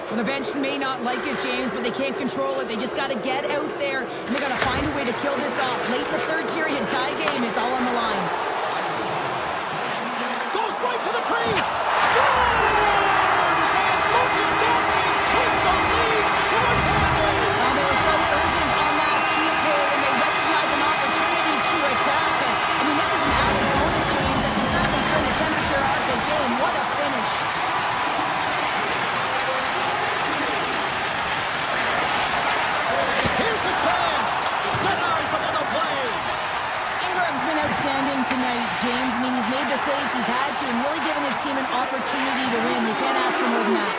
B: Well, the bench may not like it, James, but they can't control it. They just got to get out there, and they got to find a way to kill this off. Late in the third period, tie game, it's all on the line.
A: Goes right to the crease. Scores! And look at that. They take the lead short-handed.
B: Now, they were so urgent on that PK, and they recognize an opportunity to attack. And, I mean, this is an added bonus, James, that can certainly turn the temperature of the game. What a finish.
A: Here's the chance. Denies him on the play.
B: Ingram's been outstanding tonight, James. I mean, he's made the saves he's had to and really given his team an opportunity to win. You can't ask for more than that.